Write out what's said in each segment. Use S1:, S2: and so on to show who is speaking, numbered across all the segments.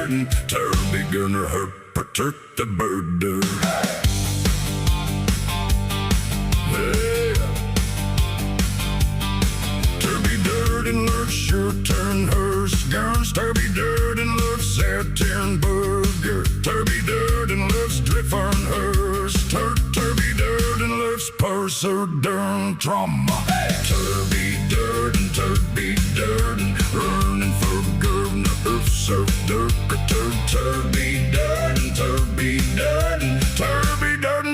S1: dörden, Turby Gunnar Hörper, Turk the Birder. Turby Durden lurks your turn, hers guns. Turby Durden lurks Saturn Burger. Turby Durden lurks Driffarn hers. Turby Durden lurks Purser Dern Trauma. Turby Durden, running for Governor of Surf Durka. Turby Durden,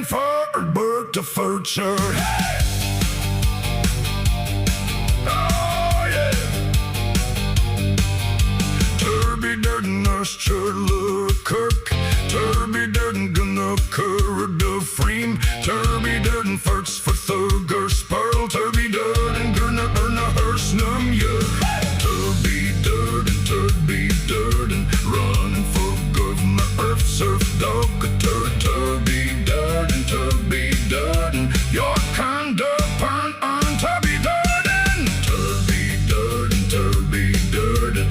S1: for Burke to Furcher. Oh yeah. Turby Durden Uschurla Kirk. Turby Durden gonna curr the frame. Turby Durden farts for Thugger Spurl. Turby Durden gonna earn a hearse num ya. Turby Durden, running for Governor Earth Surf Dog. Turby Durden, your conduct pun on Turby Durden. Turby Durden,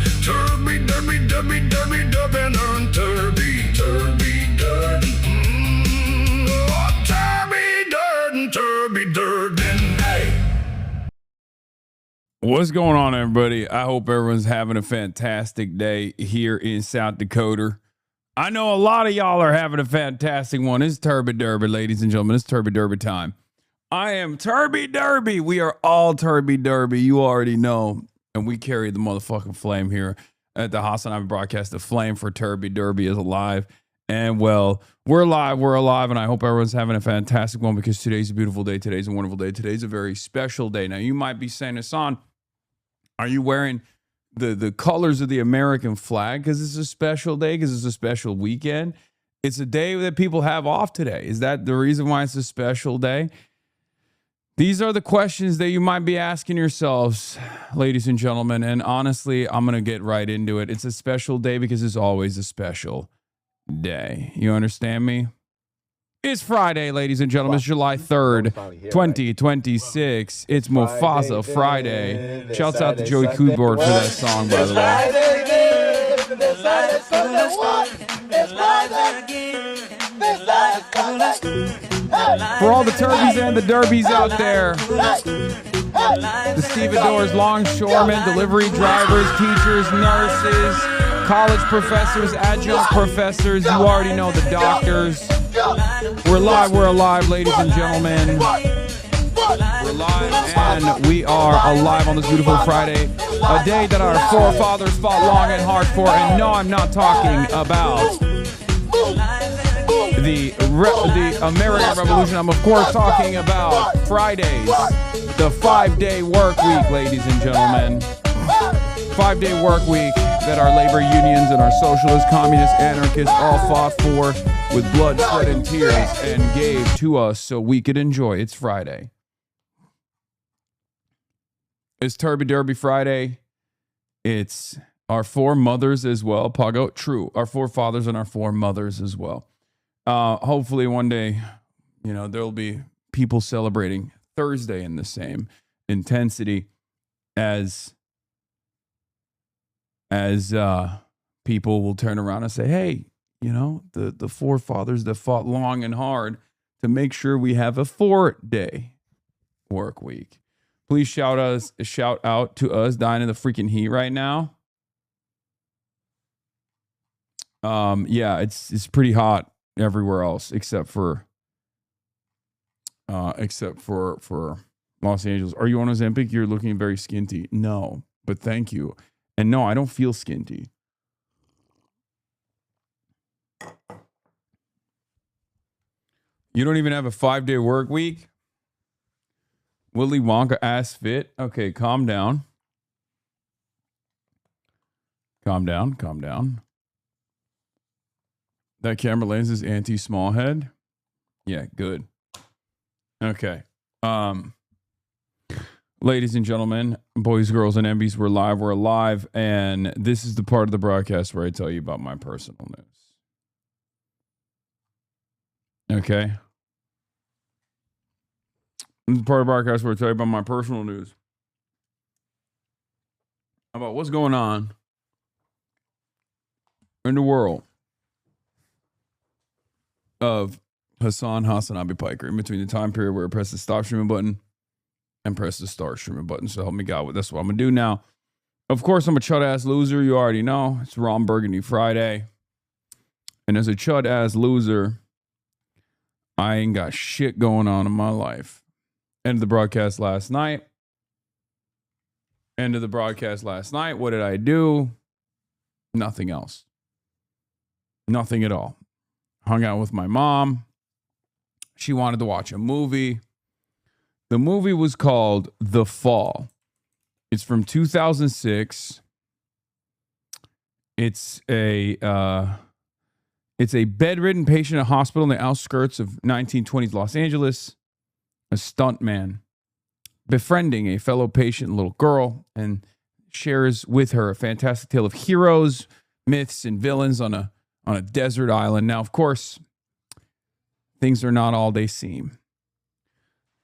S1: dubbing on Turby Durden. Turby Durden, hey.
S2: What's going on, everybody? I hope everyone's having a fantastic day here in South Dakota. I know a lot of y'all are having a fantastic one. It's Turby Derby, ladies and gentlemen. It's Turby Derby time. I am Turby Derby. We are all Turby Derby. You already know. And we carry the motherfucking flame here at the HasanAbi broadcast. The flame for Turby Derby is alive. And well, we're alive, and I hope everyone's having a fantastic one because today's a beautiful day. Today's a wonderful day. Today's a very special day. Now, you might be saying, Hasan, are you wearing the colors of the American flag because it's a special day, because it's a special weekend? It's a day that people have off today. Is that the reason why it's a special day? These are the questions that you might be asking yourselves, ladies and gentlemen. And honestly, I'm going to get right into it. It's a special day because it's always a special day. You understand me? It's Friday, ladies and gentlemen. It's July 3rd, 2026. It's Mufasa Friday. Shouts out to Joey Kudborg for that song, by the way. For all the turbies and the derbies out there, the stevedores, longshoremen, delivery drivers, teachers, nurses, college professors, adjunct professors, you already know the doctors. We're alive, ladies and gentlemen. We're live, and we are alive on this beautiful Friday, a day that our forefathers fought long and hard for. And no, I'm not talking about the American Revolution. I'm, of course, talking about Fridays, the 5-day work week, ladies and gentlemen. 5-day work week that our labor unions and our socialists, communists, anarchists all fought for with blood, sweat, and tears and gave to us so we could enjoy. It's Friday. It's Turby Derby Friday. It's our four mothers as well. Pago, true. Our forefathers and our four mothers as well. Hopefully one day, there'll be people celebrating Thursday in the same intensity as people will turn around and say, hey, the forefathers that fought long and hard to make sure we have a 4-day work week. Please shout out to us dying in the freaking heat right now. Yeah, it's pretty hot everywhere else except for Los Angeles. Are you on Ozempic? You're looking very skinty. No, but thank you. And no, I don't feel skinty. You don't even have a 5-day work week? Willy Wonka ass fit? Okay, calm down. Calm down. That camera lens is anti-small head? Yeah, good. Okay. Ladies and gentlemen, boys, girls, and MBs, we're alive, and this is the part of the broadcast where I tell you about my personal news. Okay? This is the part of the broadcast where I tell you about my personal news. About what's going on in the world of HasanAbi Piker, in between the time period where I press the stop streaming button and press the start streaming button. So help me God with that's what I'm gonna do now. Of course, I'm a chud ass loser. You already know it's Ron Burgundy Friday, and as a chud ass loser, I ain't got shit going on in my life. End of the broadcast last night. What did I do? Nothing else. Nothing at all. Hung out with my mom. She wanted to watch a movie. The movie was called The Fall. It's from 2006. It's a bedridden patient at a hospital in the outskirts of 1920s Los Angeles. A stuntman befriending a fellow patient, little girl, and shares with her a fantastic tale of heroes, myths, and villains on a desert island. Now, of course, things are not all they seem.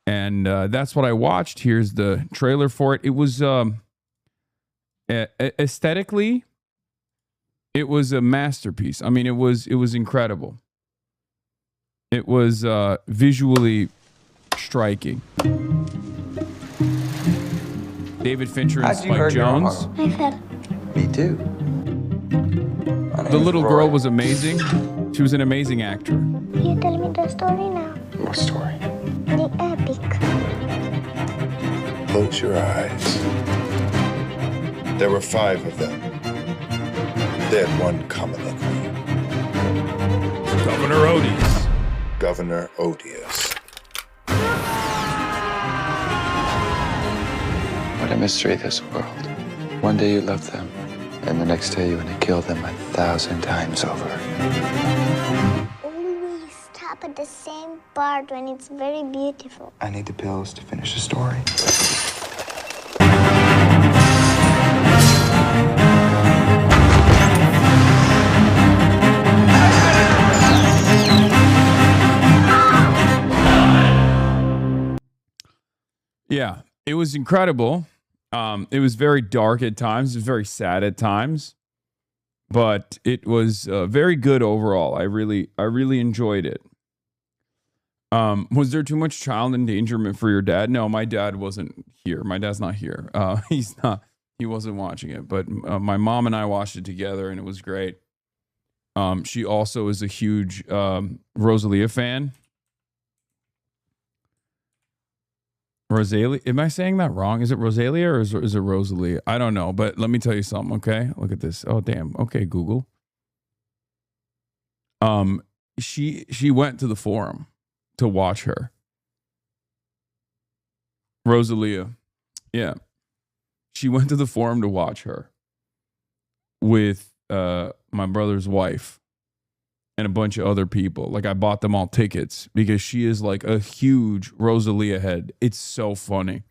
S2: And that's what I watched. Here's the trailer for it. It was aesthetically, it was a masterpiece. I mean, it was incredible. It was visually striking. David Fincher and Spike Jones.
S3: I fell.
S4: Me too.
S2: The little girl was amazing. She was an amazing actor.
S3: You tell me the story now.
S4: What story?
S3: The epic.
S4: Close your eyes.
S5: There were 5 of them. They had one common enemy.
S2: Governor Odious.
S5: Governor Odious.
S4: What a mystery, this world. One day you love them, and the next day you want to kill them 1,000 times over.
S3: Always stop at the same part when it's very beautiful.
S4: I need the pills to finish the story.
S2: Yeah, it was incredible. It was very dark at times. It was very sad at times, but it was very good overall. I really enjoyed it. Was there too much child endangerment for your dad? No, my dad wasn't here. My dad's not here. He wasn't watching it, but my mom and I watched it together and it was great. She also is a huge Rosalia fan. Rosalia, am I saying that wrong? Is it Rosalia or is it Rosalia? I don't know, but let me tell you something, okay? Look at this. Oh, damn. Okay, Google. She went to the forum to watch her. Rosalia. Yeah. She went to the forum to watch her with my brother's wife and a bunch of other people. Like, I bought them all tickets because she is like a huge Rosalia head. It's so funny.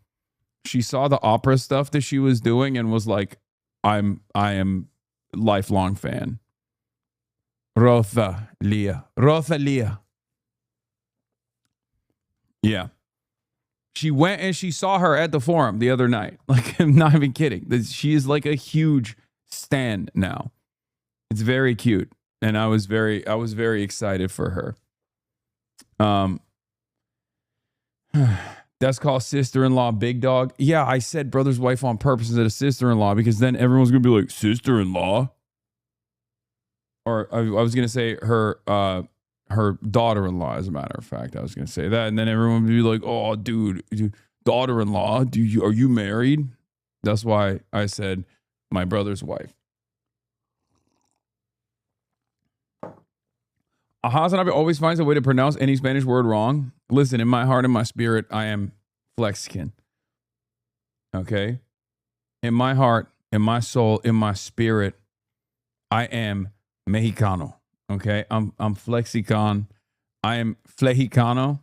S2: She saw the opera stuff that she was doing and was like, I am lifelong fan. Rosalia. Yeah. She went and she saw her at the forum the other night. Like, I'm not even kidding. She is like a huge stan now. It's very cute. And I was very excited for her. That's called sister-in-law big dog. Yeah, I said brother's wife on purpose instead of sister-in-law because then everyone's gonna be like, sister-in-law. Or I was gonna say her daughter-in-law, as a matter of fact. I was gonna say that, and then everyone would be like, oh, dude, daughter-in-law, are you married? That's why I said my brother's wife. HasanAbi always finds a way to pronounce any Spanish word wrong. Listen, in my heart and my spirit, I am Flexican. Okay? In my heart, in my soul, in my spirit, I am Mexicano. Okay? I'm Flexican. I am Flexicano.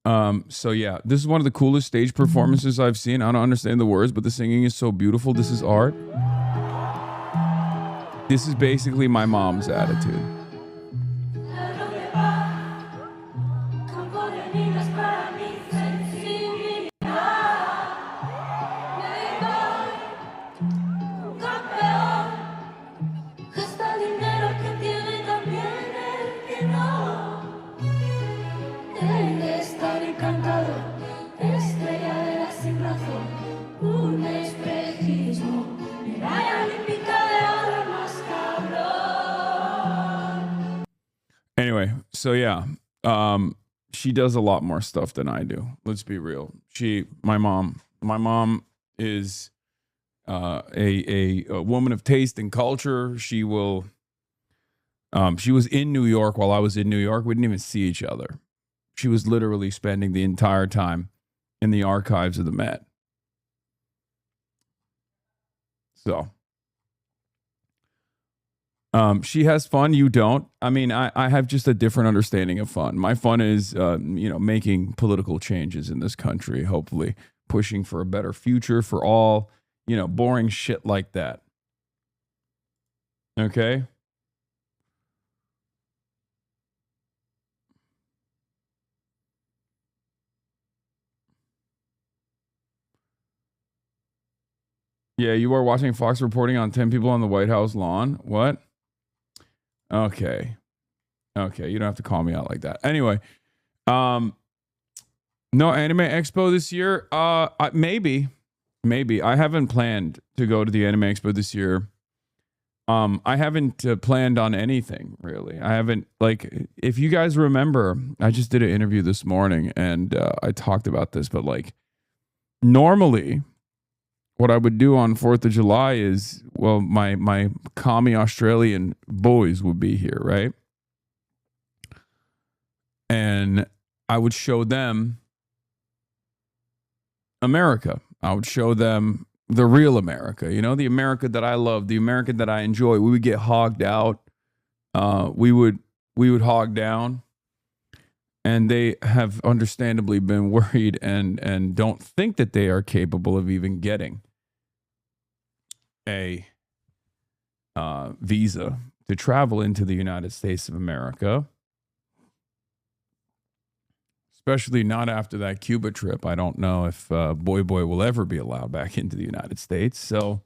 S2: So yeah, this is one of the coolest stage performances I've seen. I don't understand the words, but the singing is so beautiful. This is art. This is basically my mom's attitude. Anyway, so yeah, she does a lot more stuff than I do. Let's be real. My mom is a woman of taste and culture. She was in New York while I was in New York. We didn't even see each other. She was literally spending the entire time in the archives of the Met. So, she has fun. You don't. I mean, I have just a different understanding of fun. My fun is, making political changes in this country, hopefully pushing for a better future for all, boring shit like that. Okay. Yeah, you are watching Fox reporting on 10 people on the White House lawn. What? Okay. You don't have to call me out like that. Anyway, no Anime Expo this year. Maybe. I haven't planned to go to the Anime Expo this year. I haven't planned on anything really. I haven't, like, if you guys remember, I just did an interview this morning and I talked about this, but like normally what I would do on 4th of July is, well, my commie Australian boys would be here, right? And I would show them America. I would show them the real America, the America that I love, the America that I enjoy. We would get hogged out. We would hog down. And they have understandably been worried and don't think that they are capable of even getting a visa to travel into the United States of America. Especially not after that Cuba trip. I don't know if Boy will ever be allowed back into the United States. So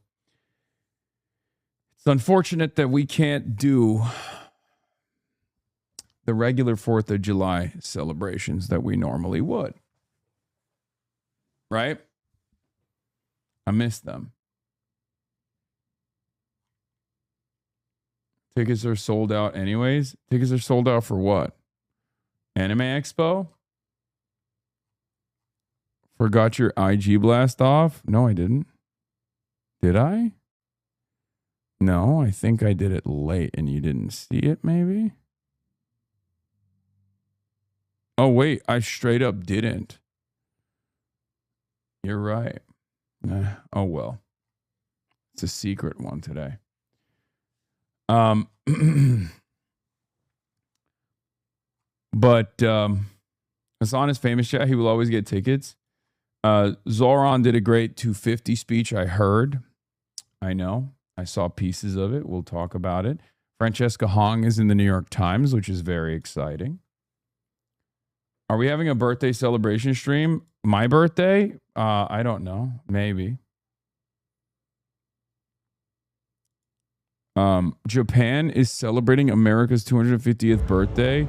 S2: it's unfortunate that we can't do the regular 4th of July celebrations that we normally would. Right? I miss them. Tickets are sold out anyways. Tickets are sold out for what? Anime Expo? Forgot your IG blast off? No, I didn't. Did I? No, I think I did it late and you didn't see it maybe. Oh, wait, I straight up didn't. You're right. Oh, well. It's a secret one today. But Hasan is famous chat. He will always get tickets. Zoran did a great 250 speech. I heard. I know. I saw pieces of it. We'll talk about it. Francesca Hong is in the New York Times, which is very exciting. Are we having a birthday celebration stream? My birthday? I don't know. Maybe. Japan is celebrating America's 250th birthday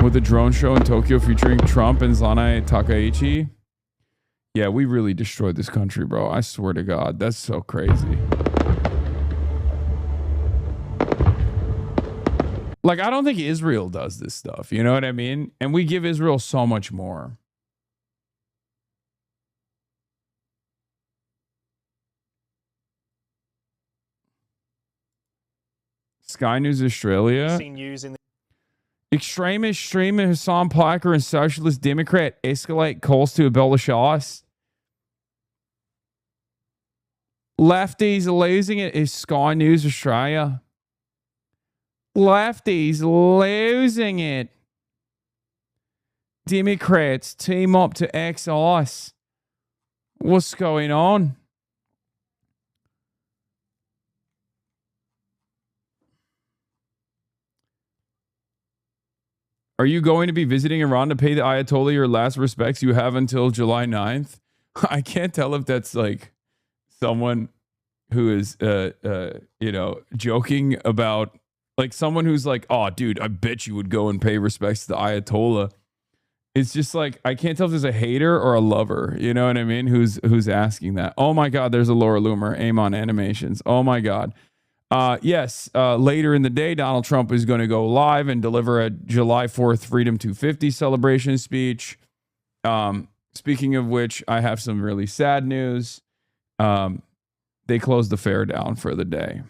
S2: with a drone show in Tokyo featuring Trump and Zanai Takaichi. Yeah, we really destroyed this country, bro. I swear to God. That's so crazy. Like, I don't think Israel does this stuff. You know what I mean? And we give Israel so much more. Sky News Australia.
S6: Seen news in the
S2: Extremist streamer Hasan Piker and Socialist Democrat escalate calls to abolish. Lefties are losing it is Sky News Australia. Lefties losing it. Democrats team up to ex-ICE. What's going on? Are you going to be visiting Iran to pay the Ayatollah your last respects? You have until July 9th. I can't tell if that's like someone who is, joking about, like someone who's like, oh, dude, I bet you would go and pay respects to the Ayatollah. It's just like, I can't tell if there's a hater or a lover. You know what I mean? Who's asking that? Oh my God, there's a Laura Loomer. Aim on animations. Oh my God. Yes, later in the day, Donald Trump is going to go live and deliver a July 4th Freedom 250 celebration speech. Speaking of which, I have some really sad news. They closed the fair down for the day.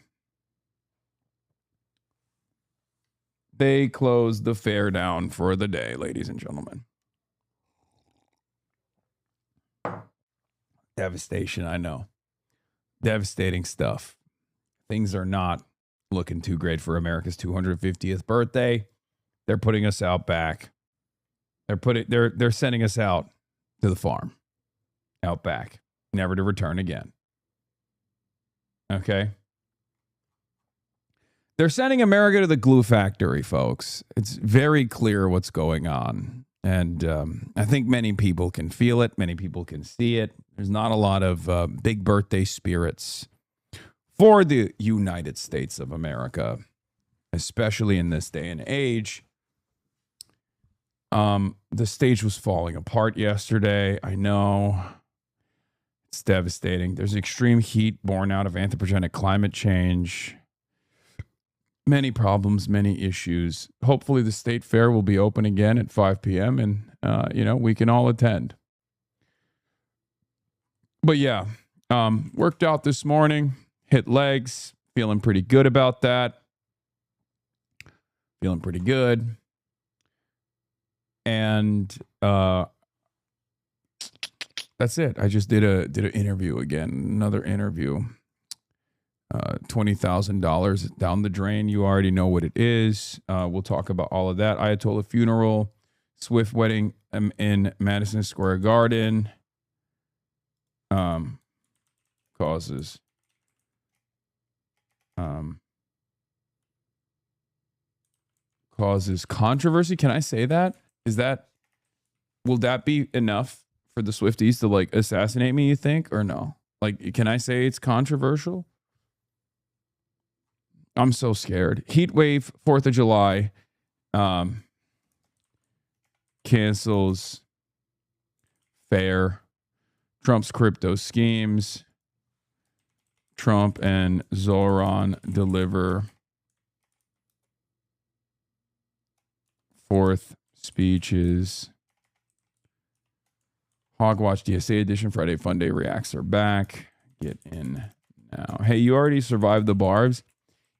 S2: They closed the fair down for the day, ladies and gentlemen. Devastation, I know. Devastating stuff. Things are not looking too great for America's 250th birthday. They're putting us out back. They're sending us out to the farm, out back, never to return again. Okay? They're sending America to the glue factory, folks. It's very clear what's going on. And I think many people can feel it. Many people can see it. There's not a lot of big birthday spirits for the United States of America, especially in this day and age. The stage was falling apart yesterday. I know. It's devastating. There's extreme heat born out of anthropogenic climate change. Many problems, many issues. Hopefully the state fair will be open again at 5 p.m. and, we can all attend. But yeah, worked out this morning, hit legs, feeling pretty good about that. Feeling pretty good. And that's it. I just did an interview again, another interview. $20,000 down the drain. You already know what it is. We'll talk about all of that. Ayatollah funeral, Swift wedding in Madison Square Garden. Causes controversy. Can I say that? Will that be enough for the Swifties to assassinate me, you think, or no? Can I say it's controversial? I'm so scared. Heat wave, 4th of July, cancels fair. Trump's crypto schemes. Trump and Zoran deliver 4th speeches. Hogwatch DSA edition, Friday Fun Day reacts are back. Get in now. Hey, you already survived the barbs?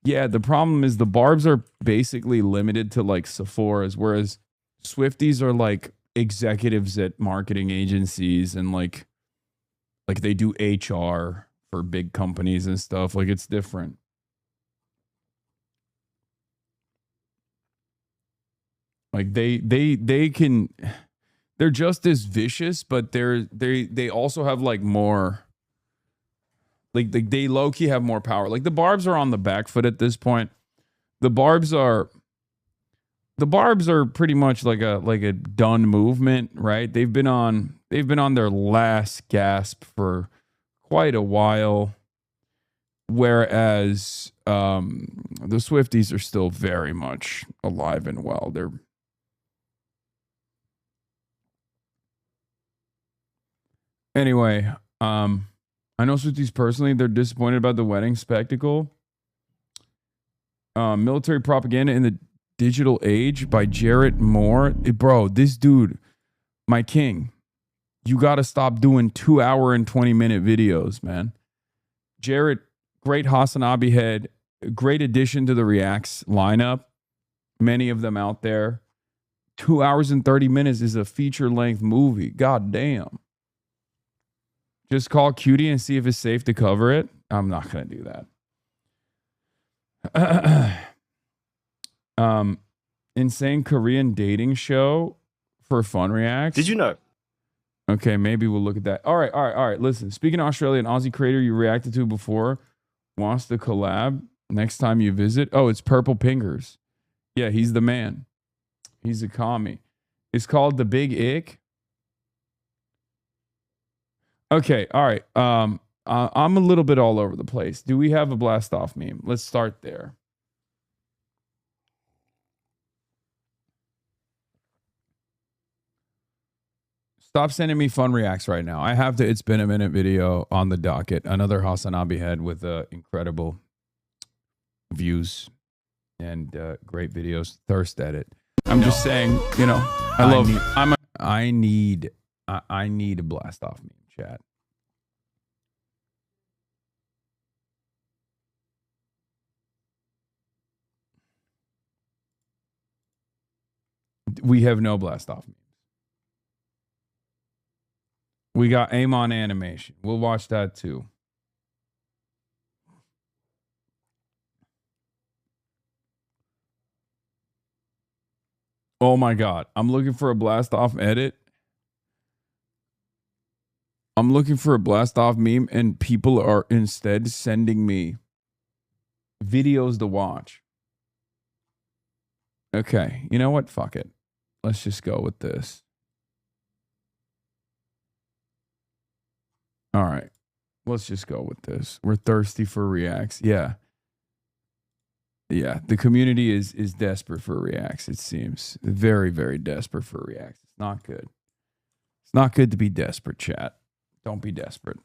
S2: Yeah, the problem is the barbs are basically limited to Sephora's, whereas Swifties are executives at marketing agencies and like they do HR for big companies and stuff. It's different. They can, they're just as vicious, but they also have more. They low-key have more power. The barbs are on the back foot at this point. The barbs are pretty much like a done movement, right? They've been on their last gasp for quite a while. Whereas the Swifties are still very much alive and well. Anyway, I know Swifties personally, they're disappointed about the wedding spectacle. Military propaganda in the digital age by Jarrett Moore. Bro, this dude, my king, you got to stop doing 2 hour and 20-minute videos, man. Jarrett, great HasanAbi head, great addition to the Reacts lineup. Many of them out there. 2 hours and 30 minutes is a feature-length movie. God damn. Just call Cutie and see if it's safe to cover it. I'm not going to do that. Insane Korean dating show for fun reacts.
S6: Did you know?
S2: Okay, maybe we'll look at that. All right. Listen, speaking of Australia, an Aussie creator you reacted to before wants to collab next time you visit. Oh, it's Purple Pingers. Yeah, he's the man. He's a commie. It's called The Big Ick. Okay, all right. I'm a little bit all over the place. Do we have a blast off meme? Let's start there. Stop sending me fun reacts right now. I have the It's Been a Minute video on the docket. Another HasanAbi head with an incredible views and great videos. Thirst at it. I'm just saying, you know, I need a blast off meme chat. We have no blast off memes. We got Amon animation. We'll watch that too. Oh my God. I'm looking for a blast off edit. I'm looking for a blast off meme and people are instead sending me videos to watch. Okay. You know what? Fuck it. Let's just go with this. All right. Let's just go with this. We're thirsty for reacts. Yeah. Yeah. The community is desperate for reacts, it seems. Very, very desperate for reacts. It's not good. It's not good to be desperate, chat. Don't be desperate.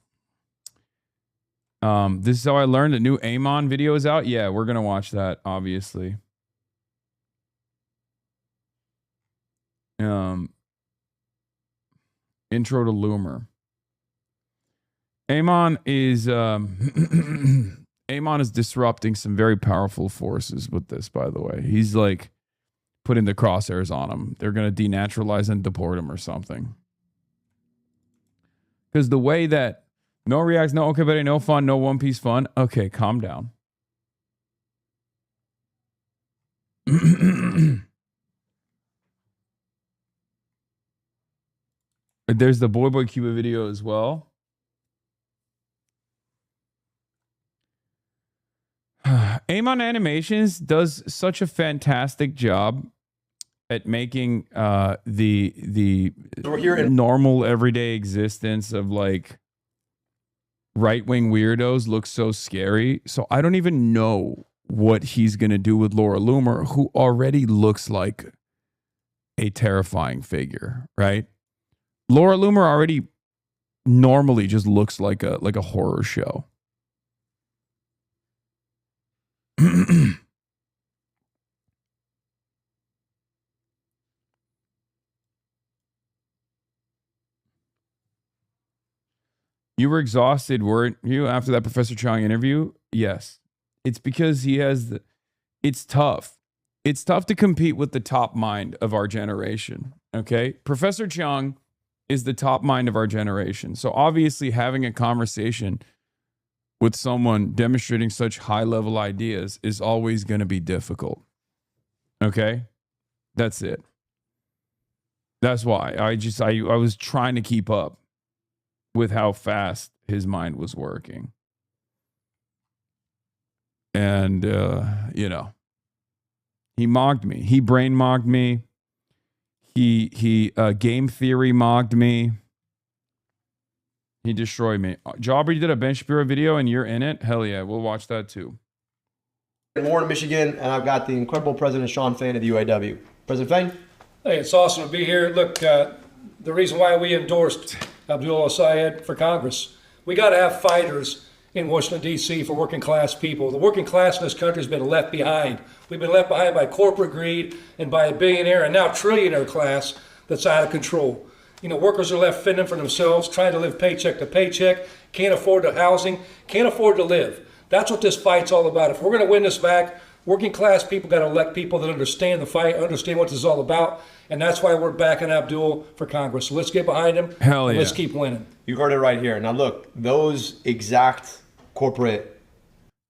S2: This is how I learned the new Amon video is out. Yeah, we're going to watch that, obviously. Intro to Loomer. Amon is Amon is disrupting some very powerful forces with this, by the way. He's like putting the crosshairs on him. They're going to denaturalize and deport him or something. Because the way that no reacts, no okay, buddy, no fun, no One Piece fun. Okay, calm down. There's the Boy Cuba video as well. Amon Animations does such a fantastic job at making the normal everyday existence of like right-wing weirdos look so scary. So I don't even know what he's gonna do with Laura Loomer, who already looks like a terrifying figure, right? Laura Loomer already normally just looks like a horror show. You were exhausted, weren't you, after that Professor Chang interview? Yes. It's because he has the... It's tough. It's tough to compete with the top mind of our generation, okay? Professor Chang is the top mind of our generation. So obviously having a conversation with someone demonstrating such high-level ideas is always going to be difficult, okay? That's it. That's why I was trying to keep up with how fast his mind was working. And, you know, he mocked me. He brain mocked me. He game theory mocked me. He destroyed me. Jobber, you did a Ben Shapiro video and you're in it? Hell yeah, we'll watch that too.
S6: In Warren, Michigan, and I've got the incredible President Sean Fain of the UAW. President Fain?
S7: Hey, it's awesome to be here. Look, the reason why we endorsed Abdullah Syed for Congress, we got to have fighters in Washington, D.C. for working class people. The working class in this country has been left behind. We've been left behind by corporate greed and by a billionaire and now trillionaire class that's out of control. You know, workers are left fending for themselves, trying to live paycheck to paycheck, can't afford the housing, can't afford to live. That's what this fight's all about. If we're going to win this back, working class people got to elect people that understand the fight, understand what this is all about, and that's why we're backing Abdul for Congress. So let's get behind him.
S2: Hell yeah.
S7: Let's keep winning.
S6: You heard it right here. Now look, those exact corporate...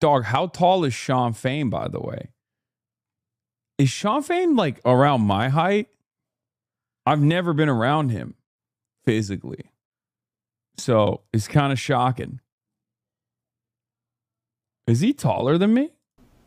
S2: Dog, how tall is Sean Fain, by the way? Is Sean Fain like around my height? I've never been around him physically. So it's kind of shocking. Is he taller than me?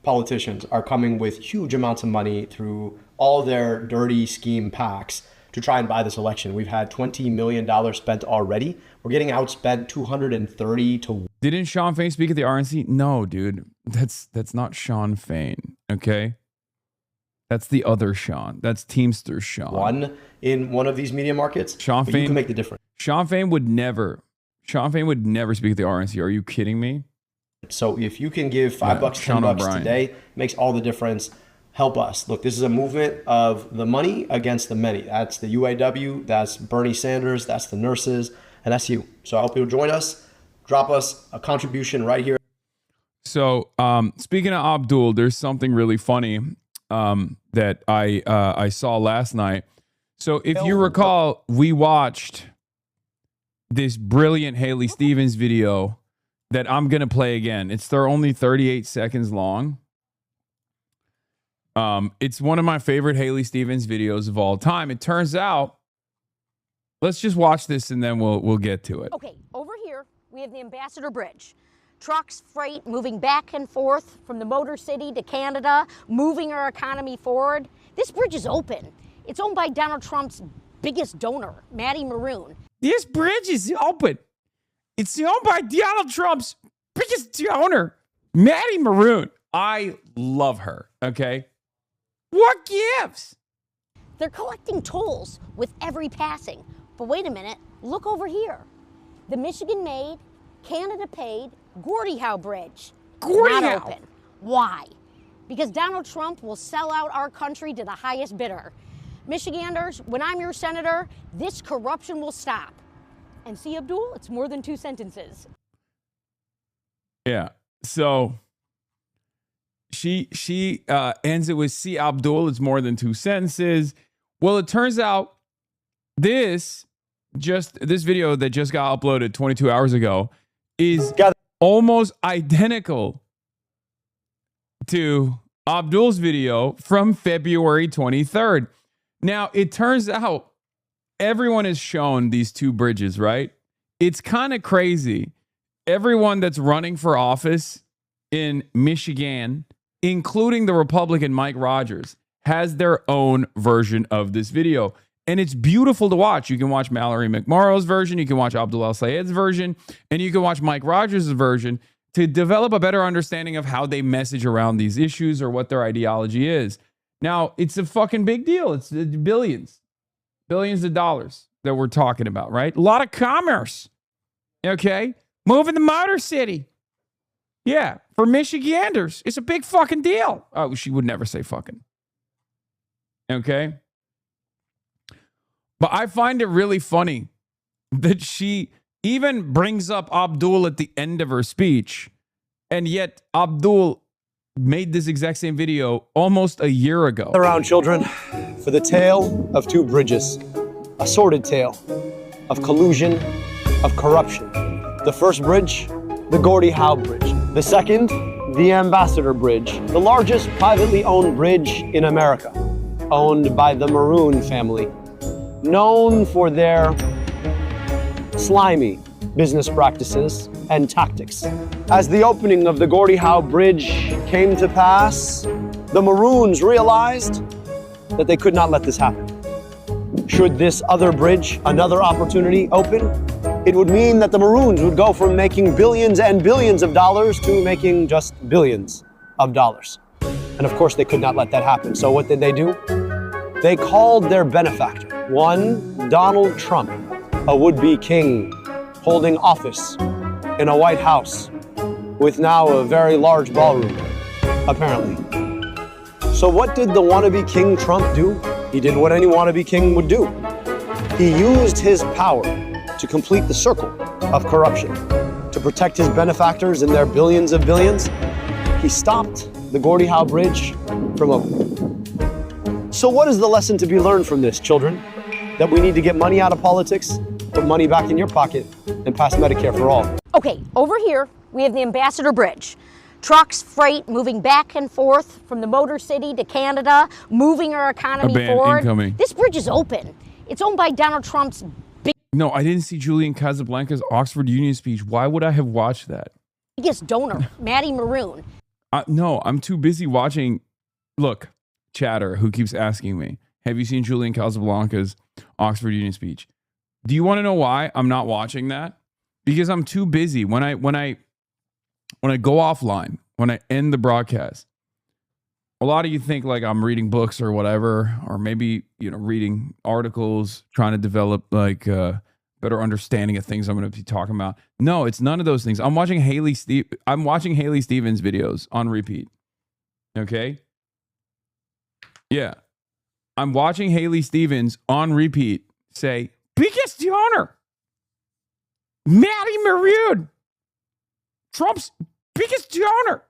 S6: Politicians are coming with huge amounts of money through all their dirty scheme PACs to try and buy this election. We've had $20 million spent already. We're getting outspent 230 to...
S2: Didn't Sean Fain speak at the RNC? No, dude. That's not Sean Fain, okay? That's the other Sean. That's Teamster Sean.
S6: One in one of these media markets.
S2: Sean Fain,
S6: you can make the difference.
S2: Sean Fain would never speak at the RNC. Are you kidding me?
S6: So if you can give $5,
S2: Sean
S6: $10
S2: O'Brien.
S6: today, makes all the difference. Help us. Look, this is a movement of the money against the many. That's the UAW, that's Bernie Sanders, that's the nurses, and that's you. So I hope you'll join us. Drop us a contribution right here.
S2: So speaking of Abdul, there's something really funny that I saw last night. So if you recall, we watched this brilliant Haley Stevens video that I'm going to play again. They're only 38 seconds long. It's one of my favorite Haley Stevens videos of all time. It turns out, let's just watch this and then we'll get to it.
S8: Okay, over here we have the Ambassador Bridge. Trucks, freight moving back and forth from the Motor City to Canada, moving our economy forward. This bridge is open. It's owned by Donald Trump's biggest donor, Matty Maroon.
S2: This bridge is open. It's owned by Donald Trump's biggest donor, Matty Maroon. I love her, okay? What gives?
S8: They're collecting tolls with every passing. But wait a minute, look over here. The Michigan-made, Canada-paid Gordie Howe Bridge.
S2: Gordie
S8: Not
S2: Howe.
S8: open. Why? Because Donald Trump will sell out our country to the highest bidder. Michiganders, when I'm your senator, this corruption will stop. And see, Abdul, it's more than 2 sentences.
S2: Yeah. So she ends it with see Abdul, it's more than 2 sentences. Well, it turns out this video that just got uploaded 22 hours ago is almost identical to Abdul's video from February 23rd. Now, it turns out everyone has shown these 2 bridges, right? It's kind of crazy. Everyone that's running for office in Michigan, including the Republican Mike Rogers, has their own version of this video. And it's beautiful to watch. You can watch Mallory McMorrow's version, you can watch Abdul El-Sayed's version, and you can watch Mike Rogers' version to develop a better understanding of how they message around these issues or what their ideology is. Now, it's a fucking big deal. It's billions of dollars that we're talking about, right? A lot of commerce, okay? Moving the Motor City. Yeah, for Michiganders, it's a big fucking deal. Oh, she would never say fucking. Okay? But I find it really funny that she even brings up Abdul at the end of her speech, and yet Abdul made this exact same video almost a year ago.
S6: Around, children, for the tale of 2 bridges, a sordid tale of collusion, of corruption. The first bridge, the Gordie Howe Bridge. The second, the Ambassador Bridge, the largest privately owned bridge in America, owned by the Maroon family, known for their slimy business practices and tactics. As the opening of the Gordie Howe Bridge came to pass, the Maroons realized that they could not let this happen. Should this other bridge, another opportunity, open, it would mean that the Maroons would go from making billions and billions of dollars to making just billions of dollars. And of course, they could not let that happen. So what did they do? They called their benefactor, one Donald Trump, a would-be king, holding office in a White House with now a very large ballroom, apparently. So what did the wannabe King Trump do? He did what any wannabe king would do. He used his power to complete the circle of corruption, to protect his benefactors and their billions of billions. He stopped the Gordie Howe Bridge from opening. So what is the lesson to be learned from this, children? That we need to get money out of politics, put money back in your pocket, and pass Medicare for all.
S8: Okay, over here we have the Ambassador Bridge. Trucks, freight moving back and forth from the Motor City to Canada, moving our economy forward.
S2: Incoming.
S8: This bridge is open. It's owned by Donald Trump's
S2: No, I didn't see Julian Casablanca's Oxford Union speech. Why would I have watched that?
S8: biggest donor, Matty Maroon.
S2: No, I'm too busy watching. Look, chatter who keeps asking me, have you seen Julian Casablanca's Oxford Union speech? Do you want to know why I'm not watching that? Because I'm too busy. When I go offline, when I end the broadcast, a lot of you think like I'm reading books or whatever, or maybe, reading articles, trying to develop like better understanding of things I'm going to be talking about. No, it's none of those things. I'm watching Haley Stevens videos on repeat. Okay? Yeah. I'm watching Haley Stevens on repeat say, biggest donor, Maddie Maroon, Trump's biggest donor.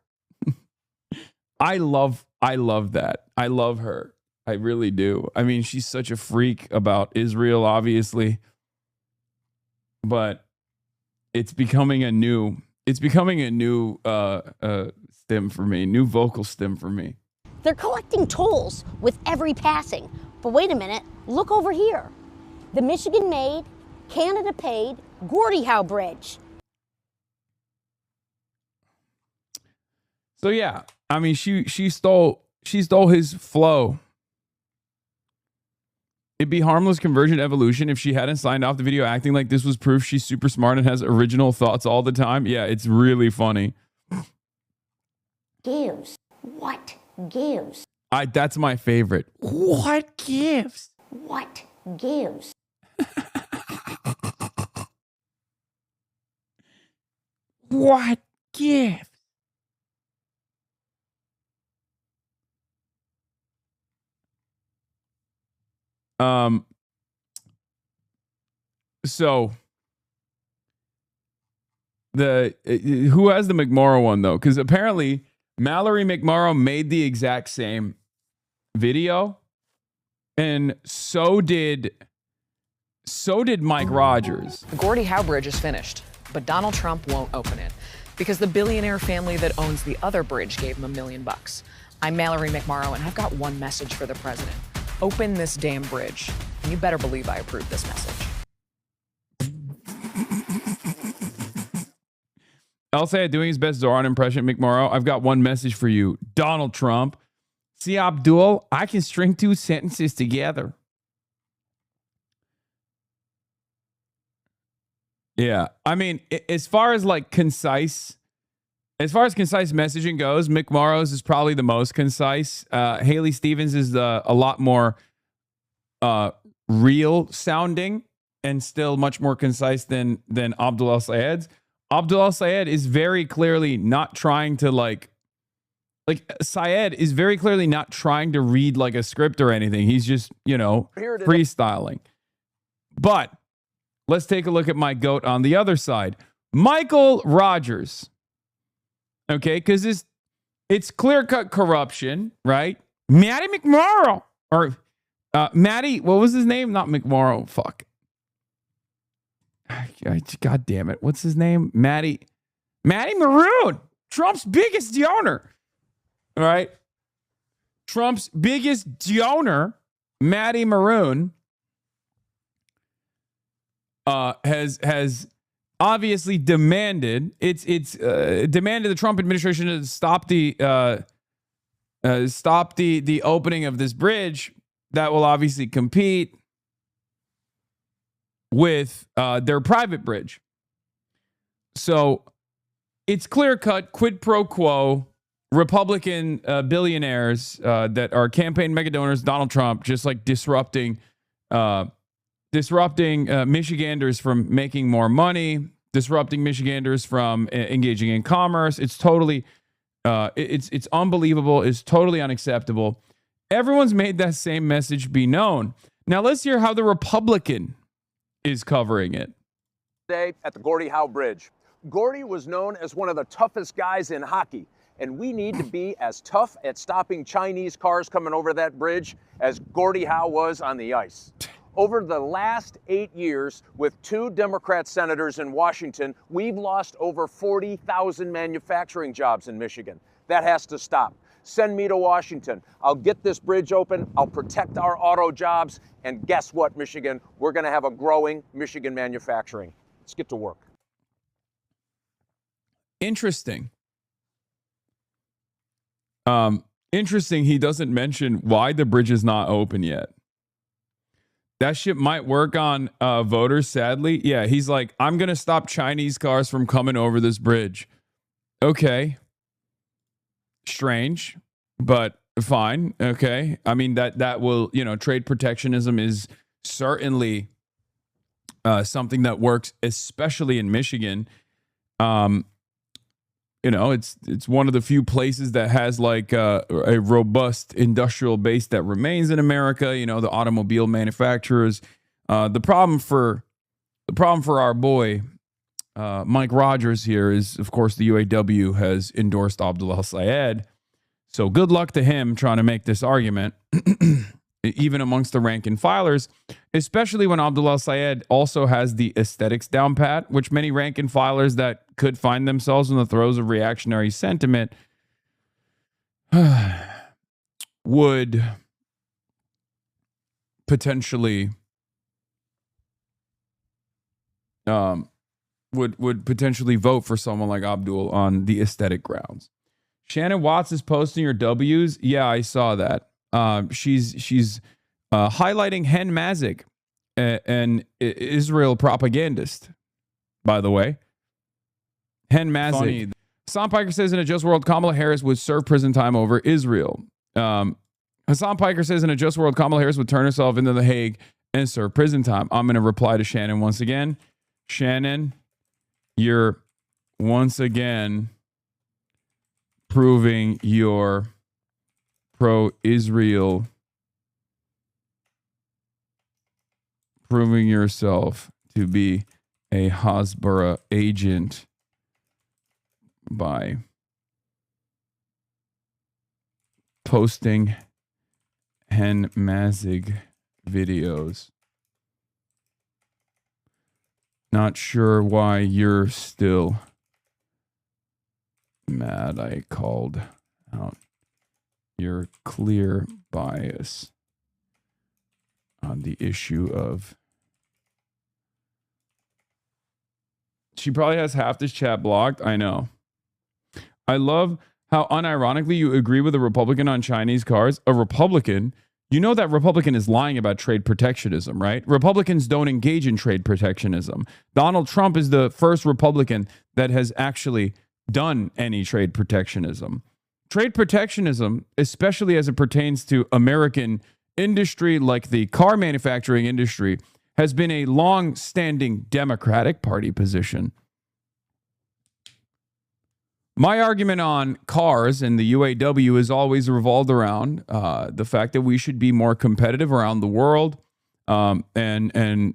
S2: I love that. I love her. I really do. I mean, she's such a freak about Israel, obviously, but it's becoming a new stem for me, new vocal stem for me.
S8: They're collecting tolls with every passing. But wait a minute, look over here. The Michigan-made, Canada-paid Gordie Howe Bridge.
S2: So yeah, I mean, she stole his flow. It'd be harmless convergent evolution if she hadn't signed off the video acting like this was proof she's super smart and has original thoughts all the time. Yeah, it's really funny.
S8: Gives. What gives?
S2: That's my favorite. What gives?
S8: What gives?
S2: What gives? So who has the McMorrow one though? Because apparently Mallory McMorrow made the exact same video, and so did Mike Rogers.
S9: The Gordie Howe Bridge is finished, but Donald Trump won't open it because the billionaire family that owns the other bridge gave him $1 million. I'm Mallory McMorrow, and I've got one message for the president. Open this damn bridge. And you better believe I approve this message.
S2: El-Sayed doing his best Zoran impression, McMorrow. I've got one message for you, Donald Trump. See, Abdul, I can string 2 sentences together. Yeah, I mean, as far as concise messaging goes, McMorrow's is probably the most concise. Haley Stevens is a lot more real sounding and still much more concise than Abdul El-Sayed's. Abdul El-Sayed is very clearly not trying to Syed is very clearly not trying to read like a script or anything. He's just, freestyling. But let's take a look at my goat on the other side, Michael Rogers. Okay, because it's clear-cut corruption, right? Maddie McMorrow. Or Maddie, what was his name? Not McMorrow. Fuck. God damn it. What's his name? Maddie Maroon. Trump's biggest donor. All right. Trump's biggest donor, Maddie Maroon, has obviously demanded demanded the Trump administration to stop the opening of this bridge that will obviously compete with their private bridge. So it's clear cut quid pro quo. Republican billionaires that are campaign mega donors, Donald Trump, just disrupting Michiganders from making more money, disrupting Michiganders from engaging in commerce. It's totally, it's unbelievable. It's totally unacceptable. Everyone's made that same message be known. Now let's hear how the Republican is covering it.
S10: Today at the Gordie Howe Bridge. Gordie was known as one of the toughest guys in hockey, and we need to be as tough at stopping Chinese cars coming over that bridge as Gordie Howe was on the ice. Over the last 8 years, with 2 Democrat senators in Washington, we've lost over 40,000 manufacturing jobs in Michigan. That has to stop. Send me to Washington. I'll get this bridge open. I'll protect our auto jobs. And guess what, Michigan? We're going to have a growing Michigan manufacturing. Let's get to work.
S2: Interesting. Interesting. He doesn't mention why the bridge is not open yet. That shit might work on voters, sadly. Yeah, he's like, I'm going to stop Chinese cars from coming over this bridge. Okay. Strange, but fine. Okay. I mean, that will, trade protectionism is certainly something that works, especially in Michigan. You know, it's one of the few places that has like a robust industrial base that remains in America. You know, the automobile manufacturers. The problem for our boy Mike Rogers here is, of course, the UAW has endorsed Abdullah Sayed. So good luck to him trying to make this argument, even amongst the rank and filers, especially when Abdullah Sayed also has the aesthetics down pat, which many rank and filers that could find themselves in the throes of reactionary sentiment would potentially would potentially vote for someone like Abdul on the aesthetic grounds. Shannon Watts is posting her W's. Yeah, I saw that. She's highlighting Hen Mazik, an Israel propagandist, by the way. Hen Mazik. Hasan Piker says in a just world, Kamala Harris would serve prison time over Israel. Hasan Piker says in a just world, Kamala Harris would turn herself into The Hague and serve prison time. I'm going to reply to Shannon once again. Shannon, you're once again proving your pro-Israel, proving yourself to be a Hasbara agent by posting Hen Mazik videos. Not sure why you're still mad I called out your clear bias on the issue of... She probably has half this chat blocked. I know. I love how unironically you agree with a Republican on Chinese cars. A Republican? You know that Republican is lying about trade protectionism, right? Republicans don't engage in trade protectionism. Donald Trump is the first Republican that has actually done any trade protectionism. Trade protectionism, especially as it pertains to American industry like the car manufacturing industry, has been a long-standing Democratic Party position. My argument on cars and the UAW has always revolved around the fact that we should be more competitive around the world, and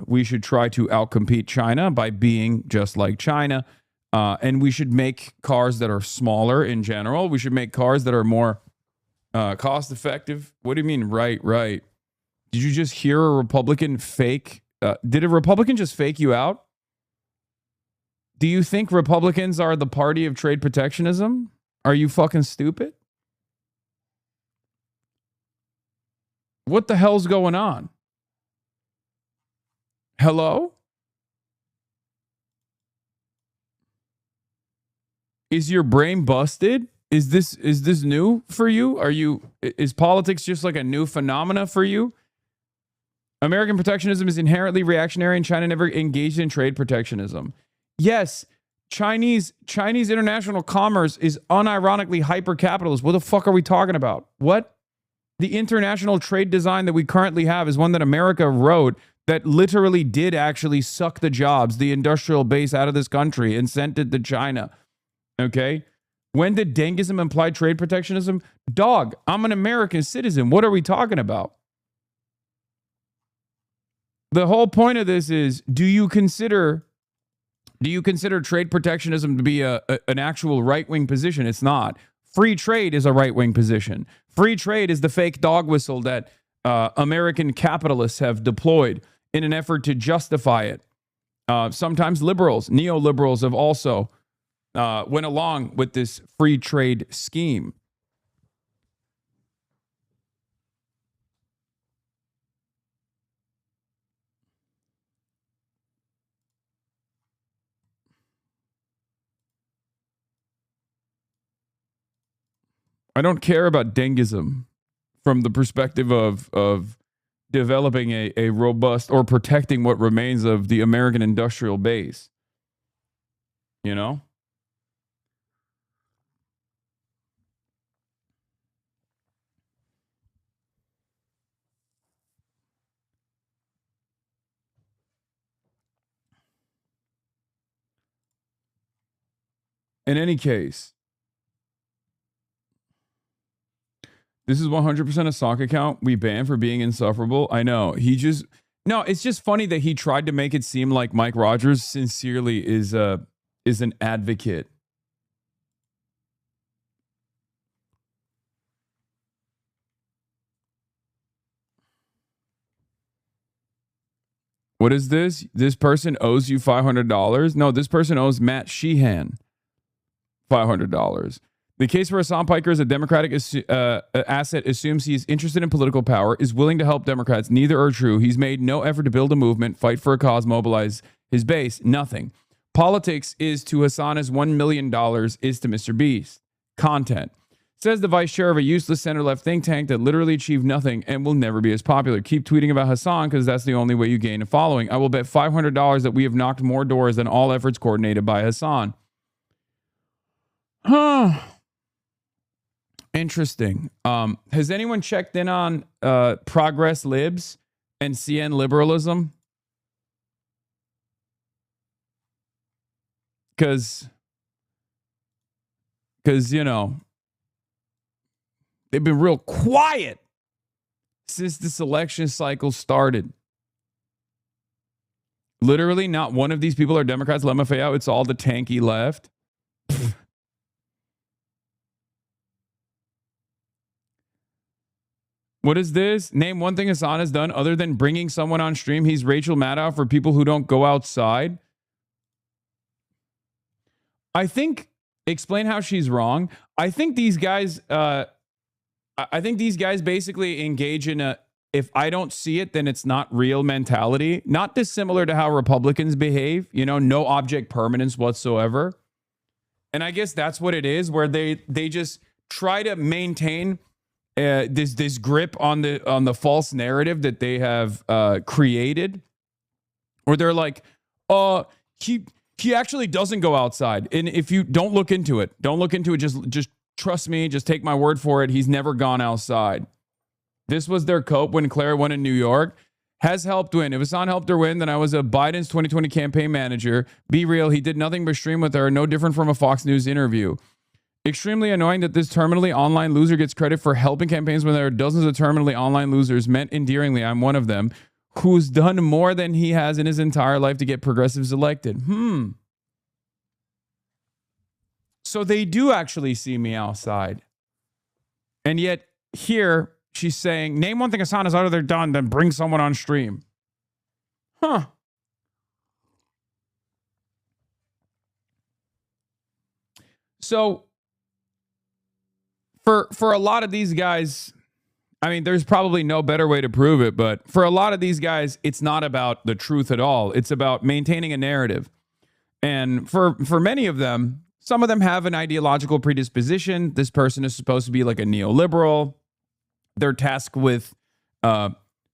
S2: we should try to outcompete China by being just like China. And we should make cars that are smaller in general. We should make cars that are more cost effective. What do you mean, right? Did you just hear a Republican fake? Did a Republican just fake you out? Do you think Republicans are the party of trade protectionism? Are you fucking stupid? What the hell's going on? Hello? Is your brain busted? Is this new for you? Is politics just like a new phenomena for you? American protectionism is inherently reactionary, and China never engaged in trade protectionism. Yes, Chinese international commerce is unironically hyper-capitalist. What the fuck are we talking about? What? The international trade design that we currently have is one that America wrote that literally did actually suck the jobs, the industrial base out of this country and sent it to China. Okay? When did Dengism imply trade protectionism? Dog, I'm an American citizen. What are we talking about? The whole point of this is, do you consider trade protectionism to be an actual right-wing position? It's not. Free trade is a right-wing position. Free trade is the fake dog whistle that American capitalists have deployed in an effort to justify it. Sometimes liberals, neoliberals have also went along with this free trade scheme. I don't care about Dengism from the perspective of developing a robust or protecting what remains of the American industrial base. You know? In any case, this is 100% a sock account we banned for being insufferable. I know. No, it's just funny that he tried to make it seem like Mike Rogers sincerely is an advocate. What is this? This person owes you $500? No, this person owes Matt Sheehan $500. The case for Hasan Piker is a Democratic asset assumes he is interested in political power, is willing to help Democrats. Neither are true. He's made no effort to build a movement, fight for a cause, mobilize his base. Nothing. Politics is to Hasan as $1 million is to Mr. Beast. Content. Says the vice chair of a useless center-left think tank that literally achieved nothing and will never be as popular. Keep tweeting about Hasan because that's the only way you gain a following. I will bet $500 that we have knocked more doors than all efforts coordinated by Hasan. Huh. Interesting. Has anyone checked in on Progress Libs and CN liberalism? Because, you know, they've been real quiet since this election cycle started. Literally, not one of these people are Democrats. Let me fade out. It's all the tanky left. What is this? Name one thing Hasan has done other than bringing someone on stream. He's Rachel Maddow for people who don't go outside. I think, explain how she's wrong. I think these guys basically engage in a, if I don't see it, then it's not real mentality. Not dissimilar to how Republicans behave, you know, no object permanence whatsoever. And I guess that's what it is, where they just try to maintain this grip on the false narrative that they have created, where they're like, he actually doesn't go outside, and if you don't look into it, just trust me, just take my word for it. He's never gone outside. This was their cope when Claire won in New York. Has helped win. If Hasan helped her win, then I was a Biden's 2020 campaign manager. Be real, he did nothing but stream with her, no different from a Fox News interview. Extremely annoying that this terminally online loser gets credit for helping campaigns when there are dozens of terminally online losers, meant endearingly, I'm one of them, who's done more than he has in his entire life to get progressives elected. So they do actually see me outside. And yet here she's saying, name one thing Hasan has other done than bring someone on stream. Huh. So for a lot of these guys, I mean, there's probably no better way to prove it, but for a lot of these guys, it's not about the truth at all. It's about maintaining a narrative. And for many of them, some of them have an ideological predisposition. This person is supposed to be like a neoliberal. They're tasked with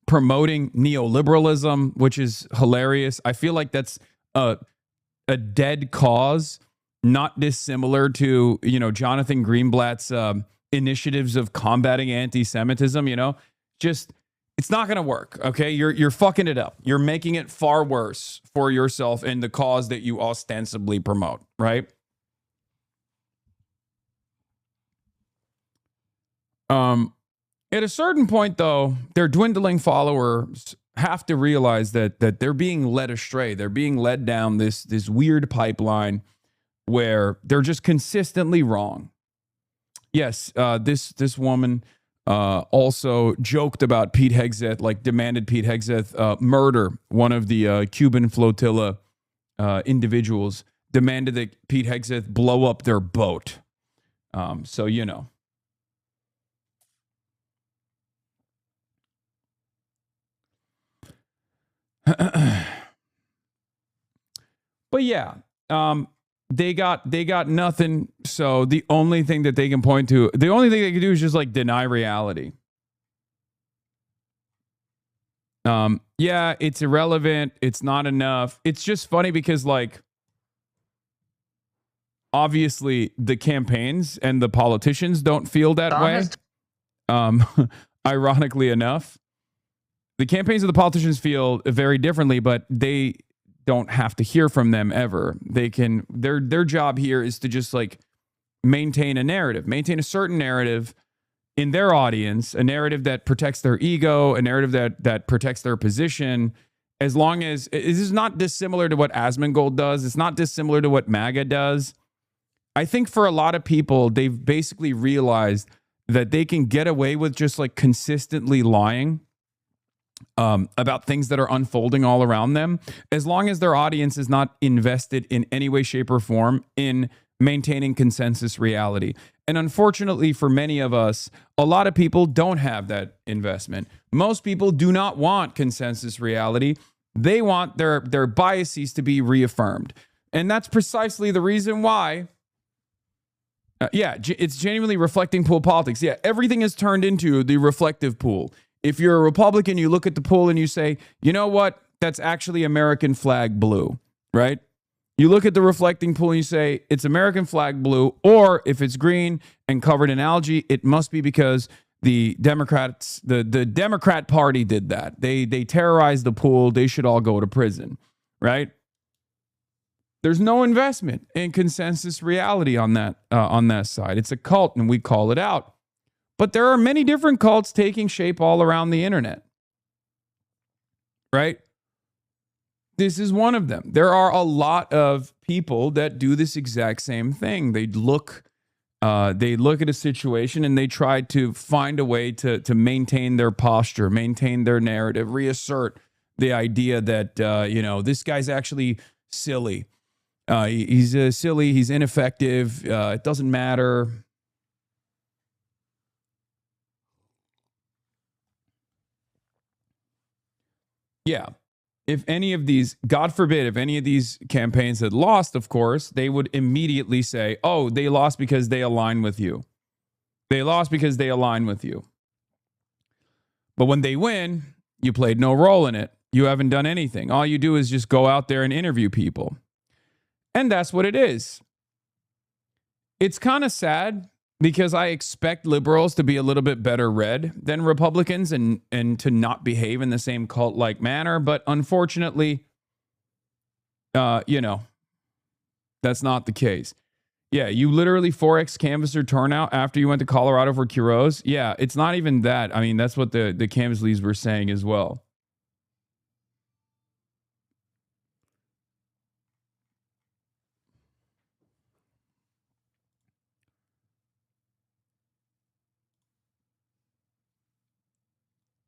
S2: promoting neoliberalism, which is hilarious. I feel like that's a dead cause, not dissimilar to, you know, Jonathan Greenblatt's initiatives of combating anti-Semitism. You know, just, it's not going to work. Okay. You're fucking it up. You're making it far worse for yourself and the cause that you ostensibly promote. Right. At a certain point, though, their dwindling followers have to realize that they're being led astray. They're being led down this weird pipeline where they're just consistently wrong. Yes, this woman also joked about Pete Hegseth, like demanded Pete Hegseth murder one of the Cuban flotilla individuals, demanded that Pete Hegseth blow up their boat. So, you know. But yeah, they got nothing. So the only thing that they can point to, the only thing they can do is just like deny reality. Yeah, it's irrelevant. It's not enough. It's just funny because, like, obviously the campaigns and the politicians don't feel that way. Ironically enough, the campaigns of the politicians feel very differently, but they don't have to hear from them ever. They can, their job here is to just like maintain a certain narrative in their audience, a narrative that protects their ego, a narrative that protects their position. As long as it is not dissimilar to what Asmongold does, it's not dissimilar to what MAGA does. I think for a lot of people, they've basically realized that they can get away with just like consistently lying about things that are unfolding all around them, as long as their audience is not invested in any way, shape, or form in maintaining consensus reality. And unfortunately for many of us, a lot of people don't have that investment. Most people do not want consensus reality. They want their biases to be reaffirmed. And that's precisely the reason why, it's genuinely reflecting pool politics. Yeah, everything is turned into the reflective pool. If you're a Republican, you look at the pool and you say, you know what? That's actually American flag blue, right? You look at the reflecting pool and you say, it's American flag blue, or if it's green and covered in algae, it must be because the Democrats, the Democrat Party did that. They terrorized the pool. They should all go to prison, right? There's no investment in consensus reality on that side. It's a cult, and we call it out. But there are many different cults taking shape all around the internet, right? This is one of them. There are a lot of people that do this exact same thing. They look at a situation and they try to find a way to maintain their posture, maintain their narrative, reassert the idea that this guy's actually silly. He's silly. He's ineffective. It doesn't matter. Yeah. If any of these, God forbid, if any of these campaigns had lost, of course, they would immediately say, oh, they lost because they align with you. They lost because they align with you. But when they win, you played no role in it. You haven't done anything. All you do is just go out there and interview people. And that's what it is. It's kind of sad because I expect liberals to be a little bit better read than Republicans and to not behave in the same cult-like manner. But unfortunately, that's not the case. Yeah, you literally 4x canvasser turnout after you went to Colorado for Quiroz. Yeah, it's not even that. I mean, that's what the canvas leads were saying as well.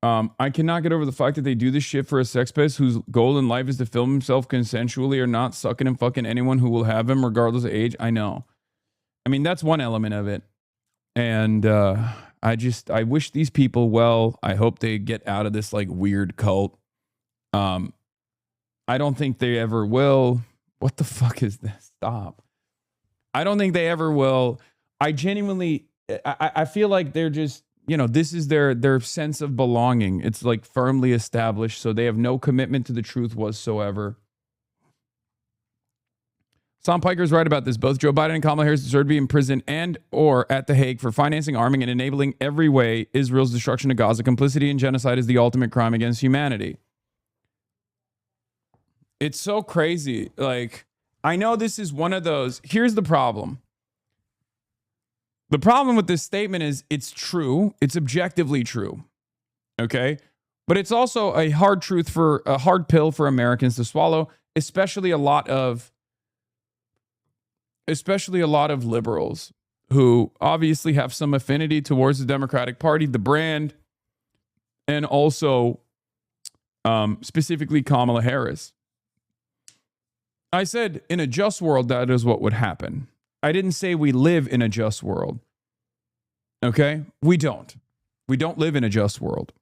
S2: I cannot get over the fact that they do this shit for a sex pest whose goal in life is to film himself consensually or not sucking and fucking anyone who will have him regardless of age. I know. I mean, that's one element of it. And I wish these people well. I hope they get out of this like weird cult. I don't think they ever will. What the fuck is this? Stop. I don't think they ever will. I genuinely, I feel like they're just, this is their sense of belonging. It's like firmly established, so they have no commitment to the truth whatsoever. Hasan Piker is right about this. Both Joe Biden and Kamala Harris deserve to be in prison and or at The Hague for financing, arming, and enabling every way Israel's destruction of Gaza. Complicity in genocide is the ultimate crime against humanity. It's so crazy. Like, I know this is one of those. Here's the problem. The problem with this statement is it's true. It's objectively true. Okay? But it's also a hard pill for Americans to swallow, especially a lot of liberals who obviously have some affinity towards the Democratic Party, the brand, and also specifically Kamala Harris. I said in a just world, that is what would happen. I didn't say we live in a just world. Okay? We don't. We don't live in a just world.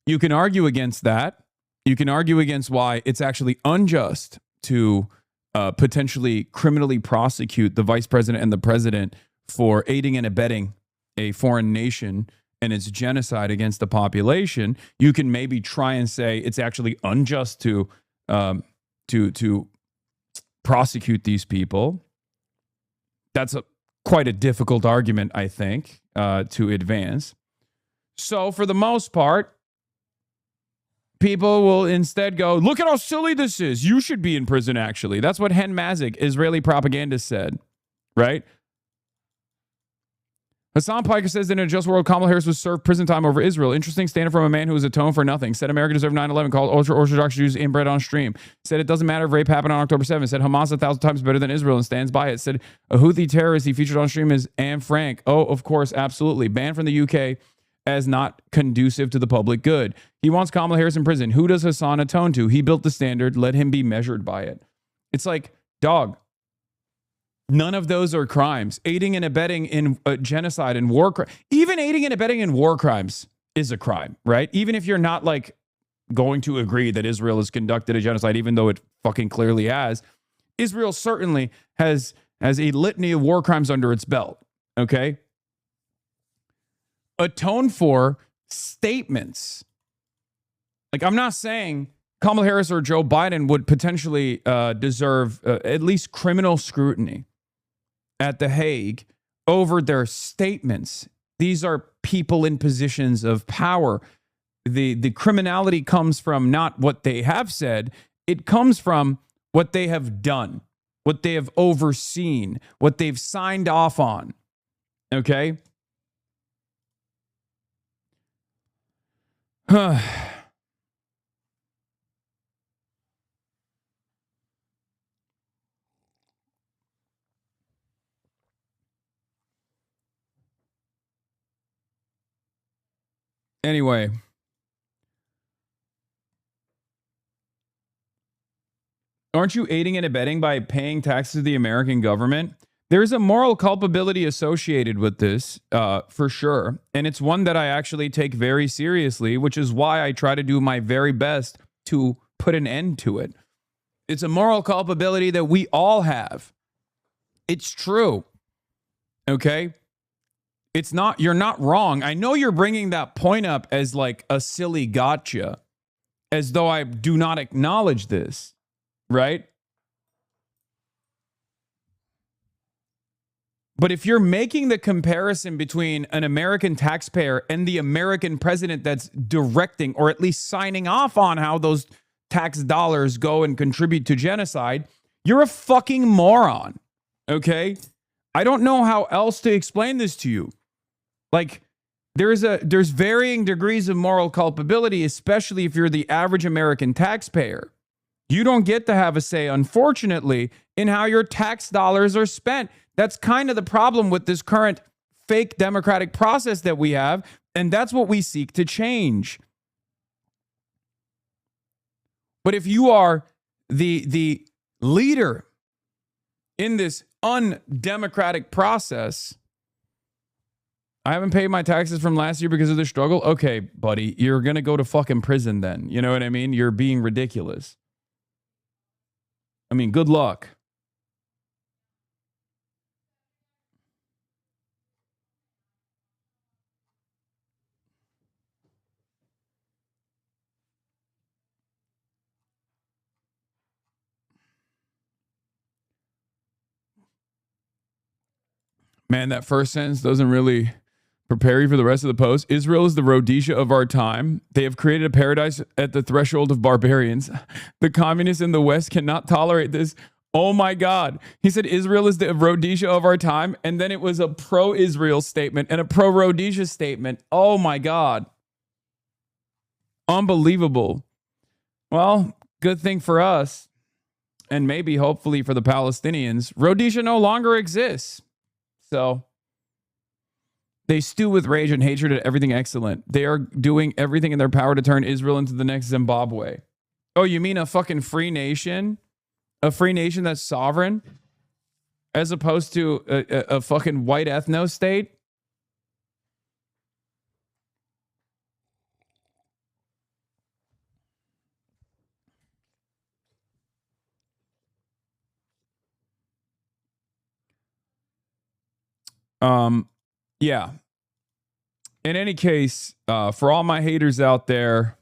S2: You can argue against that. You can argue against why it's actually unjust to potentially criminally prosecute the vice president and the president for aiding and abetting a foreign nation and its genocide against the population. You can maybe try and say it's actually unjust to prosecute these people. That's quite a difficult argument, I think, to advance. So for the most part, people will instead go, look at how silly this is. You should be in prison, actually. That's what Hen Mazik, Israeli propaganda, said, right? Hasan Piker says that in a just world, Kamala Harris was served prison time over Israel. Interesting statement from a man who was atoned for nothing. Said America deserved 9/11, called ultra-Orthodox Jews inbred on stream. Said it doesn't matter if rape happened on October 7th. Said Hamas 1,000 times better than Israel and stands by it. Said a Houthi terrorist he featured on stream is Anne Frank. Oh, of course, absolutely. Banned from the UK as not conducive to the public good. He wants Kamala Harris in prison. Who does Hasan atone to? He built the standard. Let him be measured by it. It's like, dog, none of those are crimes. Aiding and abetting in genocide and war crimes. Even aiding and abetting in war crimes is a crime, right? Even if you're not like going to agree that Israel has conducted a genocide, even though it fucking clearly has. Israel certainly has a litany of war crimes under its belt, okay? Atone for statements. Like, I'm not saying Kamala Harris or Joe Biden would potentially deserve at least criminal scrutiny at The Hague over their statements. These are people in positions of power. The criminality comes from not what they have said. It comes from what they have done, what they have overseen, what they've signed off on. Okay? Anyway, aren't you aiding and abetting by paying taxes to the American government? There's a moral culpability associated with this, for sure. And it's one that I actually take very seriously, which is why I try to do my very best to put an end to it. It's a moral culpability that we all have. It's true. Okay? It's not, you're not wrong. I know you're bringing that point up as like a silly gotcha, as though I do not acknowledge this, right? But if you're making the comparison between an American taxpayer and the American president that's directing or at least signing off on how those tax dollars go and contribute to genocide, you're a fucking moron, okay? I don't know how else to explain this to you. Like, there's varying degrees of moral culpability, especially if you're the average American taxpayer. You don't get to have a say, unfortunately, in how your tax dollars are spent. That's kind of the problem with this current fake democratic process that we have, and that's what we seek to change. But if you are the leader in this undemocratic process, I haven't paid my taxes from last year because of the struggle. Okay, buddy, you're going to go to fucking prison then. You know what I mean? You're being ridiculous. I mean, good luck. Man, that first sentence doesn't really prepare you for the rest of the post. Israel is the Rhodesia of our time. They have created a paradise at the threshold of barbarians. The communists in the West cannot tolerate this. Oh my God. He said Israel is the Rhodesia of our time, and then it was a pro-Israel statement and a pro-Rhodesia statement. Oh my God. Unbelievable. Well, good thing for us, and maybe hopefully for the Palestinians, Rhodesia no longer exists. So they stew with rage and hatred at everything excellent. They are doing everything in their power to turn Israel into the next Zimbabwe. Oh, you mean a fucking free nation? A free nation that's sovereign? As opposed to a fucking white ethno state? Yeah. In any case, for all my haters out there,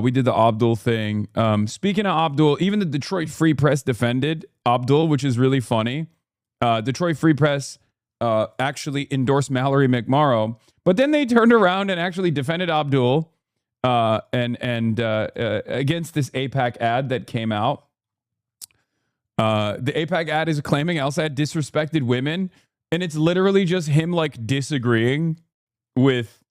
S2: we did the Abdul thing. Speaking of Abdul, even the Detroit Free Press defended Abdul, which is really funny. Detroit Free Press actually endorsed Mallory McMorrow, but then they turned around and actually defended Abdul against this AIPAC ad that came out. The AIPAC ad is claiming Elsa had disrespected women, and it's literally just him like disagreeing with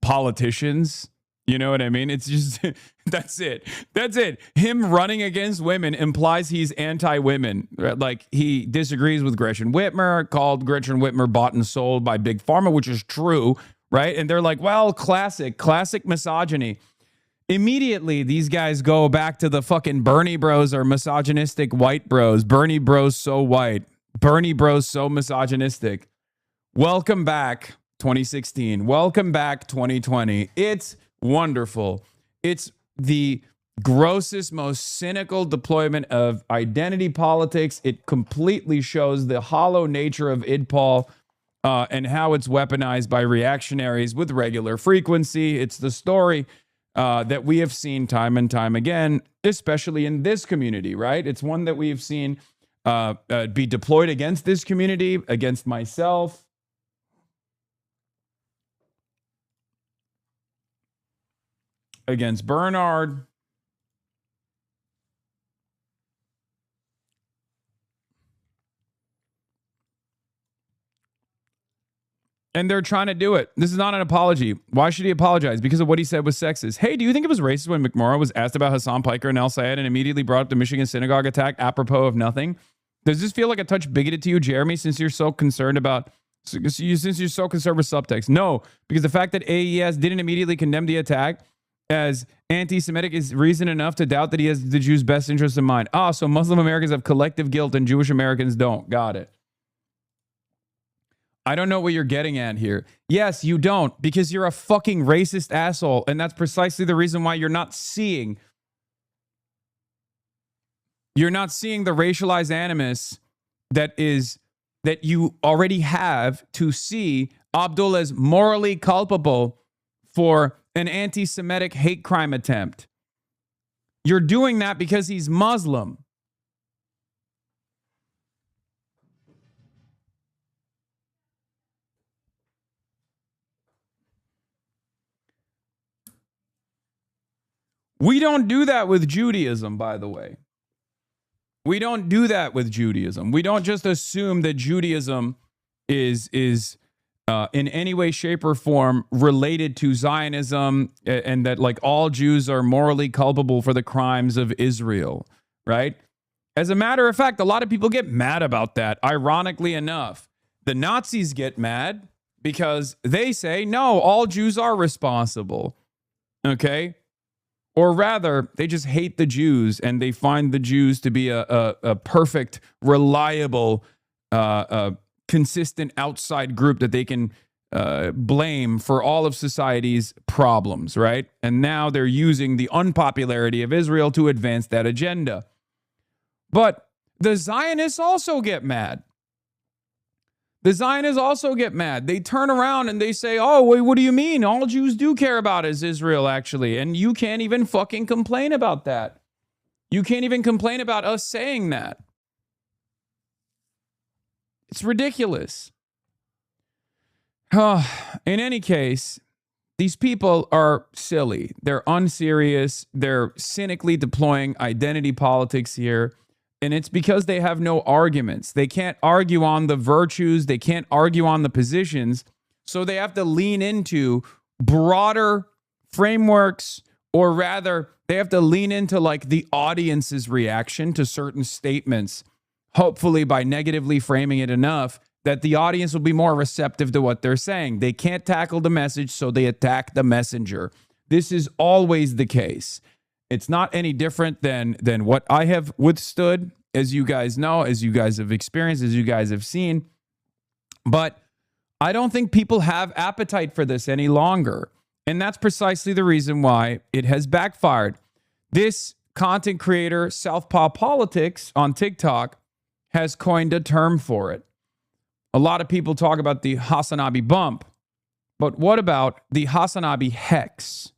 S2: politicians. You know what I mean? It's just that's it. That's it. Him running against women implies he's anti-women. Like he disagrees with Gretchen Whitmer, called Gretchen Whitmer bought and sold by Big Pharma, which is true, right? And they're like, well, classic misogyny. Immediately, these guys go back to the fucking Bernie bros are misogynistic white bros. Bernie bros so white. Bernie bros so misogynistic. Welcome back, 2016. Welcome back, 2020. It's wonderful. It's the grossest, most cynical deployment of identity politics. It completely shows the hollow nature of IDPOL and how it's weaponized by reactionaries with regular frequency. It's the story that we have seen time and time again, especially in this community, right? It's one that we've seen be deployed against this community, against myself. Against Bernard. And they're trying to do it. This is not an apology. Why should he apologize? Because of what he said was sexist. Hey, do you think it was racist when McMorrow was asked about Hasan Piker and El Sayed and immediately brought up the Michigan synagogue attack apropos of nothing? Does this feel like a touch bigoted to you, Jeremy, since you're so concerned with subtext? No, because the fact that AES didn't immediately condemn the attack as anti-Semitic is reason enough to doubt that he has the Jews' best interests in mind. Ah, so Muslim Americans have collective guilt and Jewish Americans don't. Got it. I don't know what you're getting at here. Yes, you don't, because you're a fucking racist asshole, and that's precisely the reason why you're not seeing the racialized animus that you already have to see Abdul as morally culpable for an anti-Semitic hate crime attempt. You're doing that because he's Muslim. We don't do that with Judaism, by the way. We don't do that with Judaism. We don't just assume that Judaism is in any way, shape, or form related to Zionism and that like all Jews are morally culpable for the crimes of Israel, right? As a matter of fact, a lot of people get mad about that. Ironically enough, the Nazis get mad because they say, no, all Jews are responsible, okay? Or rather, they just hate the Jews and they find the Jews to be a perfect, reliable, consistent outside group that they can blame for all of society's problems, right? And now they're using the unpopularity of Israel to advance that agenda. But the Zionists also get mad. The Zionists also get mad. They turn around and they say, oh, wait, what do you mean? All Jews do care about is Israel, actually. And you can't even fucking complain about that. You can't even complain about us saying that. It's ridiculous. In any case, these people are silly. They're unserious. They're cynically deploying identity politics here. And it's because they have no arguments. They can't argue on the virtues. They can't argue on the positions. So they have to lean into broader frameworks, or rather, they have to lean into like the audience's reaction to certain statements, hopefully by negatively framing it enough that the audience will be more receptive to what they're saying. They can't tackle the message, so they attack the messenger. This is always the case. It's not any different than what I have withstood, as you guys know, as you guys have experienced, as you guys have seen. But I don't think people have appetite for this any longer. And that's precisely the reason why it has backfired. This content creator, Southpaw Politics on TikTok, has coined a term for it. A lot of people talk about the HasanAbi bump. But what about the HasanAbi hex?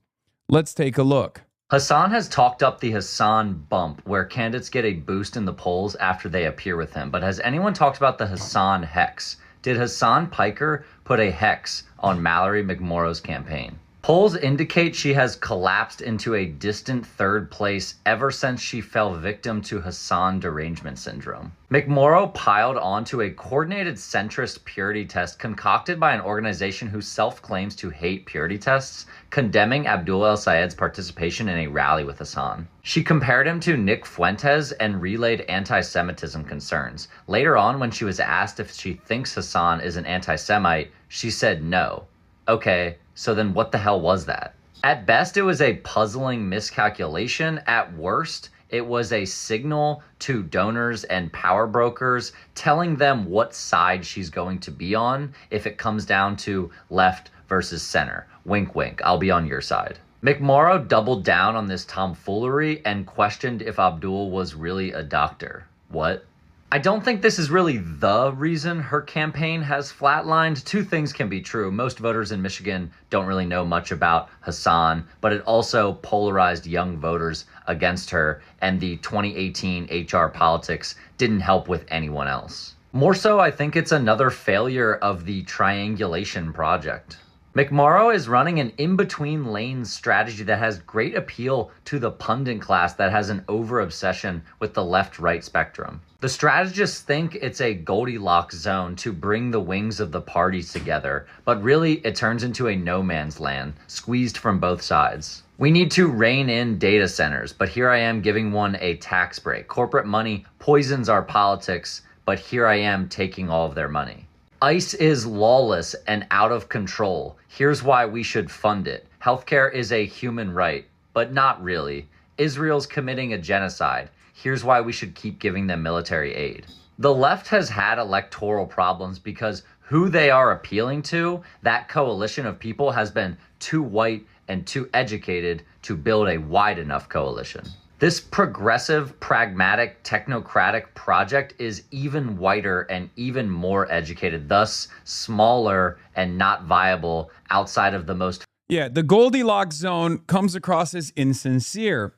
S2: Let's take a look.
S11: Hasan has talked up the Hasan bump, where candidates get a boost in the polls after they appear with him. But has anyone talked about the Hasan hex? Did Hasan Piker put a hex on Mallory McMorrow's campaign? Polls indicate she has collapsed into a distant third place ever since she fell victim to Hasan derangement syndrome. McMorrow piled onto a coordinated centrist purity test concocted by an organization who self-claims to hate purity tests, condemning Abdul El-Sayed's participation in a rally with Hasan. She compared him to Nick Fuentes and relayed anti-Semitism concerns. Later on, when she was asked if she thinks Hasan is an anti-Semite, she said no. Okay, so then what the hell was that? At best, it was a puzzling miscalculation. At worst, it was a signal to donors and power brokers telling them what side she's going to be on if it comes down to left versus center. Wink, wink, I'll be on your side. McMorrow doubled down on this tomfoolery and questioned if Abdul was really a doctor. What? I don't think this is really the reason her campaign has flatlined. Two things can be true. Most voters in Michigan don't really know much about Hasan, but it also polarized young voters against her, and the 2018 HR politics didn't help with anyone else. More so, I think it's another failure of the triangulation project. McMorrow is running an in-between lanes strategy that has great appeal to the pundit class that has an over-obsession with the left-right spectrum. The strategists think it's a Goldilocks zone to bring the wings of the parties together, but really it turns into a no man's land, squeezed from both sides. We need to rein in data centers, but here I am giving one a tax break. Corporate money poisons our politics, but here I am taking all of their money. ICE is lawless and out of control. Here's why we should fund it. Healthcare is a human right, but not really. Israel's committing a genocide. Here's why we should keep giving them military aid. The left has had electoral problems because who they are appealing to, that coalition of people, has been too white and too educated to build a wide enough coalition. This progressive, pragmatic, technocratic project is even whiter and even more educated, thus smaller and not viable outside of the most...
S2: Yeah, the Goldilocks zone comes across as insincere.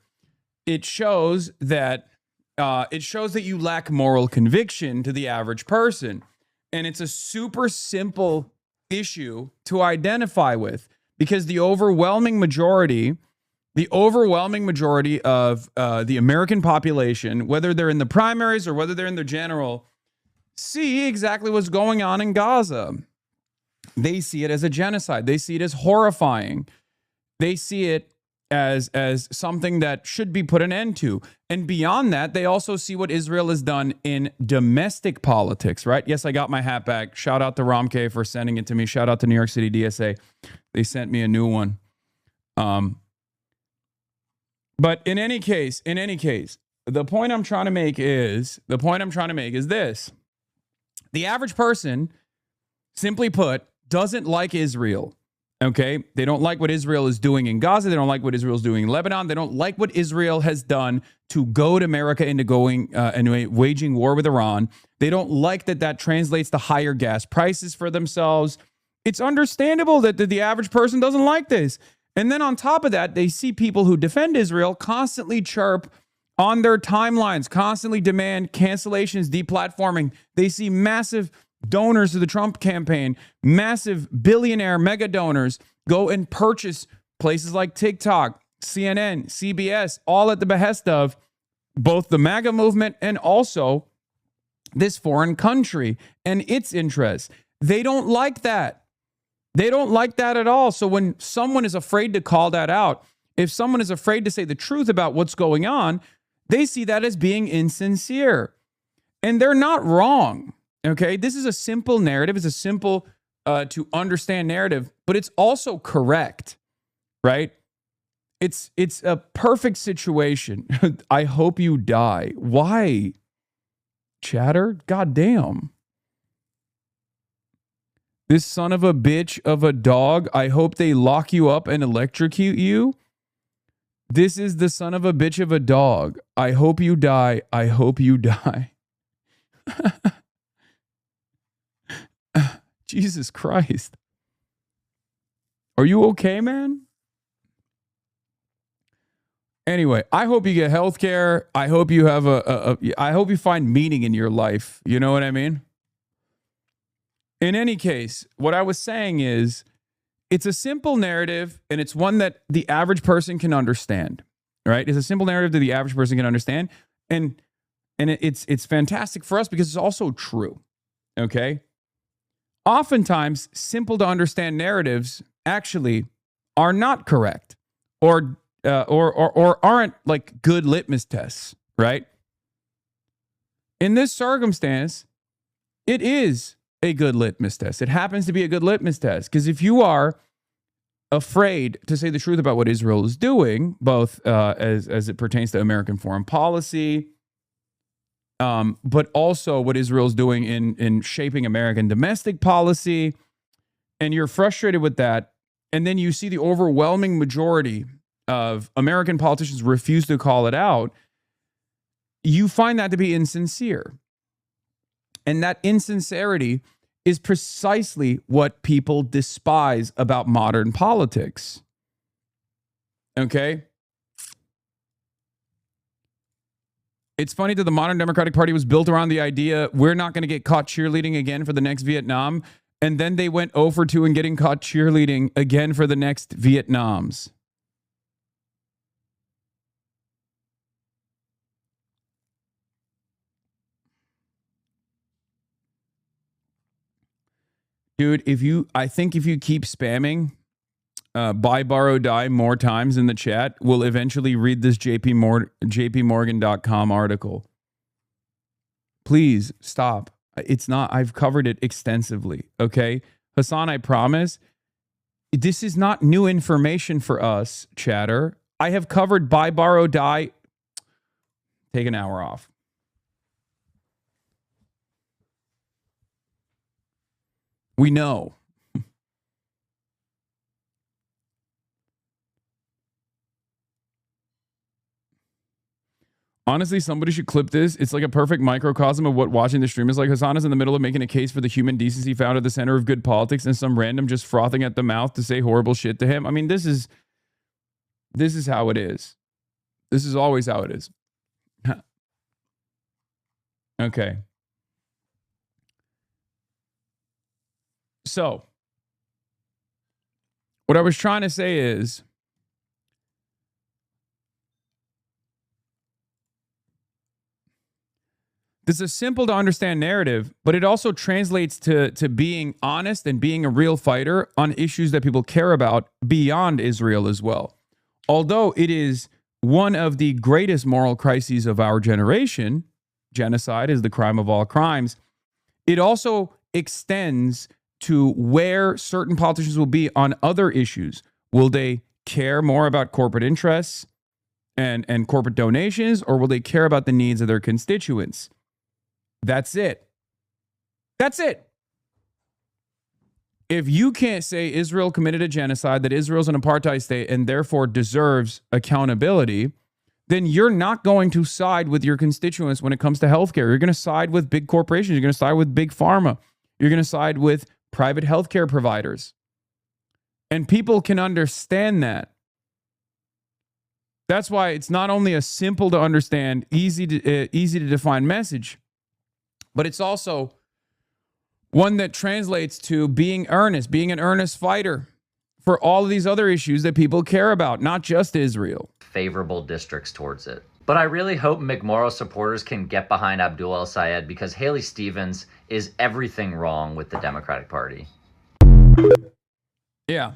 S2: It shows that you lack moral conviction to the average person. And it's a super simple issue to identify with, because the overwhelming majority of the American population, whether they're in the primaries or whether they're in the general, see exactly what's going on in Gaza. They see it as a genocide. They see it as horrifying. They see it as something that should be put an end to. And beyond that, they also see what Israel has done in domestic politics, right? Yes, I got my hat back. Shout out to Ramke for sending it to me. Shout out to New York City DSA. They sent me a new one. But in any case, the point I'm trying to make is this. The average person, simply put, doesn't like Israel. Okay? They don't like what Israel is doing in Gaza. They don't like what Israel is doing in Lebanon. They don't like what Israel has done to goad America into going and waging war with Iran. They don't like that translates to higher gas prices for themselves. It's understandable that the average person doesn't like this. And then on top of that, they see people who defend Israel constantly chirp on their timelines, constantly demand cancellations, deplatforming. They see massive donors to the Trump campaign, massive billionaire mega donors go and purchase places like TikTok, CNN, CBS, all at the behest of both the MAGA movement and also this foreign country and its interests. They don't like that. They don't like that at all. So when someone is afraid to call that out, if someone is afraid to say the truth about what's going on, they see that as being insincere. And they're not wrong. Okay, this is a simple narrative. It's a simple to understand narrative, but it's also correct, right? It's a perfect situation. I hope you die. Why? Chatter? God damn. This son of a bitch of a dog. I hope they lock you up and electrocute you. This is the son of a bitch of a dog. I hope you die. I hope you die. Jesus Christ. Are you okay, man? Anyway, I hope you get health care. I hope you have I hope you find meaning in your life. You know what I mean? In any case, what I was saying is it's a simple narrative, and it's one that the average person can understand, right? It's a simple narrative that the average person can understand. And it's fantastic for us because it's also true, okay? Oftentimes, simple to understand narratives actually are not correct or aren't like good litmus tests, right? In this circumstance, it is a good litmus test. It happens to be a good litmus test because if you are afraid to say the truth about what Israel is doing, both as it pertains to American foreign policy, but also what Israel is doing in shaping American domestic policy, and you're frustrated with that, and then you see the overwhelming majority of American politicians refuse to call it out, you find that to be insincere. And that insincerity is precisely what people despise about modern politics. Okay? It's funny that the modern Democratic Party was built around the idea we're not going to get caught cheerleading again for the next Vietnam. And then they went 0 for 2 in getting caught cheerleading again for the next Vietnams. Dude, I think if you keep spamming buy, borrow, die more times in the chat, we'll eventually read this jpmorgan.com article. Please stop. It's not, I've covered it extensively. Okay. Hasan, I promise this is not new information for us, chatter. I have covered buy, borrow, die. Take an hour off. We know. Honestly, somebody should clip this. It's like a perfect microcosm of what watching the stream is like. Hasan is in the middle of making a case for the human decency found at the center of good politics, and some random just frothing at the mouth to say horrible shit to him. I mean, this is how it is. This is always how it is. Okay. So, what I was trying to say is, this is a simple to understand narrative, but it also translates to being honest and being a real fighter on issues that people care about beyond Israel as well. Although it is one of the greatest moral crises of our generation, genocide is the crime of all crimes, it also extends to where certain politicians will be on other issues. Will they care more about corporate interests and corporate donations, or will they care about the needs of their constituents? That's it. That's it. If you can't say Israel committed a genocide, that Israel's an apartheid state and therefore deserves accountability, then you're not going to side with your constituents when it comes to healthcare. You're going to side with big corporations. You're going to side with big pharma. You're going to side with private healthcare providers. And people can understand that. That's why it's not only a simple to understand, easy to define message, but it's also one that translates to being earnest, being an earnest fighter for all of these other issues that people care about, not just Israel.
S11: Favorable districts towards it. But I really hope McMorrow supporters can get behind Abdul El-Sayed, because Haley Stevens is everything wrong with the Democratic Party.
S2: Yeah.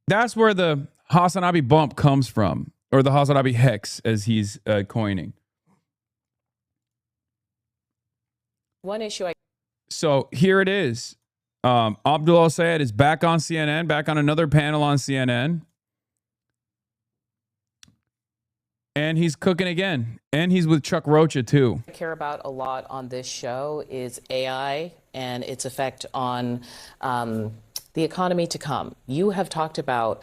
S2: That's where the HasanAbi bump comes from, or the HasanAbi hex, as he's coining.
S9: One issue
S2: So here it is. Abdul El-Sayed is back on CNN, back on another panel on CNN. And he's cooking again. And he's with Chuck Rocha, too.
S12: I care about a lot on this show is AI and its effect on the economy to come. You have talked about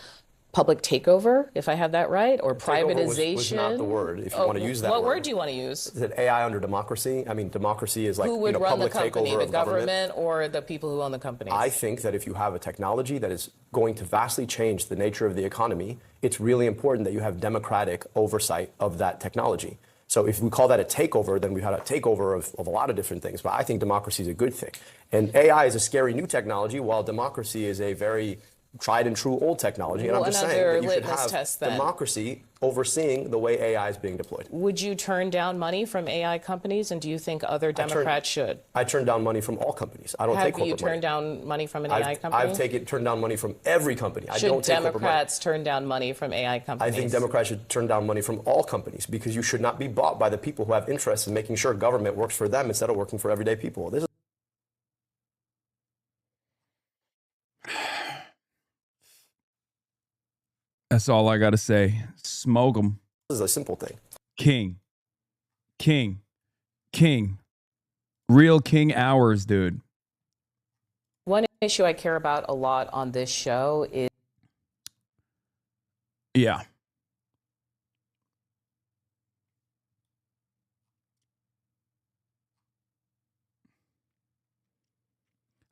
S12: public takeover, if I have that right, or privatization.
S6: Was not the word, if you want to use that word.
S12: What word do you want to use?
S6: Is it AI under democracy? I mean, democracy is like,
S12: who would run
S6: public
S12: the company,
S6: takeover
S12: the
S6: of
S12: government or the people who own the companies?
S6: I think that if you have a technology that is going to vastly change the nature of the economy, it's really important that you have democratic oversight of that technology. So if we call that a takeover, then we've had a takeover of a lot of different things. But I think democracy is a good thing. And AI is a scary new technology, while democracy is a very tried and true old technology. And I'm just saying that you should have democracy overseeing the way AI is being deployed.
S12: Would you turn down money from AI companies, and do you think other Democrats should?
S6: I turn down money from all companies. I don't take corporate money.
S12: Have you turned down money from an AI company?
S6: I've turned down money from every company. I don't take corporate money.
S12: Should Democrats turn down money from AI companies?
S6: I think Democrats should turn down money from all companies, because you should not be bought by the people who have interests in making sure government works for them instead of working for everyday people. This is
S2: That's all I got to say. Smoke them.
S6: This is a simple thing.
S2: King. Real king hours, dude.
S12: One issue I care about a lot on this show is...
S2: Yeah.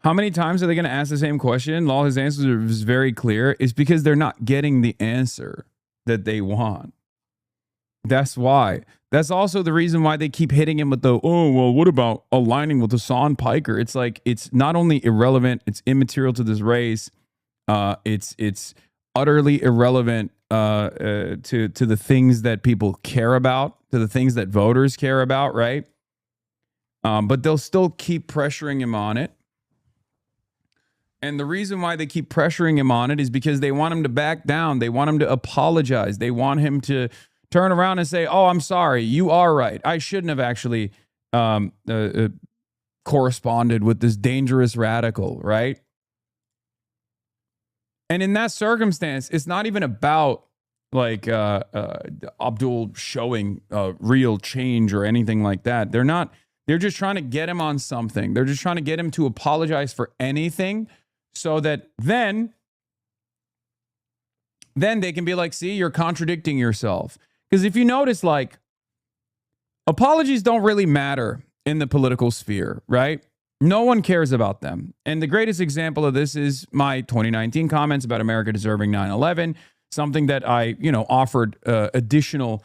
S2: How many times are they going to ask the same question? All his answers are very clear. It's because they're not getting the answer that they want. That's why. That's also the reason why they keep hitting him with the, oh, well, what about aligning with Hasan Piker? It's like, it's not only irrelevant, it's immaterial to this race. It's utterly irrelevant to the things that people care about, to the things that voters care about, right? But they'll still keep pressuring him on it. And the reason why they keep pressuring him on it is because they want him to back down. They want him to apologize. They want him to turn around and say, oh, I'm sorry. You are right. I shouldn't have actually corresponded with this dangerous radical, right? And in that circumstance, it's not even about like Abdul showing real change or anything like that. They're just trying to get him on something. They're just trying to get him to apologize for anything, so that then they can be like, see, you're contradicting yourself. Because if you notice, like, apologies don't really matter in the political sphere, right? No one cares about them. And the greatest example of this is my 2019 comments about America deserving 9/11, something that I, offered additional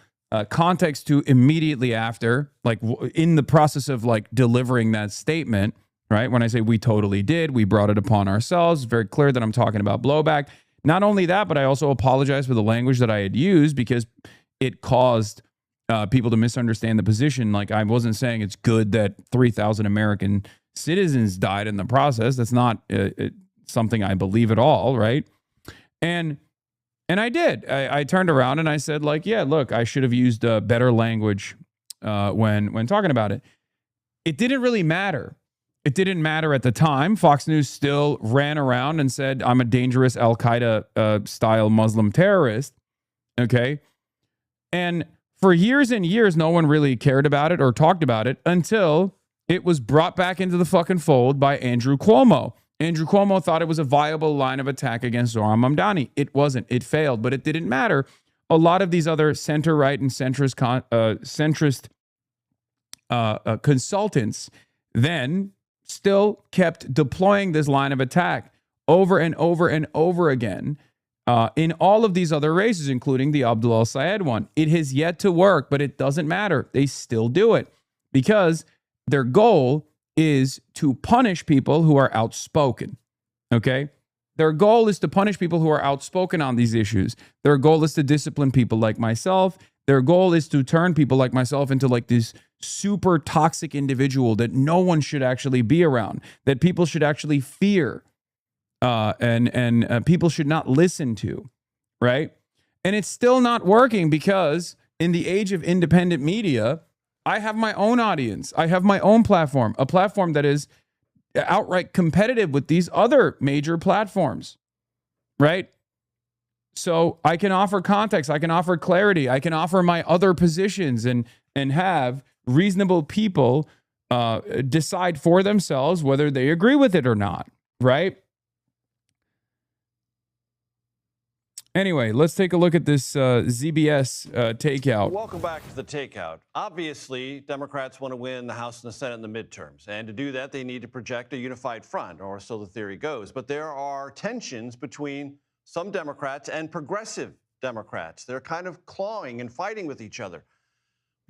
S2: context to immediately after, like in the process of like delivering that statement, right? When I say we totally did, we brought it upon ourselves. It's very clear that I'm talking about blowback. Not only that, but I also apologize for the language that I had used, because it caused people to misunderstand the position. Like, I wasn't saying it's good that 3,000 American citizens died in the process. That's not something I believe at all, right? And I did. I turned around and I said, like, yeah, look, I should have used better language when talking about it. It didn't really matter. It didn't matter at the time. Fox News still ran around and said, I'm a dangerous Al-Qaeda style Muslim terrorist. Okay. And for years and years, no one really cared about it or talked about it until it was brought back into the fucking fold by Andrew Cuomo. Andrew Cuomo thought it was a viable line of attack against Zohran Mamdani. It wasn't. It failed, but it didn't matter. A lot of these other center-right and centrist consultants then still kept deploying this line of attack over and over and over again in all of these other races, including the Abdul al-Sayed one. It has yet to work, but it doesn't matter. They still do it because their goal is to punish people who are outspoken, okay? Their goal is to punish people who are outspoken on these issues. Their goal is to discipline people like myself. Their goal is to turn people like myself into like this super toxic individual that no one should actually be around, that people should actually fear, and people should not listen to, right? And it's still not working because in the age of independent media, I have my own audience. I have my own platform, a platform that is outright competitive with these other major platforms, right? So I can offer context, I can offer clarity, I can offer my other positions and have reasonable people decide for themselves whether they agree with it or not, right? Anyway, let's take a look at this ZBS takeout.
S13: Welcome back to the takeout. Obviously, Democrats want to win the House and the Senate in the midterms. And to do that, they need to project a unified front, or so the theory goes. But there are tensions between some Democrats and progressive Democrats. They're kind of clawing and fighting with each other.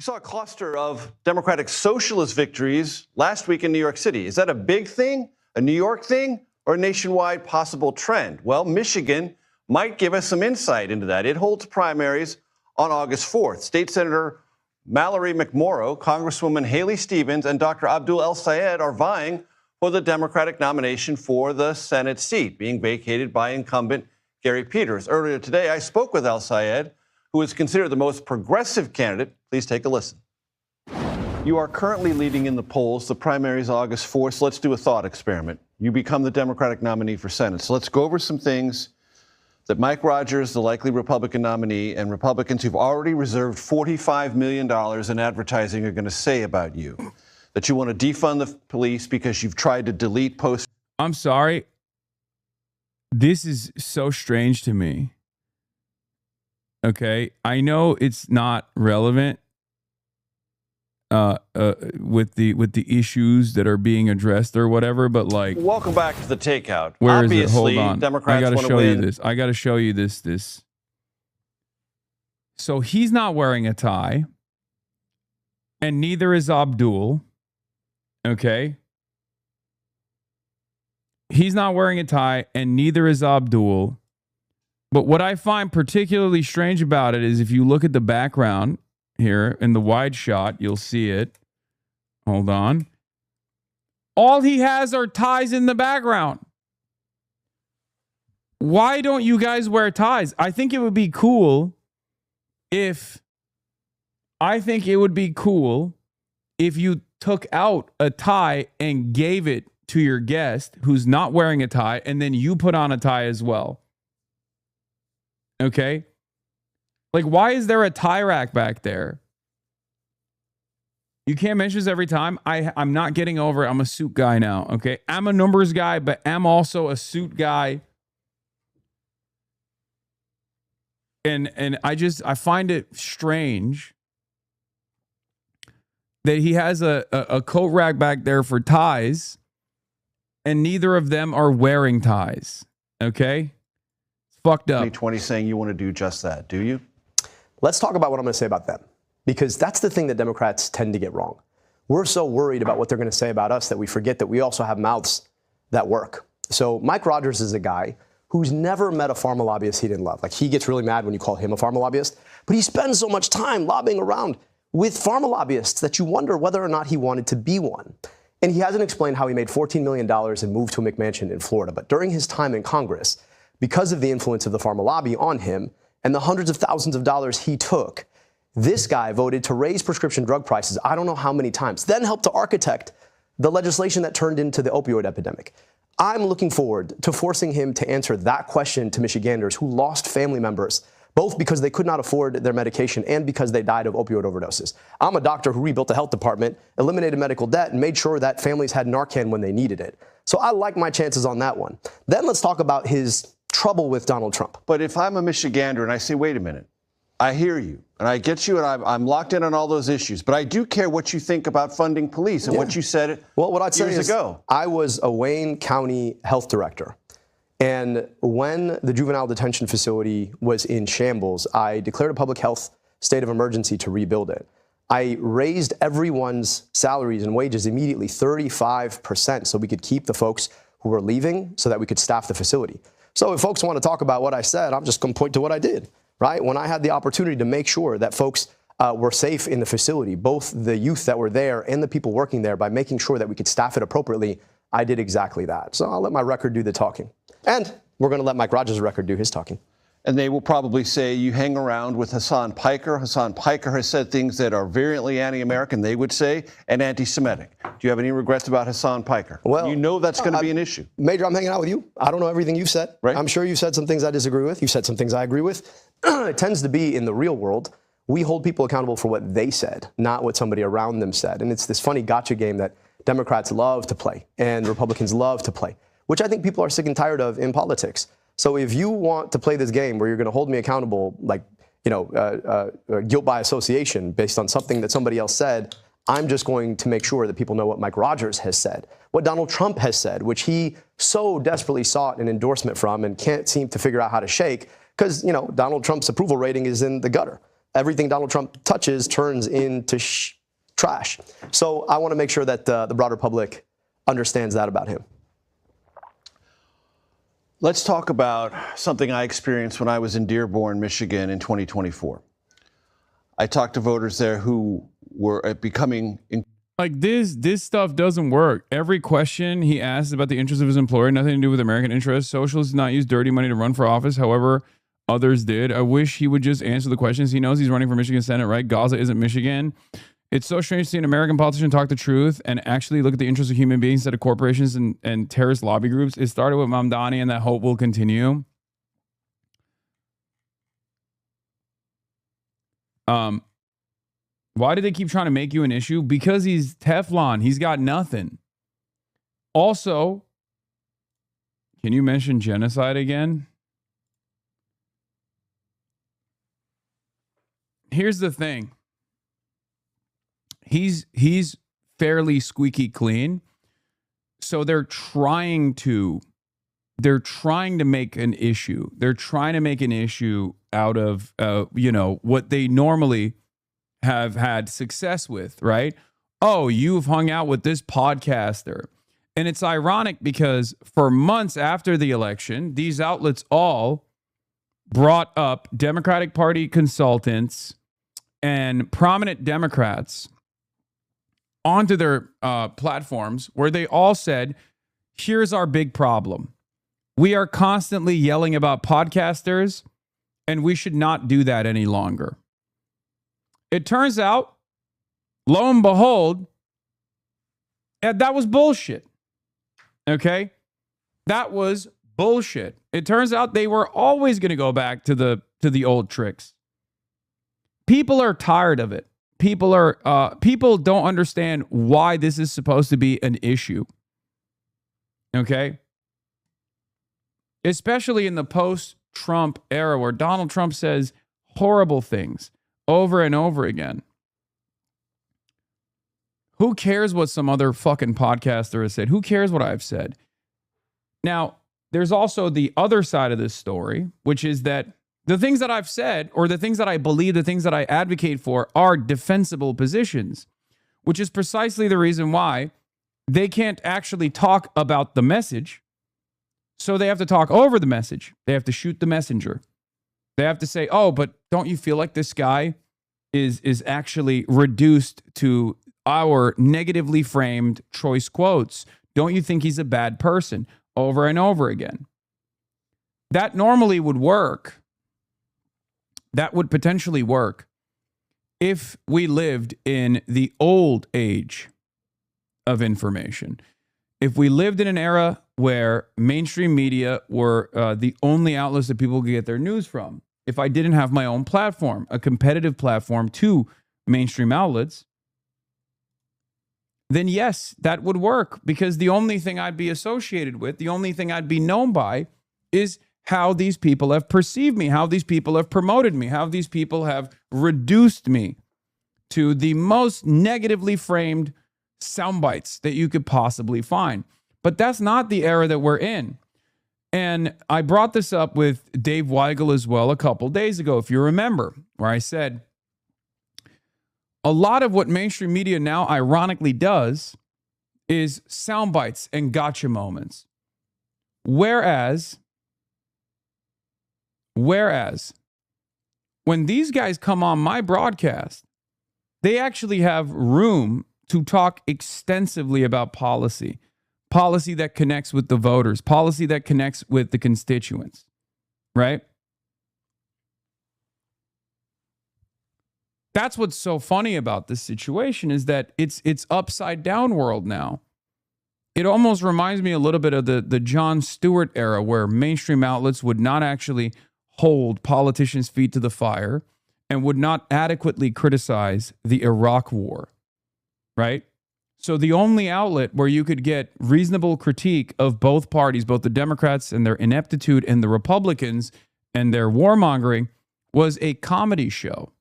S13: We saw a cluster of Democratic socialist victories last week in New York City. Is that a big thing, a New York thing, or a nationwide possible trend? Well, Michigan might give us some insight into that. It holds primaries on August 4th. State Senator Mallory McMorrow, Congresswoman Haley Stevens, and Dr. Abdul El Sayed are vying for the Democratic nomination for the Senate seat, being vacated by incumbent Gary Peters. Earlier today, I spoke with El Sayed, who is considered the most progressive candidate. Please take a listen. You are currently leading in the polls. The primary is August 4th. So let's do a thought experiment. You become the Democratic nominee for Senate. So let's go over some things that Mike Rogers, the likely Republican nominee, and Republicans who've already reserved $45 million in advertising are going to say about you. That you want to defund the police because you've tried to delete posts.
S2: I'm sorry. This is so strange to me. Okay, I know it's not relevant with the issues that are being addressed or whatever, but like,
S13: welcome back to the takeout.
S2: Where
S13: Obviously,
S2: is it? Hold on.
S13: Democrats
S2: I got to
S13: want
S2: show
S13: to
S2: you
S13: win.
S2: this. I got to show you this. So he's not wearing a tie, and neither is Abdul. Okay. He's not wearing a tie, and neither is Abdul. But what I find particularly strange about it is if you look at the background here in the wide shot, you'll see it. Hold on. All he has are ties in the background. Why don't you guys wear ties? I think it would be cool if you took out a tie and gave it to your guest who's not wearing a tie, and then you put on a tie as well. Okay? Like, why is there a tie rack back there? You can't mention this every time. I'm not getting over it. I'm a suit guy now, okay? I'm a numbers guy, but I'm also a suit guy. And I find it strange that he has a coat rack back there for ties, and neither of them are wearing ties, okay? Fucked up.
S13: 2020 saying you want to do just that, do you?
S6: Let's talk about what I'm going to say about them, because that's the thing that Democrats tend to get wrong. We're so worried about what they're going to say about us that we forget that we also have mouths that work. So Mike Rogers is a guy who's never met a pharma lobbyist he didn't love. Like, he gets really mad when you call him a pharma lobbyist, but he spends so much time lobbying around with pharma lobbyists that you wonder whether or not he wanted to be one. And he hasn't explained how he made $14 million and moved to a McMansion in Florida. But during his time in Congress, because of the influence of the pharma lobby on him and the hundreds of thousands of dollars he took, this guy voted to raise prescription drug prices I don't know how many times, then helped to architect the legislation that turned into the opioid epidemic. I'm looking forward to forcing him to answer that question to Michiganders who lost family members, both because they could not afford their medication and because they died of opioid overdoses. I'm a doctor who rebuilt the health department, eliminated medical debt, and made sure that families had Narcan when they needed it. So I like my chances on that one. Then let's talk about his trouble with Donald Trump.
S13: But if I'm a Michigander and I say, wait a minute, I hear you and I get you and I'm locked in on all those issues, but I do care what you think about funding police and what you said
S6: what I'd say
S13: years ago.
S6: I was a Wayne County health director. And when the juvenile detention facility was in shambles, I declared a public health state of emergency to rebuild it. I raised everyone's salaries and wages immediately 35% so we could keep the folks who were leaving so that we could staff the facility. So if folks want to talk about what I said, I'm just going to point to what I did, right? When I had the opportunity to make sure that folks were safe in the facility, both the youth that were there and the people working there, by making sure that we could staff it appropriately, I did exactly that. So I'll let my record do the talking. And we're going to let Mike Rogers' record do his talking.
S13: And they will probably say you hang around with Hasan Piker. Hasan Piker has said things that are virulently anti-American, they would say, and anti-Semitic. Do you have any regrets about Hasan Piker?
S6: Well,
S13: you know that's going to be an issue.
S6: Major, I'm hanging out with you. I don't know everything you've said. Right. I'm sure you've said some things I disagree with. You've said some things I agree with. It tends to be in the real world, we hold people accountable for what they said, not what somebody around them said. And it's this funny gotcha game that Democrats love to play and Republicans love to play, which I think people are sick and tired of in politics. So if you want to play this game where you're going to hold me accountable, like, guilt by association based on something that somebody else said, I'm just going to make sure that people know what Mike Rogers has said, what Donald Trump has said, which he so desperately sought an endorsement from and can't seem to figure out how to shake because, Donald Trump's approval rating is in the gutter. everything Donald Trump touches turns into trash. So I want to make sure that the broader public understands that about him.
S13: Let's talk about something I experienced when I was in Dearborn, Michigan in 2024. I talked to voters there who were becoming...
S2: Like this stuff doesn't work. Every question he asks about the interests of his employer, nothing to do with American interests. Socialists did not use dirty money to run for office. However, others did. I wish he would just answer the questions. He knows he's running for Michigan Senate, right? Gaza isn't Michigan. It's so strange to see an American politician talk the truth and actually look at the interests of human beings instead of corporations and terrorist lobby groups. It started with Mamdani, and that hope will continue. Why do they keep trying to make you an issue? Because he's Teflon. He's got nothing. Also, can you mention genocide again? Here's the thing. He's fairly squeaky clean. So they're trying to make an issue. They're trying to make an issue out of what they normally have had success with, right? Oh, you've hung out with this podcaster. And it's ironic because for months after the election, these outlets all brought up Democratic Party consultants and prominent Democrats onto their platforms where they all said, here's our big problem. We are constantly yelling about podcasters, and we should not do that any longer. It turns out, lo and behold, that was bullshit. Okay? That was bullshit. It turns out they were always going to go back to the old tricks. People are tired of it. People don't understand why this is supposed to be an issue. Okay? Especially in the post-Trump era where Donald Trump says horrible things over and over again. Who cares what some other fucking podcaster has said? Who cares what I've said? Now, there's also the other side of this story, which is that the things that I've said, or the things that I believe, the things that I advocate for, are defensible positions, which is precisely the reason why they can't actually talk about the message. So they have to talk over the message. They have to shoot the messenger. They have to say, oh, but don't you feel like this guy is actually reduced to our negatively framed choice quotes? Don't you think he's a bad person? Over and over again. That normally would work. That would potentially work if we lived in the old age of information. If we lived in an era where mainstream media were the only outlets that people could get their news from. If I didn't have my own platform, a competitive platform to mainstream outlets, then yes, that would work, because the only thing I'd be associated with, the only thing I'd be known by is how these people have perceived me, how these people have promoted me, how these people have reduced me to the most negatively framed sound bites that you could possibly find. But that's not the era that we're in. And I brought this up with Dave Weigel as well a couple days ago, if you remember, where I said, a lot of what mainstream media now ironically does is sound bites and gotcha moments. Whereas when these guys come on my broadcast, they actually have room to talk extensively about policy that connects with the voters, policy that connects with the constituents, right? That's what's so funny about this situation, is that it's upside down world now. It almost reminds me a little bit of the Jon Stewart era, where mainstream outlets would not actually hold politicians' feet to the fire and would not adequately criticize the Iraq War, right? So the only outlet where you could get reasonable critique of both parties, both the Democrats and their ineptitude and the Republicans and their warmongering, was a comedy show.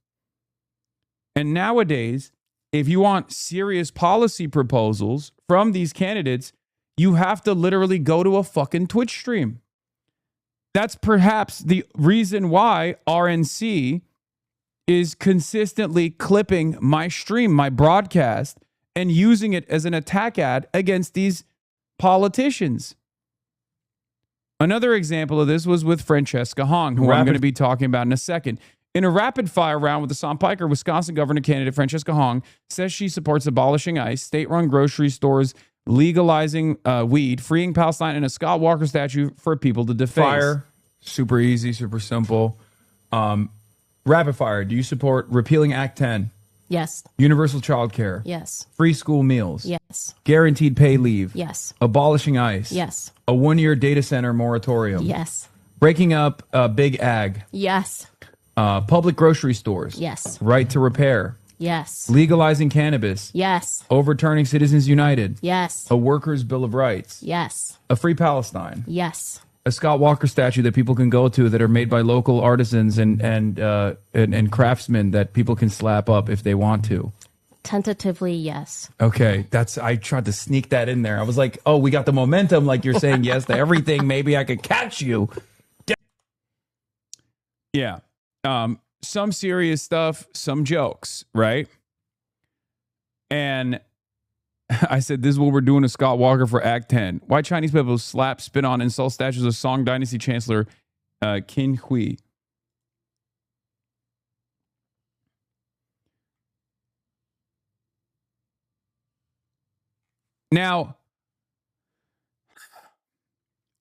S2: And nowadays, if you want serious policy proposals from these candidates, you have to literally go to a fucking Twitch stream. That's perhaps the reason why RNC is consistently clipping my stream, my broadcast, and using it as an attack ad against these politicians. Another example of this was with Francesca Hong, who I'm going to be talking about in a second. In a rapid-fire round with Hasan Piker, Wisconsin governor candidate Francesca Hong says she supports abolishing ICE, state-run grocery stores, legalizing weed, freeing Palestine, and a Scott Walker statue for people to deface.
S14: Fire. Super easy, super simple. Rapid fire. Do you support repealing Act 10?
S8: Yes.
S2: Universal child care?
S8: Yes.
S2: Free school meals?
S8: Yes.
S2: Guaranteed pay leave?
S8: Yes.
S2: Abolishing ICE?
S8: Yes.
S2: A 1-year data center moratorium?
S8: Yes.
S2: Breaking up big ag?
S8: Yes.
S2: Public grocery stores?
S8: Yes.
S2: Right to repair?
S8: Yes.
S2: Legalizing cannabis?
S8: Yes.
S2: Overturning Citizens United?
S8: Yes.
S2: A workers' bill of rights?
S8: Yes.
S2: A free Palestine?
S8: Yes.
S2: A Scott Walker statue that people can go to that are made by local artisans and craftsmen that people can slap up if they want to.
S8: Tentatively, yes.
S2: Okay, I tried to sneak that in there. I was like, oh, we got the momentum. Like you're saying yes to everything. Maybe I could catch you. Yeah. Some serious stuff, some jokes, right? And I said, this is what we're doing to Scott Walker for Act 10. Why Chinese people slap, spit on, insult statues of Song Dynasty Chancellor Qin Hui. Now,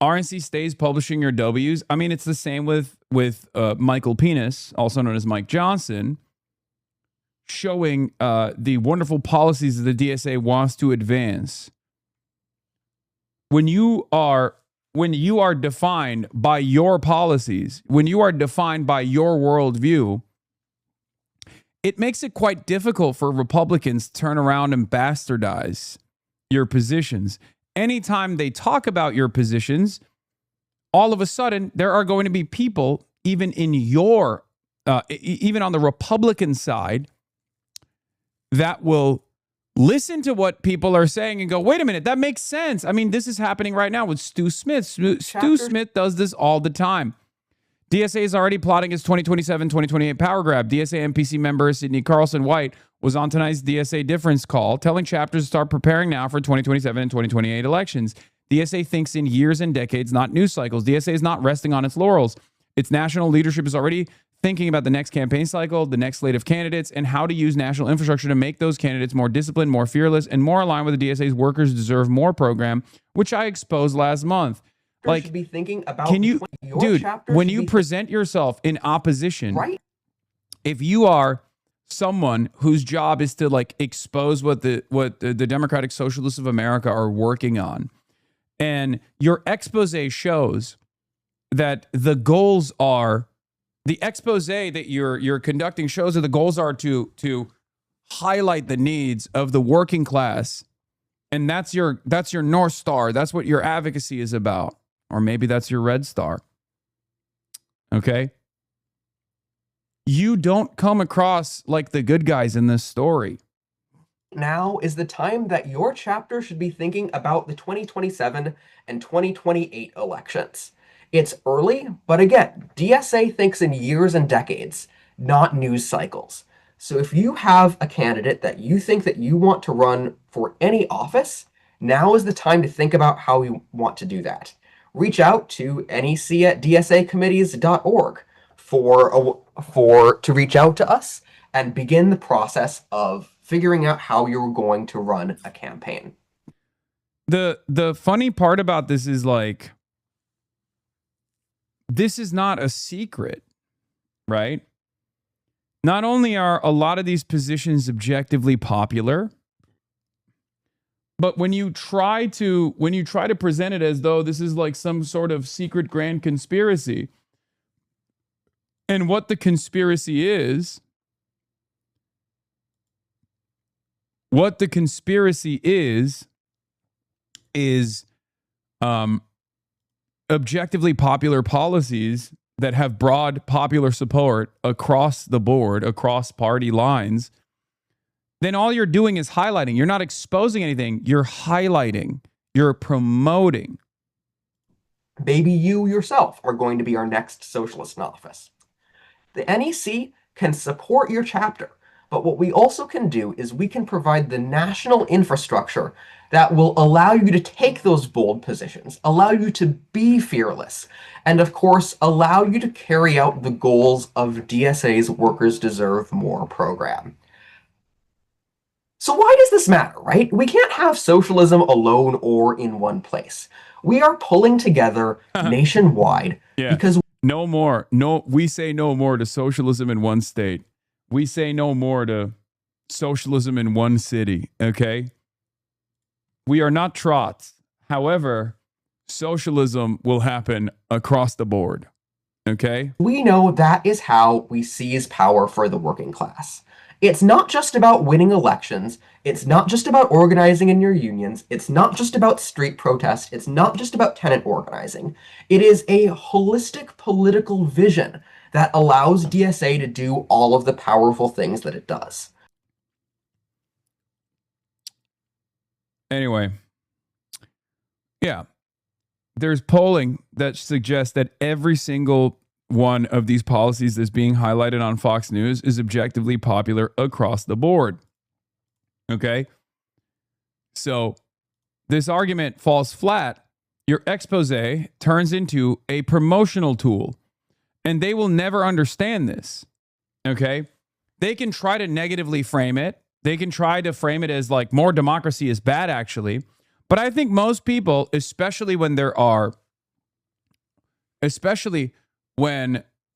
S2: RNC stays publishing your W's. I mean, it's the same with Michael Penis, also known as Mike Johnson, showing the wonderful policies that the DSA wants to advance. When you are defined by your policies, when you are defined by your worldview, it makes it quite difficult for Republicans to turn around and bastardize your positions. Anytime they talk about your positions, all of a sudden there are going to be people, even in your, even on the Republican side, that will listen to what people are saying and go, wait a minute, that makes sense. I mean, this is happening right now with Stu Smith. Stu Smith does this all the time. DSA is already plotting his 2027-2028 power grab. DSA MPC member Sidney Carlson White was on tonight's DSA difference call, telling chapters to start preparing now for 2027 and 2028 elections. DSA thinks in years and decades, not news cycles. DSA is not resting on its laurels. Its national leadership is already thinking about the next campaign cycle, the next slate of candidates, and how to use national infrastructure to make those candidates more disciplined, more fearless, and more aligned with the DSA's Workers Deserve More program, which I exposed last month. Like,
S15: should be thinking about
S2: can you, dude,
S15: chapter
S2: when
S15: should
S2: you
S15: be
S2: present yourself in opposition,
S15: right?
S2: If you are someone whose job is to like expose what the Democratic Socialists of America are working on, and your expose shows that the goals are, the expose that you're conducting shows that the goals are to highlight the needs of the working class, and that's your North Star. That's what your advocacy is about. Or maybe that's your red star. Okay? You don't come across like the good guys in this story.
S15: Now is the time that your chapter should be thinking about the 2027 and 2028 elections. It's early, but again, DSA thinks in years and decades, not news cycles. So if you have a candidate that you think that you want to run for any office, now is the time to think about how you want to do that. Reach out to nec@dsacommittees.org to reach out to us and begin the process of figuring out how you're going to run a campaign.
S2: The funny part about this is, like, this is not a secret, right? Not only are a lot of these positions objectively popular, but when you try to present it as though this is like some sort of secret grand conspiracy, and what the conspiracy is objectively popular policies that have broad popular support across the board, across party lines, then all you're doing is highlighting. You're not exposing anything. You're highlighting. You're promoting.
S15: Maybe you yourself are going to be our next socialist in office. The NEC can support your chapter. But what we also can do is we can provide the national infrastructure that will allow you to take those bold positions, allow you to be fearless, and of course, allow you to carry out the goals of DSA's Workers Deserve More program. So why does this matter, right? We can't have socialism alone or in one place. We are pulling together nationwide because
S2: no more. No, we say no more to socialism in one state. We say no more to socialism in one city, okay? We are not trots. However, socialism will happen across the board, okay?
S15: we know that is how we seize power for the working class. It's not just about winning elections. It's not just about organizing in your unions. It's not just about street protest. It's not just about tenant organizing. It is a holistic political vision that allows DSA to do all of the powerful things that it does.
S2: Anyway, yeah, there's polling that suggests that every single one of these policies that's being highlighted on Fox News is objectively popular across the board. Okay? So this argument falls flat. Your expose turns into a promotional tool, and they will never understand this. Okay? They can try to negatively frame it. They can try to frame it as like more democracy is bad, actually. But I think most people, especially when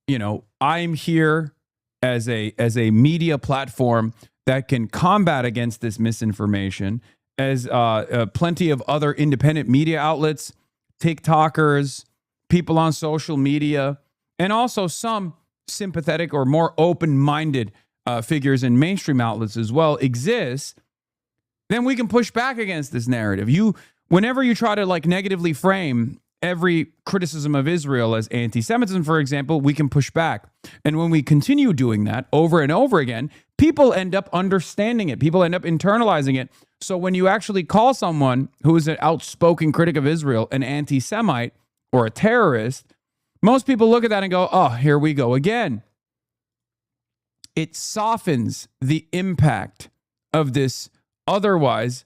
S2: you know, I'm here as a media platform that can combat against this misinformation, as plenty of other independent media outlets, TikTokers, people on social media, and also some sympathetic or more open-minded figures in mainstream outlets as well exist, then we can push back against this narrative. Whenever you try to like negatively frame every criticism of Israel as anti-Semitism, for example, we can push back. And when we continue doing that over and over again, people end up understanding it. People end up internalizing it. So when you actually call someone who is an outspoken critic of Israel an anti-Semite or a terrorist, most people look at that and go, oh, here we go again. It softens the impact of this otherwise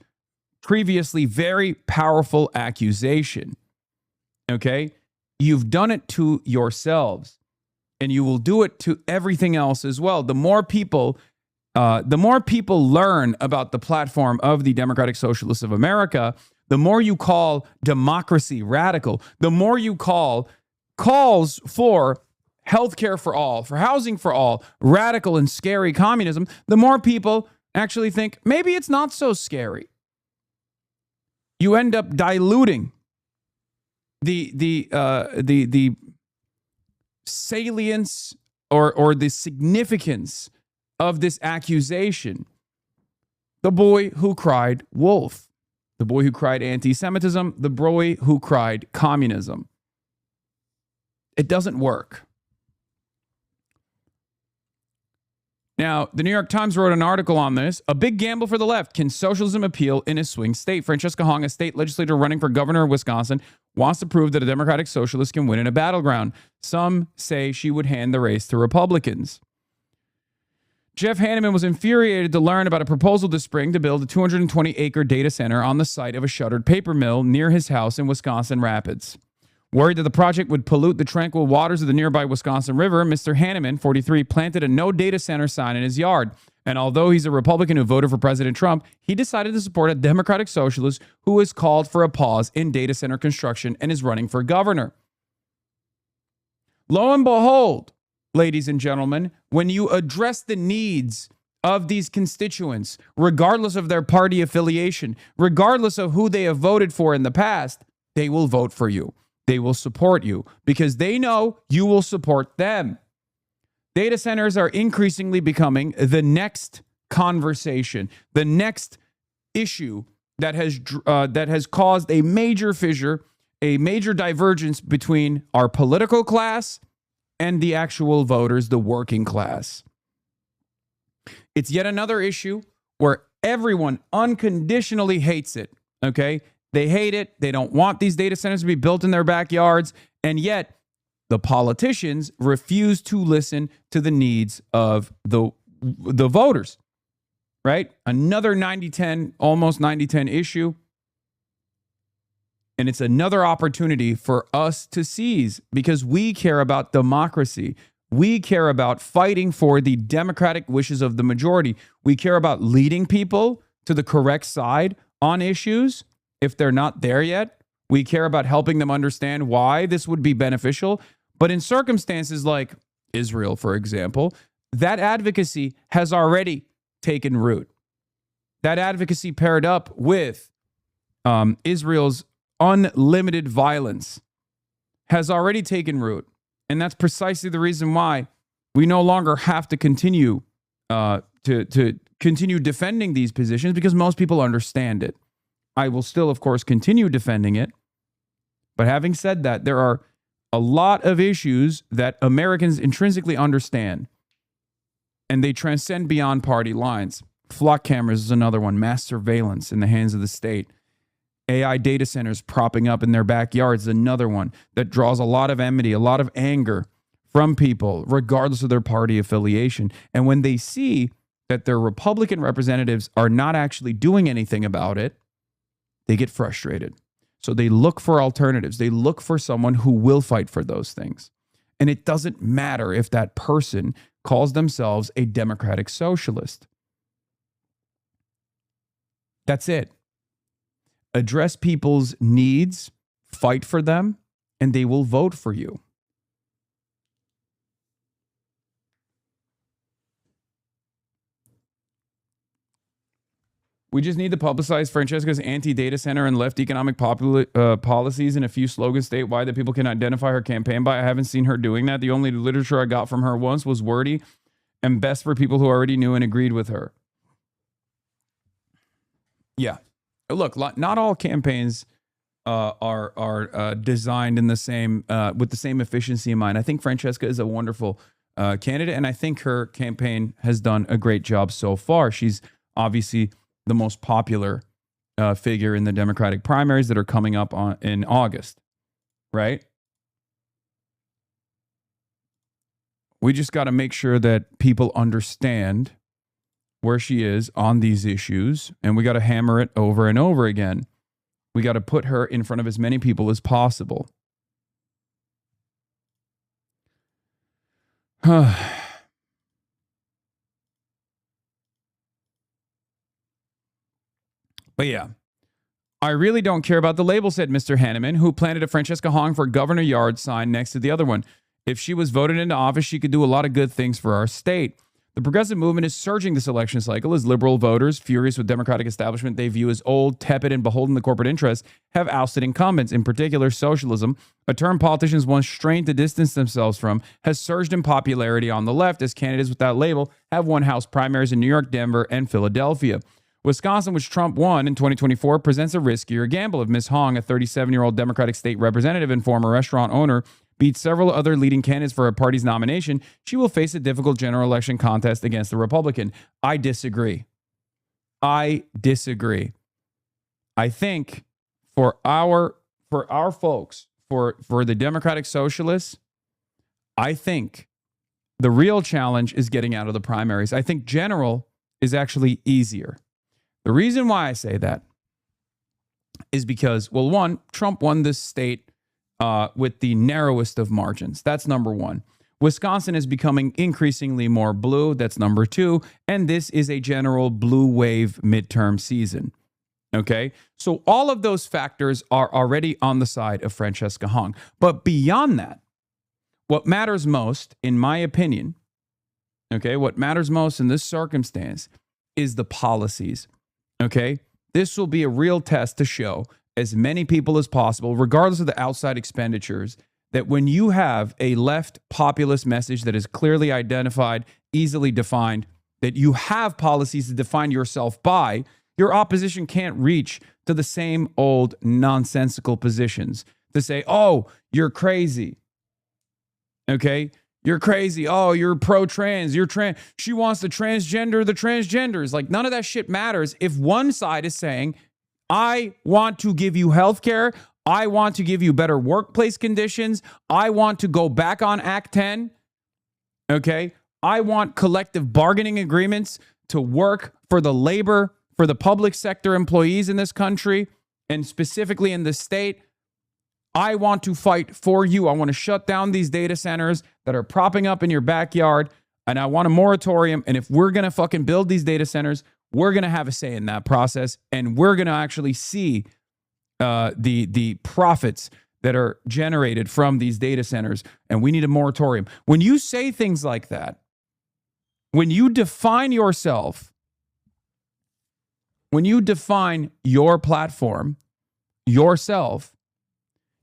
S2: previously very powerful accusation. Okay? You've done it to yourselves, and you will do it to everything else as well. The more people learn about the platform of the Democratic Socialists of America, the more you call democracy radical, the more you call calls for healthcare for all, for housing for all, radical and scary communism, the more people actually think maybe it's not so scary. You end up diluting the salience or the significance of this accusation. The boy who cried wolf, the boy who cried anti-Semitism, the boy who cried communism. It doesn't work. Now, the New York Times wrote an article on this. A big gamble for the left. Can socialism appeal in a swing state? Francesca Hong, a state legislator running for governor of Wisconsin, wants to prove that a Democratic socialist can win in a battleground. Some say she would hand the race to Republicans. Jeff Hanneman was infuriated to learn about a proposal this spring to build a 220-acre data center on the site of a shuttered paper mill near his house in Wisconsin Rapids. Worried that the project would pollute the tranquil waters of the nearby Wisconsin River, Mr. Hanneman, 43, planted a no data center sign in his yard. And although he's a Republican who voted for President Trump, he decided to support a Democratic socialist who has called for a pause in data center construction and is running for governor. Lo and behold, ladies and gentlemen, when you address the needs of these constituents, regardless of their party affiliation, regardless of who they have voted for in the past, they will vote for you. They will support you because they know you will support them. Data centers are increasingly becoming the next conversation, the next issue that has caused a major fissure, a major divergence between our political class and the actual voters, the working class. It's yet another issue where everyone unconditionally hates it, okay? They hate it. They don't want these data centers to be built in their backyards. And yet, the politicians refuse to listen to the needs of the voters, right? Another 90-10, almost 90-10 issue. And it's another opportunity for us to seize because we care about democracy. We care about fighting for the democratic wishes of the majority. We care about leading people to the correct side on issues if they're not there yet. We care about helping them understand why this would be beneficial. But in circumstances like Israel, for example, that advocacy has already taken root. That advocacy paired up with Israel's unlimited violence has already taken root. And that's precisely the reason why we no longer have to continue to continue defending these positions because most people understand it. I will still, of course, continue defending it. But having said that, there are a lot of issues that Americans intrinsically understand, and they transcend beyond party lines. Flock cameras is another one, mass surveillance in the hands of the state. AI data centers propping up in their backyards is another one that draws a lot of enmity, a lot of anger from people, regardless of their party affiliation. And when they see that their Republican representatives are not actually doing anything about it, they get frustrated. So they look for alternatives. They look for someone who will fight for those things. And it doesn't matter if that person calls themselves a democratic socialist. That's it. Address people's needs, fight for them, and they will vote for you. We just need to publicize Francesca's anti-data center and left economic policies and a few slogans statewide that people can identify her campaign by. I haven't seen her doing that. The only literature I got from her once was wordy and best for people who already knew and agreed with her. Yeah. Look, not all campaigns are designed in the same with the same efficiency in mind. I think Francesca is a wonderful candidate, and I think her campaign has done a great job so far. She's obviously the most popular figure in the Democratic primaries that are coming up in August, right? We just got to make sure that people understand where she is on these issues, and we got to hammer it over and over again. We got to put her in front of as many people as possible. But yeah, I really don't care about the label, said Mr. Hanneman, who planted a Francesca Hong for Governor Yard sign next to the other one. If she was voted into office, she could do a lot of good things for our state. The progressive movement is surging this election cycle as liberal voters, furious with Democratic establishment they view as old, tepid, and beholden to corporate interests, have ousted incumbents, in particular socialism, a term politicians once strained to distance themselves from, has surged in popularity on the left as candidates with that label have won House primaries in New York, Denver, and Philadelphia. Wisconsin, which Trump won in 2024, presents a riskier gamble. If Ms. Hong, a 37-year-old Democratic state representative and former restaurant owner, beats several other leading candidates for her party's nomination, she will face a difficult general election contest against the Republican. I disagree. I think for our folks, for the Democratic Socialists, I think the real challenge is getting out of the primaries. I think general is actually easier. The reason why I say that is because, well, one, Trump won this state with the narrowest of margins. That's number one. Wisconsin is becoming increasingly more blue. That's number two. And this is a general blue wave midterm season. Okay? So all of those factors are already on the side of Francesca Hong. But beyond that, what matters most, in my opinion, okay, what matters most in this circumstance is the policies. Okay? This will be a real test to show as many people as possible, regardless of the outside expenditures, that when you have a left populist message that is clearly identified, easily defined, that you have policies to define yourself by, your opposition can't reach to the same old nonsensical positions to say, oh, you're crazy. Okay? You're crazy. Oh, you're pro-trans. You're trans. She wants to transgender the transgenders. Like, none of that shit matters if one side is saying, I want to give you health care I want to give you better workplace conditions. I want to go back on Act 10. Okay. I want collective bargaining agreements to work for the labor, for the public sector employees in this country, and specifically in the state. I want to fight for you. I want to shut down these data centers that are propping up in your backyard, and I want a moratorium. And if we're going to fucking build these data centers, we're going to have a say in that process, and we're going to actually see the profits that are generated from these data centers, and we need a moratorium. When you say things like that, when you define yourself, when you define your platform, yourself,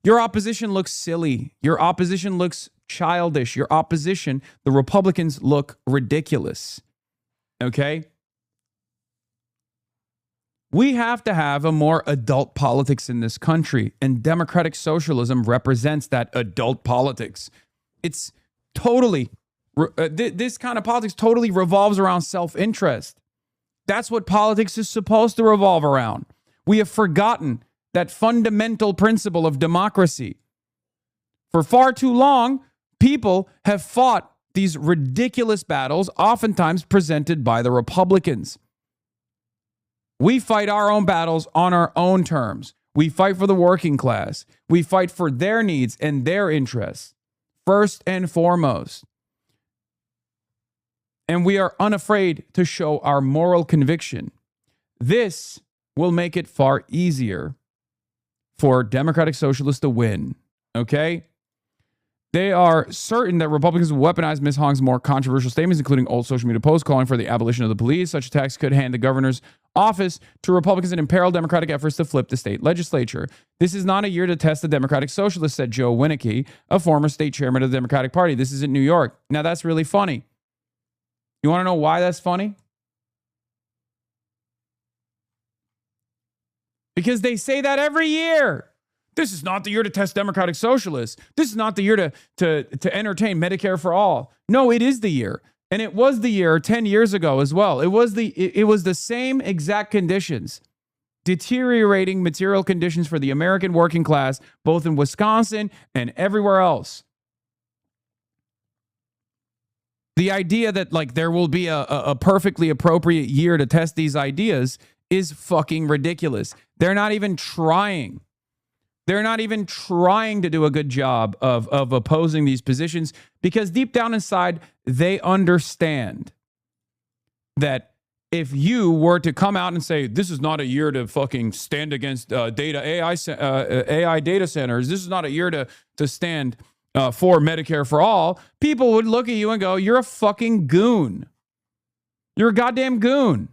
S2: your opposition looks silly. Your opposition looks childish. Your opposition, the Republicans, look ridiculous. Okay? We have to have a more adult politics in this country, and democratic socialism represents that adult politics. It's totally, this kind of politics totally revolves around self-interest. That's what politics is supposed to revolve around. We have forgotten that fundamental principle of democracy. For far too long, people have fought these ridiculous battles, oftentimes presented by the Republicans. We fight our own battles on our own terms. We fight for the working class. We fight for their needs and their interests, first and foremost. And we are unafraid to show our moral conviction. This will make it far easier for democratic socialists to win, okay? They are certain that Republicans will weaponize Ms. Hong's more controversial statements, including old social media posts calling for the abolition of the police. Such attacks could hand the governor's office to Republicans and imperil democratic efforts to flip the state legislature. This is not a year to test the democratic socialists, said Joe Winnicke, a former state chairman of the Democratic Party. This is in New York. Now, that's really funny. You want to know why that's funny? Because they say that every year. This is not the year to test democratic socialists. This is not the year to entertain Medicare for all. No, it is the year. And it was the year 10 years ago as well. It was the same exact conditions. Deteriorating material conditions for the American working class, both in Wisconsin and everywhere else. The idea that like there will be a perfectly appropriate year to test these ideas is fucking ridiculous. They're not even trying. They're not even trying to do a good job of opposing these positions because deep down inside, they understand that if you were to come out and say, this is not a year to fucking stand against AI data centers, this is not a year to stand for Medicare for all, people would look at you and go, you're a fucking goon. You're a goddamn goon.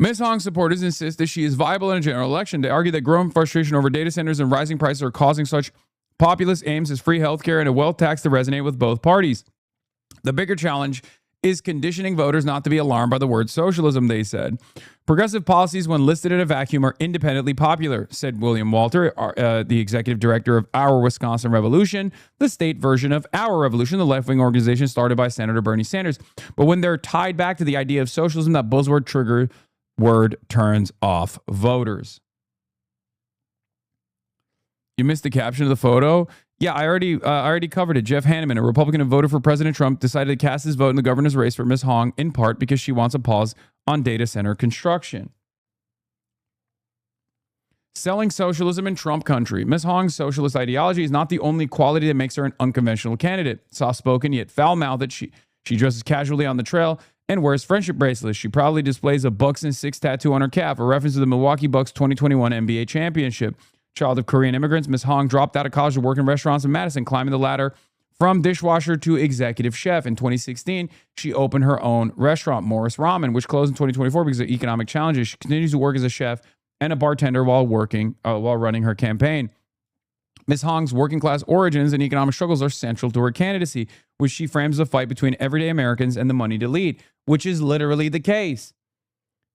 S2: Ms. Hong's supporters insist that she is viable in a general election. They argue that growing frustration over data centers and rising prices are causing such populist aims as free healthcare and a wealth tax to resonate with both parties. The bigger challenge is conditioning voters not to be alarmed by the word socialism, they said. Progressive policies, when listed in a vacuum, are independently popular, said William Walter, the executive director of Our Wisconsin Revolution, the state version of Our Revolution, the left-wing organization started by Senator Bernie Sanders. But when they're tied back to the idea of socialism, that buzzword word turns off voters. You missed the caption of the photo? Yeah, I already covered it. Jeff Hanneman, a Republican who voted for President Trump, decided to cast his vote in the governor's race for Ms. Hong, in part because she wants a pause on data center construction. Selling socialism in Trump country. Ms. Hong's socialist ideology is not the only quality that makes her an unconventional candidate. Soft-spoken yet foul-mouthed, she dresses casually on the trail and wears friendship bracelets. She proudly displays a Bucks and Six tattoo on her calf, a reference to the Milwaukee Bucks 2021 NBA championship. Child of Korean immigrants, Ms. Hong dropped out of college to work in restaurants in Madison, climbing the ladder from dishwasher to executive chef. In 2016, she opened her own restaurant, Morris Ramen, which closed in 2024 because of economic challenges. She continues to work as a chef and a bartender while running her campaign. Ms. Hong's working class origins and economic struggles are central to her candidacy, which she frames as a fight between everyday Americans and the money to lead, which is literally the case.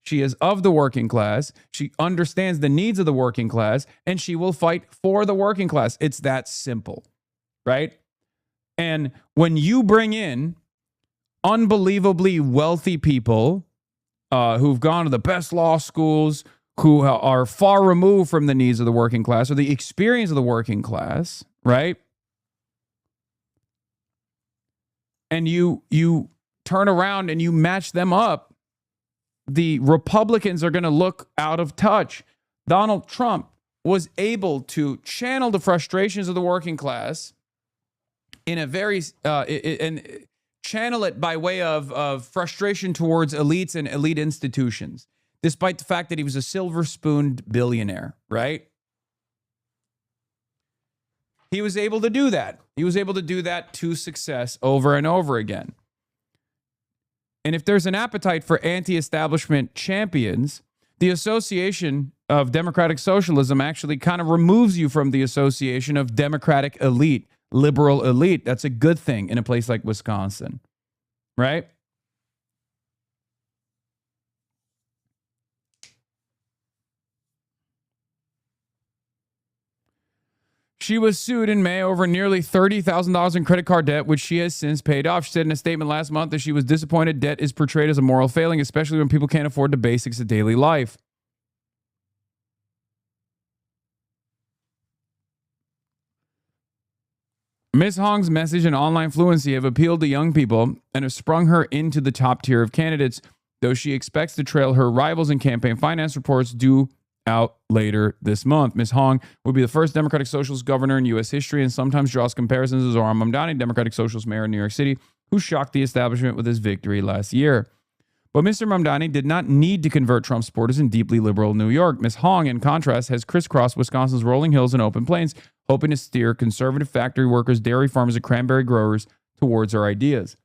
S2: She is of the working class. She understands the needs of the working class, and she will fight for the working class. It's that simple, right? And when you bring in unbelievably wealthy people who've gone to the best law schools, who are far removed from the needs of the working class or the experience of the working class, right? And you turn around and you match them up, the Republicans are going to look out of touch. Donald Trump was able to channel the frustrations of the working class in a very and channel it by way of frustration towards elites and elite institutions, despite the fact that he was a silver-spooned billionaire, right? He was able to do that. He was able to do that to success over and over again. And if there's an appetite for anti-establishment champions, the association of democratic socialism actually kind of removes you from the association of democratic elite, liberal elite. That's a good thing in a place like Wisconsin, right? She was sued in May over nearly $30,000 in credit card debt, which she has since paid off. She said in a statement last month that she was disappointed debt is portrayed as a moral failing, especially when people can't afford the basics of daily life. Ms. Hong's message and online fluency have appealed to young people and have sprung her into the top tier of candidates, though she expects to trail her rivals in campaign finance reports due out later this month. Ms. Hong would be the first Democratic Socialist governor in U.S. history and sometimes draws comparisons to Zohran Mamdani, Democratic Socialist mayor in New York City, who shocked the establishment with his victory last year. But Mr. Mamdani did not need to convert Trump supporters in deeply liberal New York. Ms. Hong, in contrast, has crisscrossed Wisconsin's rolling hills and open plains, hoping to steer conservative factory workers, dairy farmers, and cranberry growers towards her ideas.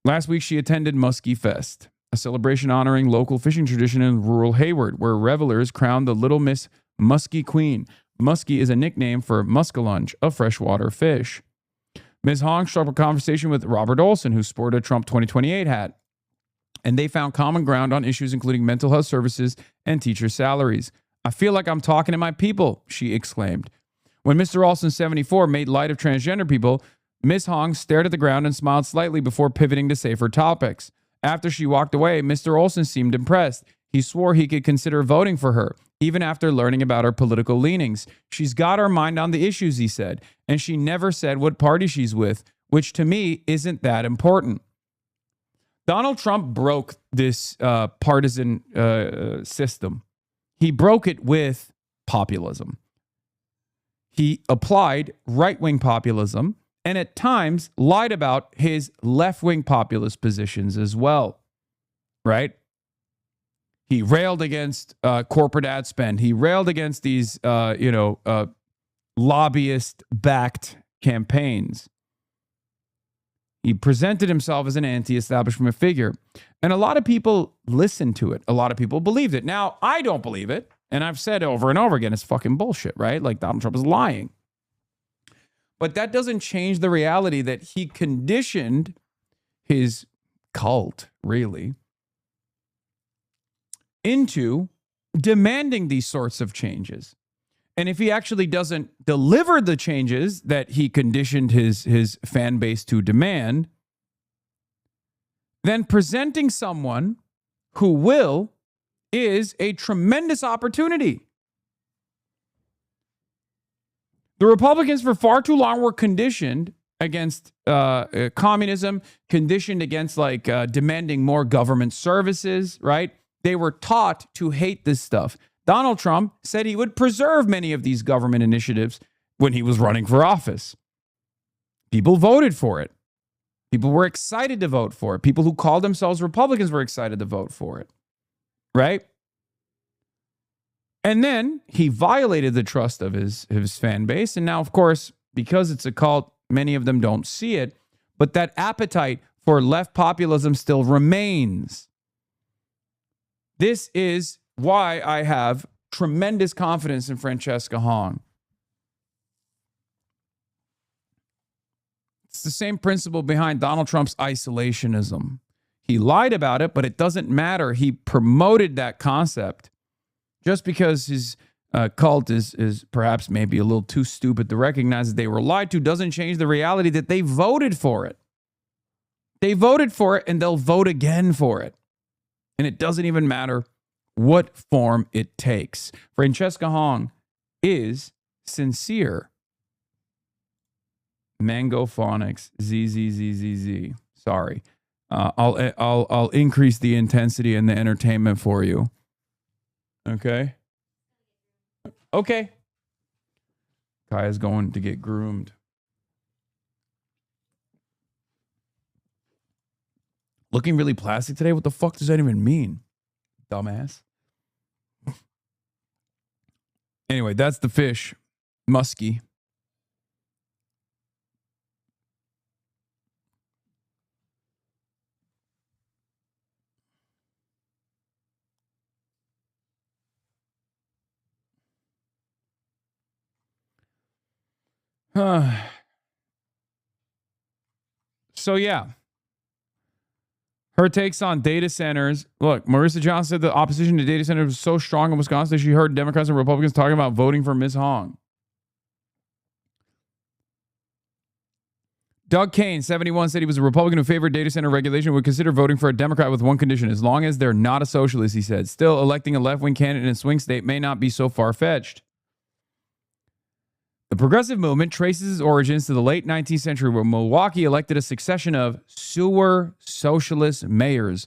S2: Last week, she attended Muskie Fest, a celebration honoring local fishing tradition in rural Hayward, where revelers crowned the Little Miss Muskie Queen. Muskie is a nickname for muskellunge, a freshwater fish. Ms. Hong struck a conversation with Robert Olson, who sported a Trump 2028 hat, and they found common ground on issues including mental health services and teacher salaries. I feel like I'm talking to my people, she exclaimed. When Mr. Olson, 74, made light of transgender people, Ms. Hong stared at the ground and smiled slightly before pivoting to safer topics. After she walked away, Mr. Olson seemed impressed. He swore he could consider voting for her, even after learning about her political leanings. She's got her mind on the issues, he said, and she never said what party she's with, which to me isn't that important. Donald Trump broke this partisan system. He broke it with populism. He applied right-wing populism and at times lied about his left-wing populist positions as well, right? He railed against corporate ad spend. He railed against these, lobbyist-backed campaigns. He presented himself as an anti-establishment figure. And a lot of people listened to it. A lot of people believed it. Now, I don't believe it. And I've said over and over again, it's fucking bullshit, right? Like Donald Trump is lying. But that doesn't change the reality that he conditioned his cult, really, into demanding these sorts of changes. And if he actually doesn't deliver the changes that he conditioned his fan base to demand, then presenting someone who will is a tremendous opportunity. The Republicans for far too long were conditioned against communism, conditioned against demanding more government services, right? They were taught to hate this stuff. Donald Trump said he would preserve many of these government initiatives when he was running for office. People voted for it. People were excited to vote for it. People who called themselves Republicans were excited to vote for it, right? And then he violated the trust of his fan base. And now, of course, because it's a cult, many of them don't see it. But that appetite for left populism still remains. This is why I have tremendous confidence in Francesca Hong. It's the same principle behind Donald Trump's isolationism. He lied about it, but it doesn't matter. He promoted that concept. Just because his cult is perhaps maybe a little too stupid to recognize that they were lied to doesn't change the reality that they voted for it. They voted for it and they'll vote again for it. And it doesn't even matter what form it takes. Francesca Hong is sincere. Mango Phonics, ZZZZZ. Sorry. I'll increase the intensity and the entertainment for you. Okay? Okay. Kaya's going to get groomed. Looking really plastic today? What the fuck does that even mean? Dumbass. Anyway, that's the fish. Musky. So yeah. Her takes on data centers. Look, Marissa Johnson said the opposition to data centers was so strong in Wisconsin that she heard Democrats and Republicans talking about voting for Ms. Hong. Doug Kane, 71, said he was a Republican who favored data center regulation, would consider voting for a Democrat with one condition, as long as they're not a socialist, he said. Still, electing a left-wing candidate in a swing state may not be so far-fetched. The progressive movement traces its origins to the late 19th century, where Milwaukee elected a succession of sewer socialist mayors,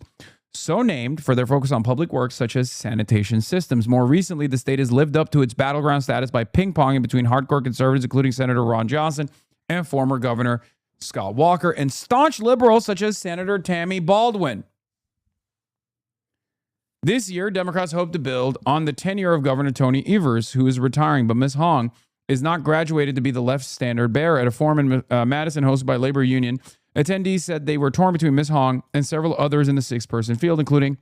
S2: so named for their focus on public works such as sanitation systems. More recently, the state has lived up to its battleground status by ping-ponging between hardcore conservatives, including Senator Ron Johnson and former Governor Scott Walker, and staunch liberals such as Senator Tammy Baldwin. This year, Democrats hope to build on the tenure of Governor Tony Evers, who is retiring, but Ms. Hong is not graduated to be the left standard bearer. At a forum in Madison hosted by Labor Union, attendees said they were torn between Ms. Hong and several others in the six-person field, including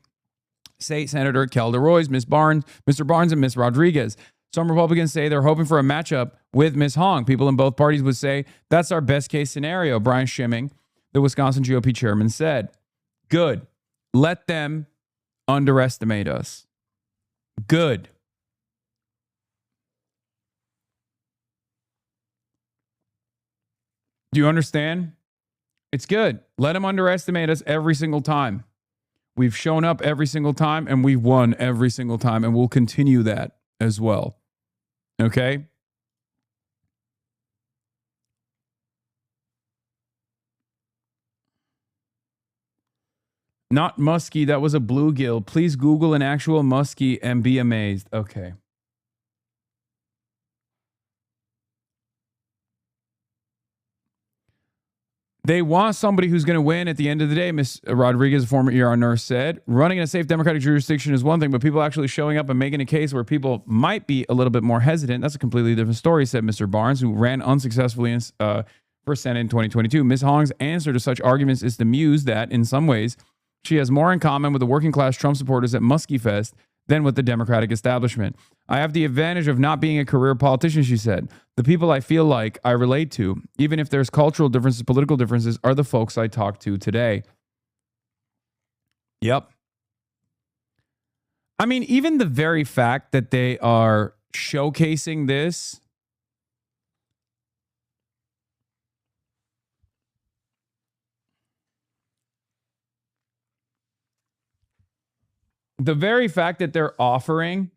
S2: State Senator Kelda Roys, Mr. Barnes, and Ms. Rodriguez. Some Republicans say they're hoping for a matchup with Ms. Hong. People in both parties would say that's our best-case scenario, Brian Schimming, the Wisconsin GOP chairman, said. Good. Let them underestimate us. Good. Do you understand? It's good. Let them underestimate us every single time. We've shown up every single time and we've won every single time, and we'll continue that as well. Okay? Not muskie, that was a bluegill. Please Google an actual muskie and be amazed. Okay. They want somebody who's going to win at the end of the day, Ms. Rodriguez, a former ER nurse, said. Running in a safe Democratic jurisdiction is one thing, but people actually showing up and making a case where people might be a little bit more hesitant, that's a completely different story, said Mr. Barnes, who ran unsuccessfully for Senate in 2022. Ms. Hong's answer to such arguments is to muse that, in some ways, she has more in common with the working-class Trump supporters at Muskie Fest than with the Democratic establishment. I have the advantage of not being a career politician, she said. The people I feel like I relate to, even if there's cultural differences, political differences, are the folks I talk to today. Yep. I mean, even the very fact that they are showcasing this, the very fact that they're offering,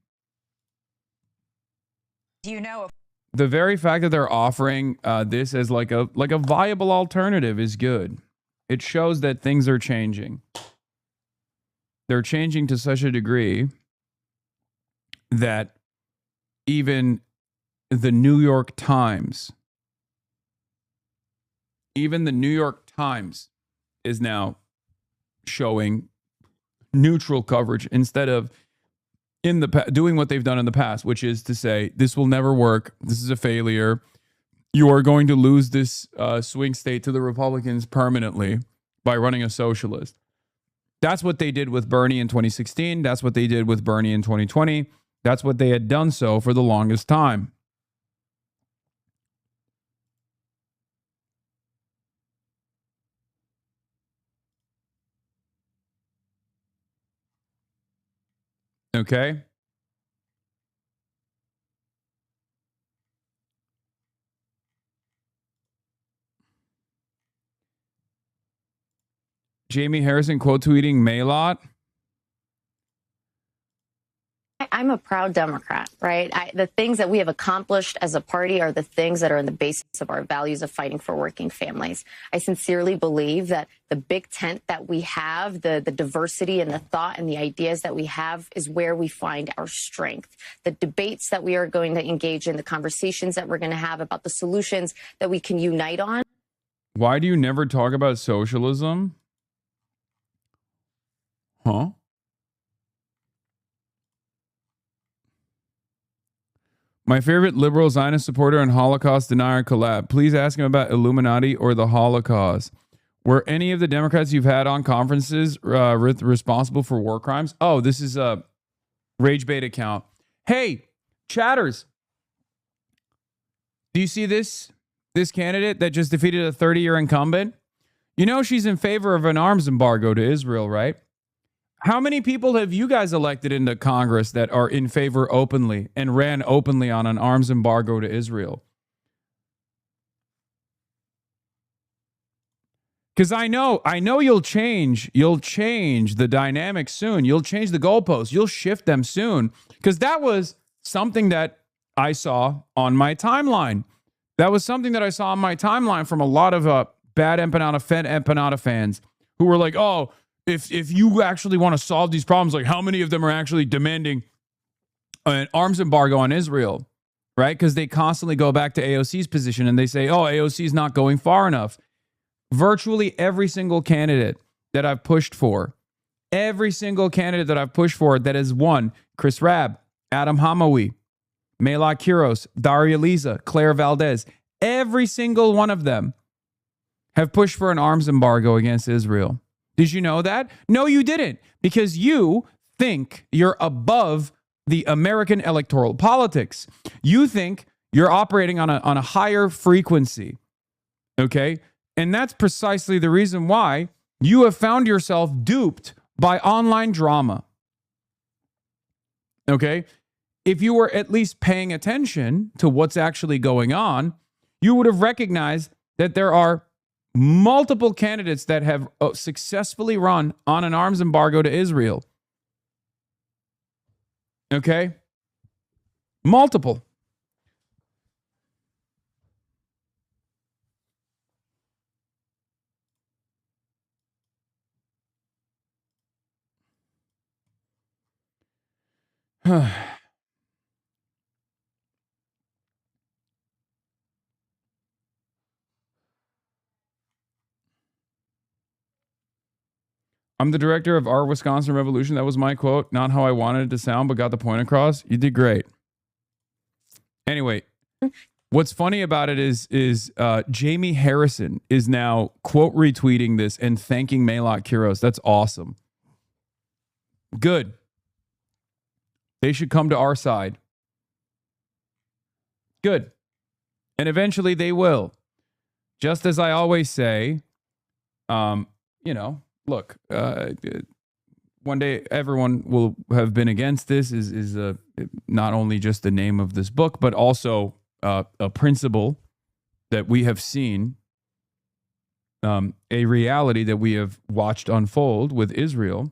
S2: the very fact that they're offering this as like a viable alternative is good. It shows that things are changing. They're changing to such a degree that even the New York Times, is now showing neutral coverage instead of doing what they've done in the past, which is to say, this will never work. This is a failure. You are going to lose this swing state to the Republicans permanently by running a socialist. That's what they did with Bernie in 2016. That's what they did with Bernie in 2020. That's what they had done so for the longest time. Okay? Jamie Harrison quote tweeting Maylot.
S16: I'm a proud Democrat, right? The things that we have accomplished as a party are the things that are in the basis of our values of fighting for working families. I sincerely believe that the big tent that we have, the diversity and the thought and the ideas that we have is where we find our strength. The debates that we are going to engage in, the conversations that we're going to have about the solutions that we can unite on.
S2: Why do you never talk about socialism? Huh? My favorite liberal Zionist supporter and Holocaust denier collab. Please ask him about Illuminati or the Holocaust. Were any of the Democrats you've had on conferences responsible for war crimes? Oh, this is a Rage Bait account. Hey, chatters. Do you see this candidate that just defeated a 30-year incumbent? You know she's in favor of an arms embargo to Israel, right? How many people have you guys elected into Congress that are in favor openly and ran openly on an arms embargo to Israel? Because I know you'll change the dynamic soon. You'll change the goalposts. You'll shift them soon. Because that was something that I saw on my timeline. That was something that I saw on my timeline from a lot of bad Empanada fans who were like, oh, if you actually want to solve these problems, like how many of them are actually demanding an arms embargo on Israel, right? Because they constantly go back to AOC's position and they say, oh, AOC is not going far enough. Virtually every single candidate that I've pushed for, that has won, Chris Rabb, Adam Hamawi, Mela Quiros, Daria Liza, Claire Valdez, every single one of them have pushed for an arms embargo against Israel. Did you know that? No, you didn't, because you think you're above the American electoral politics. You think you're operating on a higher frequency, okay? And that's precisely the reason why you have found yourself duped by online drama, okay? If you were at least paying attention to what's actually going on, you would have recognized that there are multiple candidates that have successfully run on an arms embargo to Israel. Okay? Multiple. I'm the director of Our Wisconsin Revolution. That was my quote. Not how I wanted it to sound, but got the point across. You did great. Anyway, what's funny about it is Jamie Harrison is now quote retweeting this and thanking Maylot Quiros. That's awesome. Good. They should come to our side. Good. And eventually they will. Just as I always say, look, one day everyone will have been against this is not only just the name of this book, but also a principle that we have seen, a reality that we have watched unfold with Israel.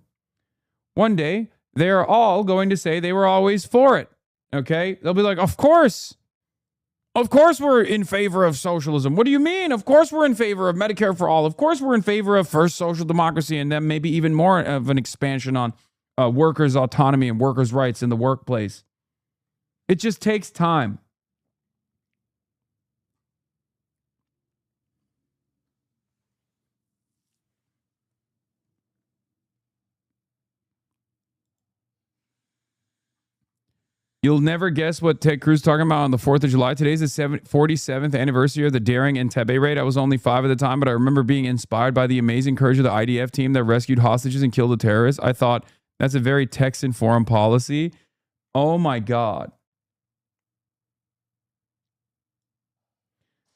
S2: One day, they're all going to say they were always for it, okay? They'll be like, of course we're in favor of socialism. What do you mean? Of course we're in favor of Medicare for all. Of course we're in favor of first social democracy and then maybe even more of an expansion on workers' autonomy and workers' rights in the workplace. It just takes time. You'll never guess what Ted Cruz is talking about on the 4th of July. Today's the 47th anniversary of the daring Entebbe raid. I was only 5 at the time, but I remember being inspired by the amazing courage of the IDF team that rescued hostages and killed the terrorists. I thought that's a very Texan foreign policy. Oh my God.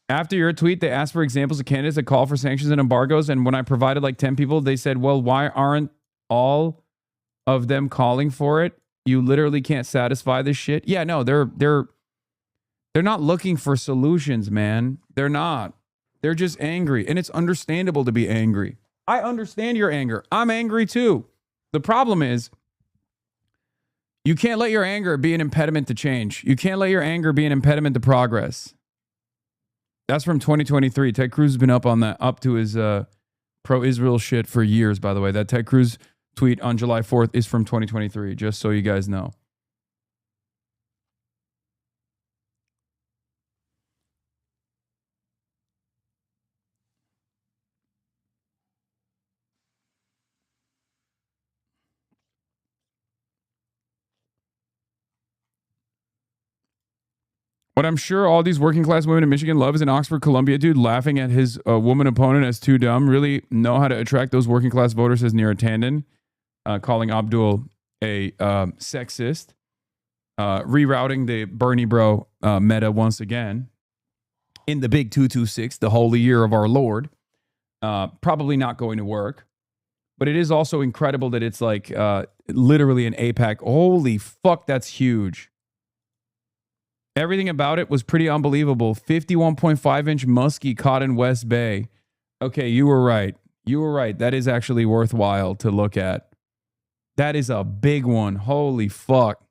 S2: After your tweet, they asked for examples of candidates that call for sanctions and embargoes. And when I provided like 10 people, they said, well, why aren't all of them calling for it? You literally can't satisfy this shit. Yeah, no, they're not looking for solutions, man. They're not. They're just angry. And it's understandable to be angry. I understand your anger. I'm angry too. The problem is you can't let your anger be an impediment to change. You can't let your anger be an impediment to progress. That's from 2023. Ted Cruz has been up on that, up to his pro-Israel shit for years, by the way. That Ted Cruz tweet on July 4th is from 2023, just so you guys know. What I'm sure all these working class women in Michigan love is an Oxford Columbia dude laughing at his woman opponent as too dumb. Really know how to attract those working class voters, says Neera Tanden, calling Abdul a sexist, rerouting the Bernie bro meta once again in the big 226, the holy year of our Lord. Probably not going to work, but it is also incredible that it's like literally an APAC. Holy fuck, that's huge. Everything about it was pretty unbelievable. 51.5-inch muskie caught in West Bay. Okay, you were right. You were right. That is actually worthwhile to look at. That is a big one. Holy fuck.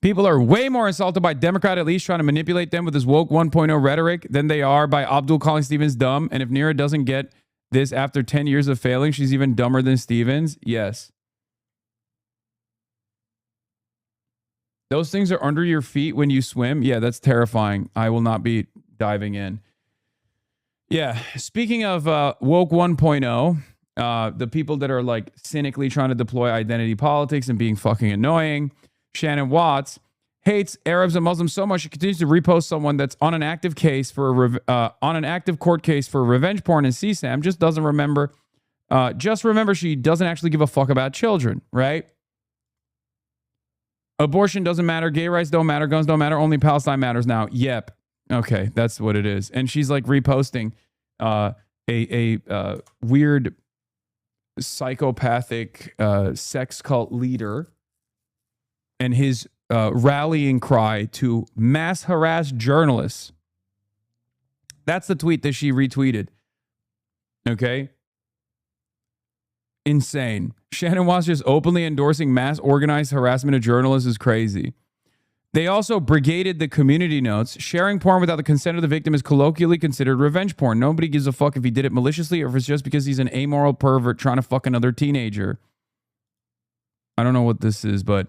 S2: People are way more insulted by Democrat elites trying to manipulate them with this woke 1.0 rhetoric than they are by Abdul calling Stevens dumb. And if Neera doesn't get this after 10 years of failing, she's even dumber than Stevens. Yes. Those things are under your feet when you swim. Yeah, that's terrifying. I will not be diving in. Yeah. Speaking of woke 1.0, the people that are like cynically trying to deploy identity politics and being fucking annoying, Shannon Watts hates Arabs and Muslims so much she continues to repost someone that's on an active case for on an active court case for revenge porn and CSAM. Just doesn't remember. Just remember she doesn't actually give a fuck about children, right? Abortion doesn't matter. Gay rights don't matter. Guns don't matter. Only Palestine matters now. Yep. Okay, that's what it is. And she's like reposting a weird psychopathic sex cult leader and his rallying cry to mass harass journalists. That's the tweet that she retweeted. Okay? Insane. Shannon Watts just openly endorsing mass organized harassment of journalists is crazy. They also brigaded the community notes. Sharing porn without the consent of the victim is colloquially considered revenge porn. Nobody gives a fuck if he did it maliciously or if it's just because he's an amoral pervert trying to fuck another teenager. I don't know what this is, but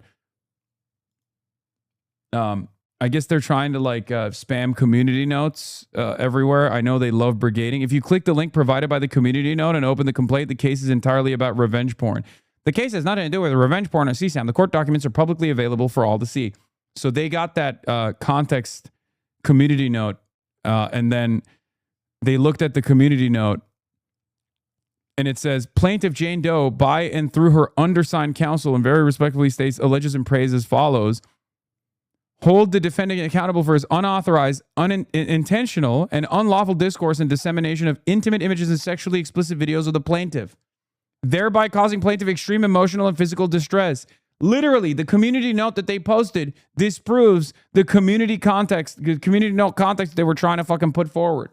S2: I guess they're trying to like spam community notes everywhere. I know they love brigading. If you click the link provided by the community note and open the complaint, the case is entirely about revenge porn. The case has nothing to do with revenge porn or CSAM. The court documents are publicly available for all to see. So they got that context community note, and then they looked at the community note, and it says, plaintiff Jane Doe, by and through her undersigned counsel, and very respectfully states, alleges and prays as follows: hold the defendant accountable for his unauthorized, unintentional, and unlawful discourse and dissemination of intimate images and sexually explicit videos of the plaintiff, thereby causing plaintiff extreme emotional and physical distress. Literally, the community note that they posted disproves the community note context they were trying to fucking put forward.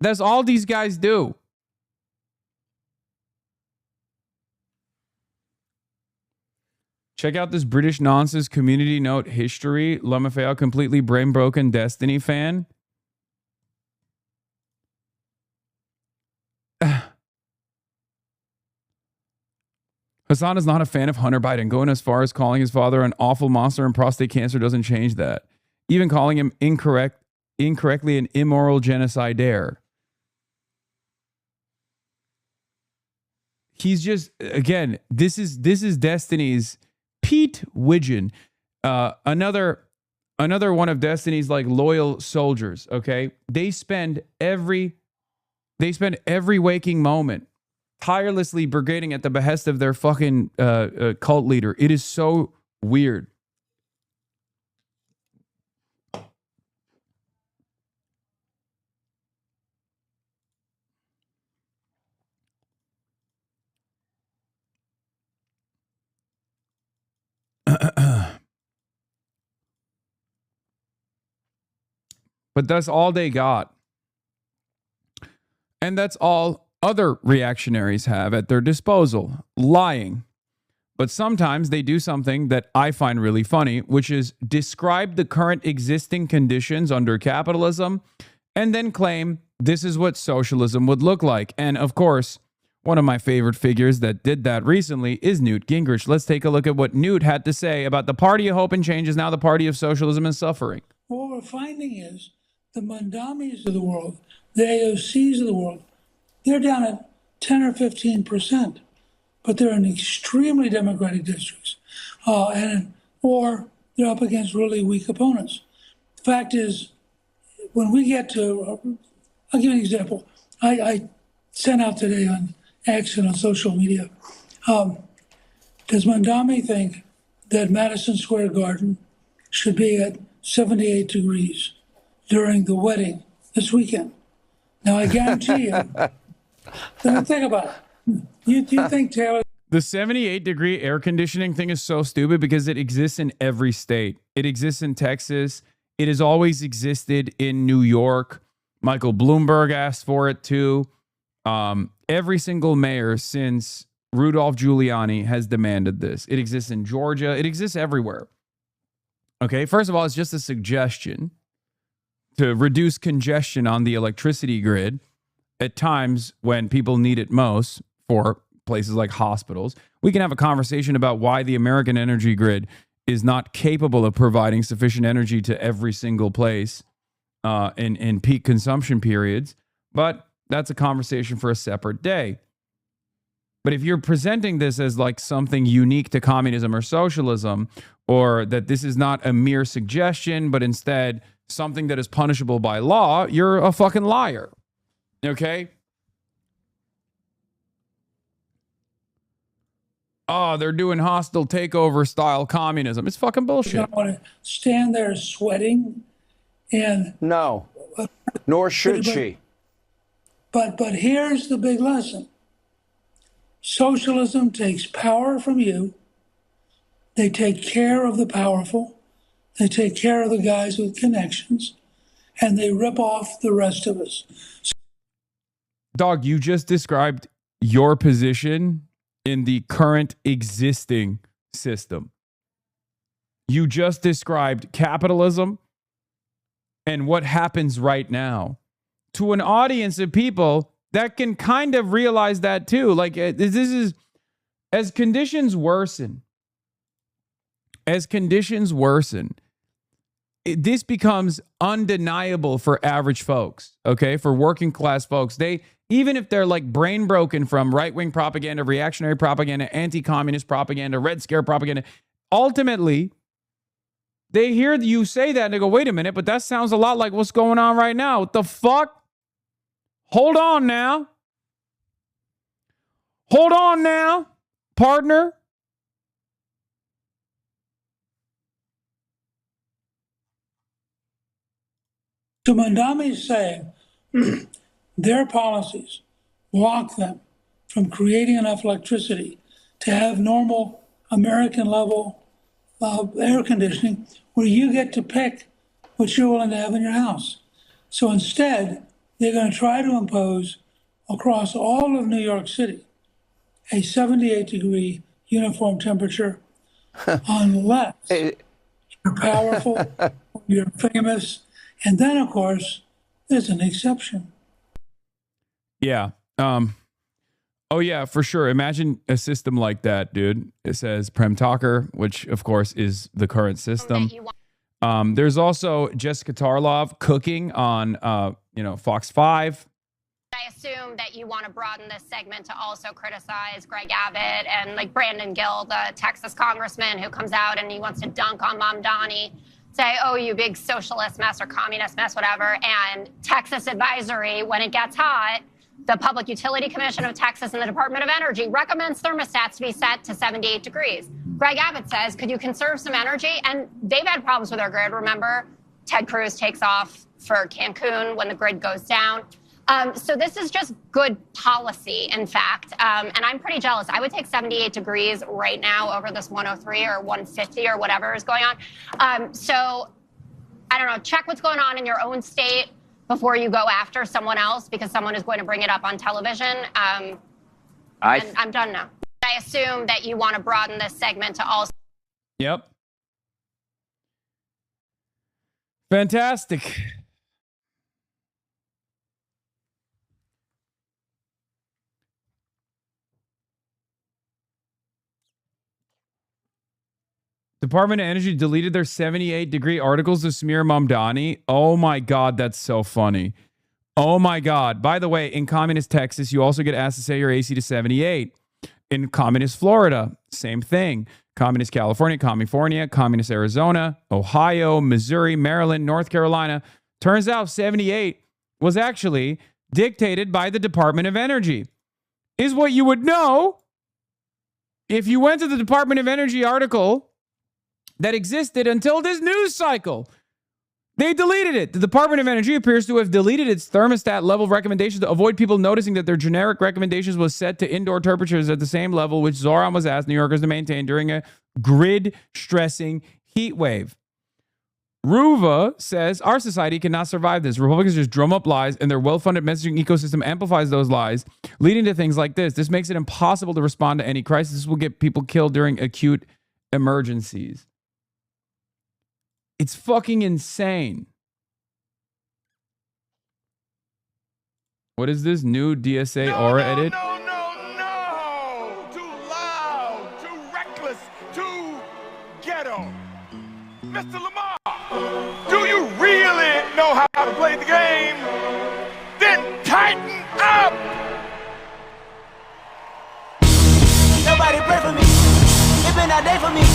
S2: That's all these guys do. Check out this British nonsense community note history. LaMaFeo, completely brain broken Destiny fan. Hasan is not a fan of Hunter Biden. Going as far as calling his father an awful monster and prostate cancer doesn't change that. Even calling him incorrectly an immoral genocidaire. He's just, again, this is Destiny's Pete Widgeon, another one of Destiny's like loyal soldiers. Okay, they spend every waking moment tirelessly brigading at the behest of their fucking cult leader. It is so weird. But that's all they got. And that's all other reactionaries have at their disposal, lying. But sometimes they do something that I find really funny, which is describe the current existing conditions under capitalism and then claim this is what socialism would look like. And of course, one of my favorite figures that did that recently is Newt Gingrich. Let's take a look at what Newt had to say about the party of hope and change is now the party of socialism and suffering.
S17: What we're finding is the Mandamis of the world, the AOCs of the world, they're down at 10 or 15%, but they're in extremely democratic districts, or they're up against really weak opponents. The fact is, when we get to, I'll give you an example. I sent out today on X and on social media, does Mandami think that Madison Square Garden should be at 78 degrees during the wedding this weekend? Now, I guarantee you, think about it. You think Taylor...
S2: The 78-degree air conditioning thing is so stupid because it exists in every state. It exists in Texas. It has always existed in New York. Michael Bloomberg asked for it too. Every single mayor since Rudolph Giuliani has demanded this. It exists in Georgia. It exists everywhere. Okay, first of all, it's just a suggestion to reduce congestion on the electricity grid at times when people need it most for places like hospitals. We can have a conversation about why the American energy grid is not capable of providing sufficient energy to every single place in peak consumption periods, but that's a conversation for a separate day. But if you're presenting this as like something unique to communism or socialism, or that this is not a mere suggestion, but instead something that is punishable by law, you're a fucking liar. Okay? Oh, they're doing hostile takeover style communism. It's fucking bullshit.
S17: You don't want to stand there sweating and...
S10: No, nor should she.
S17: But here's the big lesson. Socialism takes power from you. They take care of the powerful. They take care of the guys with connections. And they rip off the rest of us.
S2: Dog, you just described your position in the current existing system. You just described capitalism and what happens right now to an audience of people that can kind of realize that too. Like, this is, as conditions worsen, this becomes undeniable for average folks, okay? For working class folks. Even if they're like brain broken from right-wing propaganda, reactionary propaganda, anti-communist propaganda, Red Scare propaganda, ultimately, they hear you say that and they go, wait a minute, but that sounds a lot like what's going on right now. What the fuck? Hold on now. Hold on now, partner.
S17: So Mandami is saying their policies block them from creating enough electricity to have normal American level air conditioning where you get to pick what you're willing to have in your house. So instead, they're going to try to impose across all of New York City a 78-degree uniform temperature unless you're powerful, you're famous, and then, of course, there's an exception.
S2: Yeah. Oh, yeah, for sure. Imagine a system like that, dude. It says Prem Talker, which, of course, is the current system. There's also Jessica Tarlov cooking on, Fox 5.
S18: I assume that you want to broaden this segment to also criticize Greg Abbott and like Brandon Gill, the Texas congressman who comes out and he wants to dunk on Mamdani, say, oh, you big socialist mess or communist mess, whatever. And Texas Advisory, when it gets hot, the Public Utility Commission of Texas and the Department of Energy recommends thermostats to be set to 78 degrees. Greg Abbott says, could you conserve some energy? And they've had problems with their grid, remember? Ted Cruz takes off for Cancun when the grid goes down. So this is just good policy, in fact. And I'm pretty jealous. I would take 78 degrees right now over this 103 or 150 or whatever is going on. So I don't know, check what's going on in your own state before you go after someone else because someone is going to bring it up on television. And I'm done now. I assume that you want to broaden this segment to also.
S2: Yep. Fantastic. Department of Energy deleted their 78-degree articles to smear Mamdani. Oh my God, that's so funny. Oh my God. By the way, in communist Texas, you also get asked to set your AC to 78. In communist Florida, same thing. Communist California, communist Arizona, Ohio, Missouri, Maryland, North Carolina. Turns out 78 was actually dictated by the Department of Energy. Is what you would know if you went to the Department of Energy article that existed until this news cycle. They deleted it. The Department of Energy appears to have deleted its thermostat level recommendations to avoid people noticing that their generic recommendations was set to indoor temperatures at the same level which Zoran was asked New Yorkers to maintain during a grid-stressing heat wave. Ruva says, our society cannot survive this. Republicans just drum up lies, and their well-funded messaging ecosystem amplifies those lies, leading to things like this. This makes it impossible to respond to any crisis. This will get people killed during acute emergencies. It's fucking insane. What is this new DSA aura edit?
S1: Too loud, too reckless, too ghetto. Mr. Lamar, do you really know how to play the game? Then tighten up.
S19: Nobody pray for me. It been a day for me.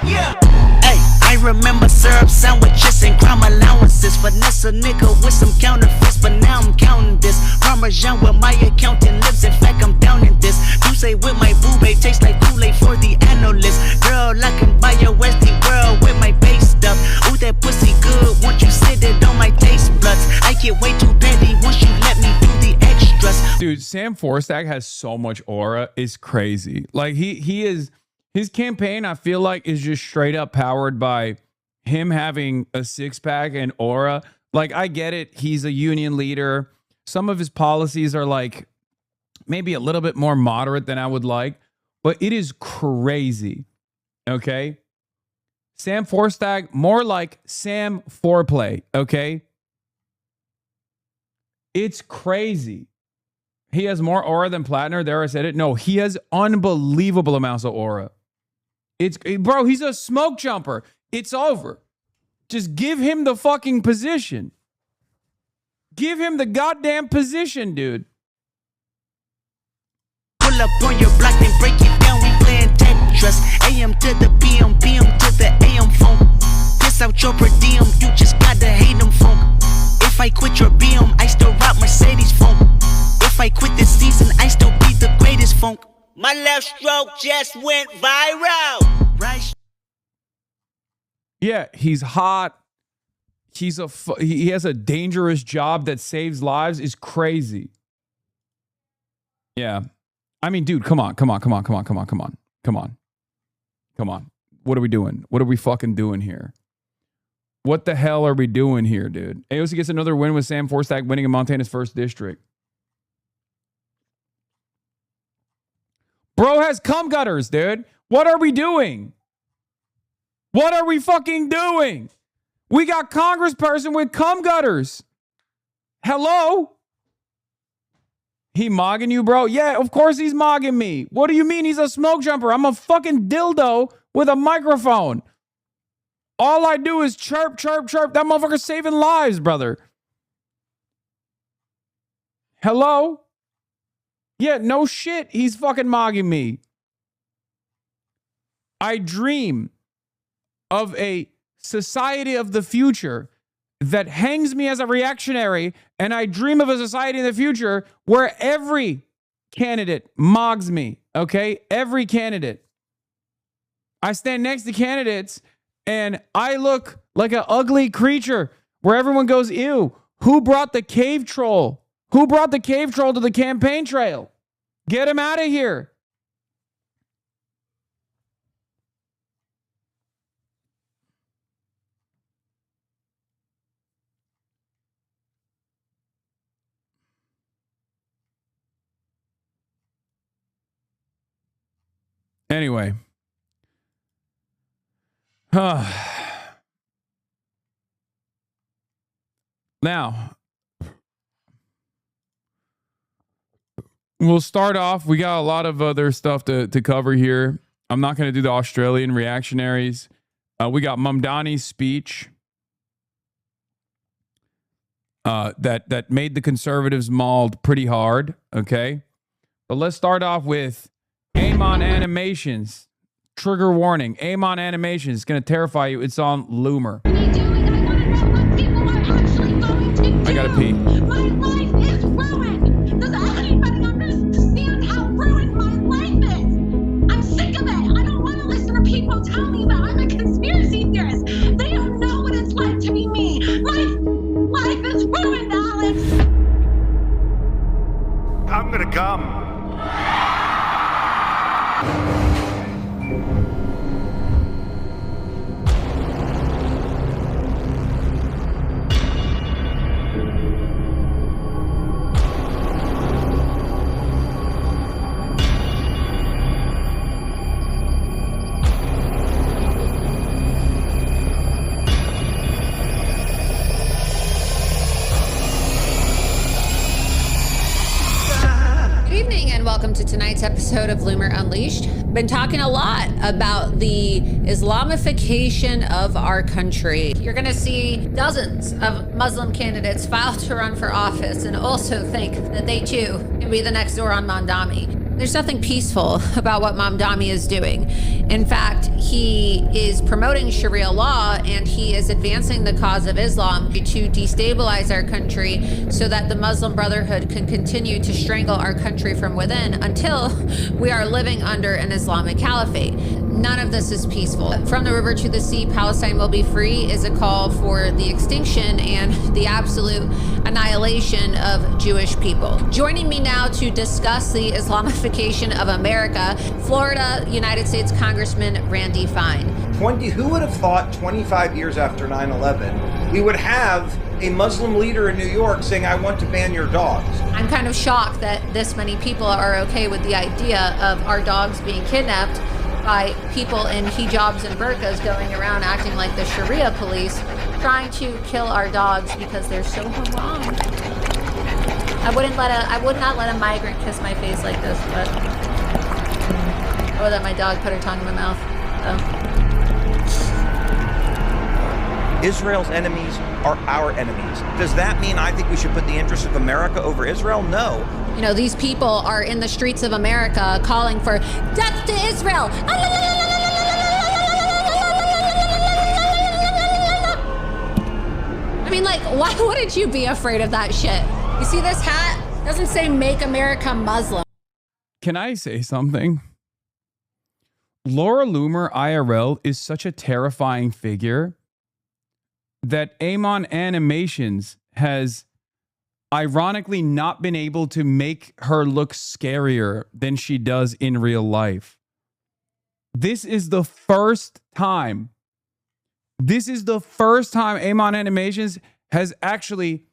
S19: Yeah. Hey, I remember syrup sandwiches and crime allowances. Finesse a nigga with some counterfeits, but now I'm counting this. Parmesan where my accountant lives. In fact, I'm down in this. You say with my boo-babe tastes like Kool-Aid for the analyst. Girl, I can buy your Westie world with my base stuff. Ooh, that pussy good. Won't you sit it on my taste buds? I get way too petty once you let me do the extras.
S2: Dude, Sam Forstack has so much aura. It's crazy. Like he is. His campaign, I feel like, is just straight up powered by him having a six-pack and aura. Like, I get it. He's a union leader. Some of his policies are like maybe a little bit more moderate than I would like, but it is crazy. Okay? Sam Forstack, more like Sam Foreplay. Okay? It's crazy. He has more aura than Plattner. There, I said it. No, he has unbelievable amounts of aura. Bro, he's a smoke jumper. It's over. Just give him the fucking position. Give him the goddamn position, dude.
S19: Pull up on your block and break it down. We playing Tetris. AM to the PM, PM to the AM phone. Piss out your per diem. You just gotta hate them phone. If I quit your BM, I still rock Mercedes phone. If I quit this season, I still be the greatest funk. My left stroke just went viral. Right.
S2: Yeah, he's hot. He has a dangerous job that saves lives. Is crazy. Yeah. I mean, dude, come on. What are we doing? What are we fucking doing here? What the hell are we doing here, dude? AOC gets another win with Sam Forstack winning in Montana's 1st district. Bro has cum gutters, dude. What are we doing? What are we fucking doing? We got congressperson with cum gutters. Hello? He mogging you, bro? Yeah, of course he's mogging me. What do you mean he's a smoke jumper? I'm a fucking dildo with a microphone. All I do is chirp, chirp, chirp. That motherfucker's saving lives, brother. Hello? Yeah, no shit. He's fucking mogging me. I dream of a society of the future that hangs me as a reactionary, and I dream of a society in the future where every candidate mogs me, okay? Every candidate. I stand next to candidates, and I look like an ugly creature where everyone goes, ew, who brought the cave troll? Who brought the cave troll to the campaign trail? Get him out of here. Anyway. Now, we'll start off. We got a lot of other stuff to cover here. I'm not going to do the Australian reactionaries. We got Mamdani's speech that made the conservatives mauled pretty hard. Okay. But let's start off with Amon Animations. Trigger warning. Amon Animations is going to terrify you. It's on Loomer. I gotta pee.
S20: My life is ruined. Does anybody understand how ruined my life is? I'm sick of it. I don't want to listen to people tell me that I'm a conspiracy theorist. They don't know what it's like to be me. My life is ruined, Alex.
S21: I'm gonna come.
S22: Welcome to tonight's episode of Loomer Unleashed. Been talking a lot about the Islamification of our country. You're going to see dozens of Muslim candidates file to run for office and also think that they too can be the next Zoran Mamdani. There's nothing peaceful about what Mamdani is doing. In fact, he is promoting Sharia law and he is advancing the cause of Islam to destabilize our country so that the Muslim Brotherhood can continue to strangle our country from within until we are living under an Islamic caliphate. None of this is peaceful. From the river to the sea, Palestine will be free is a call for the extinction and the absolute annihilation of Jewish people. Joining me now to discuss the Islamification of America, Florida United States Congressman Randy Fine.
S23: Who would have thought 25 years after 9/11, we would have a Muslim leader in New York saying, I want to ban your dogs?
S22: I'm kind of shocked that this many people are okay with the idea of our dogs being kidnapped by people in hijabs and burqas going around acting like the Sharia police, trying to kill our dogs because they're so haram. I would not let a migrant kiss my face like this, but I would let my dog put her tongue in my mouth. So.
S23: Israel's enemies are our enemies. Does that mean I think we should put the interests of America over Israel? No.
S22: You know, these people are in the streets of America calling for death to Israel. I mean, like, why wouldn't you be afraid of that shit? You see this hat? It doesn't say Make America Muslim.
S2: Can I say something? Laura Loomer IRL is such a terrifying figure that Amon Animations has ironically not been able to make her look scarier than she does in real life. This is the first time Amon Animations has actually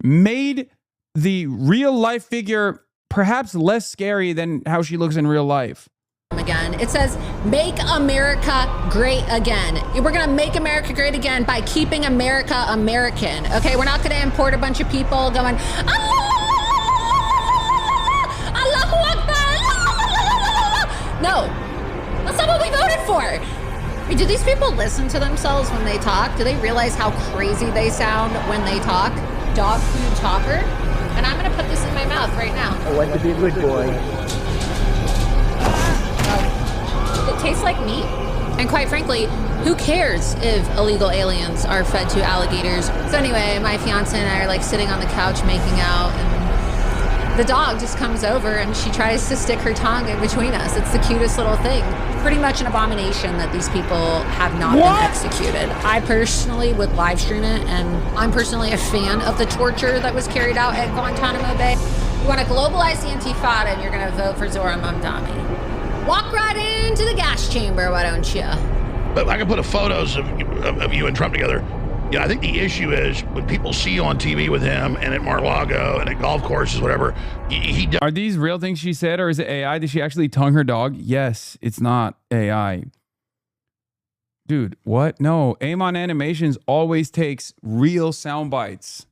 S2: made the real life figure perhaps less scary than how she looks in real life.
S22: Again, it says Make America Great Again. We're gonna make America great again by keeping America American. Okay, we're not gonna import a bunch of people going Allahu Akbar. No, that's not what we voted for. I mean, do these people listen to themselves when they talk? Do they realize how crazy they sound when they talk? Dog food talker. And I'm gonna put this in my mouth right now.
S24: I want to be a good boy.
S22: It tastes like meat. And quite frankly, who cares if illegal aliens are fed to alligators? So anyway, my fiance and I are like sitting on the couch making out, and the dog just comes over and she tries to stick her tongue in between us. It's the cutest little thing. Pretty much an abomination that these people have not been executed. I personally would live stream it, and I'm personally a fan of the torture that was carried out at Guantanamo Bay. You want to globalize the Intifada and you're going to vote for Zoran Mamdani. Walk right into the gas chamber, why don't you?
S25: But I can put photos of you and Trump together.
S3: Yeah, I think the issue is when people see you on TV with him and at Mar-a-Lago and at golf courses, whatever, he does.
S2: Are these real things she said, or is it AI? Did she actually tongue her dog? Yes, it's not AI. Dude, what? No, Amon Animations always takes real sound bites.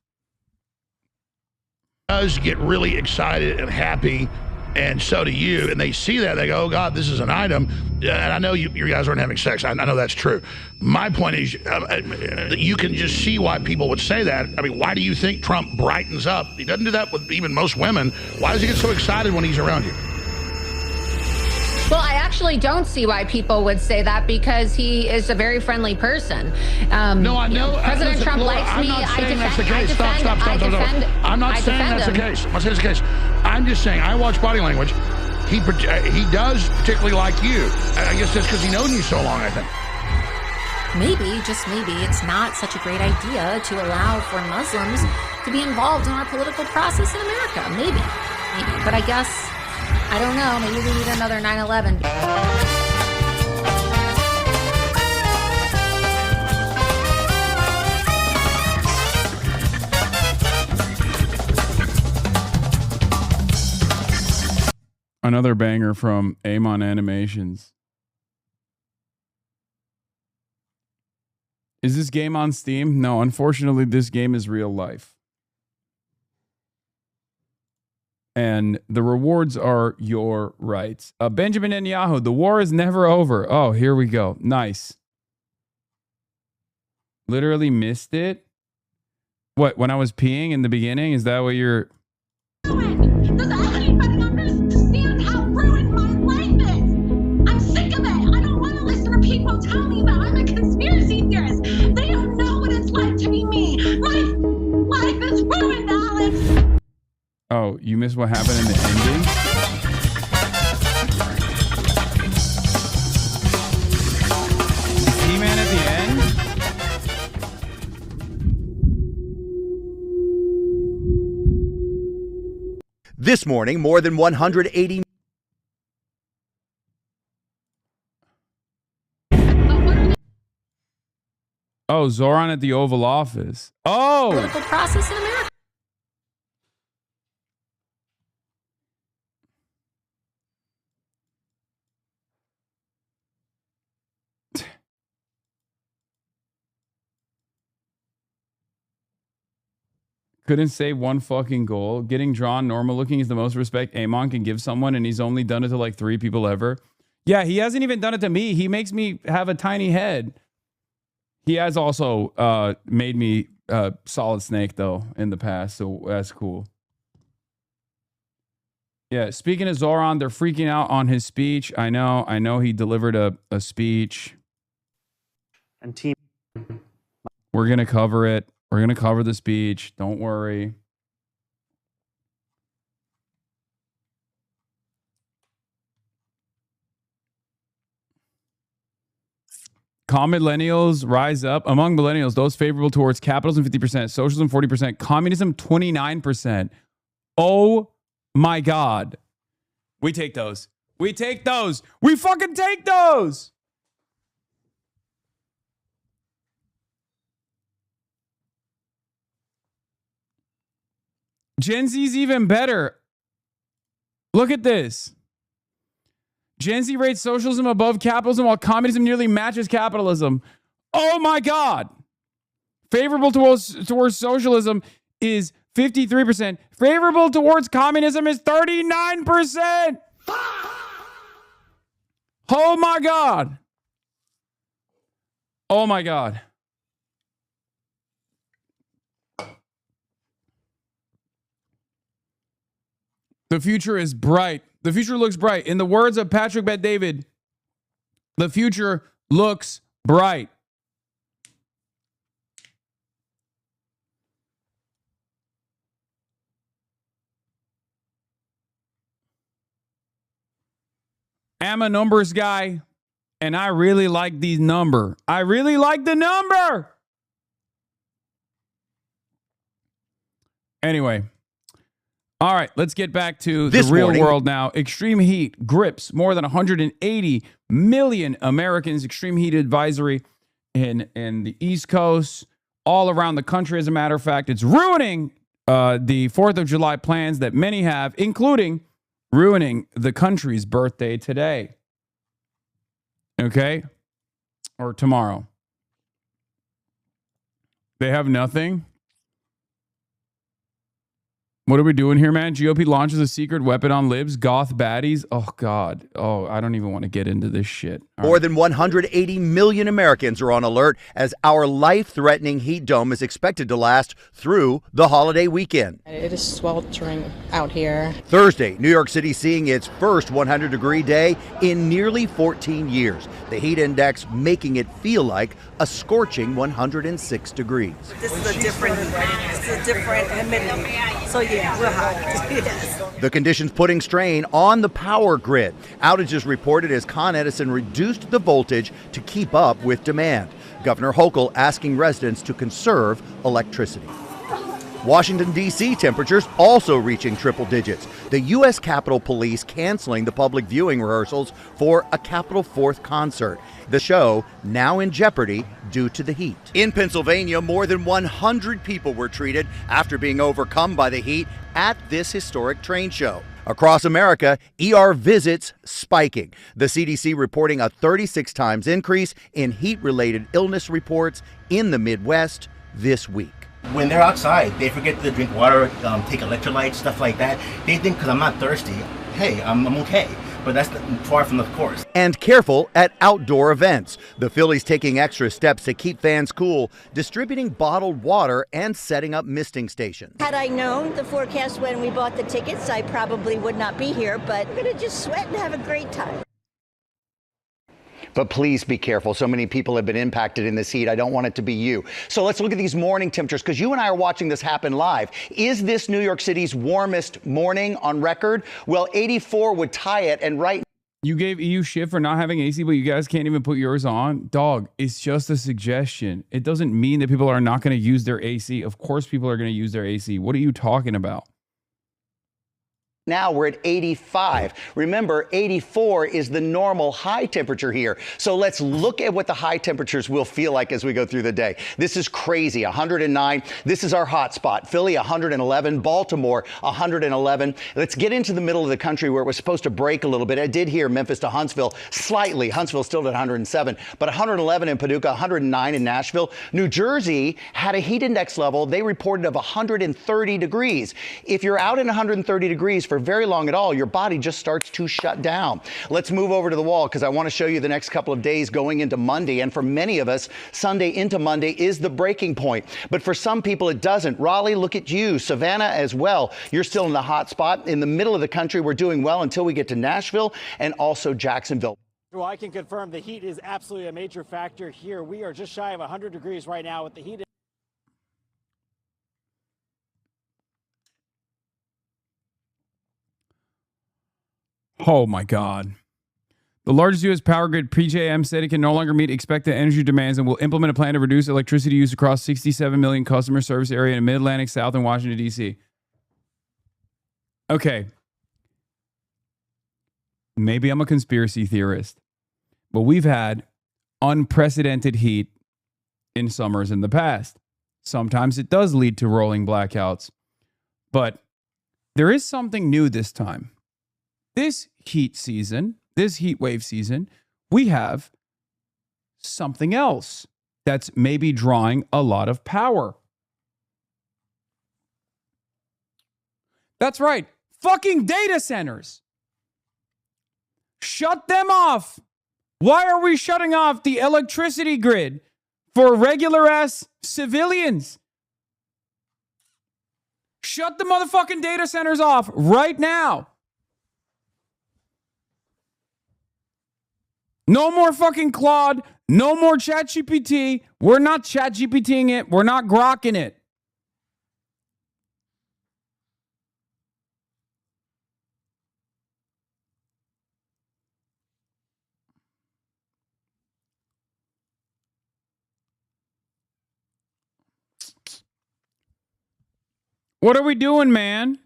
S3: Does get really excited and happy, and so do you. And they see that, they go, "Oh God, this is an item." And I know you guys aren't having sex. I know that's true. My point is that you can just see why people would say that. I mean, why do you think Trump brightens up? He doesn't do that with even most women. Why does he get so excited when he's around you?
S22: Well, I actually don't see why people would say that, because he is a very friendly person.
S3: No, I know.
S22: President
S3: Listen,
S22: Trump
S3: Laura,
S22: likes
S3: I'm
S22: me.
S3: not saying
S22: I
S3: that's the
S22: defend,
S3: case.
S22: I defend,
S3: Stop.
S22: I defend,
S3: I'm not
S22: I
S3: saying
S22: defend
S3: that's the
S22: him.
S3: case. I'm not saying that's the case. I'm just saying I watch body language. He does particularly like you. I guess that's because he knows you so long, I think.
S22: Maybe, just maybe, it's not such a great idea to allow for Muslims to be involved in our political process in America. Maybe. But I guess, I don't know, maybe we need another 9/11.
S2: Another banger from Amon Animations. Is this game on Steam? No, unfortunately, this game is real life. And the rewards are your rights. Benjamin Netanyahu, the war is never over. Oh, here we go. Nice. Literally missed it. What, when I was peeing in the beginning? Is that what you're...
S20: Does anybody understand how ruined my life is? I'm sick of it. I don't want to listen to people tell me that I'm a conspiracy theorist. They don't know what it's like to be me. My life is ruined, Alex.
S2: Oh, you missed what happened in the ending? He-Man at the end?
S5: This morning, more than 180.
S2: Oh, Zoran at the Oval Office. Oh!
S22: Political process in America.
S2: Couldn't say one fucking goal. Getting drawn normal looking is the most respect Amon can give someone, and he's only done it to like 3 people ever. Yeah, he hasn't even done it to me. He makes me have a tiny head. He has also made me Solid Snake, though, in the past, so that's cool. Yeah, speaking of Zoran, they're freaking out on his speech. I know he delivered a speech.
S5: And team.
S2: We're going to cover it. We're going to cover the speech. Don't worry. Calm millennials rise up. Among millennials, those favorable towards capitalism 50%, socialism 40%, communism 29%. Oh my God. We take those. We take those. We fucking take those. Gen Z's even better. Look at this. Gen Z rates socialism above capitalism while communism nearly matches capitalism. Oh my God. Favorable towards socialism is 53%. Favorable towards communism is 39%. Oh my God. Oh my God. The future is bright. The future looks bright. In the words of Patrick Bet-David, the future looks bright. I'm a numbers guy, and I really like the number. I really like the number. Anyway. All right, let's get back to the real world now. Extreme heat grips more than 180 million Americans. Extreme heat advisory in the East Coast. all around the country. As a matter of fact, it's ruining the 4th of July plans that many have, including ruining the country's birthday today. Okay? Or tomorrow. They have nothing. What are we doing here, man? GOP launches a secret weapon on libs, goth baddies. Oh, God. Oh, I don't even want to get into this shit.
S5: More than 180 million Americans are on alert as our life-threatening heat dome is expected to last through the holiday weekend.
S4: It is sweltering out here.
S5: Thursday, New York City seeing its first 100-degree day in nearly 14 years. The heat index making it feel like a scorching 106 degrees.
S7: This is a different humidity. So yeah, we're hot. Yes.
S5: The conditions putting strain on the power grid. Outages reported as Con Edison reduced the voltage to keep up with demand. Governor Hochul asking residents to conserve electricity. Washington, D.C. temperatures also reaching triple digits. The U.S. Capitol Police canceling the public viewing rehearsals for a Capitol 4th concert. The show now in jeopardy due to the heat. In Pennsylvania, more than 100 people were treated after being overcome by the heat at this historic train show. Across America, ER visits spiking. The CDC reporting a 36 times increase in heat-related illness reports in the Midwest this week.
S21: When they're outside, they forget to drink water, take electrolytes, stuff like that. They think because I'm not thirsty, hey, I'm okay. But that's far from the course.
S5: And careful at outdoor events. The Phillies taking extra steps to keep fans cool, distributing bottled water and setting up misting stations.
S24: Had I known the forecast when we bought the tickets, I probably would not be here, but we're going to just sweat and have a great time.
S5: But please be careful. So many people have been impacted in this heat. I don't want it to be you. So let's look at these morning temperatures because you and I are watching this happen live. Is this New York City's warmest morning on record? Well, 84 would tie it. And right
S2: You gave EU shit for not having AC, but you guys can't even put yours on? Dog, it's just a suggestion. It doesn't mean that people are not going to use their AC. Of course people are going to use their AC. What are you talking about?
S5: now we're at 85. Remember, 84 is the normal high temperature here. So let's look at what the high temperatures will feel like as we go through the day. This is crazy, 109. This is our hot spot. Philly, 111. Baltimore, 111. Let's get into the middle of the country where it was supposed to break a little bit. I did hear Memphis to Huntsville slightly. Huntsville still at 107, but 111 in Paducah, 109 in Nashville. New Jersey had a heat index level they reported of 130 degrees. If you're out in 130 degrees for very long at all, your body just starts to shut down. Let's move over to the wall because I want to show you the next couple of days going into Monday. And for many of us, Sunday into Monday is the breaking point. But for some people, it doesn't. Raleigh, look at you. Savannah as well. You're still in the hot spot. In the middle of the country, we're doing well until we get to Nashville and also Jacksonville.
S25: Well, I can confirm the heat is absolutely a major factor here. We are just shy of 100 degrees right now with the heat.
S2: Oh my God. The largest U.S. power grid, PJM, said it can no longer meet expected energy demands and will implement a plan to reduce electricity use across 67 million customer service area in Mid-Atlantic South and Washington, D.C. Okay. Maybe I'm a conspiracy theorist, but we've had unprecedented heat in summers in the past. Sometimes it does lead to rolling blackouts, but there is something new this time. This heat season, this heat wave season, we have something else that's maybe drawing a lot of power. That's right. Fucking data centers. Shut them off. Why are we shutting off the electricity grid for regular ass civilians? Shut the motherfucking data centers off right now. No more fucking Claude. No more ChatGPT. We're not ChatGPTing it. We're not grokking it. What are we doing, man?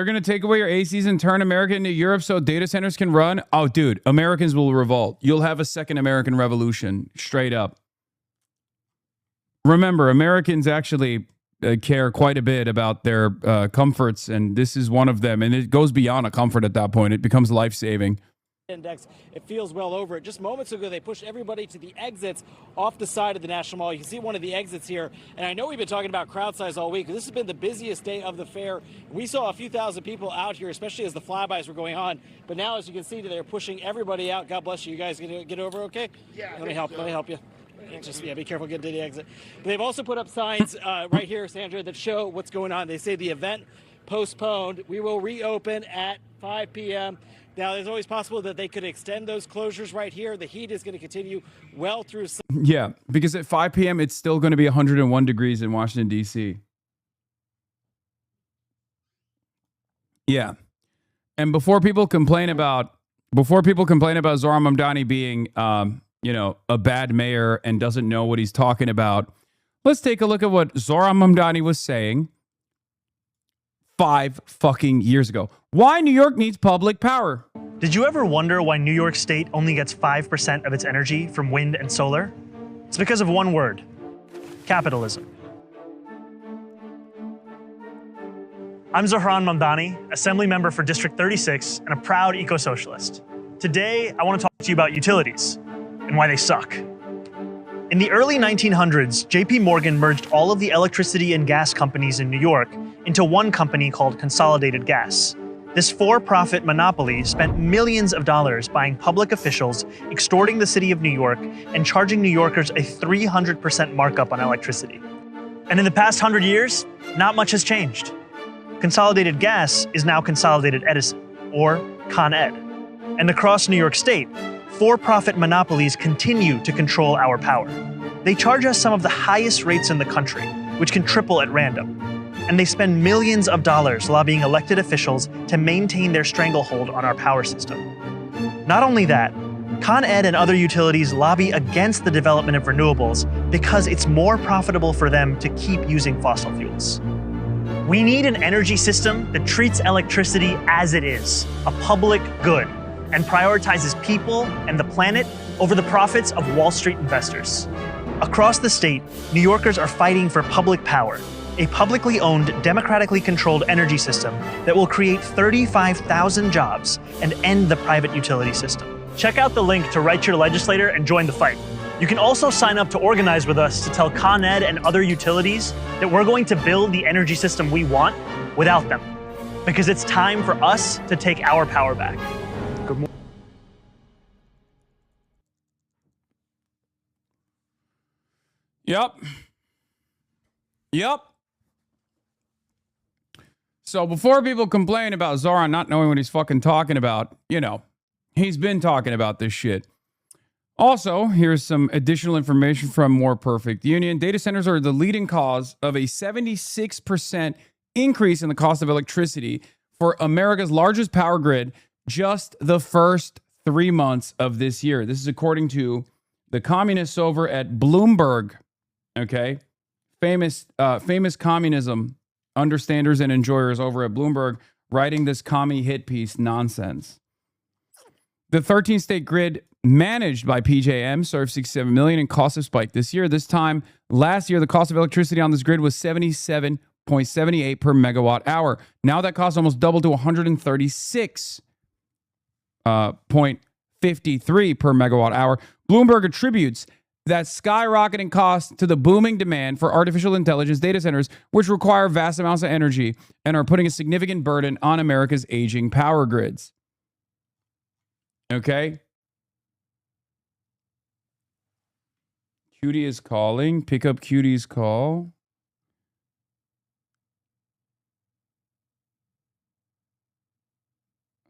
S2: they're going to take away your ACs and turn America into Europe so data centers can run. Oh, dude, Americans will revolt. You'll have a second American revolution, straight up. Remember, Americans actually care quite a bit about their comforts, and this is one of them. And it goes beyond a comfort at that point. It becomes life-saving.
S25: Index, it feels well over it. Just moments ago, they pushed everybody to the exits off the side of the National Mall. You can see one of the exits here. And I know we've been talking about crowd size all week. This has been the busiest day of the fair. We saw a few thousand people out here, especially as the flybys were going on. But now, as you can see, they're pushing everybody out. God bless you. You guys gonna get over okay? Yeah. Let me help you. Just be careful getting to the exit. But they've also put up signs right here, Sandra, that show what's going on. They say the event postponed. We will reopen at 5 p.m. Now, there's always possible that they could extend those closures right here. The heat is going to continue well through.
S2: Yeah, because at 5 p.m. it's still going to be 101 degrees in Washington, D.C. Yeah, and before people complain about Zohran Mamdani being a bad mayor and doesn't know what he's talking about, let's take a look at what Zohran Mamdani was saying 5 fucking years ago. Why New York needs public power.
S6: Did you ever wonder why New York State only gets 5% of its energy from wind and solar? It's because of one word: capitalism. I'm Zohran Mamdani, Assembly Member for District 36 and a proud eco-socialist. Today, I want to talk to you about utilities and why they suck. In the early 1900s, JP Morgan merged all of the electricity and gas companies in New York into one company called Consolidated Gas. This for-profit monopoly spent millions of dollars buying public officials, extorting the city of New York, and charging New Yorkers a 300% markup on electricity. And in the past 100 years, not much has changed. Consolidated Gas is now Consolidated Edison, or Con Ed. And across New York State, for-profit monopolies continue to control our power. They charge us some of the highest rates in the country, which can triple at random. And they spend millions of dollars lobbying elected officials to maintain their stranglehold on our power system. Not only that, Con Ed and other utilities lobby against the development of renewables because it's more profitable for them to keep using fossil fuels. We need an energy system that treats electricity as it is, a public good, and prioritizes people and the planet over the profits of Wall Street investors. Across the state, New Yorkers are fighting for public power, a publicly owned, democratically controlled energy system that will create 35,000 jobs and end the private utility system. Check out the link to write your legislator and join the fight. You can also sign up to organize with us to tell Con Ed and other utilities that we're going to build the energy system we want without them, because it's time for us to take our power back. Good morning.
S2: Yep. So before people complain about Zohran not knowing what he's fucking talking about, he's been talking about this shit. Also, here's some additional information from More Perfect Union. Data centers are the leading cause of a 76% increase in the cost of electricity for America's largest power grid just the first 3 months of this year. This is according to the communists over at Bloomberg. Okay, famous communism understanders and enjoyers over at Bloomberg writing this commie hit piece nonsense. The 13-state grid managed by PJM served 67 million and costs have spiked this year. This time last year, the cost of electricity on this grid was 77.78 per megawatt hour. Now that cost almost doubled to 136.53 per megawatt hour. Bloomberg attributes that skyrocketing cost to the booming demand for artificial intelligence data centers, which require vast amounts of energy and are putting a significant burden on America's aging power grids. Okay? Cutie is calling. Pick up Cutie's call.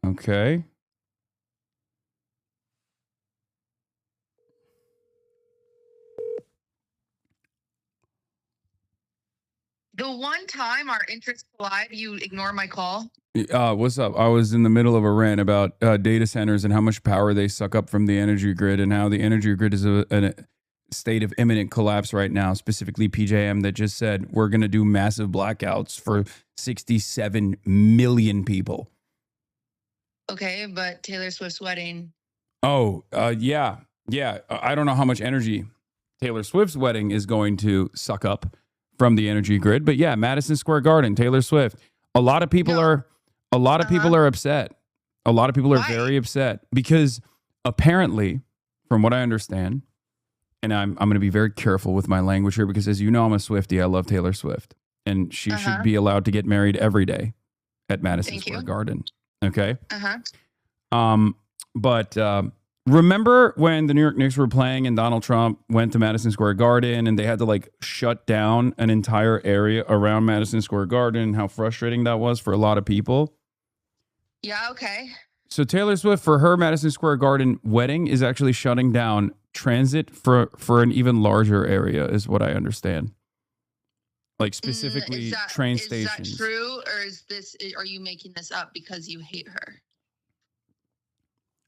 S2: Okay.
S9: The one time our interests collide, you ignore my call.
S2: What's up? I was in the middle of a rant about data centers and how much power they suck up from the energy grid and how the energy grid is state of imminent collapse right now, specifically PJM, that just said we're going to do massive blackouts for 67 million people.
S9: Okay, but Taylor Swift's wedding.
S2: Oh, yeah. I don't know how much energy Taylor Swift's wedding is going to suck up from the energy grid, but yeah, Madison Square Garden, Taylor Swift. A lot of people are upset. A lot of people are very upset because apparently, from what I understand, and I'm going to be very careful with my language here because, as you know, I'm a Swiftie. I love Taylor Swift, and she should be allowed to get married every day at Madison Square Garden. Okay. But remember when the New York Knicks were playing and Donald Trump went to Madison Square Garden and they had to like shut down an entire area around Madison Square Garden? How frustrating that was for a lot of people.
S9: Yeah. Okay.
S2: So Taylor Swift, for her Madison Square Garden wedding, is actually shutting down transit for an even larger area, is what I understand. Like specifically train stations.
S9: Is that true, or are you making this up because you hate her?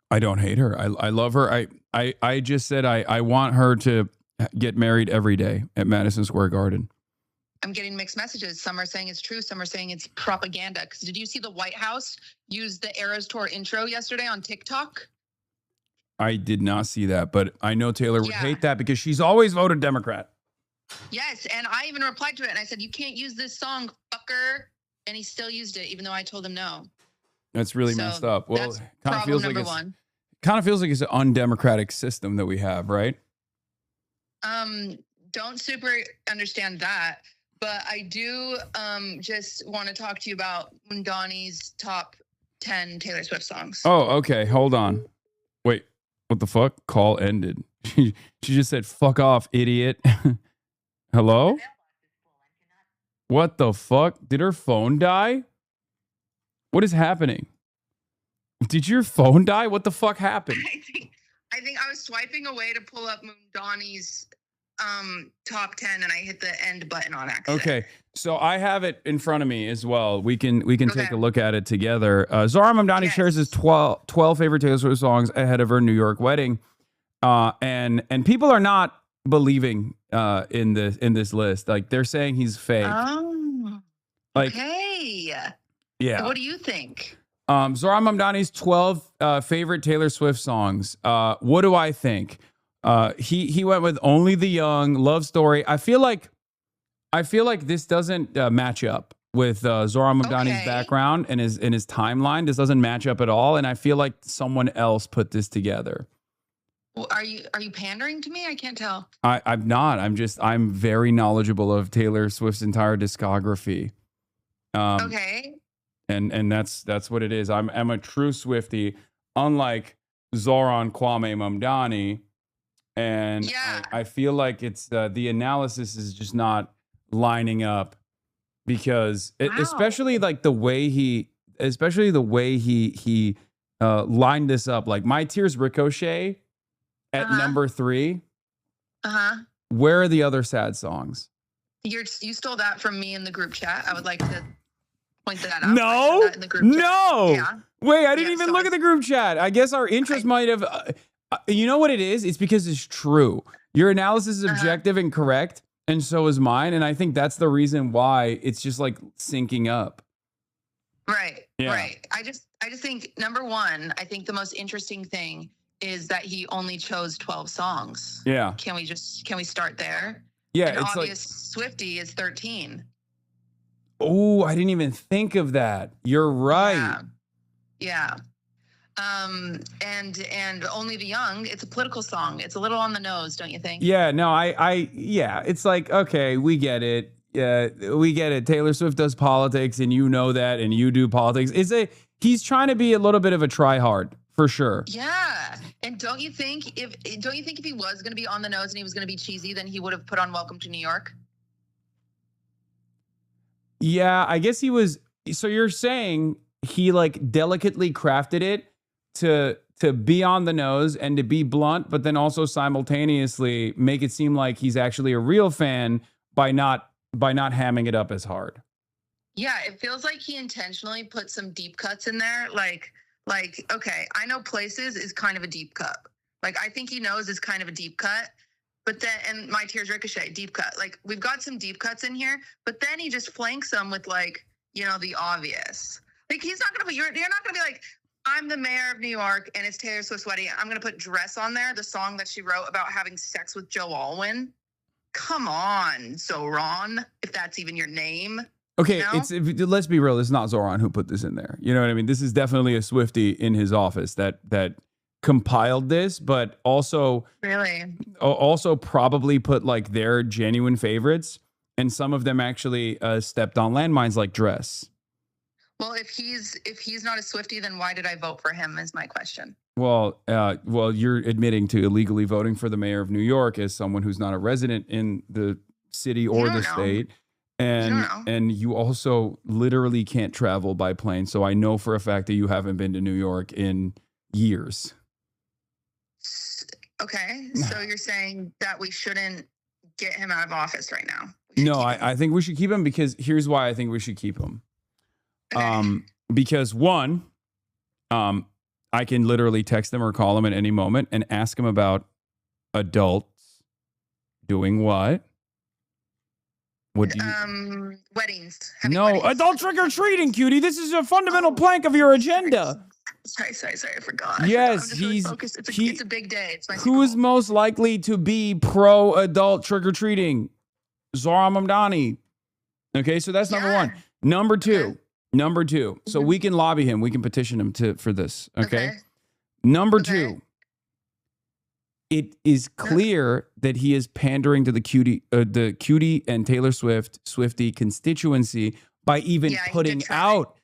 S2: I don't hate her. I love her. I just said I want her to get married every day at Madison Square Garden.
S9: I'm getting mixed messages. Some are saying it's true. Some are saying it's propaganda. Because did you see the White House use the Eras Tour intro yesterday on TikTok?
S2: I did not see that, but I know Taylor would hate that because she's always voted Democrat.
S9: Yes, and I even replied to it and I said, "You can't use this song, fucker." And he still used it, even though I told him no.
S2: That's really messed up. Well,
S9: that's
S2: kind of feels like it's an undemocratic system that we have, right?
S9: Don't super understand that, but I do just want to talk to you about Donnie's top 10 Taylor Swift songs.
S2: Oh, okay. Hold on. Wait, what the fuck? Call ended. She just said, "Fuck off, idiot." Hello? What the fuck? Did her phone die? What is happening? Did your phone die? What the fuck happened?
S9: I think I was swiping away to pull up Donnie's top 10 and I hit the end button on accident.
S2: Okay. So I have it in front of me as well. We can take a look at it together. Zara Mamdani shares his 12 favorite Taylor Swift songs ahead of her New York wedding. And people are not believing in this list. Like they're saying he's fake.
S9: Oh.
S2: Like,
S9: okay.
S2: Yeah.
S9: What do you think?
S2: Zara Mamdani's 12 favorite Taylor Swift songs. What do I think? He went with Only the Young, Love Story. I feel like this doesn't match up with Zara Mamdani's background and his timeline. This doesn't match up at all, and I feel like someone else put this together.
S9: Well, are you pandering to me? I can't tell.
S2: I'm not. I'm very knowledgeable of Taylor Swift's entire discography.
S9: Okay.
S2: And that's what it is. I'm a true Swiftie, unlike Zoran Kwame Mamdani. And I feel like it's the analysis is just not lining up because especially like the way he lined this up. Like My Tears Ricochet at number 3. Where are the other sad songs?
S9: You stole that from me in the group chat. I would like to point that out.
S2: No,
S9: in the group chat.
S2: Yeah. Wait, I didn't even look at the group chat. I guess our interest might have. You know what it is? It's because it's true. Your analysis is objective and correct, and so is mine. And I think that's the reason why it's just like syncing up.
S9: Right. Yeah. Right. I just think number one, I think the most interesting thing is that he only chose 12 songs.
S2: Yeah.
S9: Can we start there?
S2: Yeah.
S9: An
S2: it's
S9: obvious
S2: like
S9: Swiftie is 13.
S2: Oh, I didn't even think of that. You're right.
S9: Yeah. And Only the Young, it's a political song. It's a little on the nose, don't you think?
S2: Yeah, no, it's like, okay, we get it. Yeah, we get it. Taylor Swift does politics and you know that and you do politics. He's trying to be a little bit of a try-hard, for sure.
S9: Yeah. And don't you think if he was going to be on the nose and he was going to be cheesy, then he would have put on Welcome to New York?
S2: Yeah, I guess he was. So you're saying he like delicately crafted it to be on the nose and to be blunt, but then also simultaneously make it seem like he's actually a real fan by not hamming it up as hard.
S9: Yeah, it feels like he intentionally put some deep cuts in there. Like, okay, I know Places is kind of a deep cut. Like, I think he knows is kind of a deep cut. But then, and My Tears Ricochet, deep cut. Like, we've got some deep cuts in here, but then he just flanks them with, like, you know, the obvious. Like, he's not going to you're not going to be like, I'm the mayor of New York and it's Taylor Swift's wedding. I'm going to put Dress on there, the song that she wrote about having sex with Joe Alwyn. Come on, Zoran, if that's even your name.
S2: Okay,
S9: you know?
S2: Let's be real. It's not Zoran who put this in there. You know what I mean? This is definitely a Swiftie in his office that compiled this, but also probably put like their genuine favorites, and some of them actually stepped on landmines like Dress.
S9: Well, if he's not a Swiftie, then why did I vote for him? Is my question.
S2: Well, you're admitting to illegally voting for the mayor of New York as someone who's not a resident in the city or the state. And you also literally can't travel by plane. So I know for a fact that you haven't been to New York in years.
S9: Okay. So you're saying that we shouldn't get him out of office right now?
S2: No, I think we should keep him, because here's why I think we should keep him. Okay. Because one, I can literally text him or call him at any moment and ask him about adults doing what?
S9: Weddings.
S2: No, adult trick-or-treating, cutie. This is a fundamental plank of your agenda.
S9: Sorry, I forgot.
S2: Yes,
S9: I'm just really focused. It's a big day. It's my
S2: who is most likely to be pro-adult trick-or-treating? Zohran Mamdani. Okay, so that's number one. Number two. So we can lobby him. We can petition him for this. Okay. Number two. It is clear that he is pandering to the cutie and Taylor Swiftie constituency by even putting out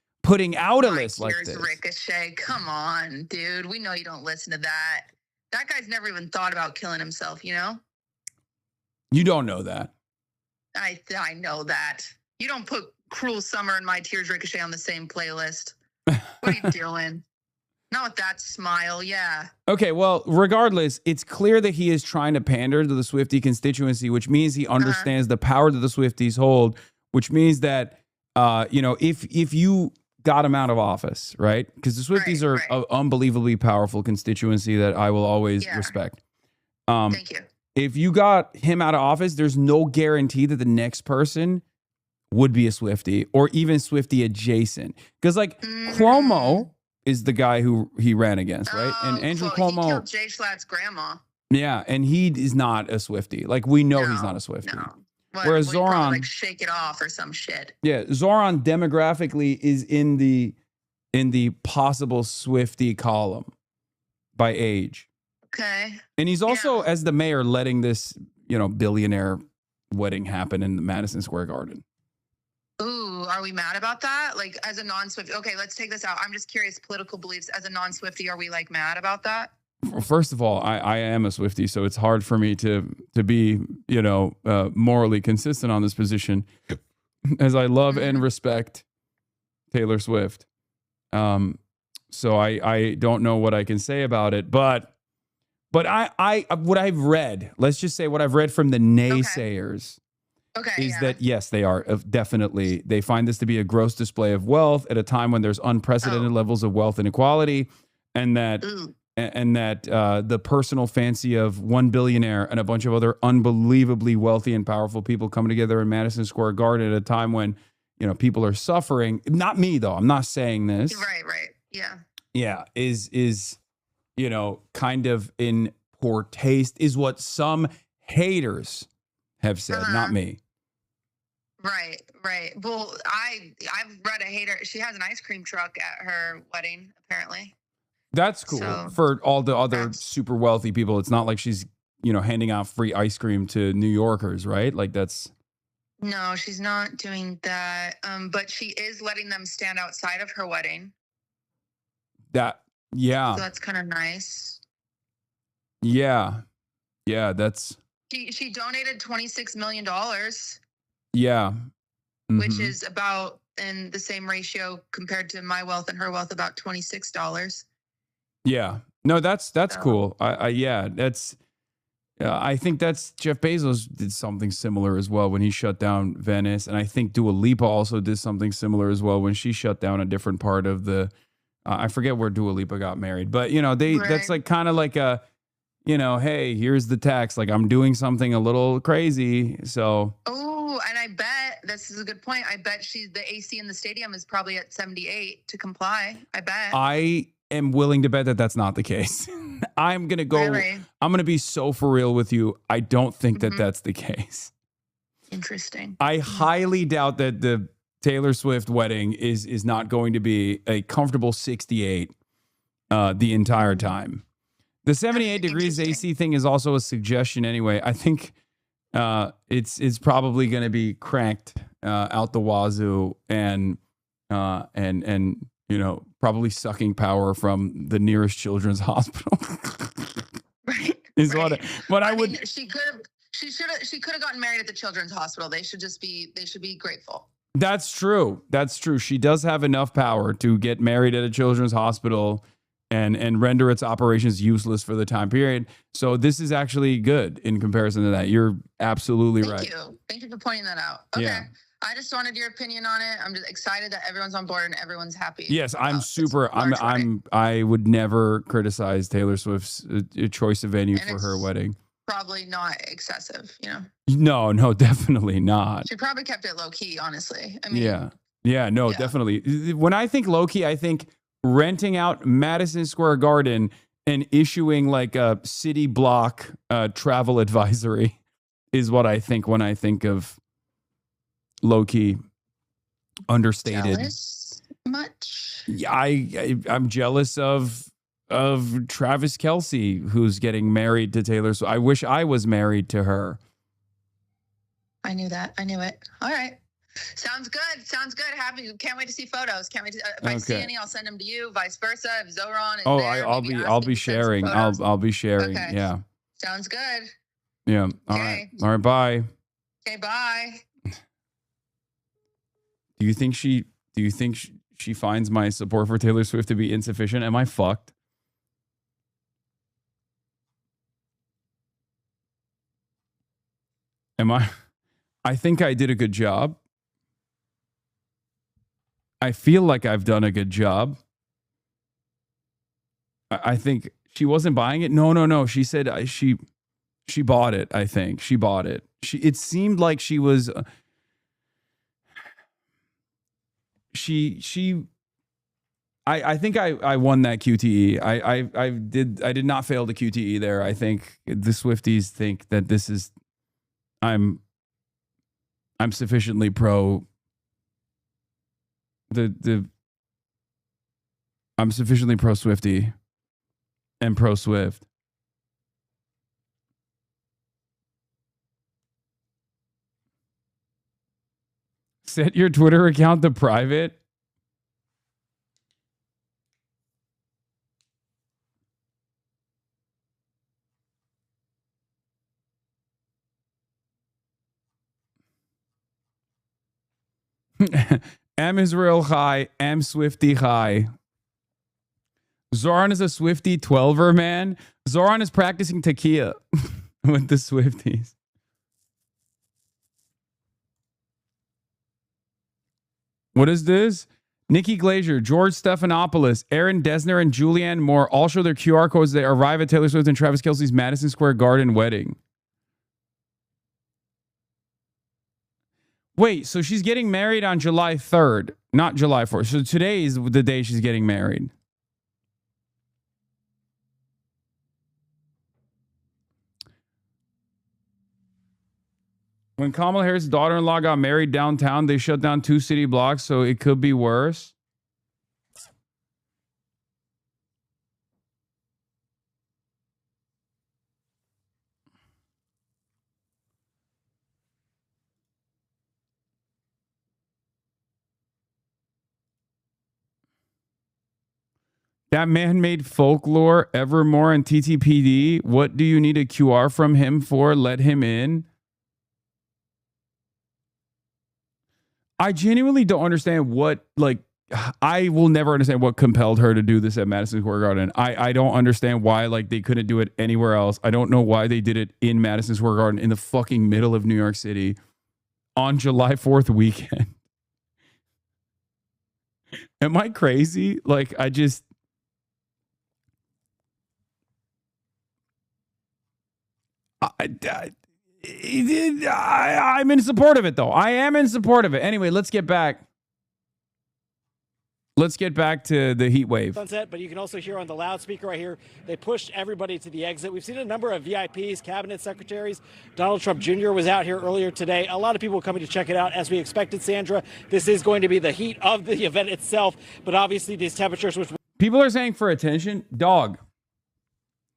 S2: a list like this.
S9: Ricochet, come on, dude. We know you don't listen to that. That guy's never even thought about killing himself. You know.
S2: You don't know that.
S9: I know that. You don't put Cruel Summer and My Tears Ricochet on the same playlist. What are you doing? Not with that smile, yeah.
S2: Okay, well, regardless, it's clear that he is trying to pander to the Swiftie constituency, which means he understands the power that the Swifties hold, which means that, if you got him out of office, right? Because the Swifties are an unbelievably powerful constituency that I will always respect.
S9: Thank you.
S2: If you got him out of office, there's no guarantee that the next person would be a Swiftie or even Swiftie adjacent. Because Cuomo is the guy who he ran against, right? And Andrew Cuomo.
S9: He killed Jay Schlatt's grandma.
S2: Yeah, and he is not a Swiftie. Like, we know he's not a Swiftie.
S9: No.
S2: Whereas
S9: Zoran, like, shake it off or some shit.
S2: Yeah, Zoran demographically is in the possible Swiftie column by age.
S9: Okay.
S2: And he's also, as the mayor, letting this, billionaire wedding happen in the Madison Square Garden.
S9: Ooh, are we mad about that? Like, as a non-Swiftie, okay, let's take this out. I'm just curious, political beliefs. As a non-Swiftie, are we like mad about that?
S2: First of all, I am a Swiftie, so it's hard for me to be, morally consistent on this position, as I love and respect Taylor Swift. So I don't know what I can say about it, but I what I've read, let's just say what I've read from the naysayers. Is that, yes, they are definitely, they find this to be a gross display of wealth at a time when there's unprecedented levels of wealth inequality, and that the personal fancy of one billionaire and a bunch of other unbelievably wealthy and powerful people coming together in Madison Square Garden at a time when, people are suffering. Not me, though. I'm not saying this.
S9: Right. Yeah.
S2: Yeah. Is kind of in poor taste, is what some haters have said, not me.
S9: Right. Well, I've read a hater. She has an ice cream truck at her wedding, apparently.
S2: That's cool for all the other super wealthy people. It's not like she's, handing out free ice cream to New Yorkers, right? Like, that's.
S9: No, she's not doing that. But she is letting them stand outside of her wedding.
S2: So
S9: that's kind of nice.
S2: Yeah, that's.
S9: She donated $26 million.
S2: Yeah.
S9: Which is about, in the same ratio compared to my wealth and her wealth, about $26.
S2: Yeah. No, that's cool. I think that's Jeff Bezos did something similar as well when he shut down Venice. And I think Dua Lipa also did something similar as well when she shut down a different part of the, I forget where Dua Lipa got married, but that's like kind of like a, you know, hey, here's the text. Like, I'm doing something a little crazy. So.
S9: Oh, and I bet this is a good point. I bet the AC in the stadium is probably at 78 to comply. I bet.
S2: I am willing to bet that that's not the case. I'm going to go.
S9: Really?
S2: I'm going to be so for real with you. I don't think that that's the case.
S9: Interesting.
S2: I highly doubt that the Taylor Swift wedding is not going to be a comfortable 68 the entire time. The 78 degrees AC thing is also a suggestion anyway. I think it's probably going to be cranked out the wazoo and you know, probably sucking power from the nearest children's hospital.
S9: Right.
S2: Is
S9: right.
S2: what I
S9: mean,
S2: would.
S9: she could have gotten married at the children's hospital. They should be grateful.
S2: That's true. That's true. She does have enough power to get married at a children's hospital and render its operations useless for the time period. So this is actually good in comparison to that. You're absolutely right.
S9: Thank you for pointing that out. Okay.
S2: Yeah.
S9: I just wanted your opinion on it. I'm just excited that everyone's on board and everyone's happy.
S2: Yes, I'm super. I would never criticize Taylor Swift's choice of venue for her wedding.
S9: Probably not excessive, you
S2: No,
S9: know.
S2: no, definitely not.
S9: She probably kept it low key, honestly. I mean,
S2: no, definitely. When I think low key, I think renting out Madison Square Garden and issuing like a city block travel advisory is what I think when I think of low key, understated.
S9: Jealous much?
S2: Yeah, I'm jealous of Travis Kelce, who's getting married to Taylor Swift. I wish I was married to her.
S9: I knew that. I knew it. All right. Sounds good. Sounds good. Happy. Can't wait to see photos. Can't wait to. If I see any, I'll send them to you. Vice versa. If Zoran is there,
S2: I'll be sharing. I'll be sharing.
S9: Okay.
S2: Yeah.
S9: Sounds good.
S2: Yeah. All right. All right. Bye.
S9: Okay. Bye.
S2: Do you think she finds my support for Taylor Swift to be insufficient? Am I fucked? Am I? I think I did a good job. I feel like I've done a good job. I think she wasn't buying it. No. She said she bought it. I think she bought it. It seemed like she was. I think I won that QTE. I did not fail the QTE there. I think the Swifties think that this is. I'm sufficiently pro. I'm sufficiently pro Swifty and pro Swift. Set your Twitter account to private. Am Israel high, am Swifty high. Zoran is a Swifty 12er, man. Zoran is practicing takia with the Swifties. What is this? Nikki Glazier, George Stephanopoulos, Aaron Dessner, and Julianne Moore all show their QR codes. They arrive at Taylor Swift and Travis Kelce's Madison Square Garden wedding. Wait, so she's getting married on July 3rd, not July 4th. So today is the day she's getting married. When Kamala Harris' daughter-in-law got married downtown, they shut down 2 city blocks, so it could be worse. That man made folklore, Evermore, and TTPD. What do you need a QR from him for? Let him in. I genuinely don't understand what, I will never understand what compelled her to do this at Madison Square Garden. I don't understand why, they couldn't do it anywhere else. I don't know why they did it in Madison Square Garden in the fucking middle of New York City on July 4th weekend. Am I crazy? I'm in support of it, though. I am in support of it. Anyway, let's get back. Let's get back to the heat wave.
S25: Sunset, but you can also hear on the loudspeaker right here, they pushed everybody to the exit. We've seen a number of VIPs, cabinet secretaries. Donald Trump Jr. was out here earlier today. A lot of people coming to check it out, as we expected, Sandra. This is going to be the heat of the event itself, but obviously these temperatures, which
S2: people are saying for attention, dog,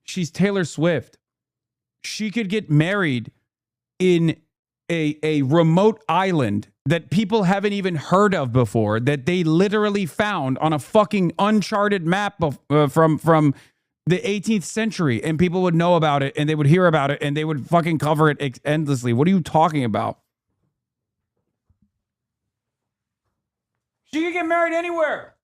S2: she's Taylor Swift. She could get married in a remote island that people haven't even heard of before, that they literally found on a fucking uncharted map from the 18th century, and people would know about it, and they would hear about it, and they would fucking cover it endlessly. What are you talking about? She could get married anywhere.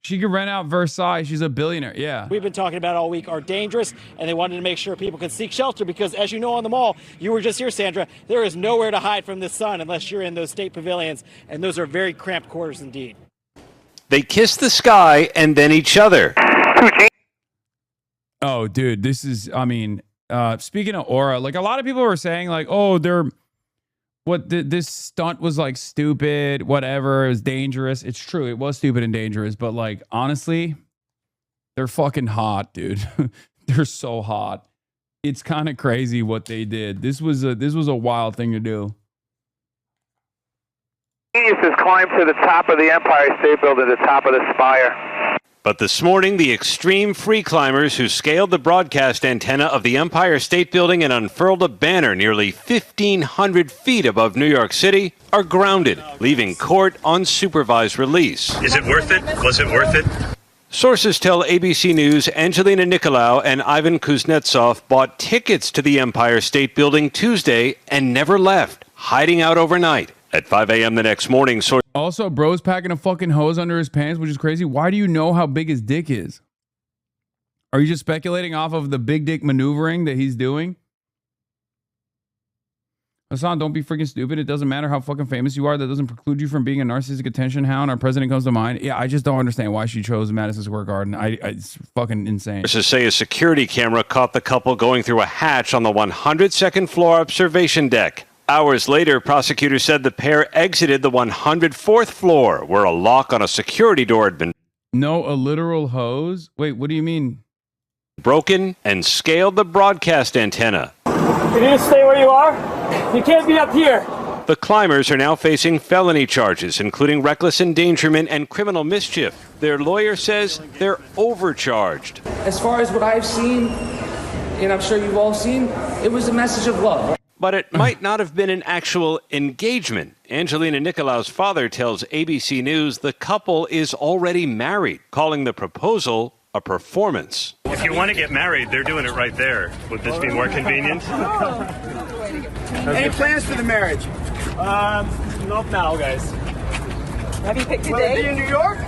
S2: She could rent out Versailles. She's a billionaire. Yeah.
S25: we've been talking about all week are dangerous, and they wanted to make sure people could seek shelter because, as you know, on the mall, you were just here, Sandra, there is nowhere to hide from the sun unless you're in those state pavilions, and those are very cramped quarters indeed.
S8: They kiss the sky and then each other.
S2: Oh, dude, this is, I mean, speaking of aura, like a lot of people were saying like, oh, this stunt was like stupid, whatever, it was dangerous. It's true, it was stupid and dangerous, but like honestly, they're fucking hot, dude. They're so hot. It's kind of crazy what they did. This was a wild thing to do.
S11: Genius has climbed to the top of the Empire State Building, the top of the spire.
S8: But this morning, the extreme free climbers who scaled the broadcast antenna of the Empire State Building and unfurled a banner nearly 1,500 feet above New York City are grounded, leaving court on supervised release.
S12: Is it worth it? Was it worth it?
S8: Sources tell ABC News Angelina Nicolaou and Ivan Kuznetsov bought tickets to the Empire State Building Tuesday and never left, hiding out overnight. At 5 a.m. the next morning,
S2: also, bro's packing a fucking hose under his pants, which is crazy. Why do you know how big his dick is? Are you just speculating off of the big dick maneuvering that he's doing? Hasan, don't be freaking stupid. It doesn't matter how fucking famous you are. That doesn't preclude you from being a narcissistic attention hound. Our president comes to mind. Yeah, I just don't understand why she chose Madison Square Garden. It's fucking insane.
S8: Sources say a security camera caught the couple going through a hatch on the 102nd floor observation deck. Hours later, prosecutors said the pair exited the 104th floor, where a lock on a security door had been
S2: a literal hose? Wait, what do you mean?
S8: Broken and scaled the broadcast antenna.
S25: Can you just stay where you are? You can't be up here.
S8: The climbers are now facing felony charges, including reckless endangerment and criminal mischief. Their lawyer says they're overcharged.
S13: As far as what I've seen, and I'm sure you've all seen, it was a message of love.
S8: But it might not have been an actual engagement. Angelina Nicolaou's father tells ABC News the couple is already married, calling the proposal a performance.
S12: If you want to get married, they're doing it right there. Would this be more convenient?
S13: Any plans for the marriage?
S25: Not now, guys.
S13: Have you picked a date? Be in New York?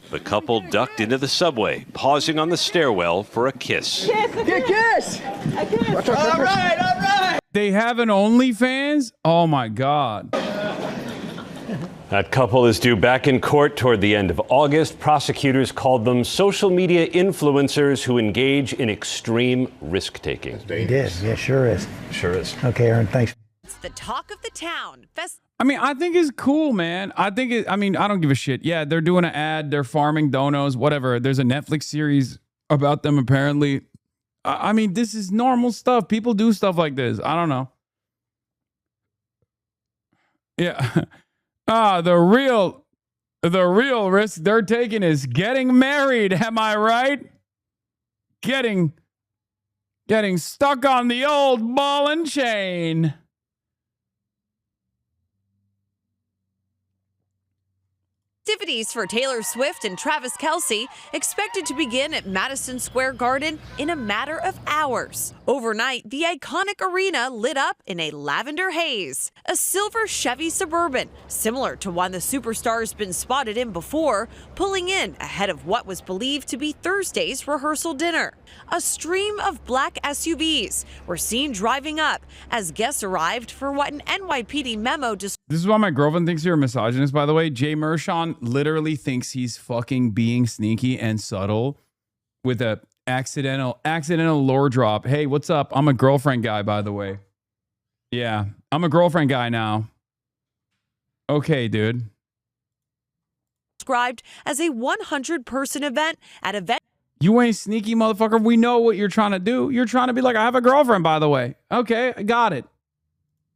S8: The couple ducked into the subway, pausing on the stairwell for a kiss.
S13: Good kiss! All right, all right!
S2: They have an OnlyFans? Oh my God.
S8: That couple is due back in court toward the end of August. Prosecutors called them social media influencers who engage in extreme risk-taking.
S14: It is. Yeah, sure is.
S8: Sure is.
S14: Okay, Aaron, thanks.
S26: It's the talk of the town.
S2: I mean, I think it's cool, man. I don't give a shit. Yeah, they're doing an ad. They're farming donos, whatever. There's a Netflix series about them, apparently. I mean, this is normal stuff. People do stuff like this. I don't know. Yeah. The real risk they're taking is getting married. Am I right? Getting stuck on the old ball and chain.
S26: Festivities for Taylor Swift and Travis Kelce expected to begin at Madison Square Garden in a matter of hours. Overnight, the iconic arena lit up in a lavender haze. A silver Chevy Suburban, similar to one the superstar's been spotted in before, pulling in ahead of what was believed to be Thursday's rehearsal dinner. A stream of black SUVs were seen driving up as guests arrived for what an NYPD memo described.
S2: This is why my girlfriend thinks you're a misogynist, by the way. Jay Mershon literally thinks he's fucking being sneaky and subtle with a accidental lore drop. Hey, what's up? I'm a girlfriend guy, by the way. Yeah, I'm a girlfriend guy now. Okay, dude.
S26: Described as a 100-person event at a
S2: You ain't sneaky, motherfucker. We know what you're trying to do. You're trying to be like, I have a girlfriend, by the way. Okay, I got it.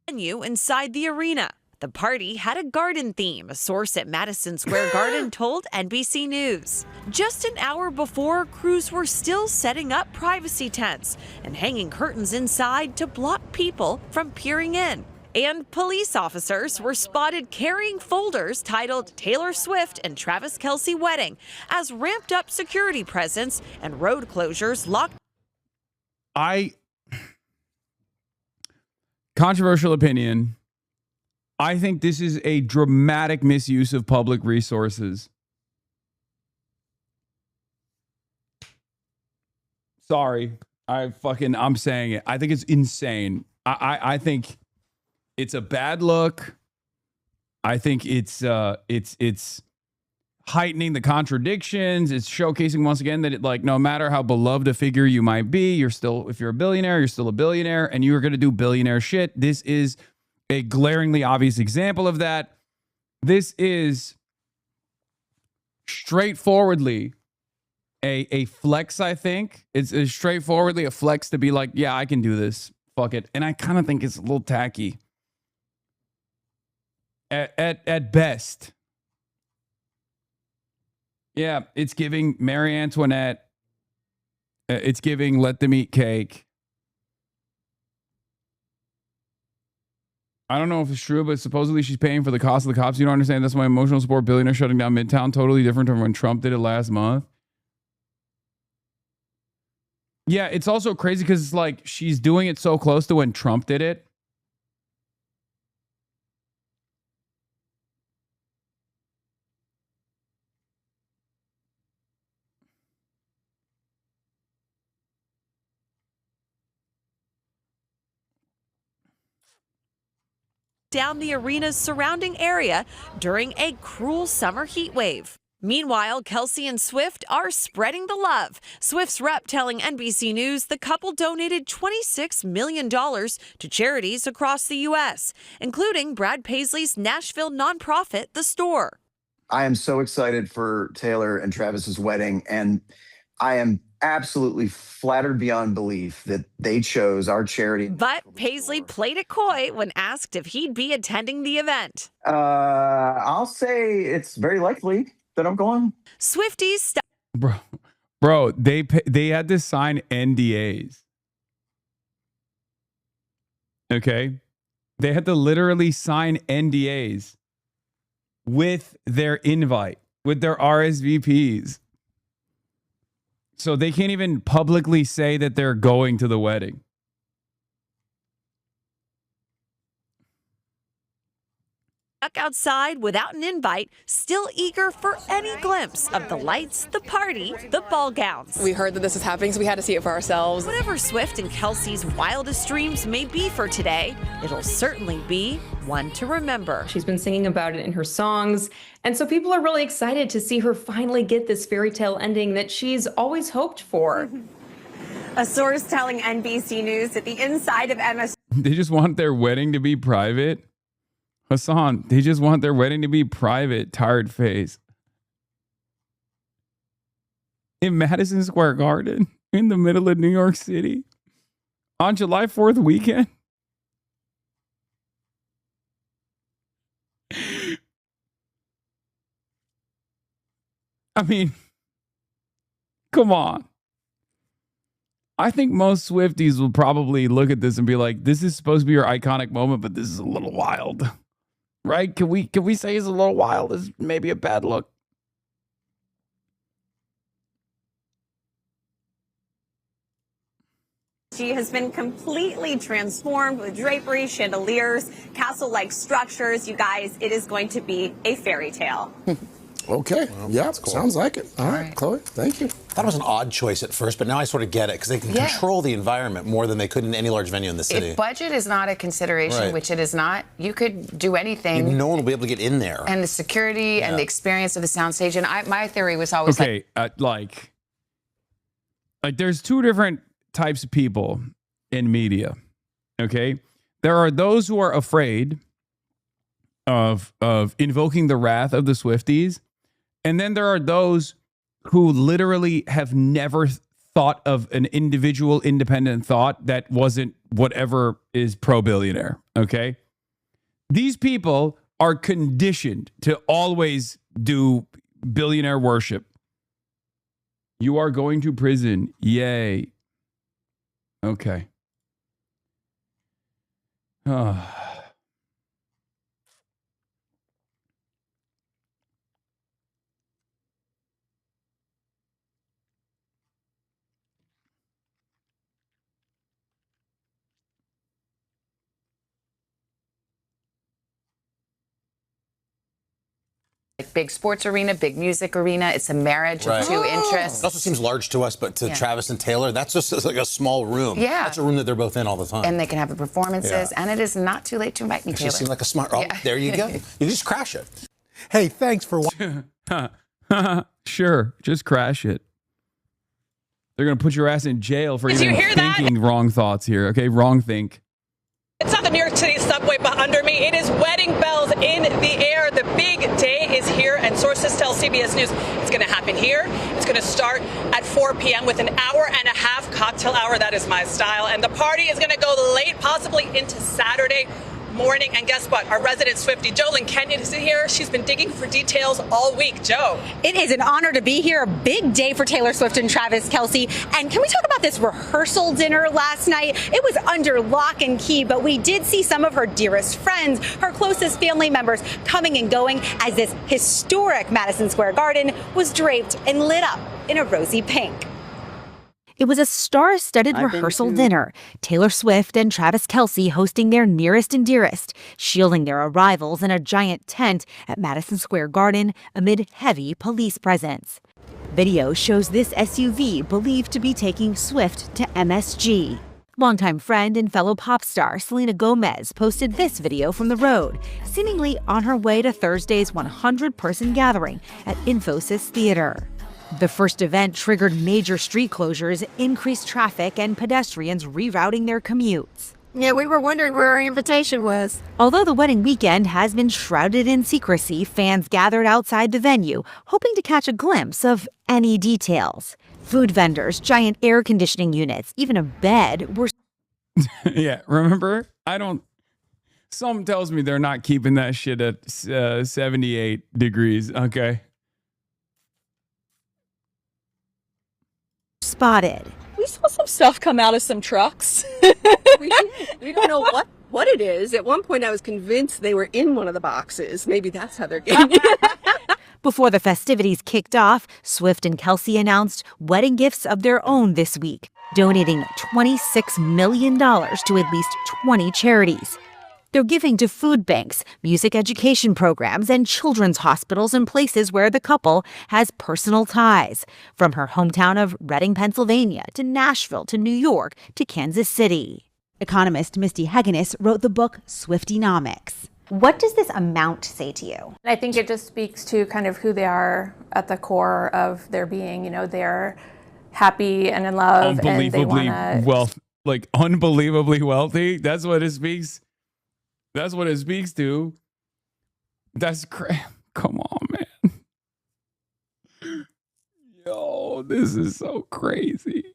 S26: venue inside the arena. The party had a garden theme, a source at Madison Square Garden told NBC News. Just an hour before, crews were still setting up privacy tents and hanging curtains inside to block people from peering in. And police officers were spotted carrying folders titled Taylor Swift and Travis Kelce Wedding as ramped up security presence and road closures locked.
S2: Controversial opinion. I think this is a dramatic misuse of public resources. Sorry. I'm saying it. I think it's insane. I think it's a bad look. I think it's heightening the contradictions. It's showcasing once again that no matter how beloved a figure you might be, if you're a billionaire, you're still a billionaire, and you're going to do billionaire shit. This is a glaringly obvious example of that. This is straightforwardly a flex, I think. It's straightforwardly a flex to be like, yeah, I can do this. Fuck it. And I kind of think it's a little tacky. At best. Yeah, it's giving Marie Antoinette. It's giving let them eat cake. I don't know if it's true, but supposedly she's paying for the cost of the cops. You don't understand. That's why emotional support billionaire shutting down Midtown. Totally different from when Trump did it last month. Yeah, it's also crazy because it's like she's doing it so close to when Trump did it.
S26: Down the arena's surrounding area during a cruel summer heat wave. Meanwhile, Kelce and Swift are spreading the love. Swift's rep telling NBC News the couple donated $26 million to charities across the U.S., including Brad Paisley's Nashville nonprofit, The Store.
S1: I am so excited for Taylor and Travis's wedding, and I am absolutely flattered beyond belief that they chose our charity.
S26: But Paisley played it coy when asked if he'd be attending the event.
S1: I'll say it's very likely that I'm going.
S26: Swifties.
S2: Bro, they had to sign NDAs. Okay? They had to literally sign NDAs with their invite, with their RSVPs. So they can't even publicly say that they're going to the wedding.
S26: Stuck outside without an invite, still eager for any glimpse of the lights, the party, the ball gowns.
S4: We heard that this is happening, so we had to see it for ourselves.
S26: Whatever Swift and Kelce's wildest dreams may be for today, it'll certainly be one to remember.
S10: She's been singing about it in her songs, and so people are really excited to see her finally get this fairy tale ending that she's always hoped for.
S26: A source telling NBC News that the inside of MS.
S2: They just want their wedding to be private. Hasan, they just want their wedding to be private. Tired face. In Madison Square Garden, in the middle of New York City, on July 4th weekend. I mean, come on. I think most Swifties will probably look at this and be like, this is supposed to be your iconic moment, but this is a little wild. right? Can we say he's a little wild? Is maybe a bad look.
S15: She has been completely transformed with drapery, chandeliers, castle-like structures. You guys, it is going to be a fairy tale.
S16: Okay. Yeah, sounds like it. All right, Chloe, thank you.
S17: Thought it was an odd choice at first, but now I sort of get it because they can control the environment more than they could in any large venue in the city.
S18: If budget is not a consideration,
S17: Right.
S18: which it is not, you could do anything.
S17: No one will be able to get in there.
S18: And the security and the experience of the soundstage. And my theory was always
S2: Okay, like there's two different types of people in media. Okay, there are those who are afraid of invoking the wrath of the Swifties, and then there are those who literally have never thought of an individual independent thought that wasn't whatever is pro-billionaire. Okay, these people are conditioned to always do billionaire worship. You are going to prison. Yay. Okay.
S18: like big sports arena, big music arena. It's a marriage of two interests.
S17: It also seems large to us, but to Travis and Taylor, that's just like a small room.
S18: Yeah.
S17: That's a room that they're both in all the time.
S18: And they can have the performances, and it is not too late to invite me,
S17: She
S18: Taylor.
S17: seemed like a smart. Oh, there you go. You just crash it.
S16: Hey, thanks for watching.
S2: Sure, just crash it. They're going to put your ass in jail for
S19: Did you
S2: even
S19: hear that?
S2: thinking wrong thoughts here. Okay, wrong think.
S19: It's not the New York City subway, but under me, it is wedding bells in the air. The big day is here, and sources tell CBS News it's going to happen here. It's going to start at 4 p.m. with an hour and a half cocktail hour. That is my style. And the party is going to go late, possibly into Saturday morning. And guess what? Our resident Swiftie, Jolyn Kenyon, is here. She's been digging for details all week. Joe.
S23: It is an honor to be here. A big day for Taylor Swift and Travis Kelce. And can we talk about this rehearsal dinner last night? It was under lock and key, but we did see some of her dearest friends, her closest family members coming and going as this historic Madison Square Garden was draped and lit up in a rosy pink.
S27: It was a star-studded rehearsal dinner. Taylor Swift and Travis Kelce hosting their nearest and dearest, shielding their arrivals in a giant tent at Madison Square Garden amid heavy police presence. Video shows this SUV believed to be taking Swift to MSG. Longtime friend and fellow pop star Selena Gomez posted this video from the road, seemingly on her way to Thursday's 100-person gathering at Infosys Theater. The first event triggered major street closures, increased traffic, and pedestrians rerouting their commutes.
S28: Yeah, we were wondering where our invitation was.
S27: Although the wedding weekend has been shrouded in secrecy, fans gathered outside the venue, hoping to catch a glimpse of any details. Food vendors, giant air conditioning units, even a bed were...
S2: Yeah, remember? Something tells me they're not keeping that shit at 78 degrees, okay?
S27: spotted.
S29: We saw some stuff come out of some trucks. We don't know what it is. At one point, I was convinced they were in one of the boxes. Maybe that's how they're getting it.
S27: Before the festivities kicked off, Swift and Kelce announced wedding gifts of their own this week, donating $26 million to at least 20 charities. They're giving to food banks, music education programs, and children's hospitals in places where the couple has personal ties, from her hometown of Reading, Pennsylvania, to Nashville, to New York, to Kansas City. Economist Misty Hegenis wrote the book Swiftonomics.
S30: What does this amount say to you?
S31: I think it just speaks to kind of who they are at the core of their being. You know, they're happy and in love, and they want to
S2: unbelievably wealthy. That's what it speaks. That's what it speaks to. That's crazy. Come on, man. Yo, this is so crazy.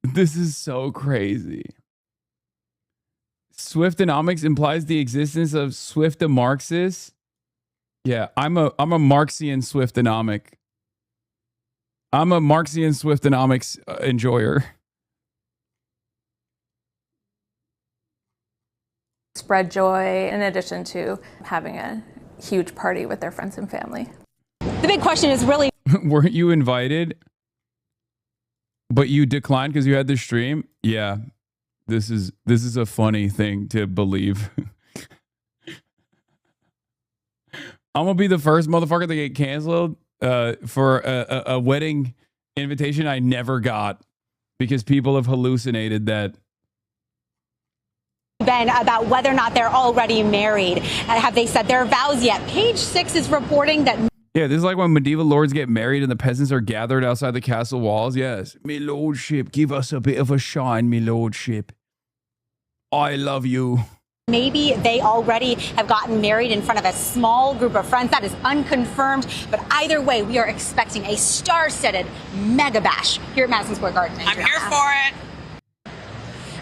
S2: This is so crazy. Swiftonomics implies the existence of Swiftomarxists. Yeah, I'm a Marxian Swiftonomic. I'm a Marxian Swiftonomics enjoyer.
S31: spread joy in addition to having a huge party with their friends and family.
S23: The big question is really,
S2: weren't you invited, but you declined because you had the stream? Yeah, this is a funny thing to believe. I'm gonna be the first motherfucker to get canceled for a wedding invitation I never got because people have hallucinated that.
S23: Ben, about whether or not they're already married. Have they said their vows yet? Page 6 is reporting that.
S2: Yeah, this is like when medieval lords get married and the peasants are gathered outside the castle walls. Yes. Me lordship, give us a bit of a shine, me lordship. I love you.
S23: Maybe they already have gotten married in front of a small group of friends. That is unconfirmed. But either way, we are expecting a star-studded mega bash here at Madison Square Garden.
S19: I'm here for it.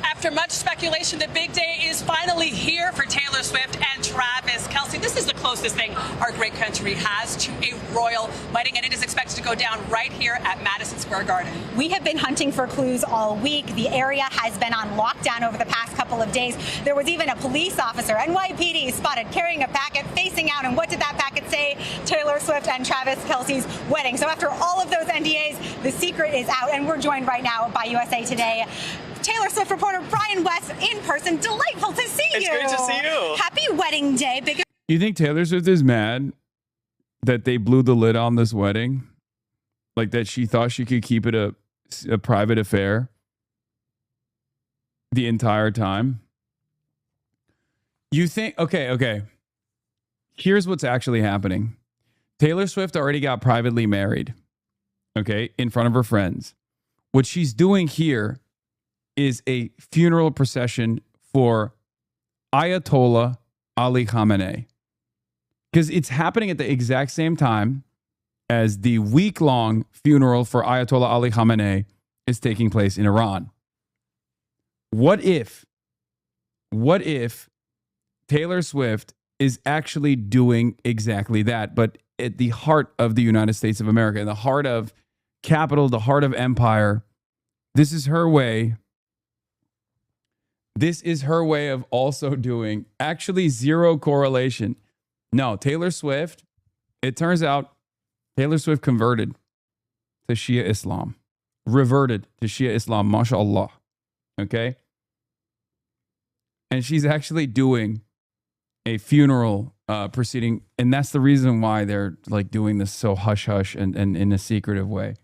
S19: After much speculation, the big day is finally here for Taylor Swift and Travis Kelce. This is the closest thing our great country has to a royal wedding, and it is expected to go down right here at Madison Square Garden.
S23: We have been hunting for clues all week. The area has been on lockdown over the past couple of days. There was even a police officer, NYPD, spotted carrying a packet facing out. And what did that packet say? Taylor Swift and Travis Kelce's wedding. So after all of those NDAs, the secret is out, and we're joined right now by USA Today Taylor Swift reporter Brian West in person. Delightful to see you.
S3: It's great to see you.
S23: Happy wedding day.
S2: You think Taylor Swift is mad that they blew the lid on this wedding? Like that she thought she could keep it a private affair the entire time? You think, okay. Here's what's actually happening. Taylor Swift already got privately married, okay, in front of her friends. What she's doing here is a funeral procession for Ayatollah Ali Khamenei. Because it's happening at the exact same time as the week-long funeral for Ayatollah Ali Khamenei is taking place in Iran. What if Taylor Swift is actually doing exactly that, but at the heart of the United States of America, in the heart of capital, the heart of empire? This is her way. This is her way of also doing actually zero correlation. No, Taylor Swift, it turns out Taylor Swift converted to Shia Islam, reverted to Shia Islam, mashallah. Okay? And she's actually doing a funeral proceeding. And that's the reason why they're like doing this so hush-hush and in a secretive way.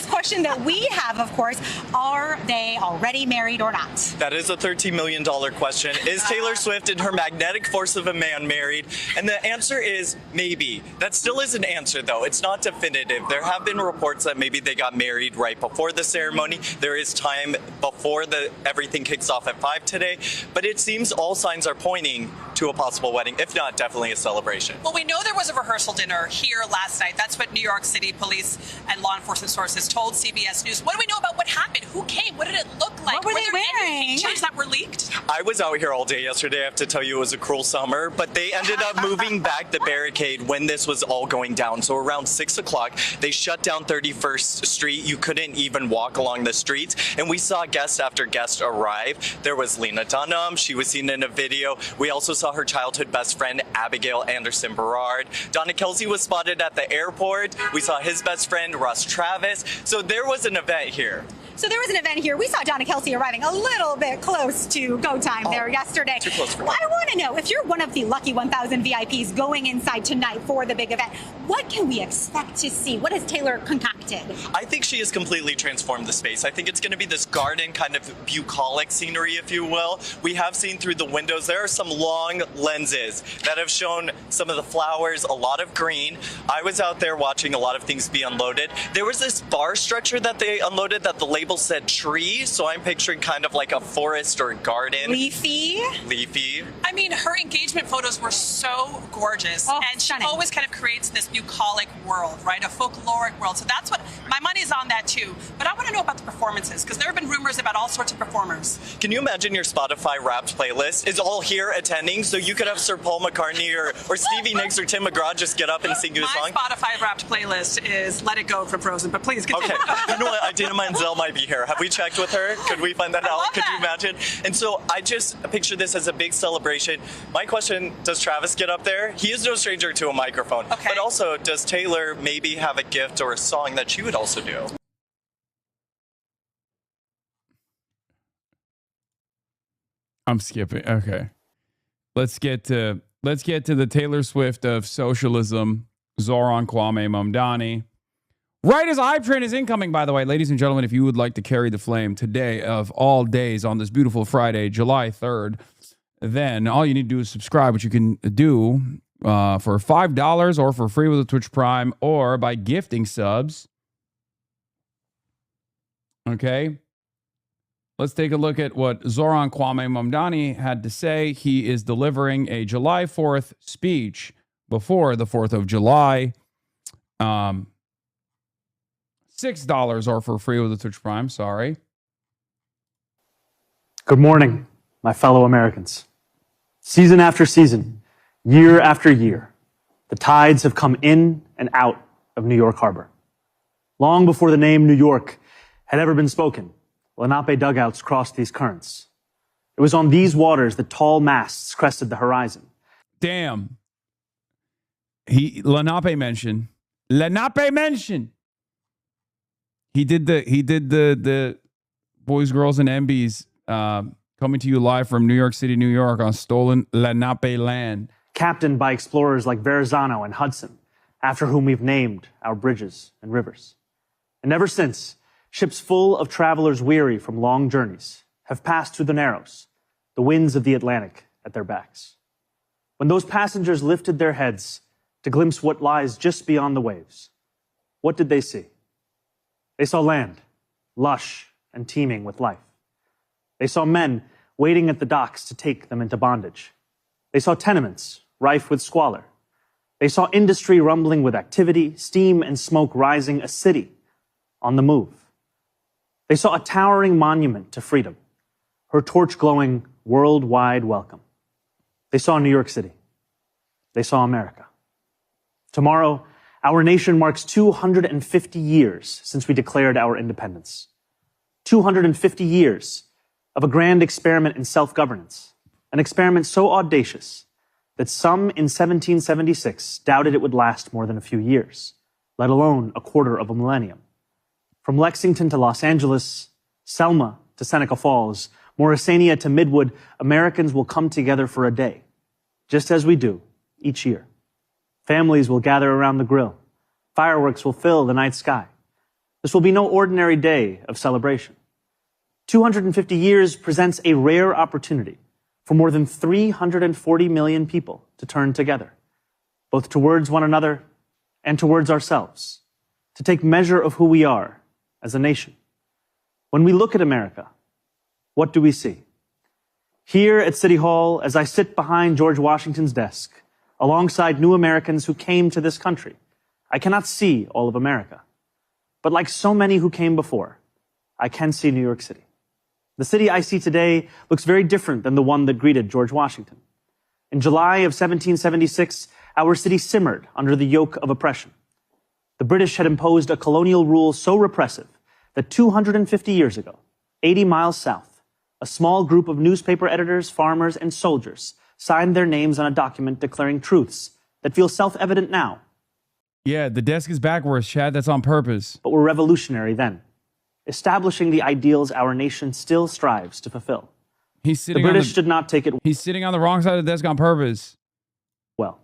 S23: Question that we have, of course, are they already married or not?
S3: That is a $13 million question. Is Taylor Swift and her magnetic force of a man married? And the answer is maybe. That still is an answer, though. It's not definitive. There have been reports that maybe they got married right before the ceremony. There is time before everything kicks off at 5 today. But it seems all signs are pointing to a possible wedding, if not definitely a celebration.
S19: Well, we know there was a rehearsal dinner here last night. That's what New York City police and law enforcement sources told CBS News. What do we know about what happened? Who came? What did it look like?
S23: What were they wearing?
S19: Any pictures that were leaked?
S3: I was out here all day yesterday. I have to tell you, it was a cruel summer, but they ended up moving back the barricade when this was all going down. So around 6 o'clock, they shut down 31st Street. You couldn't even walk along the streets. And we saw guest after guest arrive. There was Lena Dunham. She was seen in a video. We also saw her childhood best friend, Abigail Anderson Berard. Donna Kelce was spotted at the airport. We saw his best friend, Russ Travis. So there was an event here.
S23: So there was an event here. We saw Donna Kelce arriving a little bit close to go time there yesterday.
S3: Too close for me.
S23: Well, I want to know, if you're one of the lucky 1,000 VIPs going inside tonight for the big event, what can we expect to see? What has Taylor concocted?
S3: I think she has completely transformed the space. I think it's going to be this garden kind of bucolic scenery, if you will. We have seen through the windows, there are some long lenses that have shown some of the flowers, a lot of green. I was out there watching a lot of things be unloaded. There was this bar structure that they unloaded that the label said tree, so I'm picturing kind of like a forest or garden.
S23: Leafy.
S19: I mean, her engagement photos were so gorgeous, and stunning. She always kind of creates this bucolic world, right? A folkloric world. So that's what my money's on that too. But I want to know about the performances, because there have been rumors about all sorts of performers.
S3: Can you imagine your Spotify Wrapped playlist is all here attending, so you could have Sir Paul McCartney or Stevie Nicks or Tim McGraw just get up and sing you a song?
S19: My Spotify Wrapped playlist is Let It Go from Frozen, but please continue.
S3: Okay, You know what? Idina Menzel might be here. Have we checked with her? Could we find that out? Could you imagine? And so I just picture this as a big celebration. My question, does Travis get up there? He is no stranger to a microphone. Okay. But also, does Taylor maybe have a gift or a song that she would also do?
S2: I'm skipping. Okay. Let's get to the Taylor Swift of socialism, Zoran Kwame Mamdani. Right as Hype Train is incoming, by the way, ladies and gentlemen, if you would like to carry the flame today of all days on this beautiful Friday, July 3rd, then all you need to do is subscribe, which you can do for $5 or for free with a Twitch Prime or by gifting subs. Okay. Let's take a look at what Zoran Kwame Mamdani had to say. He is delivering a July 4th speech before the 4th of July. $6 or for free with a Twitch Prime. Sorry.
S5: Good morning, my fellow Americans. Season after season, year after year, the tides have come in and out of New York Harbor. Long before the name New York had ever been spoken, Lenape dugouts crossed these currents. It was on these waters that tall masts crested the horizon.
S2: Damn. Lenape mentioned. He did the Boys, Girls, and MBs coming to you live from New York City, New York on stolen Lenape land.
S5: Captained by explorers like Verrazano and Hudson, after whom we've named our bridges and rivers. And ever since, ships full of travelers weary from long journeys have passed through the Narrows, the winds of the Atlantic at their backs. When those passengers lifted their heads to glimpse what lies just beyond the waves, what did they see? They saw land, lush and teeming with life. They saw men waiting at the docks to take them into bondage. They saw tenements rife with squalor. They saw industry rumbling with activity, steam and smoke rising, a city on the move. They saw a towering monument to freedom, her torch glowing worldwide welcome. They saw New York City. They saw America. Tomorrow, our nation marks 250 years since we declared our independence. 250 years of a grand experiment in self-governance, an experiment so audacious that some in 1776 doubted it would last more than a few years, let alone a quarter of a millennium. From Lexington to Los Angeles, Selma to Seneca Falls, Morrisania to Midwood, Americans will come together for a day, just as we do each year. Families will gather around the grill. Fireworks will fill the night sky. This will be no ordinary day of celebration. 250 years presents a rare opportunity for more than 340 million people to turn together, both towards one another and towards ourselves, to take measure of who we are as a nation. When we look at America, what do we see? Here at City Hall, as I sit behind George Washington's desk, alongside new Americans who came to this country, I cannot see all of America. But like so many who came before, I can see New York City. The city I see today looks very different than the one that greeted George Washington. In July of 1776, our city simmered under the yoke of oppression. The British had imposed a colonial rule so repressive that 250 years ago, 80 miles south, a small group of newspaper editors, farmers, and soldiers signed their names on a document declaring truths that feel self-evident now.
S2: Yeah, the desk is backwards, Chad. That's on purpose.
S5: But were revolutionary then, establishing the ideals our nation still strives to fulfill. The British did not take it.
S2: He's sitting on the wrong side of the desk on purpose.
S5: Well,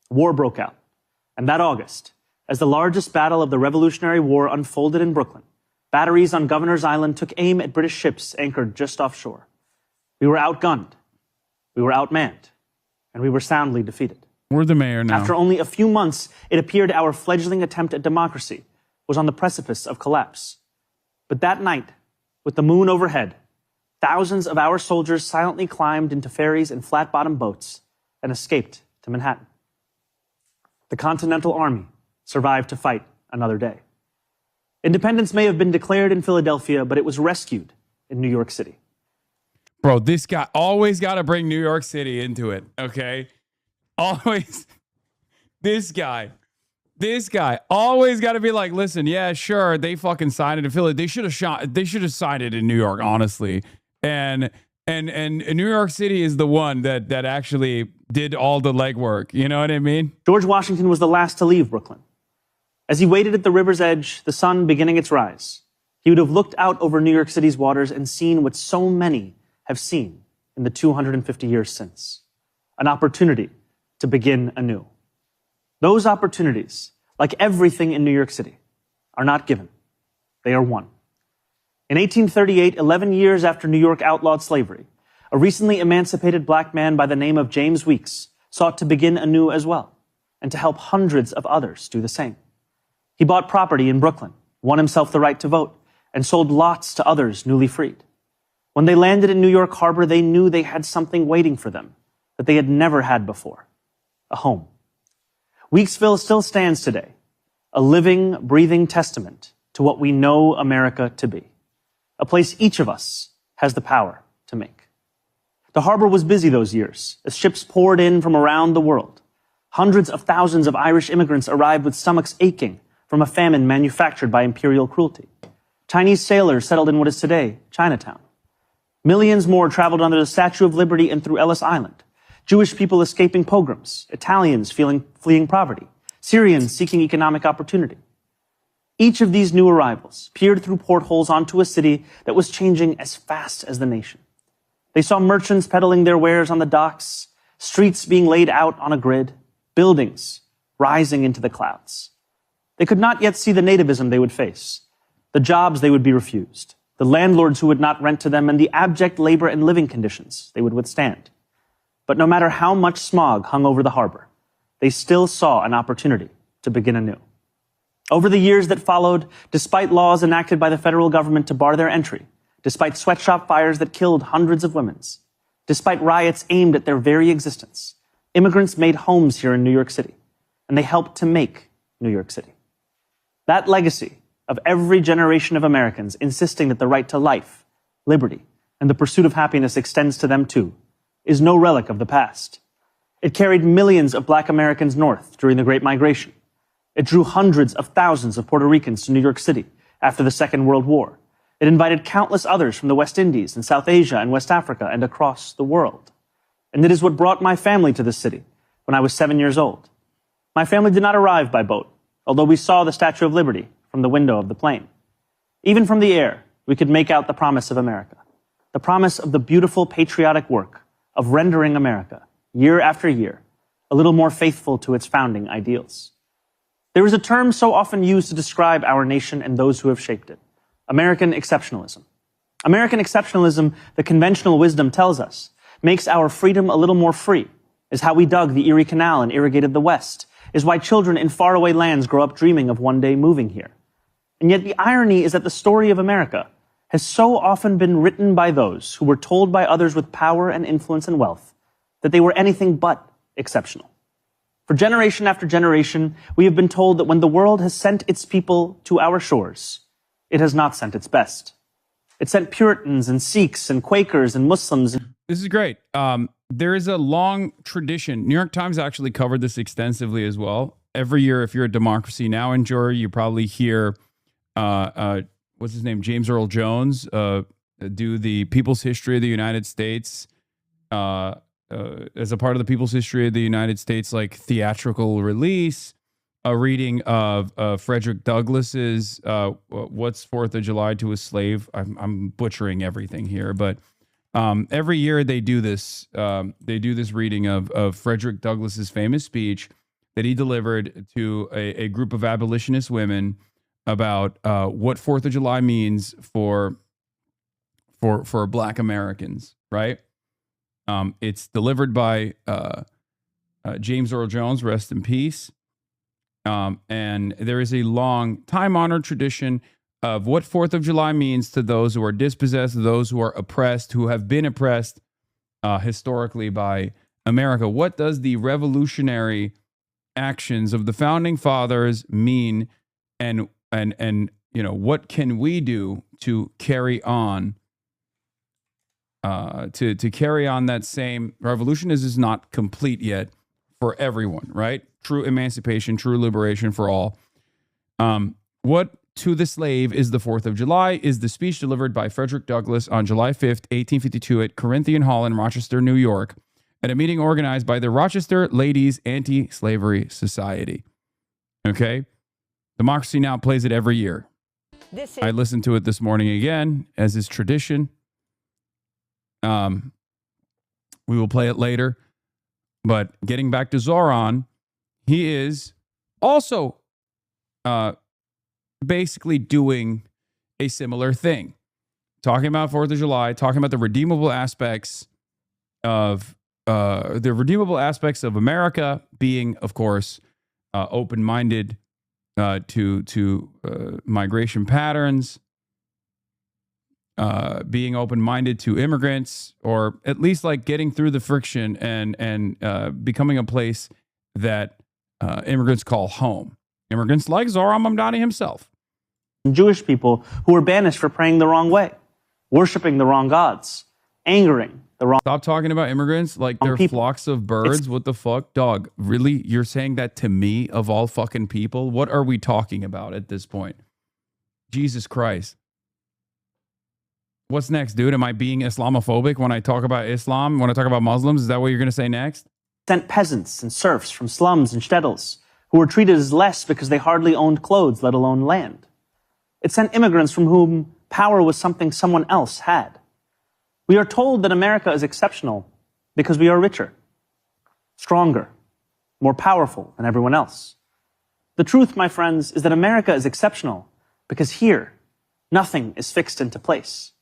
S5: war broke out. And that August, as the largest battle of the Revolutionary War unfolded in Brooklyn, batteries on Governor's Island took aim at British ships anchored just offshore. We were outgunned, we were outmanned, and we were soundly defeated.
S2: We're the mayor now.
S5: After only a few months, it appeared our fledgling attempt at democracy was on the precipice of collapse. But that night, with the moon overhead, thousands of our soldiers silently climbed into ferries and flat-bottom boats and escaped to Manhattan. The Continental Army survived to fight another day. Independence may have been declared in Philadelphia, but it was rescued in New York City.
S2: Bro, this guy always got to bring New York City into it, okay? Always. This guy. This guy always got to be like, listen, yeah, sure, they fucking signed it in Philly. They should have signed it in New York, honestly. And New York City is the one that actually did all the legwork. You know what I mean?
S5: George Washington was the last to leave Brooklyn. As he waited at the river's edge, the sun beginning its rise, he would have looked out over New York City's waters and seen what so many have seen in the 250 years since. An opportunity to begin anew. Those opportunities, like everything in New York City, are not given. They are won. In 1838, 11 years after New York outlawed slavery, a recently emancipated black man by the name of James Weeks sought to begin anew as well, and to help hundreds of others do the same. He bought property in Brooklyn, won himself the right to vote, and sold lots to others newly freed. When they landed in New York Harbor, they knew they had something waiting for them that they had never had before, a home. Weeksville still stands today, a living, breathing testament to what we know America to be, a place each of us has the power to make. The harbor was busy those years as ships poured in from around the world. Hundreds of thousands of Irish immigrants arrived with stomachs aching from a famine manufactured by imperial cruelty. Chinese sailors settled in what is today Chinatown. Millions more traveled under the Statue of Liberty and through Ellis Island. Jewish people escaping pogroms, Italians fleeing poverty, Syrians seeking economic opportunity. Each of these new arrivals peered through portholes onto a city that was changing as fast as the nation. They saw merchants peddling their wares on the docks, streets being laid out on a grid, buildings rising into the clouds. They could not yet see the nativism they would face, the jobs they would be refused, the landlords who would not rent to them, and the abject labor and living conditions they would withstand. But no matter how much smog hung over the harbor, they still saw an opportunity to begin anew. Over the years that followed, despite laws enacted by the federal government to bar their entry, despite sweatshop fires that killed hundreds of women, despite riots aimed at their very existence, immigrants made homes here in New York City, and they helped to make New York City. That legacy of every generation of Americans insisting that the right to life, liberty, and the pursuit of happiness extends to them too, is no relic of the past. It carried millions of black Americans north during the Great Migration. It drew hundreds of thousands of Puerto Ricans to New York City after the Second World War. It invited countless others from the West Indies and South Asia and West Africa and across the world. And it is what brought my family to this city when I was 7 years old. My family did not arrive by boat, although we saw the Statue of Liberty from the window of the plane. Even from the air, we could make out the promise of America, the promise of the beautiful patriotic work of rendering America, year after year, a little more faithful to its founding ideals. There is a term so often used to describe our nation and those who have shaped it: American exceptionalism. American exceptionalism, the conventional wisdom tells us, makes our freedom a little more free, is how we dug the Erie Canal and irrigated the West, is why children in faraway lands grow up dreaming of one day moving here. And yet the irony is that the story of America has so often been written by those who were told by others with power and influence and wealth that they were anything but exceptional. For generation after generation, we have been told that when the world has sent its people to our shores, it has not sent its best. It sent Puritans and Sikhs and Quakers and Muslims.
S2: This is great. There is a long tradition. New York Times actually covered this extensively as well. Every year, if you're a Democracy Now! Enjoyer, you probably hear, what's his name? James Earl Jones do the People's History of the United States as a part of the People's History of the United States, like theatrical release, a reading of Frederick Douglass's What's 4th of July to a Slave. I'm butchering everything here, but every year they do this. They do this reading of Frederick Douglass's famous speech that he delivered to a group of abolitionist women about what 4th of July means for Black Americans, right? It's delivered by James Earl Jones, rest in peace. And there is a long, time-honored tradition of what 4th of July means to those who are dispossessed, those who are oppressed, who have been oppressed historically by America. What does the revolutionary actions of the founding fathers mean, and you know, what can we do to carry on to carry on that same revolution? Is not complete yet for everyone, right? True emancipation, true liberation for all. What to the slave is the 4th of July is the speech delivered by Frederick Douglass on July 5th, 1852 at Corinthian Hall in Rochester, New York, at a meeting organized by the Rochester Ladies Anti-Slavery Society. Okay? Democracy Now! Plays it every year. I listened to it this morning again, as is tradition. We will play it later. But getting back to Zoran, he is also basically doing a similar thing. Talking about 4th of July, talking about the redeemable aspects of America being, of course, open-minded to migration patterns, being open-minded to immigrants, or at least like getting through the friction and becoming a place that immigrants call home. Immigrants like Zohran Mamdani himself.
S5: Jewish people who were banished for praying the wrong way, worshiping the wrong gods, angering the wrong...
S2: Stop talking about immigrants like they're flocks of birds. What the fuck? Dog, really? You're saying that to me, of all fucking people? What are we talking about at this point? Jesus Christ. What's next, dude? Am I being Islamophobic when I talk about Islam? When I talk about Muslims? Is that what you're going to say next?
S5: Sent peasants and serfs from slums and shtetls who were treated as less because they hardly owned clothes, let alone land. It sent immigrants from whom power was something someone else had. We are told that America is exceptional because we are richer, stronger, more powerful than everyone else. The truth, my friends, is that America is exceptional because here, nothing is fixed into place.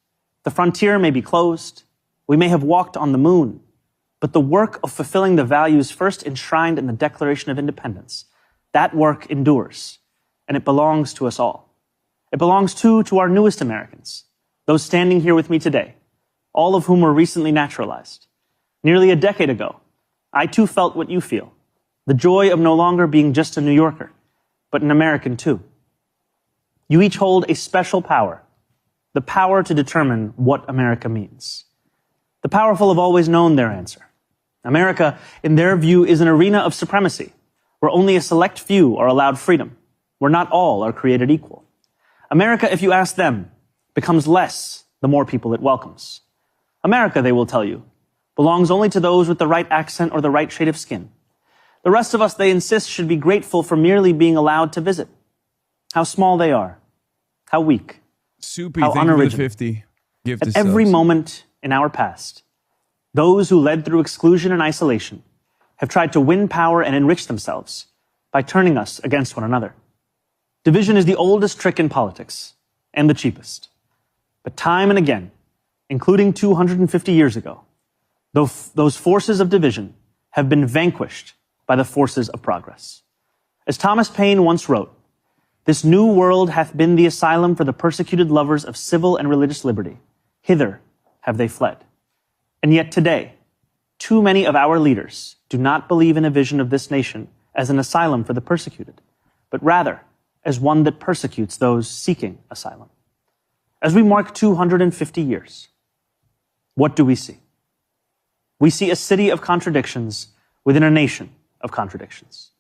S5: The frontier may be closed, we may have walked on the moon, but the work of fulfilling the values first enshrined in the Declaration of Independence, that work endures, and it belongs to us all. It belongs too to our newest Americans, those standing here with me today, all of whom were recently naturalized. Nearly a decade ago, I too felt what you feel, the joy of no longer being just a New Yorker, but an American too. You each hold a special power, the power to determine what America means. The powerful have always known their answer. America, in their view, is an arena of supremacy, where only a select few are allowed freedom, where not all are created equal. America, if you ask them, becomes less the more people it welcomes. America, they will tell you, belongs only to those with the right accent or the right shade of skin. The rest of us, they insist, should be grateful for merely being allowed to visit. How small they are, how weak,
S2: Soupy,
S5: how
S2: thank you for the
S5: unoriginal.
S2: 50 gift
S5: At
S2: of
S5: every
S2: subs.
S5: moment in our past, those who led through exclusion and isolation have tried to win power and enrich themselves by turning us against one another. Division is the oldest trick in politics and the cheapest. But time and again, including 250 years ago, those forces of division have been vanquished by the forces of progress. As Thomas Paine once wrote, "This new world hath been the asylum for the persecuted lovers of civil and religious liberty. Hither have they fled." And yet today, too many of our leaders do not believe in a vision of this nation as an asylum for the persecuted, but rather as one that persecutes those seeking asylum. As we mark 250 years, what do we see? We see a city of contradictions within a nation of contradictions.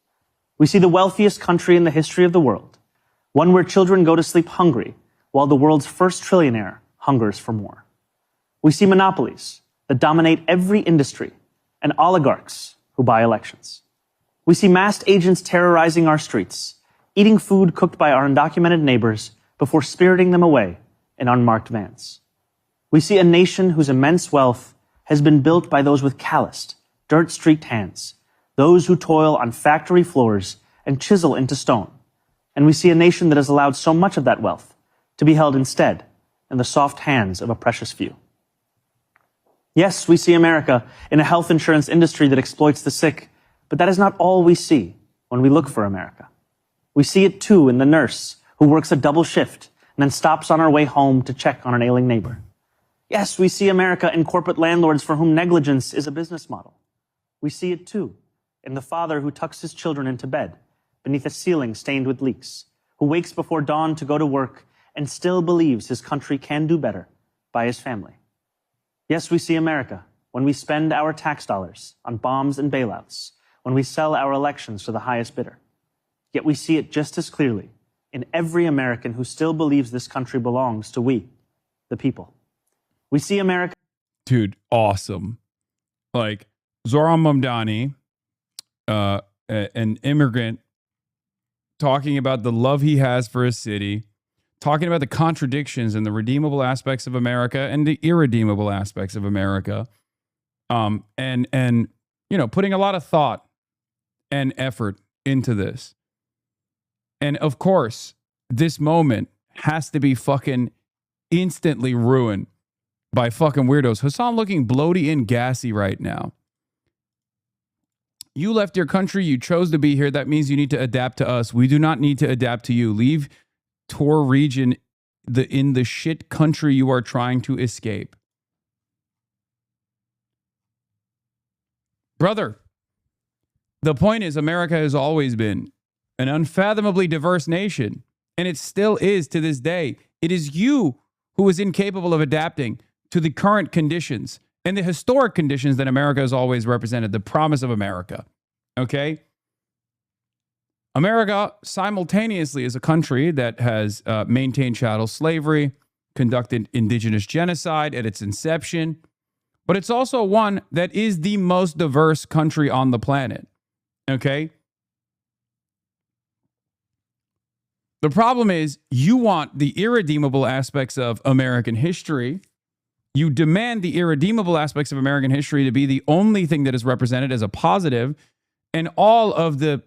S5: We see the wealthiest country in the history of the world, one where children go to sleep hungry while the world's first trillionaire hungers for more. We see monopolies that dominate every industry and oligarchs who buy elections. We see masked agents terrorizing our streets, eating food cooked by our undocumented neighbors before spiriting them away in unmarked vans. We see a nation whose immense wealth has been built by those with calloused, dirt-streaked hands, those who toil on factory floors and chisel into stone. And we see a nation that has allowed so much of that wealth to be held instead in the soft hands of a precious few. Yes, we see America in a health insurance industry that exploits the sick, but that is not all we see when we look for America. We see it too in the nurse who works a double shift and then stops on her way home to check on an ailing neighbor. Yes, we see America in corporate landlords for whom negligence is a business model. We see it too in the father who tucks his children into bed beneath a ceiling stained with leaks, who wakes before dawn to go to work and still believes his country can do better by his family. Yes, we see America when we spend our tax dollars on bombs and bailouts, when we sell our elections to the highest bidder. Yet we see it just as clearly in every American who still believes this country belongs to we, the people. We see America.
S2: Dude, awesome. Like Zohran Mamdani, an immigrant, talking about the love he has for his city, talking about the contradictions and the redeemable aspects of America and the irredeemable aspects of America. And you know, putting a lot of thought and effort into this. And of course, this moment has to be fucking instantly ruined by fucking weirdos. Hasan looking bloaty and gassy right now. You left your country. You chose to be here. That means you need to adapt to us. We do not need to adapt to you. Leave Tor region in the shit country you are trying to escape. Brother, the point is America has always been an unfathomably diverse nation, and it still is to this day. It is you who is incapable of adapting to the current conditions and the historic conditions that America has always represented, the promise of America. Okay? America simultaneously is a country that has maintained chattel slavery, conducted indigenous genocide at its inception, but it's also one that is the most diverse country on the planet. Okay? The problem is you want the irredeemable aspects of American history. You demand the irredeemable aspects of American history to be the only thing that is represented as a positive, and all of the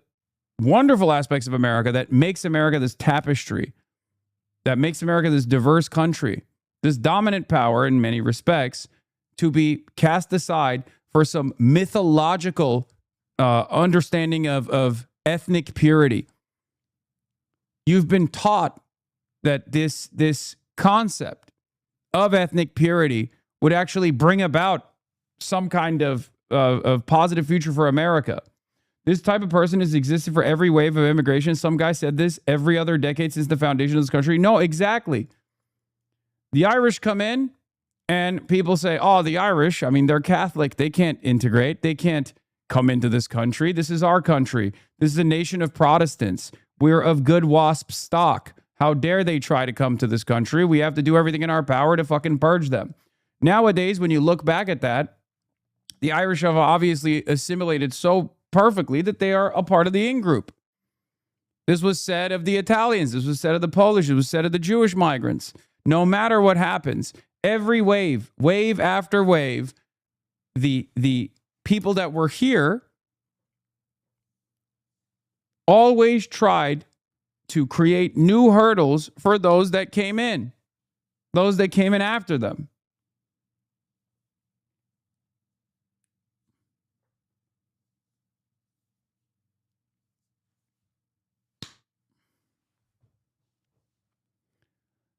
S2: wonderful aspects of America that makes America this tapestry, that makes America this diverse country, this dominant power in many respects, to be cast aside for some mythological understanding of ethnic purity. You've been taught that this concept of ethnic purity would actually bring about some kind of positive future for America. This type of person has existed for every wave of immigration. Some guy said this every other decade since the foundation of this country. No, exactly. The Irish come in and people say, oh, the Irish, I mean, they're Catholic. They can't integrate. They can't come into this country. This is our country. This is a nation of Protestants. We're of good WASP stock. How dare they try to come to this country? We have to do everything in our power to fucking purge them. Nowadays, when you look back at that, the Irish have obviously assimilated so perfectly that they are a part of the in-group. This was said of the Italians. This was said of the Polish. It was said of the Jewish migrants. No matter what happens, every wave after wave, the people that were here always tried to create new hurdles for those that came in after them.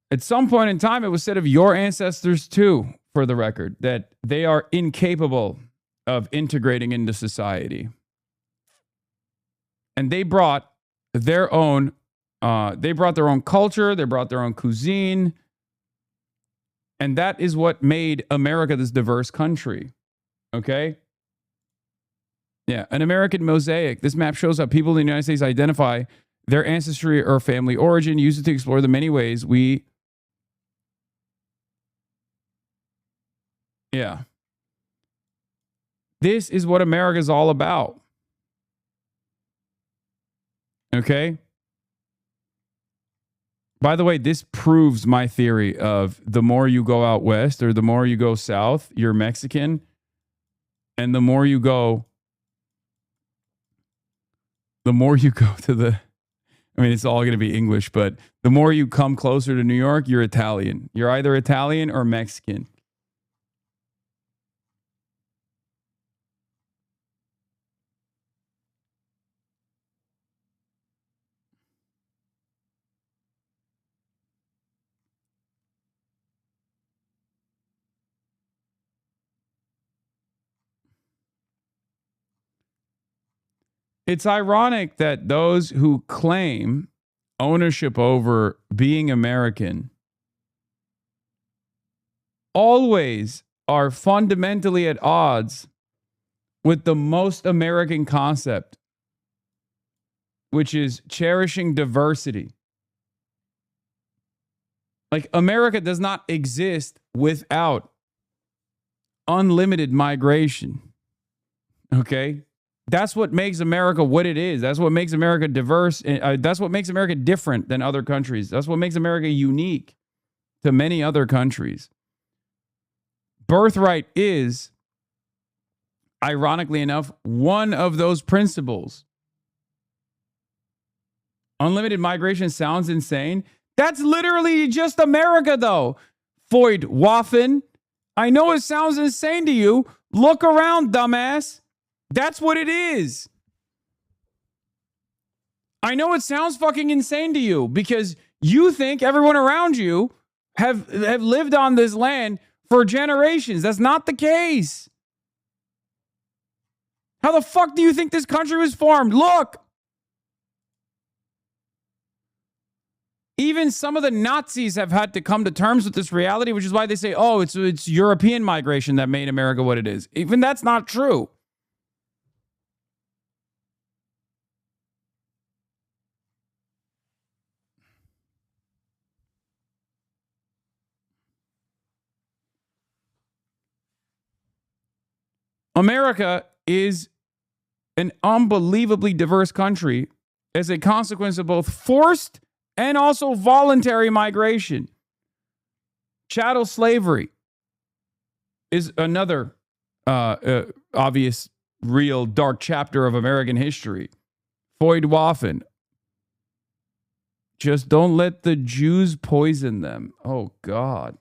S2: At some point in time, it was said of your ancestors too, for the record, that they are incapable of integrating into society. And they brought their own culture, they brought their own cuisine, and that is what made America this diverse country. Okay? Yeah, an American mosaic. This map shows how people in the United States identify their ancestry or family origin, use it to explore the many ways Yeah. This is what America is all about. Okay? By the way, this proves my theory of the more you go out west or the more you go south, you're Mexican. And the more you go to the, I mean, it's all going to be English, but the more you come closer to New York, you're Italian. You're either Italian or Mexican. It's ironic that those who claim ownership over being American always are fundamentally at odds with the most American concept, which is cherishing diversity. Like, America does not exist without unlimited migration. Okay? That's what makes America what it is. That's what makes America diverse. That's what makes America different than other countries. That's what makes America unique to many other countries. Birthright is, ironically enough, one of those principles. Unlimited migration sounds insane. That's literally just America, though. Floyd Waffen, I know it sounds insane to you. Look around, dumbass. That's what it is. I know it sounds fucking insane to you because you think everyone around you have lived on this land for generations. That's not the case. How the fuck do you think this country was formed? Look. Even some of the Nazis have had to come to terms with this reality, which is why they say, oh, it's European migration that made America what it is. Even that's not true. America is an unbelievably diverse country as a consequence of both forced and also voluntary migration. Chattel slavery is another obvious, real dark chapter of American history. Floyd Waffen. Just don't let the Jews poison them. Oh, God.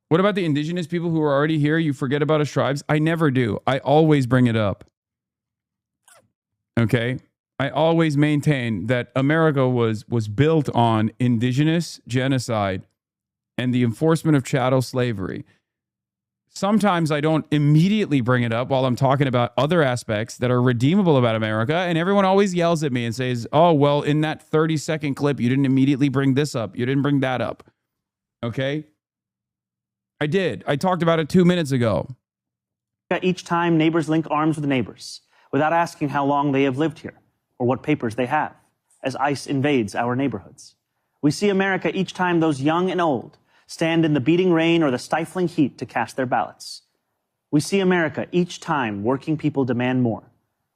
S2: What about the indigenous people who are already here? You forget about us tribes? I never do. I always bring it up. Okay? I always maintain that America was built on indigenous genocide and the enforcement of chattel slavery. Sometimes I don't immediately bring it up while I'm talking about other aspects that are redeemable about America, and everyone always yells at me and says, oh, well, in that 30-second clip, you didn't immediately bring this up. You didn't bring that up. Okay? I did. I talked about it 2 minutes ago.
S5: Each time neighbors link arms with neighbors without asking how long they have lived here or what papers they have as ICE invades our neighborhoods. We see America each time those young and old stand in the beating rain or the stifling heat to cast their ballots. We see America each time working people demand more,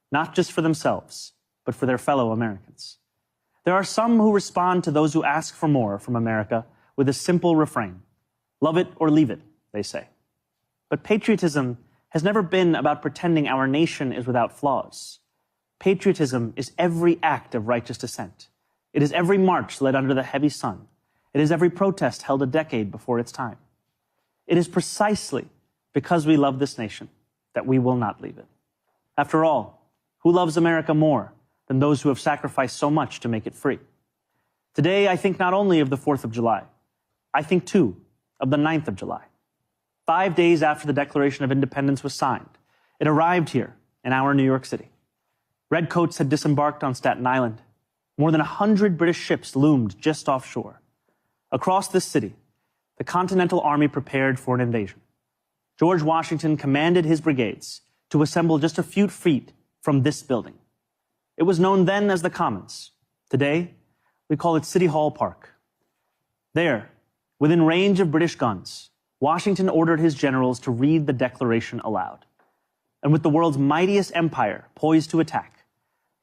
S5: not just for themselves, but for their fellow Americans. There are some who respond to those who ask for more from America with a simple refrain. Love it or leave it, they say. But patriotism has never been about pretending our nation is without flaws. Patriotism is every act of righteous dissent. It is every march led under the heavy sun. It is every protest held a decade before its time. It is precisely because we love this nation that we will not leave it. After all, who loves America more than those who have sacrificed so much to make it free? Today, I think not only of the 4th of July, I think too of the 9th of July. 5 days after the Declaration of Independence was signed, it arrived here in our New York City. Redcoats had disembarked on Staten Island. More than 100 British ships loomed just offshore. Across this city, the Continental Army prepared for an invasion. George Washington commanded his brigades to assemble just a few feet from this building. It was known then as the Commons. Today, we call it City Hall Park. There, within range of British guns, Washington ordered his generals to read the Declaration aloud. And with the world's mightiest empire poised to attack,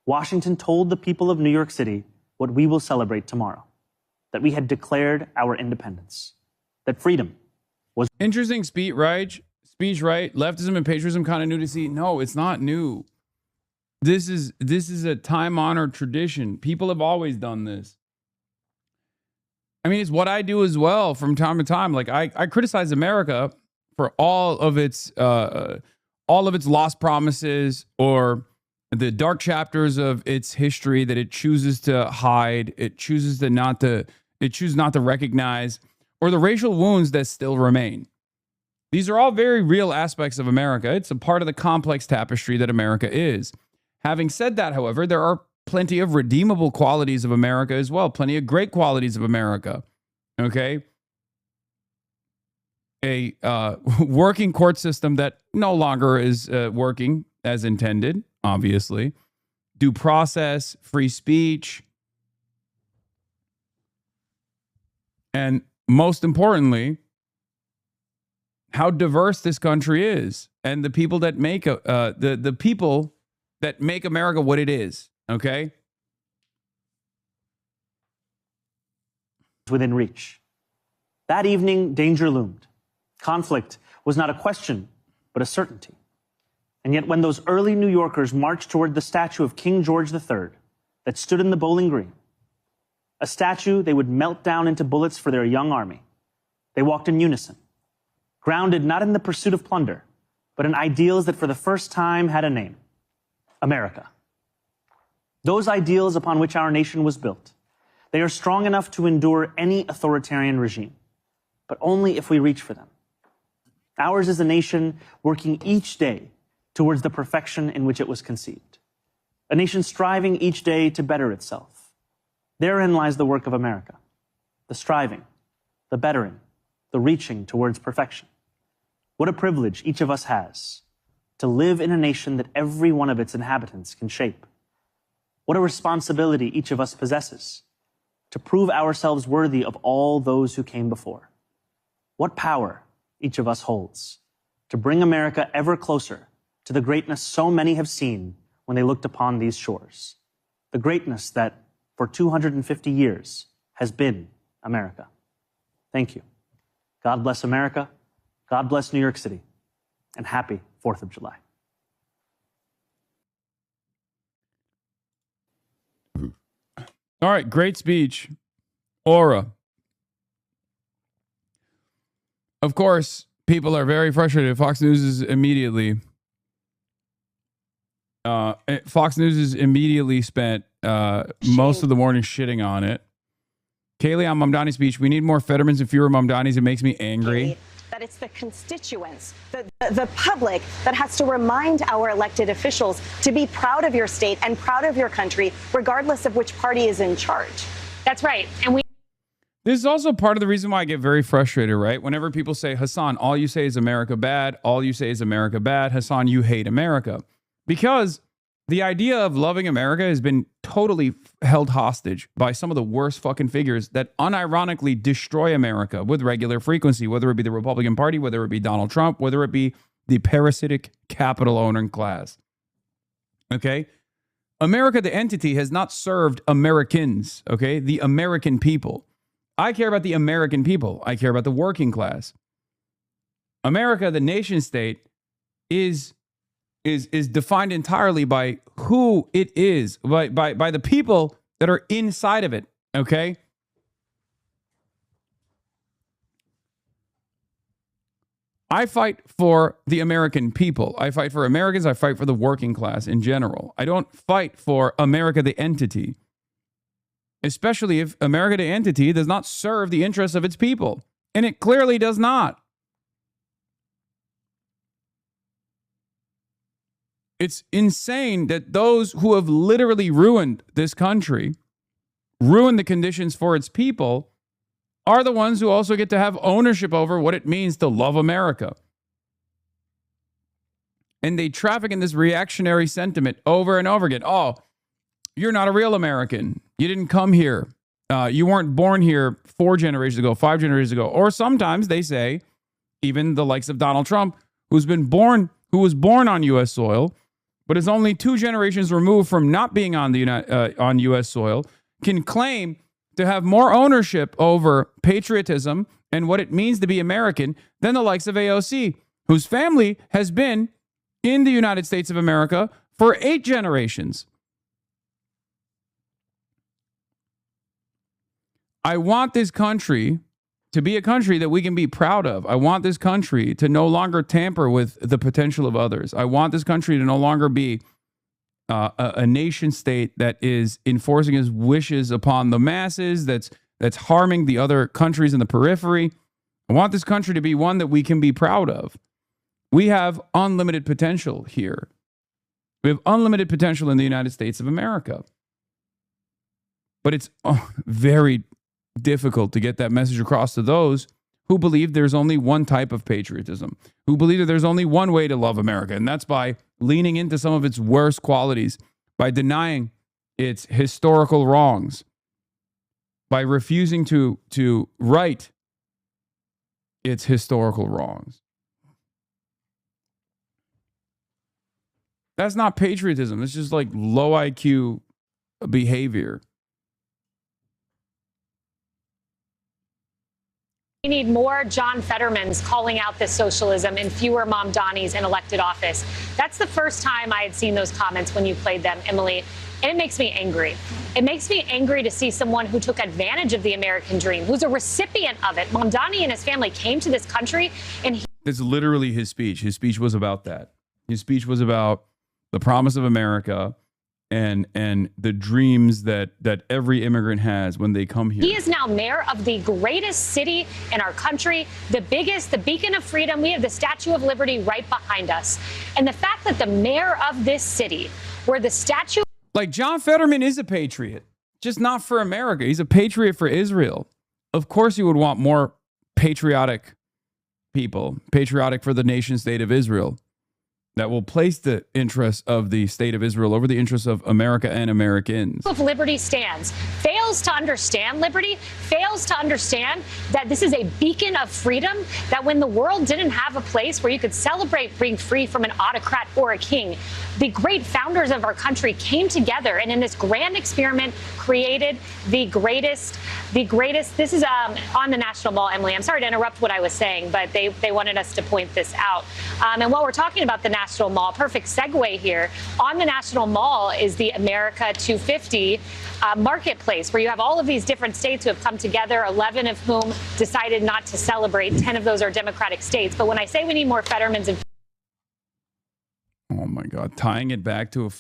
S5: Washington told the people of New York City what we will celebrate tomorrow, that we had declared our independence, that freedom was...
S2: Interesting speech, right? Leftism and patriotism kind of new to see. No, it's not new. This is a time-honored tradition. People have always done this. I mean, it's what I do as well from time to time. Like I criticize America for all of its lost promises or the dark chapters of its history that it chooses to hide. It chooses not to recognize, or the racial wounds that still remain. These are all very real aspects of America. It's a part of the complex tapestry that America is. Having said that, however, there are plenty of redeemable qualities of America as well. Plenty of great qualities of America. Okay? A working court system that no longer is working as intended, obviously. Due process, free speech. And most importantly, how diverse this country is, and the people that make the people that make America what it is. Okay,
S5: within reach. That evening, danger loomed. Conflict was not a question, but a certainty. And yet, when those early New Yorkers marched toward the statue of King George III that stood in the Bowling Green, a statue they would melt down into bullets for their young army, they walked in unison, grounded not in the pursuit of plunder, but in ideals that for the first time had a name: America. Those ideals upon which our nation was built, they are strong enough to endure any authoritarian regime, but only if we reach for them. Ours is a nation working each day towards the perfection in which it was conceived, a nation striving each day to better itself. Therein lies the work of America: the striving, the bettering, the reaching towards perfection. What a privilege each of us has to live in a nation that every one of its inhabitants can shape. What a responsibility each of us possesses to prove ourselves worthy of all those who came before. What power each of us holds to bring America ever closer to the greatness so many have seen when they looked upon these shores. The greatness that for 250 years has been America. Thank you. God bless America. God bless New York City. And happy 4th of July.
S2: All right, great speech. Aura. Of course, people are very frustrated. Fox News is immediately spent most of the morning shitting on it. Kaylee, on Mamdani's speech, we need more Fettermans and fewer Mamdanis. It makes me angry.
S6: That it's the constituents, the public that has to remind our elected officials to be proud of your state and proud of your country, regardless of which party is in charge.
S31: That's right. And
S2: This is also part of the reason why I get very frustrated, right? Whenever people say, Hasan, all you say is America bad. All you say is America bad. Hasan, you hate America. Because the idea of loving America has been totally held hostage by some of the worst fucking figures that unironically destroy America with regular frequency, whether it be the Republican Party, whether it be Donald Trump, whether it be the parasitic capital owner class. Okay? America, the entity, has not served Americans, okay? The American people. I care about the American people. I care about the working class. America, the nation state, is defined entirely by who it is, by the people that are inside of it, okay? I fight for the American people. I fight for Americans. I fight for the working class in general. I don't fight for America, the entity, especially if America, the entity, does not serve the interests of its people. And it clearly does not. It's insane that those who have literally ruined this country, ruined the conditions for its people, are the ones who also get to have ownership over what it means to love America. And they traffic in this reactionary sentiment over and over again. Oh, you're not a real American. You didn't come here. You weren't born here 4 generations ago, 5 generations ago. Or sometimes they say, even the likes of Donald Trump, who was born on U.S. soil, but is only 2 generations removed from not being on on U.S. soil, can claim to have more ownership over patriotism and what it means to be American than the likes of AOC, whose family has been in the United States of America for 8 generations. I want this country to be a country that we can be proud of. I want this country to no longer tamper with the potential of others. I want this country to no longer be a nation state that is enforcing its wishes upon the masses, that's harming the other countries in the periphery. I want this country to be one that we can be proud of. We have unlimited potential here. We have unlimited potential in the United States of America. But it's very difficult to get that message across to those who believe there's only one type of patriotism, who believe that there's only one way to love America, and that's by leaning into some of its worst qualities, by denying its historical wrongs, by refusing to right its historical wrongs. That's not patriotism. It's just like low IQ behavior.
S7: We need more John Fettermans calling out this socialism and fewer Mamdanis in elected office. That's the first time I had seen those comments when you played them, Emily, and it makes me angry. It makes me angry to see someone who took advantage of the American dream, who's a recipient of it. Mamdani and his family came to this country, and
S2: That's literally his speech. His speech was about that. His speech was about the promise of America and the dreams that every immigrant has when they come here.
S7: he is now mayor of the greatest city in our country, the biggest, the beacon of freedom. We have the Statue of Liberty right behind us. And the fact that the mayor of this city, where the statue...
S2: Like, John Fetterman is a patriot, just not for America. He's a patriot for Israel. Of course he would want more patriotic people, patriotic for the nation state of Israel, that will place the interests of the state of Israel over the interests of America and Americans.
S7: of liberty stands, fails to understand liberty, fails to understand that this is a beacon of freedom, that when the world didn't have a place where you could celebrate being free from an autocrat or a king, the great founders of our country came together and in this grand experiment created the greatest, this is on the National Mall, Emily. I'm sorry to interrupt what I was saying, but they wanted us to point this out. And while we're talking about the National Mall, perfect segue here, on the National Mall is the America 250 marketplace, where you have all of these different states who have come together, 11 of whom decided not to celebrate. 10 of those are Democratic states. But when I say we need more Fettermans and...
S2: Oh my God, tying it back to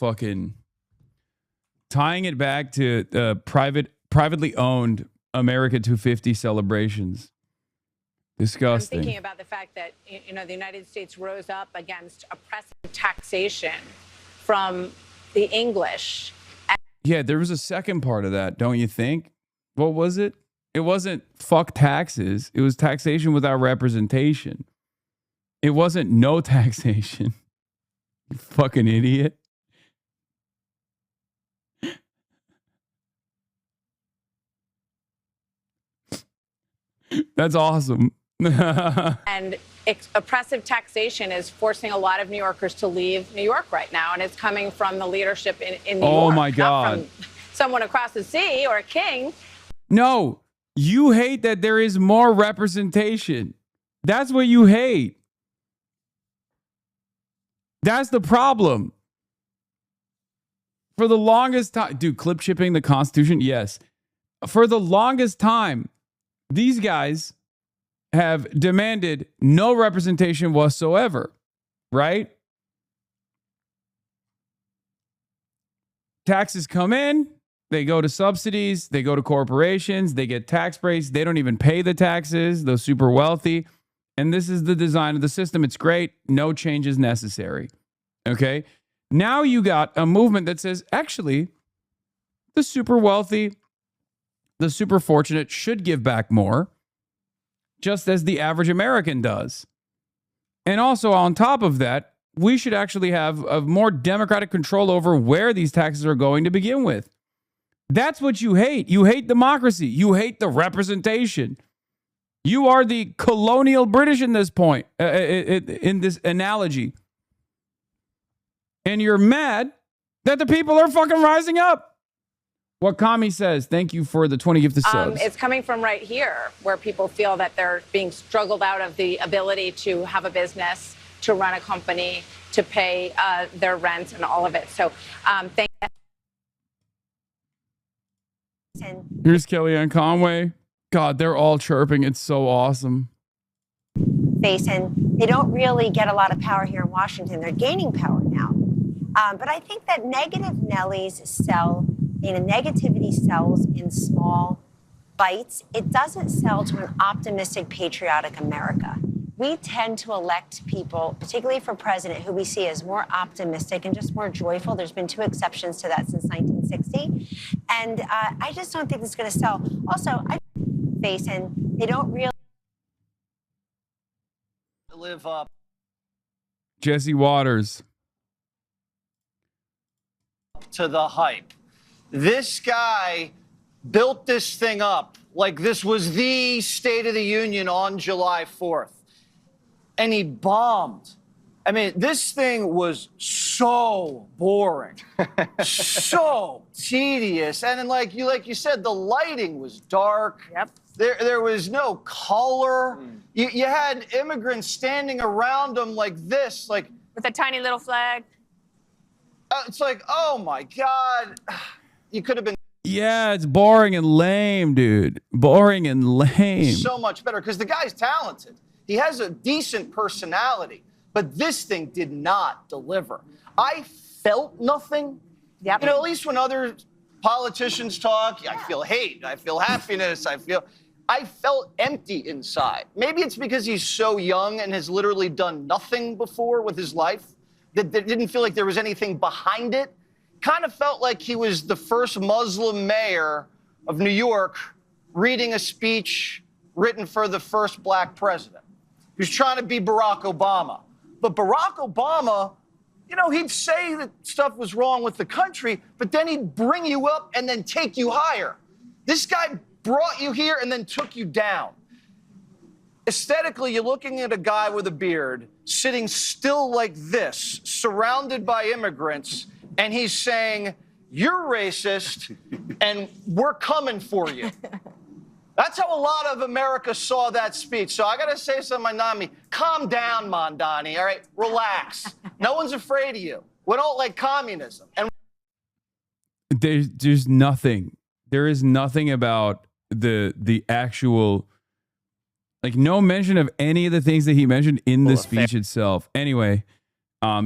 S2: privately owned America 250 celebrations. Disgusting.
S8: I'm thinking about the fact that, you know, the United States rose up against oppressive taxation from the English.
S2: Yeah, there was a second part of that, don't you think? What was it? It wasn't fuck taxes. It was taxation without representation. It wasn't no taxation. You fucking idiot. That's awesome.
S8: And oppressive taxation is forcing a lot of New Yorkers to leave New York right now. And it's coming from the leadership in New York.
S2: Oh, my God.
S8: Not from someone across the sea or a king.
S2: No, you hate that there is more representation. That's what you hate. That's the problem. For the longest time, dude, clip shipping the Constitution, yes. For the longest time, these guys have demanded no representation whatsoever, right? Taxes come in, they go to subsidies, they go to corporations, they get tax breaks, they don't even pay the taxes, those super wealthy. And this is the design of the system. It's great. No change is necessary. Okay? Now you got a movement that says, actually, the super wealthy, the super fortunate should give back more, just as the average American does. And also on top of that, we should actually have a more democratic control over where these taxes are going to begin with. That's what you hate. You hate democracy. You hate the representation. You are the colonial British in this point, in this analogy. And you're mad that the people are fucking rising up. What Kami says, thank you for the 20 gifted subs.
S8: It's coming from right here, where people feel that they're being struggled out of the ability to have a business, to run a company, to pay their rent and all of it. So thank you.
S2: Here's Kellyanne Conway. God, they're all chirping. It's so awesome.
S9: And they don't really get a lot of power here in Washington. They're gaining power now. But I think that negative Nellies sell, negativity sells in small bites, it doesn't sell to an optimistic, patriotic America. We tend to elect people, particularly for president, who we see as more optimistic and just more joyful. There's been 2 exceptions to that since 1960. And I just don't think it's going to sell. Also, I face, and they don't really
S1: live up.
S2: Jesse Waters.
S1: To the hype. This guy built this thing up like this was the State of the Union on July 4th. And he bombed. I mean, this thing was so boring, so tedious. And then, like you said, the lighting was dark.
S8: Yep.
S1: There was no color. You had immigrants standing around them like this, like
S8: with a tiny little flag.
S1: It's like, oh my God, you could have been.
S2: Yeah, it's boring and lame, dude. Boring and lame.
S1: So much better because the guy's talented. He has a decent personality, but this thing did not deliver. I felt nothing.
S8: Yep.
S1: You know, at least when other politicians talk, I feel hate, I feel happiness, I felt empty inside. Maybe it's because he's so young and has literally done nothing before with his life that didn't feel like there was anything behind it. Kind of felt like he was the first Muslim mayor of New York reading a speech written for the first black president. He was trying to be Barack Obama. But Barack Obama, you know, he'd say that stuff was wrong with the country, but then he'd bring you up and then take you higher. This guy brought you here and then took you down. Aesthetically, you're looking at a guy with a beard sitting still like this, surrounded by immigrants, and he's saying, you're racist and we're coming for you. That's how a lot of America saw that speech. So I got to say something, Mandani. Calm down, Mandani, all right? Relax. No one's afraid of you. We don't like communism. And
S2: There's nothing. There is nothing about the actual, like, no mention of any of the things that he mentioned in the speech itself. Anyway,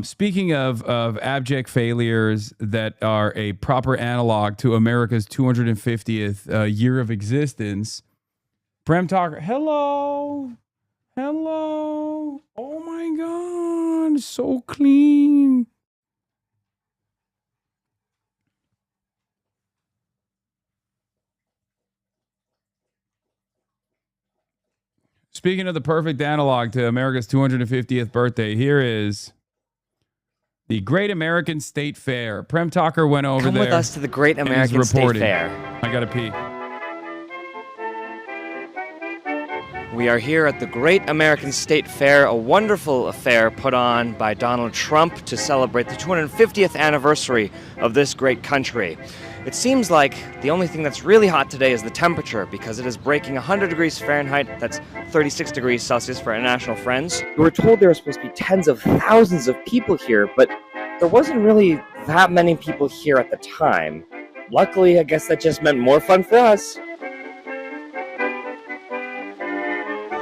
S2: speaking of abject failures that are a proper analog to America's 250th year of existence, Prem Talker, hello. Oh my God, so clean. Speaking of the perfect analog to America's 250th birthday, here is the Great American State Fair. Prem Talker went over
S4: Come
S2: there.
S4: with us to the Great American State Fair.
S2: I gotta pee.
S4: We are here at the Great American State Fair, a wonderful affair put on by Donald Trump to celebrate the 250th anniversary of this great country. It seems like the only thing that's really hot today is the temperature, because it is breaking 100 degrees Fahrenheit. That's 36 degrees Celsius for our international friends. We were told there were supposed to be tens of thousands of people here, but there wasn't really that many people here at the time. Luckily, I guess that just meant more fun for us.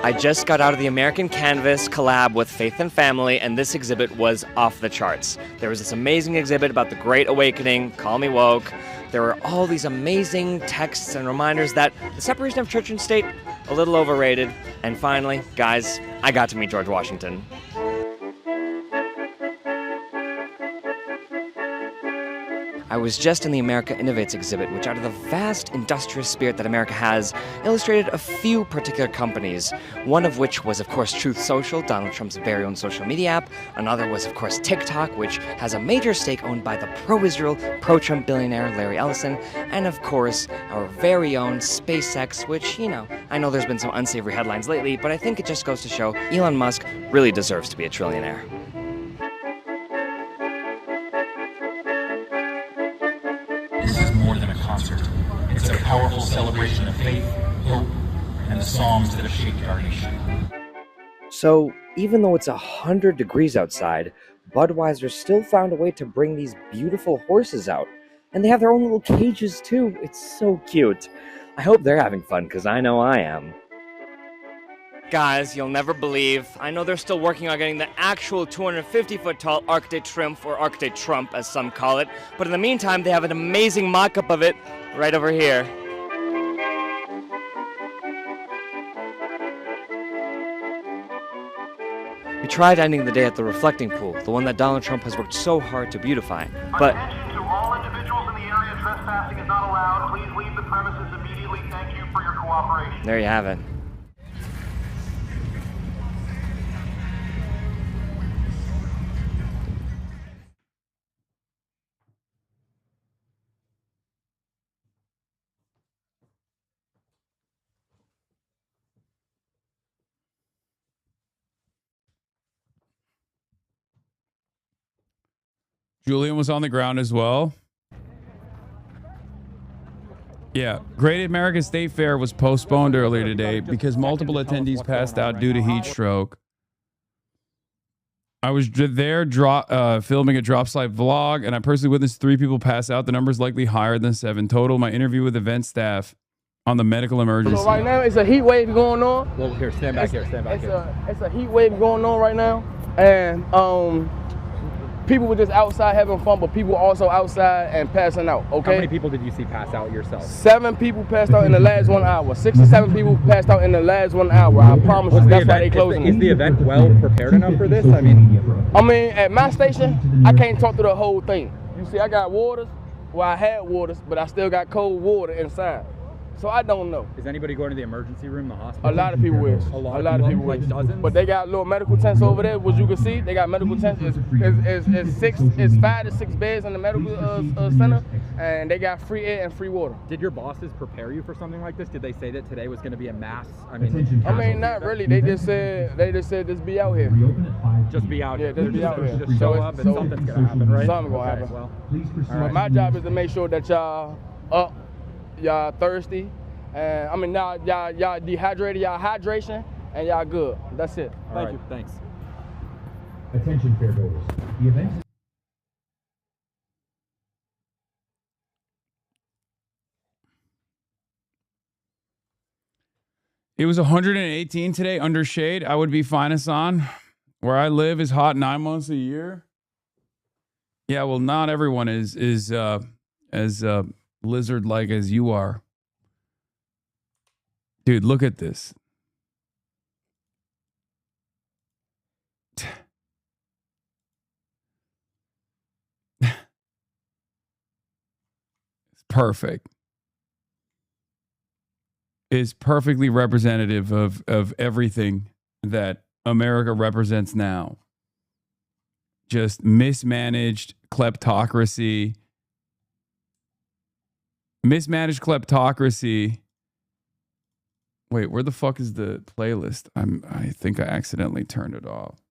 S4: I just got out of the American Canvas collab with Faith and Family, and this exhibit was off the charts. There was this amazing exhibit about the Great Awakening, Call Me Woke. There were all these amazing texts and reminders that the separation of church and state, a little overrated. And finally, guys, I got to meet George Washington. I was just in the America Innovates exhibit, which out of the vast industrious spirit that America has, illustrated a few particular companies, one of which was, of course, Truth Social, Donald Trump's very own social media app. Another was, of course, TikTok, which has a major stake owned by the pro-Israel, pro-Trump billionaire Larry Ellison. And, of course, our very own SpaceX, which, you know, I know there's been some unsavory headlines lately, but I think it just goes to show Elon Musk really deserves to be a trillionaire.
S11: This is more than a concert. It's a powerful celebration of faith, hope, and the songs that have shaped our nation.
S4: So, even though it's 100 degrees outside, Budweiser still found a way to bring these beautiful horses out. And they have their own little cages too. It's so cute. I hope they're having fun, because I know I am. Guys, you'll never believe, I know they're still working on getting the actual 250-foot tall Arc de Triomphe, or Arc de Trump as some call it, but in the meantime they have an amazing mock-up of it right over here. We tried ending the day at the reflecting pool, the one that Donald Trump has worked so hard to beautify, but
S11: Attention to all individuals in the area. Trespassing is not allowed. Please leave the premises immediately. Thank you for your cooperation.
S4: there you have it.
S2: Julian was on the ground as well. Yeah, Great American State Fair was postponed earlier today because multiple attendees passed out due to heat stroke. I was there filming a drop slide vlog, and I personally witnessed 3 people pass out. The number is likely higher than 7 total. My interview with event staff on the medical emergency.
S10: So right now, it's a heat wave going on.
S12: Well, here, stand back here.
S10: It's a heat wave going on right now, and people were just outside having fun, but people also outside and passing out, okay?
S12: How many people did you see pass out yourself?
S10: 7 people passed out in the last 1 hour. 67 people passed out in the last 1 hour. I promise you, that's why they closing.
S12: Is the event well prepared enough for this? I mean,
S10: at my station, I can't talk through the whole thing. You see, I got waters. Well, I had waters, but I still got cold water inside. So I don't know.
S12: Is anybody going to the emergency room, the hospital?
S10: A lot of people is.
S12: A lot of people, like dozens?
S10: But they got little medical tents over there, which you can see. They got medical tents. It's 5 to 6 beds in the medical center, and they got free air and free water.
S12: Did your bosses prepare you for something like this? Did they say that today was going to be a mass? I mean,
S10: not really. They just said just be out here.
S12: Just be out here.
S10: Yeah, just be out here.
S12: Just show up, and something's going to happen, right?
S10: Something's going to happen.
S12: Well,
S10: but my job is to make sure that y'all up, y'all thirsty, and y'all dehydrated, y'all hydration, and y'all good. That's it. Thank you.
S12: Thanks.
S11: Attention, fair goers. The event is
S2: It was 118 today under shade. I would be fine, Hasan. Where I live is hot 9 months a year. Yeah, well, not everyone is as lizard-like as you are. Dude, look at this. It's perfect. Is perfectly representative of everything that America represents now. Just mismanaged kleptocracy. Mismanaged kleptocracy. Wait, where the fuck is the playlist? I think I accidentally turned it off.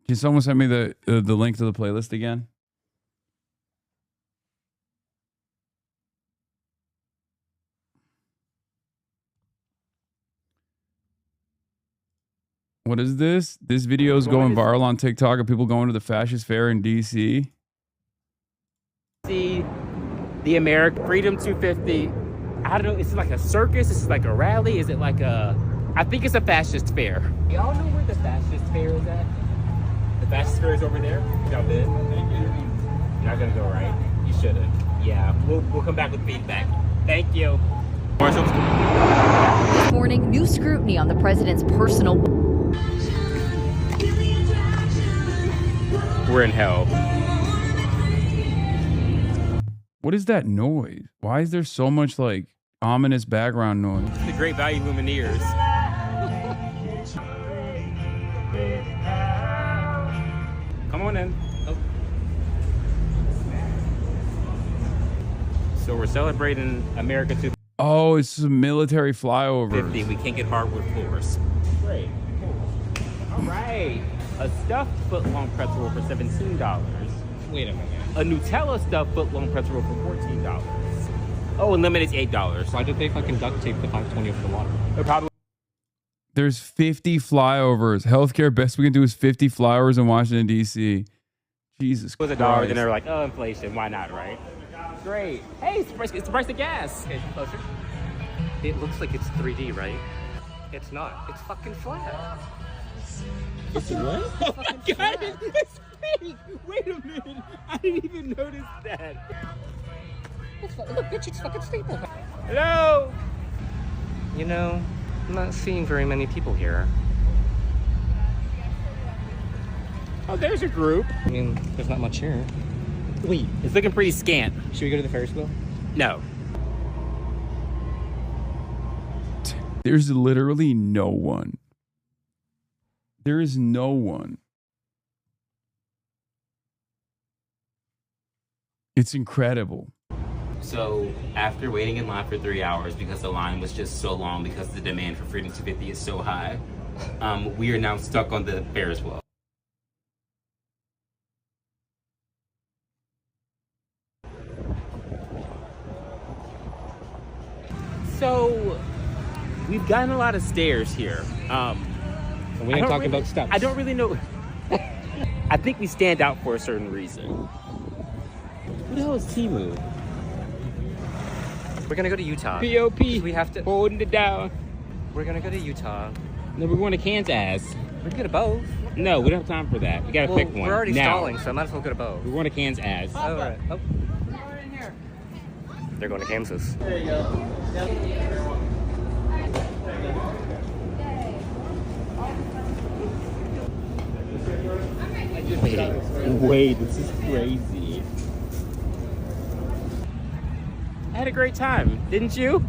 S2: Can someone send me the link to the playlist again? What is this? This video is going viral on TikTok of people going to the fascist fair in DC.
S13: See the American Freedom 250. I don't know. Is it like a circus? Is it like a rally? Is it like a? I think it's a fascist fair. Y'all know where the fascist fair is at? The fascist fair is over there. Y'all been? You're not gonna go, right? You shouldn't. Yeah, we'll come back with feedback. Thank you.
S14: This morning, new scrutiny on the president's personal.
S13: We're in hell.
S2: What is that noise? Why is there so much like ominous background noise?
S13: The Great Value Lumineers. Come on in. Oh. So we're celebrating America 250.
S2: Oh, it's some military flyover.
S13: We can't get hardwood floors. Great. All right. A stuffed foot-long pretzel roll for $17. Wait a minute. A Nutella stuffed foot-long pretzel roll for $14. Oh, and limit is $8. Why did they fucking duct tape the 520 over the water? Probably.
S2: There's 50 flyovers. Healthcare, best we can do is 50 flyovers in Washington, D.C. Jesus Christ.
S13: It was $1, then they were like, oh, inflation, why not, right? Great. Hey, it's the price of gas. Okay, closer. It looks like it's 3D, right? It's not. It's fucking flat. It's what? Oh my god, it's fake! Wait a minute! I didn't even notice that. Look, bitch, it's fucking staple. Hello? You know, I'm not seeing very many people here. Oh, there's a group. I mean, there's not much here. Wait, it's looking pretty scant. Should we go to the Ferris wheel? No.
S2: There's literally no one. There is no one. It's incredible.
S15: So after waiting in line for 3 hours because the line was just so long because the demand for Freedom 250 is so high, we are now stuck on the Ferris wheel. So we've gotten a lot of stairs here.
S13: We ain't talking about steps.
S15: I don't really know. I think we stand out for a certain reason. Who the hell is Timu?
S13: We're gonna go to Utah.
S15: POP.
S13: We have to.
S15: Holding it down.
S13: We're gonna go to Utah.
S15: No, we're going to Kansas.
S13: We can go to both.
S15: No, we don't have time for that. We gotta pick one.
S13: We're already
S15: now.
S13: stalling, so I might as well go to both.
S15: We're going to Kansas.
S13: Oh, right. Oh. They're going to Kansas.
S15: There you go. Wait, this is crazy. I had a great time, didn't you?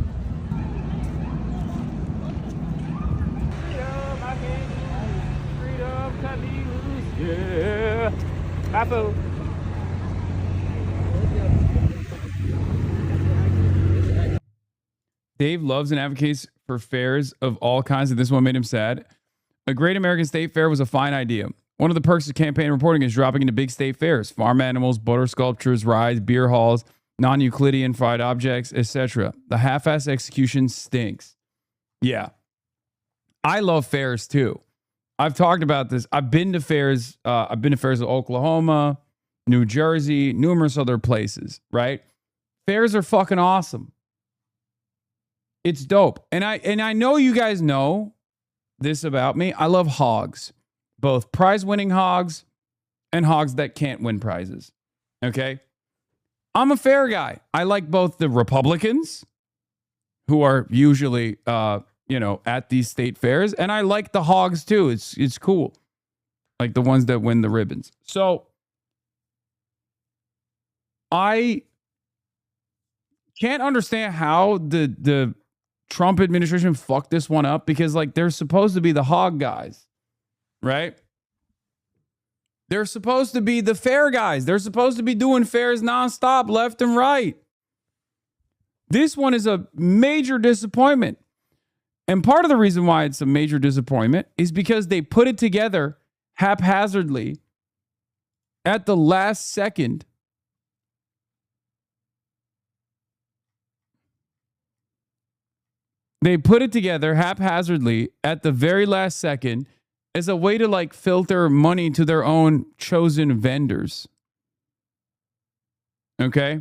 S15: Freedom, cut me loose, yeah. Papo.
S2: Dave loves and advocates for fairs of all kinds, and this one made him sad. A great American state fair was a fine idea. One of the perks of campaign reporting is dropping into big state fairs, farm animals, butter sculptures, rides, beer halls, non-Euclidean fried objects, etc. The half-ass execution stinks. Yeah. I love fairs too. I've talked about this. I've been to fairs. I've been to fairs in Oklahoma, New Jersey, numerous other places, right? Fairs are fucking awesome. It's dope. And I know you guys know this about me. I love hogs. Both prize-winning hogs and hogs that can't win prizes. Okay? I'm a fair guy. I like both the Republicans, who are usually, at these state fairs, and I like the hogs too. It's cool. Like the ones that win the ribbons. So I can't understand how the Trump administration fucked this one up, because like they're supposed to be the hog guys. Right? They're supposed to be the fair guys. They're supposed to be doing fairs nonstop, left and right. This one is a major disappointment. And part of the reason why it's a major disappointment is because they put it together haphazardly at the last second. They put it together haphazardly at the very last second as a way to like filter money to their own chosen vendors. Okay?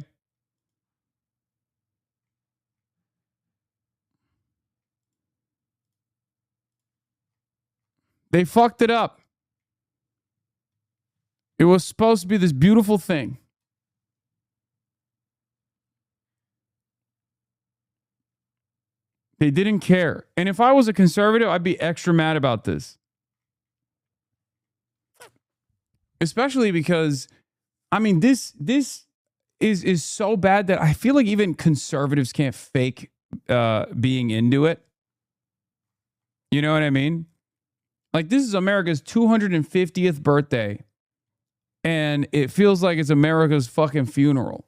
S2: They fucked it up. It was supposed to be this beautiful thing. They didn't care. And if I was a conservative, I'd be extra mad about this. Especially because, I mean, this is so bad that I feel like even conservatives can't fake being into it. You know what I mean? Like, this is America's 250th birthday, and it feels like it's America's fucking funeral.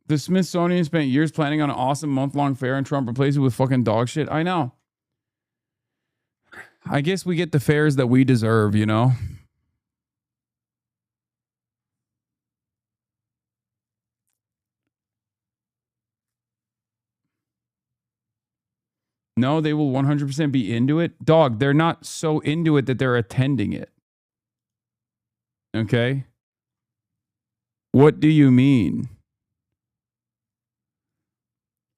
S2: The Smithsonian spent years planning on an awesome month-long fair, and Trump replaced it with fucking dog shit. I know. I guess we get the fairs that we deserve, you know? No, they will 100% be into it. Dog, they're not so into it that they're attending it. Okay? What do you mean?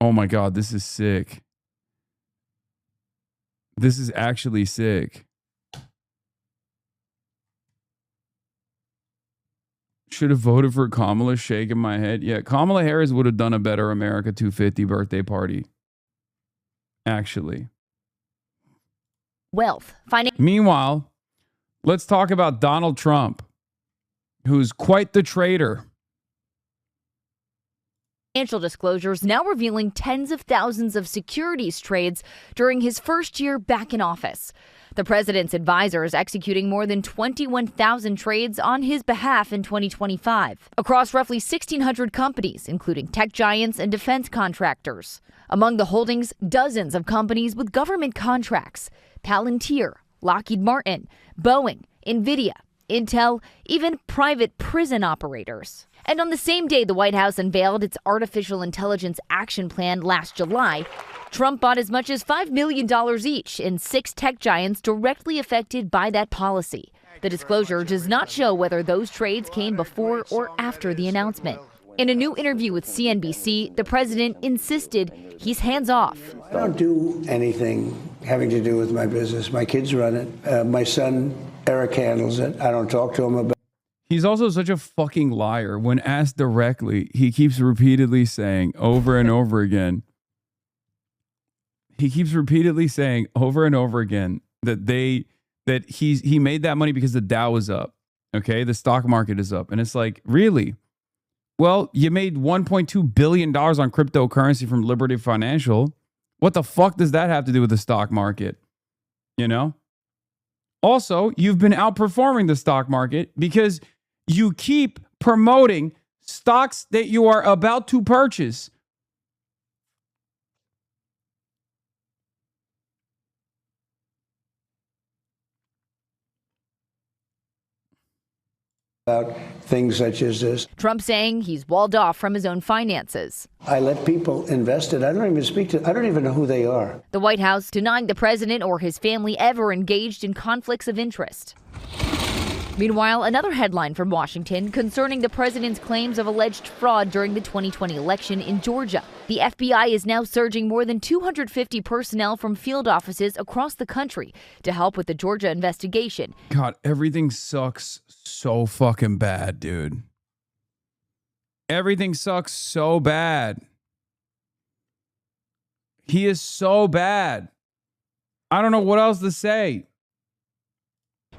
S2: Oh my God, this is sick. This is actually sick. Should have voted for Kamala, shaking my head. Yeah, Kamala Harris would have done a better America 250 birthday party. actually.
S14: Wealth.
S2: Meanwhile, let's talk about Donald Trump, who's quite the traitor.
S14: Financial disclosures now revealing tens of thousands of securities trades during his first year back in office. The president's advisors executing more than 21,000 trades on his behalf in 2025 across roughly 1,600 companies, including tech giants and defense contractors. Among the holdings, dozens of companies with government contracts: Palantir, Lockheed Martin, Boeing, Nvidia, Intel, even private prison operators. And on the same day the White House unveiled its artificial intelligence action plan last July, Trump bought as much as $5 million each in 6 tech giants directly affected by that policy. The disclosure does not show whether those trades came before or after the announcement. In a new interview with CNBC, the president insisted he's hands-off.
S16: I don't do anything having to do with my business. My kids run it. My son, Eric, handles it. I don't talk to him about it.
S2: He's also such a fucking liar. When asked directly, he keeps repeatedly saying over and over again, that he made that money because the Dow is up. Okay, the stock market is up. And it's like, really? Well, you made $1.2 billion on cryptocurrency from Liberty Financial. What the fuck does that have to do with the stock market? You know? Also, you've been outperforming the stock market because you keep promoting stocks that you are about to purchase.
S16: About things such as this.
S14: Trump saying he's walled off from his own finances.
S16: I let people invest it. I don't even know who they are.
S14: The White House denying the president or his family ever engaged in conflicts of interest. Meanwhile, another headline from Washington concerning the president's claims of alleged fraud during the 2020 election in Georgia. The FBI is now surging more than 250 personnel from field offices across the country to help with the Georgia investigation.
S2: God, everything sucks so fucking bad, dude. Everything sucks so bad. He is so bad. I don't know what else to say.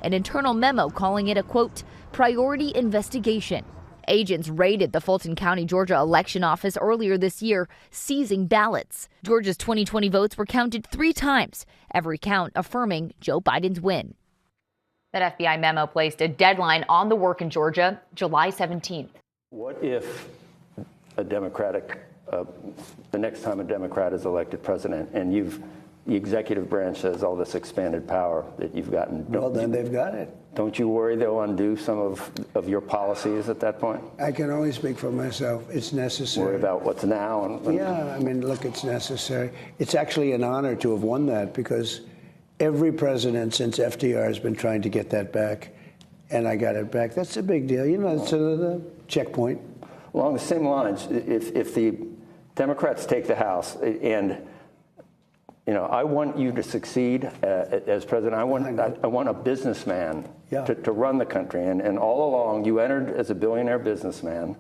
S14: An internal memo calling it a, quote, priority investigation. Agents raided the Fulton County, Georgia election office earlier this year, seizing ballots. Georgia's 2020 votes were counted 3 times, every count affirming Joe Biden's win. That FBI memo placed a deadline on the work in Georgia, July 17th.
S17: What if a Democratic, the next time a Democrat is elected president and the executive branch has all this expanded power that you've gotten?
S16: Well, then they've got it.
S17: Don't you worry they'll undo some of your policies at that point?
S16: I can only speak for myself. It's necessary.
S17: Worry about what's now.
S16: Yeah, I mean, look, it's necessary. It's actually an honor to have won that because every president since FDR has been trying to get that back, and I got it back. That's a big deal. You know, it's a checkpoint.
S17: Along the same lines, if the Democrats take the House and I want you to succeed as president. I want a businessman to run the country. And all along, you entered as a billionaire businessman,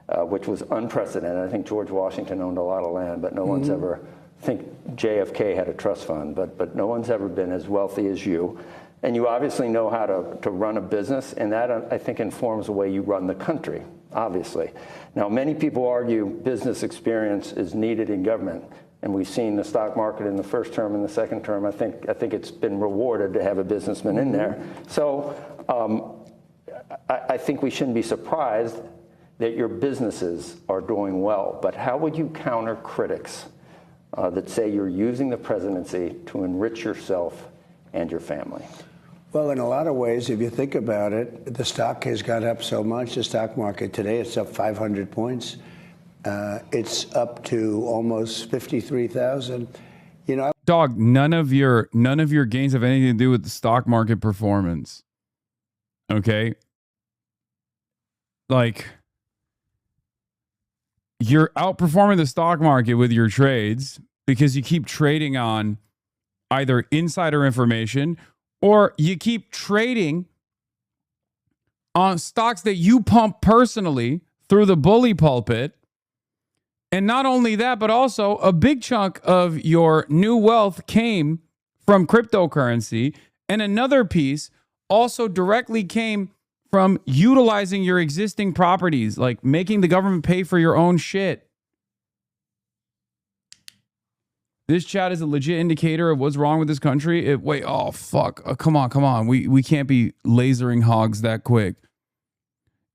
S17: which was unprecedented. I think George Washington owned a lot of land, but no one's ever. I think JFK had a trust fund, but no one's ever been as wealthy as you. And you obviously know how to run a business, and that, I think, informs the way you run the country, obviously. Now, many people argue business experience is needed in government. And we've seen the stock market in the first term and the second term. I think it's been rewarded to have a businessman in there. So I think we shouldn't be surprised that your businesses are doing well. But how would you counter critics that say you're using the presidency to enrich yourself and your family?
S16: Well, in a lot of ways, if you think about it, the stock has gone up so much. The stock market today, it's up 500 points. It's up to almost 53,000.
S2: Dog, none of your gains have anything to do with the stock market performance. Okay? Like, you're outperforming the stock market with your trades because you keep trading on either insider information or you keep trading on stocks that you pump personally through the bully pulpit. And not only that, but also a big chunk of your new wealth came from cryptocurrency. And another piece also directly came from utilizing your existing properties, like making the government pay for your own shit. This chat is a legit indicator of what's wrong with this country. Oh, fuck. Come on. We can't be lasering hogs that quick.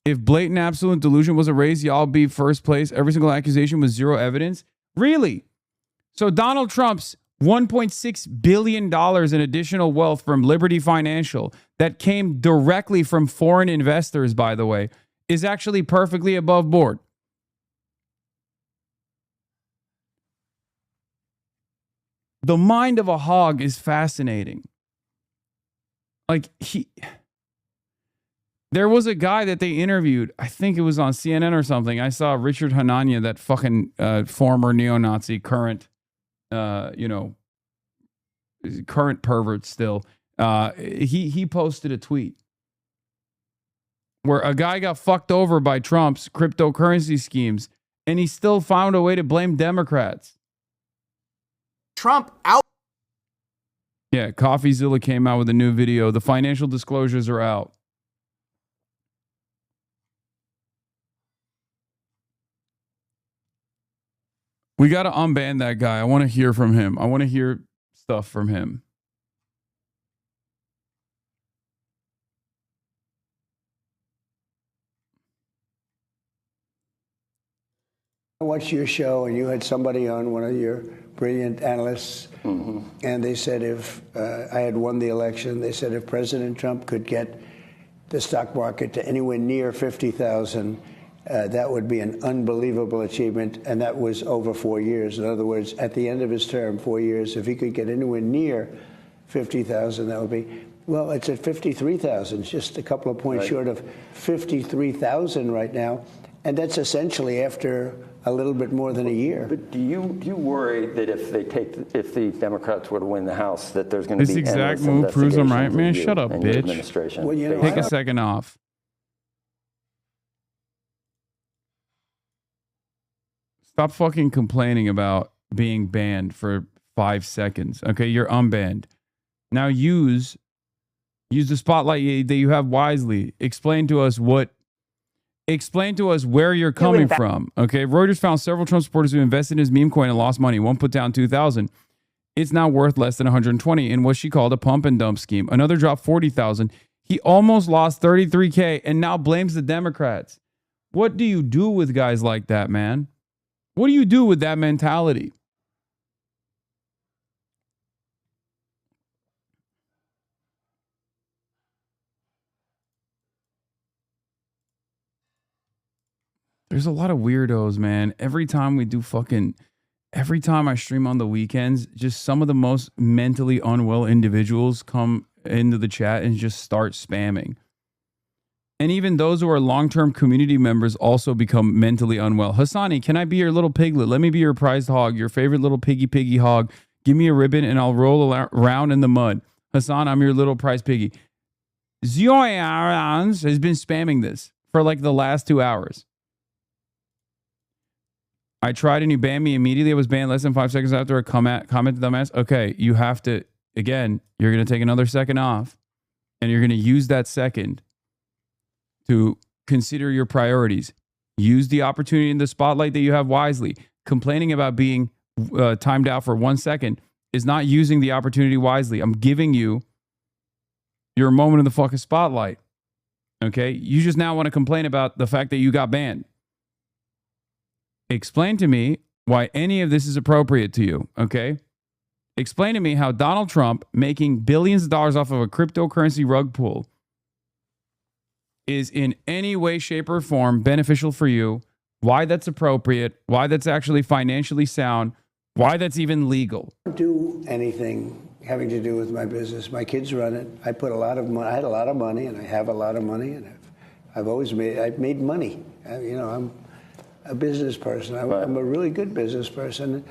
S2: If blatant absolute delusion was erased, y'all be first place. Every single accusation with zero evidence. Really? So Donald Trump's $1.6 billion in additional wealth from Liberty Financial that came directly from foreign investors, by the way, is actually perfectly above board. The mind of a hog is fascinating. There was a guy that they interviewed, I think it was on CNN or something. I saw Richard Hanania, that fucking former neo-Nazi, current pervert still. He posted a tweet where a guy got fucked over by Trump's cryptocurrency schemes, and he still found a way to blame Democrats.
S1: Trump out.
S2: Yeah, CoffeeZilla came out with a new video. The financial disclosures are out. We got to unban that guy. I want to hear from him. I want to hear stuff from him.
S16: I watched your show, and you had somebody on, one of your brilliant analysts, and they said if I had won the election, they said if President Trump could get the stock market to anywhere near 50,000, that would be an unbelievable achievement, and that was over 4 years. In other words, at the end of his term, 4 years, if he could get anywhere near 50,000, that would be, well, it's at 53,000, just a couple of points short of 53,000 right now, and that's essentially after a little bit more than a year.
S17: But do you worry that if the Democrats were to win the House, that there's going to be
S2: this exact move proves I'm right, man? Shut up, bitch.
S16: Well, you know,
S2: take a second off. Stop fucking complaining about being banned for 5 seconds. Okay, you're unbanned. Now use the spotlight that you have wisely. Explain to us where you're coming from. Okay, Reuters found several Trump supporters who invested in his meme coin and lost money. One put down 2,000. It's now worth less than 120 in what she called a pump and dump scheme. Another dropped 40,000. He almost lost 33K and now blames the Democrats. What do you do with guys like that, man? What do you do with that mentality? There's a lot of weirdos, man. Every time I stream on the weekends, just some of the most mentally unwell individuals come into the chat and just start spamming. And even those who are long-term community members also become mentally unwell. Hassani, can I be your little piglet? Let me be your prized hog, your favorite little piggy hog. Give me a ribbon and I'll roll around in the mud. Hassan, I'm your little prize piggy. Zioarans has been spamming this for like the last 2 hours. I tried and you banned me immediately. I was banned less than 5 seconds after a comment to dumbass. Okay, you have to, again, you're going to take another second off and you're going to use that second to consider your priorities. Use the opportunity in the spotlight that you have wisely. Complaining about being timed out for 1 second is not using the opportunity wisely. I'm giving you your moment in the fucking spotlight. Okay? You just now want to complain about the fact that you got banned. Explain to me why any of this is appropriate to you, okay? Explain to me how Donald Trump making billions of dollars off of a cryptocurrency rug pull is in any way, shape, or form beneficial for you, why that's appropriate, why that's actually financially sound, why that's even legal.
S16: I don't do anything having to do with my business. My kids run it. I put a lot of money. I had a lot of money, and I have a lot of money, and I've made money. I'm a business person. I'm a really good business person.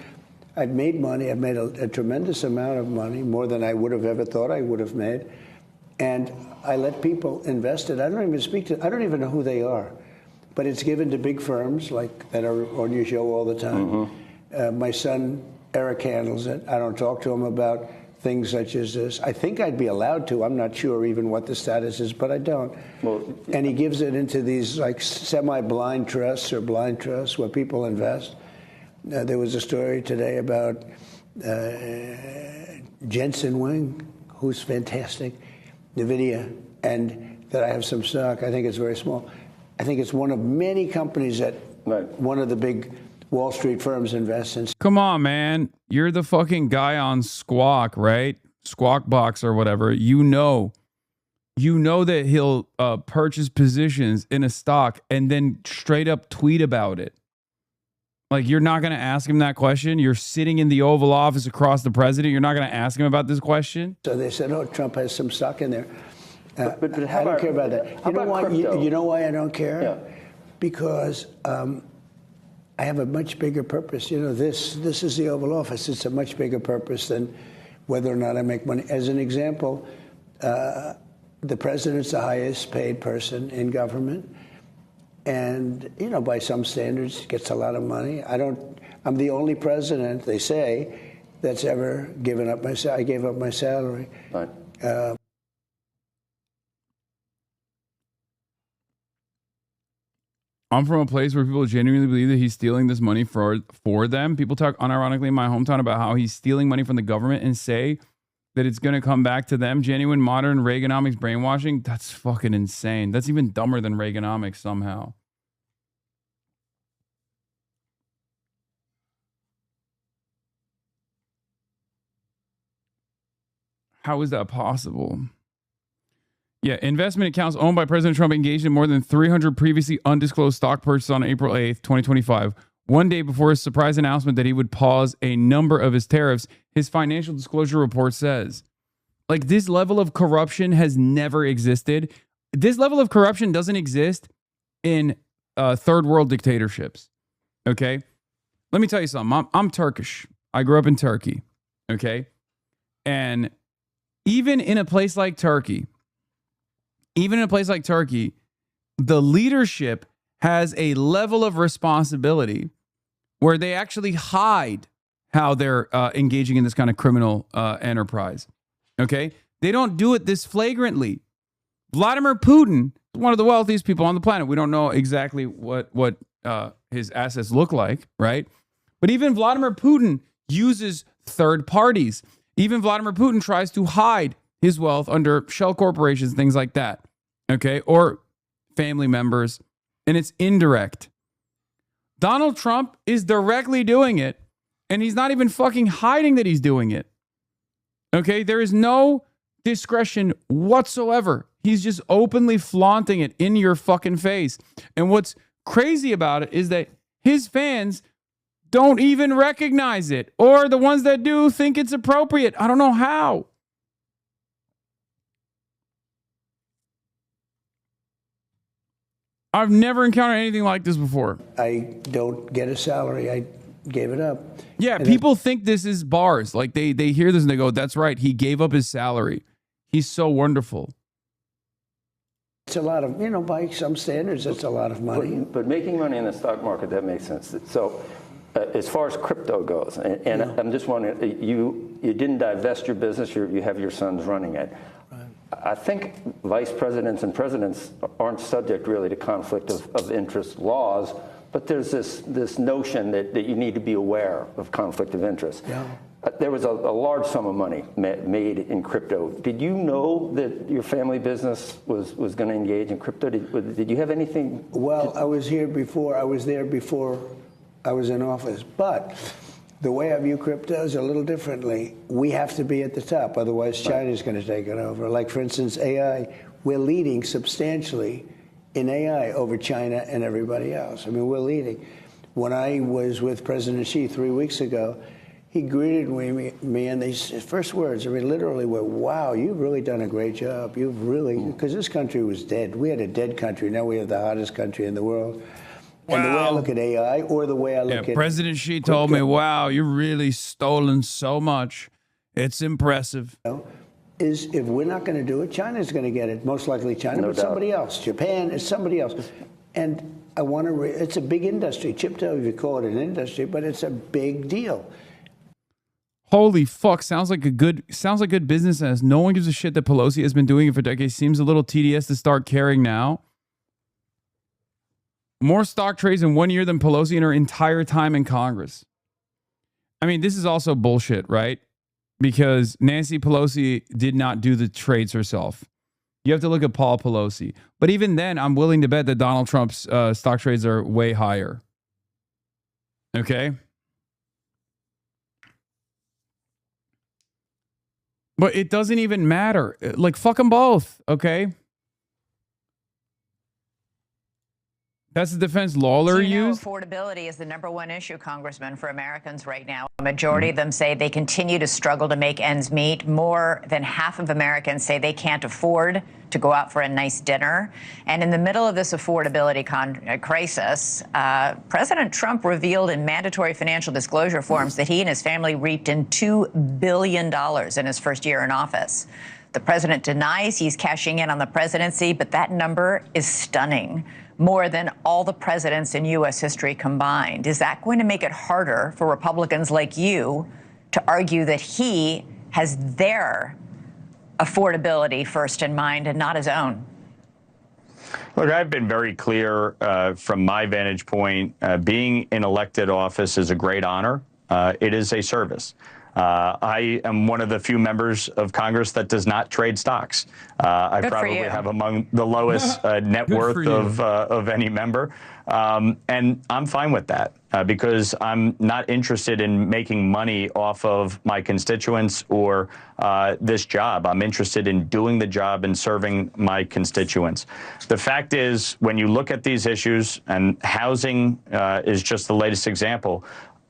S16: I've made money. I've made a tremendous amount of money, more than I would have ever thought I would have made. And I let people invest it. I don't even know who they are. but it's given to big firms like that are on your show all the time. My son, Eric, handles it. I don't talk to him about things such as this. I think I'd be allowed to. I'm not sure even what the status is, but I don't. And he gives it into these like semi-blind trusts or blind trusts where people invest. There was a story today about Jensen Wing, who's fantastic, NVIDIA, and that I have some stock. I think it's very small. I think it's one of many companies that one of the big Wall Street firms invests in.
S2: Come on, man. You're the fucking guy on Squawk, right? Squawk Box or whatever. You know that he'll purchase positions in a stock and then straight up tweet about it. Like, you're not going to ask him that question? You're sitting in the Oval Office across the president. You're not going to ask him about this question?
S16: So they said, oh, Trump has some stock in there.
S17: But
S16: I don't care about that. You know why? You know why I don't care?
S17: Yeah.
S16: Because I have a much bigger purpose. You know, this is the Oval Office. It's a much bigger purpose than whether or not I make money. As an example, the president's the highest paid person in government. And, you know, by some standards, gets a lot of money. I'm the only president, they say, that's ever given up I gave up my salary.
S17: Right.
S2: I'm from a place where people genuinely believe that he's stealing this money for them. People talk unironically in my hometown about how he's stealing money from the government and say that it's going to come back to them. Genuine modern Reaganomics brainwashing. That's fucking insane. That's even dumber than Reaganomics somehow. How is that possible? Yeah, investment accounts owned by President Trump engaged in more than 300 previously undisclosed stock purchases on April 8th, 2025. One day before his surprise announcement that he would pause a number of his tariffs, his financial disclosure report says. Like, this level of corruption has never existed. This level of corruption doesn't exist in third world dictatorships. Okay? Let me tell you something. I'm Turkish. I grew up in Turkey. Okay? And even in a place like Turkey, the leadership has a level of responsibility where they actually hide how they're engaging in this kind of criminal enterprise. Okay? They don't do it this flagrantly. Vladimir Putin is one of the wealthiest people on the planet. We don't know exactly what his assets look like, right? But even Vladimir Putin uses third parties. Even Vladimir Putin tries to hide his wealth under shell corporations, things like that. Okay? Or family members. And it's indirect. Donald Trump is directly doing it. And he's not even fucking hiding that he's doing it. Okay? There is no discretion whatsoever. He's just openly flaunting it in your fucking face. And what's crazy about it is that his fans don't even recognize it. Or the ones that do think it's appropriate. I don't know how. I've never encountered anything like this before.
S16: I don't get a salary. I gave it up.
S2: Yeah,
S16: and
S2: people think this is bars. Like they hear this and they go, that's right. He gave up his salary. He's so wonderful.
S16: It's a lot of, by some standards, it's a lot of money.
S17: But making money in the stock market, that makes sense. So as far as crypto goes, and I'm just wondering, you didn't divest your business. You have your sons running it. I think vice presidents and presidents aren't subject really to conflict of interest laws, but there's this notion that you need to be aware of conflict of interest.
S16: Yeah.
S17: There was a large sum of money made in crypto. Did you know that your family business was going to engage in crypto? Did you have anything?
S16: Well, I was there before I was in office, but the way I view crypto is a little differently. We have to be at the top, otherwise China's going to take it over. Like, for instance, AI, we're leading substantially in AI over China and everybody else. I mean, we're leading. When I was with President Xi 3 weeks ago, he greeted me and his first words, literally were, wow, you've really done a great job. You've really, because this country was dead. We had a dead country. Now we have the hottest country in the world. And the way I look at AI or the way I look at
S2: President Xi told me, wow, you've really stolen so much. It's impressive.
S16: Is if we're not going to do it, China's going to get it. Most likely China, but somebody else. Japan is somebody else. And I want to. It's a big industry. Crypto, if you call it an industry, but it's a big deal.
S2: Holy fuck! Sounds like good business. As no one gives a shit that Pelosi has been doing it for decades. Seems a little tedious to start caring now. More stock trades in 1 year than Pelosi in her entire time in Congress. I mean, this is also bullshit, right? Because Nancy Pelosi did not do the trades herself. You have to look at Paul Pelosi. But even then, I'm willing to bet that Donald Trump's stock trades are way higher. Okay? But it doesn't even matter. Like, fuck them both, okay? That's the defense Lawler used.
S18: Affordability is the #1 issue, Congressman, for Americans right now. A majority of them say they continue to struggle to make ends meet. More than half of Americans say they can't afford to go out for a nice dinner. And in the middle of this affordability crisis, President Trump revealed in mandatory financial disclosure forms that he and his family reaped in $2 billion in his first year in office. The president denies he's cashing in on the presidency, but that number is stunning. More than all the presidents in U.S. history combined. Is that going to make it harder for Republicans like you to argue that he has their affordability first in mind and not his own?
S20: Look, I've been very clear from my vantage point. Being in elected office is a great honor. It is a service. I am one of the few members of Congress that does not trade stocks. I probably have among the lowest net worth of any member. And I'm fine with that because I'm not interested in making money off of my constituents or this job. I'm interested in doing the job and serving my constituents. The fact is, when you look at these issues, and housing is just the latest example,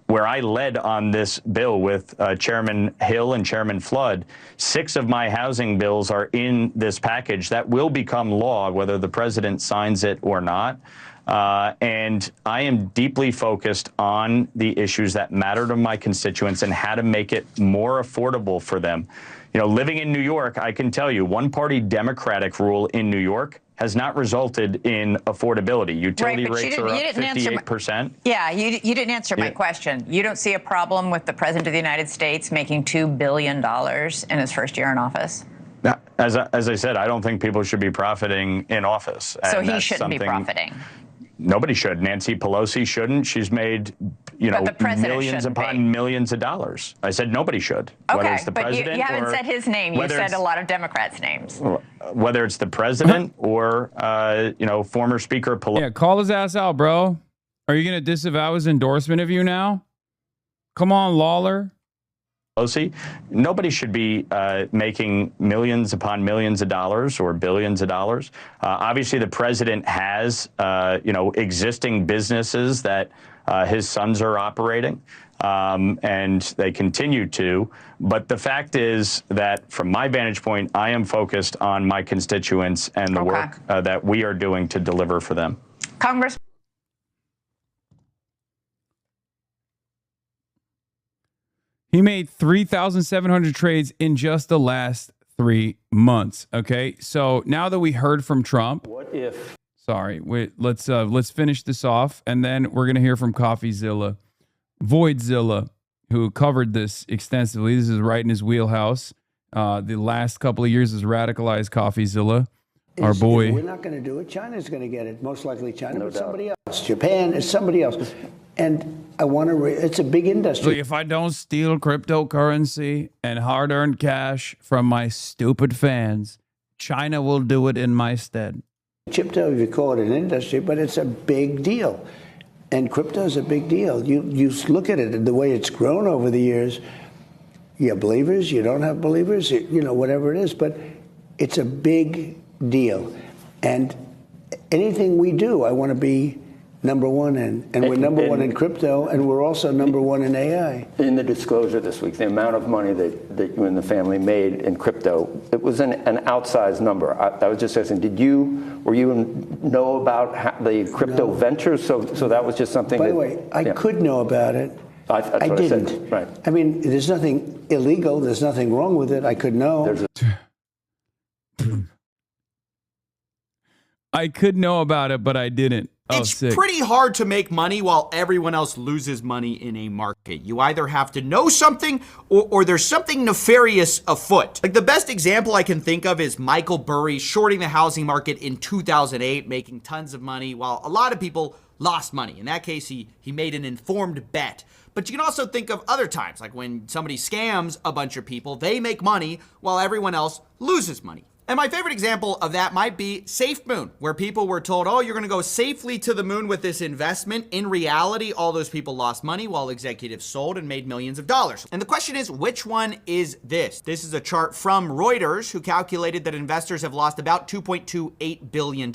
S20: where I led on this bill with Chairman Hill and Chairman Flood, 6 of my housing bills are in this package that will become law, whether the president signs it or not. And I am deeply focused on the issues that matter to my constituents and how to make it more affordable for them. You know, living in New York, I can tell you, one-party Democratic rule in New York has not resulted in affordability. Utility rates are up 58%.
S18: Yeah, you didn't answer my question. You don't see a problem with the President of the United States making $2 billion in his first year in office?
S20: Now, as I said, I don't think people should be profiting in office.
S18: So he shouldn't be profiting?
S20: Nobody should. Nancy Pelosi shouldn't. She's made, millions upon millions of dollars. I said nobody should. Whether it's the president
S18: you haven't said his name. You said a lot of Democrats' names.
S20: Whether it's the president or, former Speaker Pelosi.
S2: Yeah, call his ass out, bro. Are you going to disavow his endorsement of you now? Come on, Lawler.
S20: Nobody should be making millions upon millions of dollars or billions of dollars. Obviously, the president has, existing businesses that his sons are operating, and they continue to. But the fact is that, from my vantage point, I am focused on my constituents and the work that we are doing to deliver for them.
S18: Congress.
S2: He made 3,700 trades in just the last 3 months. Okay, so now that we heard from Trump,
S17: what if?
S2: Sorry, let's finish this off, and then we're gonna hear from CoffeeZilla, Voidzilla, who covered this extensively. This is right in his wheelhouse. The last couple of years has radicalized CoffeeZilla, our boy.
S16: We're not going to do it. China's going to get it. Most likely China, but somebody else. Japan is somebody else. And I want to. It's a big industry.
S2: So if I don't steal cryptocurrency and hard-earned cash from my stupid fans, China will do it in my stead.
S16: Crypto, if you call it an industry, but it's a big deal. And crypto is a big deal. You look at it, the way it's grown over the years. You have believers, you don't have believers, whatever it is. But it's a big deal. And anything we do, I want to be number one in. And we're number one in crypto, and we're also number one in AI.
S17: In the disclosure this week, the amount of money that you and the family made in crypto, it was an outsized number. I was just asking, were you know about the crypto ventures? So that was just something.
S16: By the way, I could know about it. I didn't.
S17: Right.
S16: I mean, there's nothing illegal. There's nothing wrong with it. I could know.
S2: I could know about it, but I didn't.
S19: It's
S2: sick.
S19: pretty hard to make money while everyone else loses money in a market. You either have to know something or there's something nefarious afoot. Like the best example I can think of is Michael Burry shorting the housing market in 2008, making tons of money while a lot of people lost money. In that case, he made an informed bet. But you can also think of other times, like when somebody scams a bunch of people, they make money while everyone else loses money. And my favorite example of that might be Safe Moon, where people were told, oh, you're going to go safely to the moon with this investment. In reality, all those people lost money while executives sold and made millions of dollars. And the question is, which one is this? This is a chart from Reuters, who calculated that investors have lost about $2.28 billion.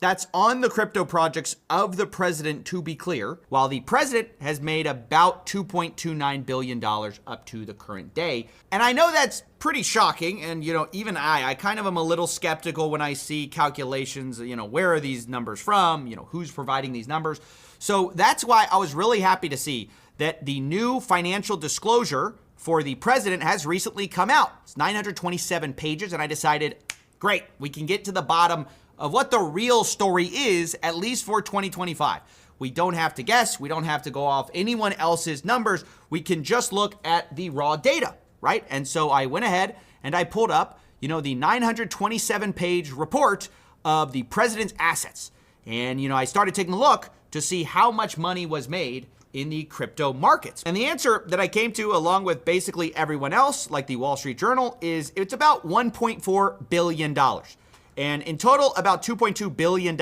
S19: That's on the crypto projects of the president, to be clear, while the president has made about $2.29 billion up to the current day. And I know that's pretty shocking. And, even I kind of am a little skeptical when I see calculations, where are these numbers from? Who's providing these numbers? So that's why I was really happy to see that the new financial disclosure for the president has recently come out. It's 927 pages. And I decided, great, we can get to the bottom of what the real story is, at least for 2025. We don't have to guess. We don't have to go off anyone else's numbers. We can just look at the raw data. Right? And so I went ahead and I pulled up, the 927-page report of the president's assets. And, I started taking a look to see how much money was made in the crypto markets. And the answer that I came to, along with basically everyone else, like the Wall Street Journal, is it's about $1.4 billion. And in total, about $2.2 billion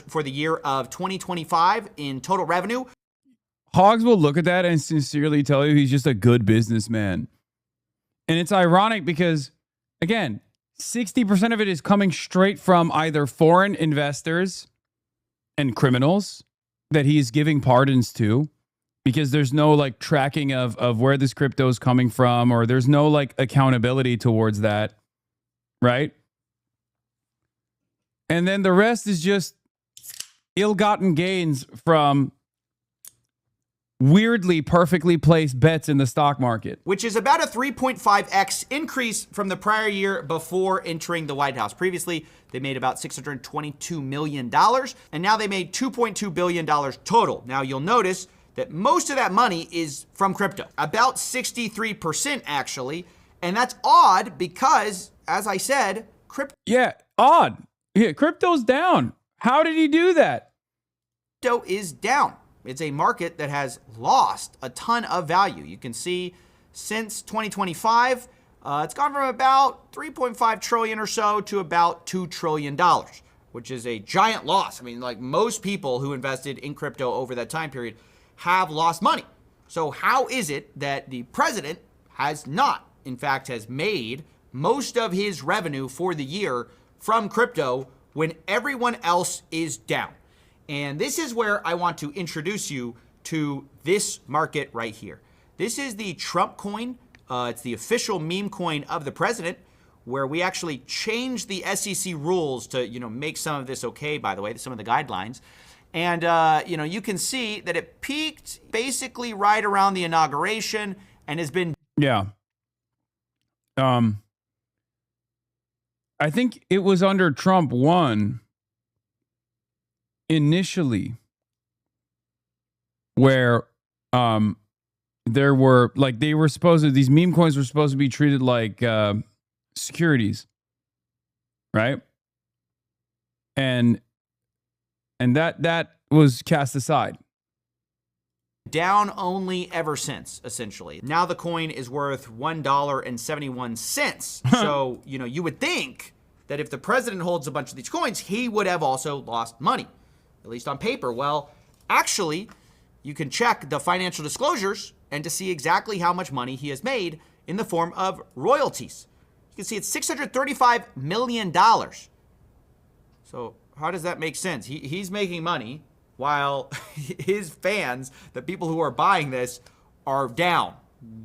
S19: for the year of 2025 in total revenue.
S2: Hogs will look at that and sincerely tell you he's just a good businessman. And it's ironic because, again, 60% of it is coming straight from either foreign investors and criminals that he's giving pardons to, because there's no tracking of where this crypto is coming from, or there's no accountability towards that, right? And then the rest is just ill-gotten gains from weirdly perfectly placed bets in the stock market,
S19: which is about a 3.5x increase from the prior year before entering the White House. Previously, they made about $622 million, and now they made $2.2 billion total. Now, you'll notice that most of that money is from crypto, about 63% actually, and that's odd because, as I said, crypto...
S2: Yeah, odd. Yeah, crypto's down. How did he do that?
S19: Crypto is down. It's a market that has lost a ton of value. You can see since 2025, it's gone from about 3.5 trillion or so to about $2 trillion, which is a giant loss. I mean, most people who invested in crypto over that time period have lost money. So how is it that the president has not, in fact, has made most of his revenue for the year from crypto when everyone else is down? And this is where I want to introduce you to this market right here. This is the Trump coin. It's the official meme coin of the president, where we actually changed the SEC rules to, make some of this okay, by the way, some of the guidelines. And, you can see that it peaked basically right around the inauguration and has been...
S2: Yeah. I think it was under Trump 1 initially where there were these meme coins were supposed to be treated like securities, right? And that was cast aside.
S19: Down only ever since, essentially. Now the coin is worth $1.71. So, you would think that if the president holds a bunch of these coins, he would have also lost money, at least on paper. Well, actually, you can check the financial disclosures and to see exactly how much money he has made in the form of royalties. You can see it's $635 million. So how does that make sense? He's making money while his fans, the people who are buying this, are down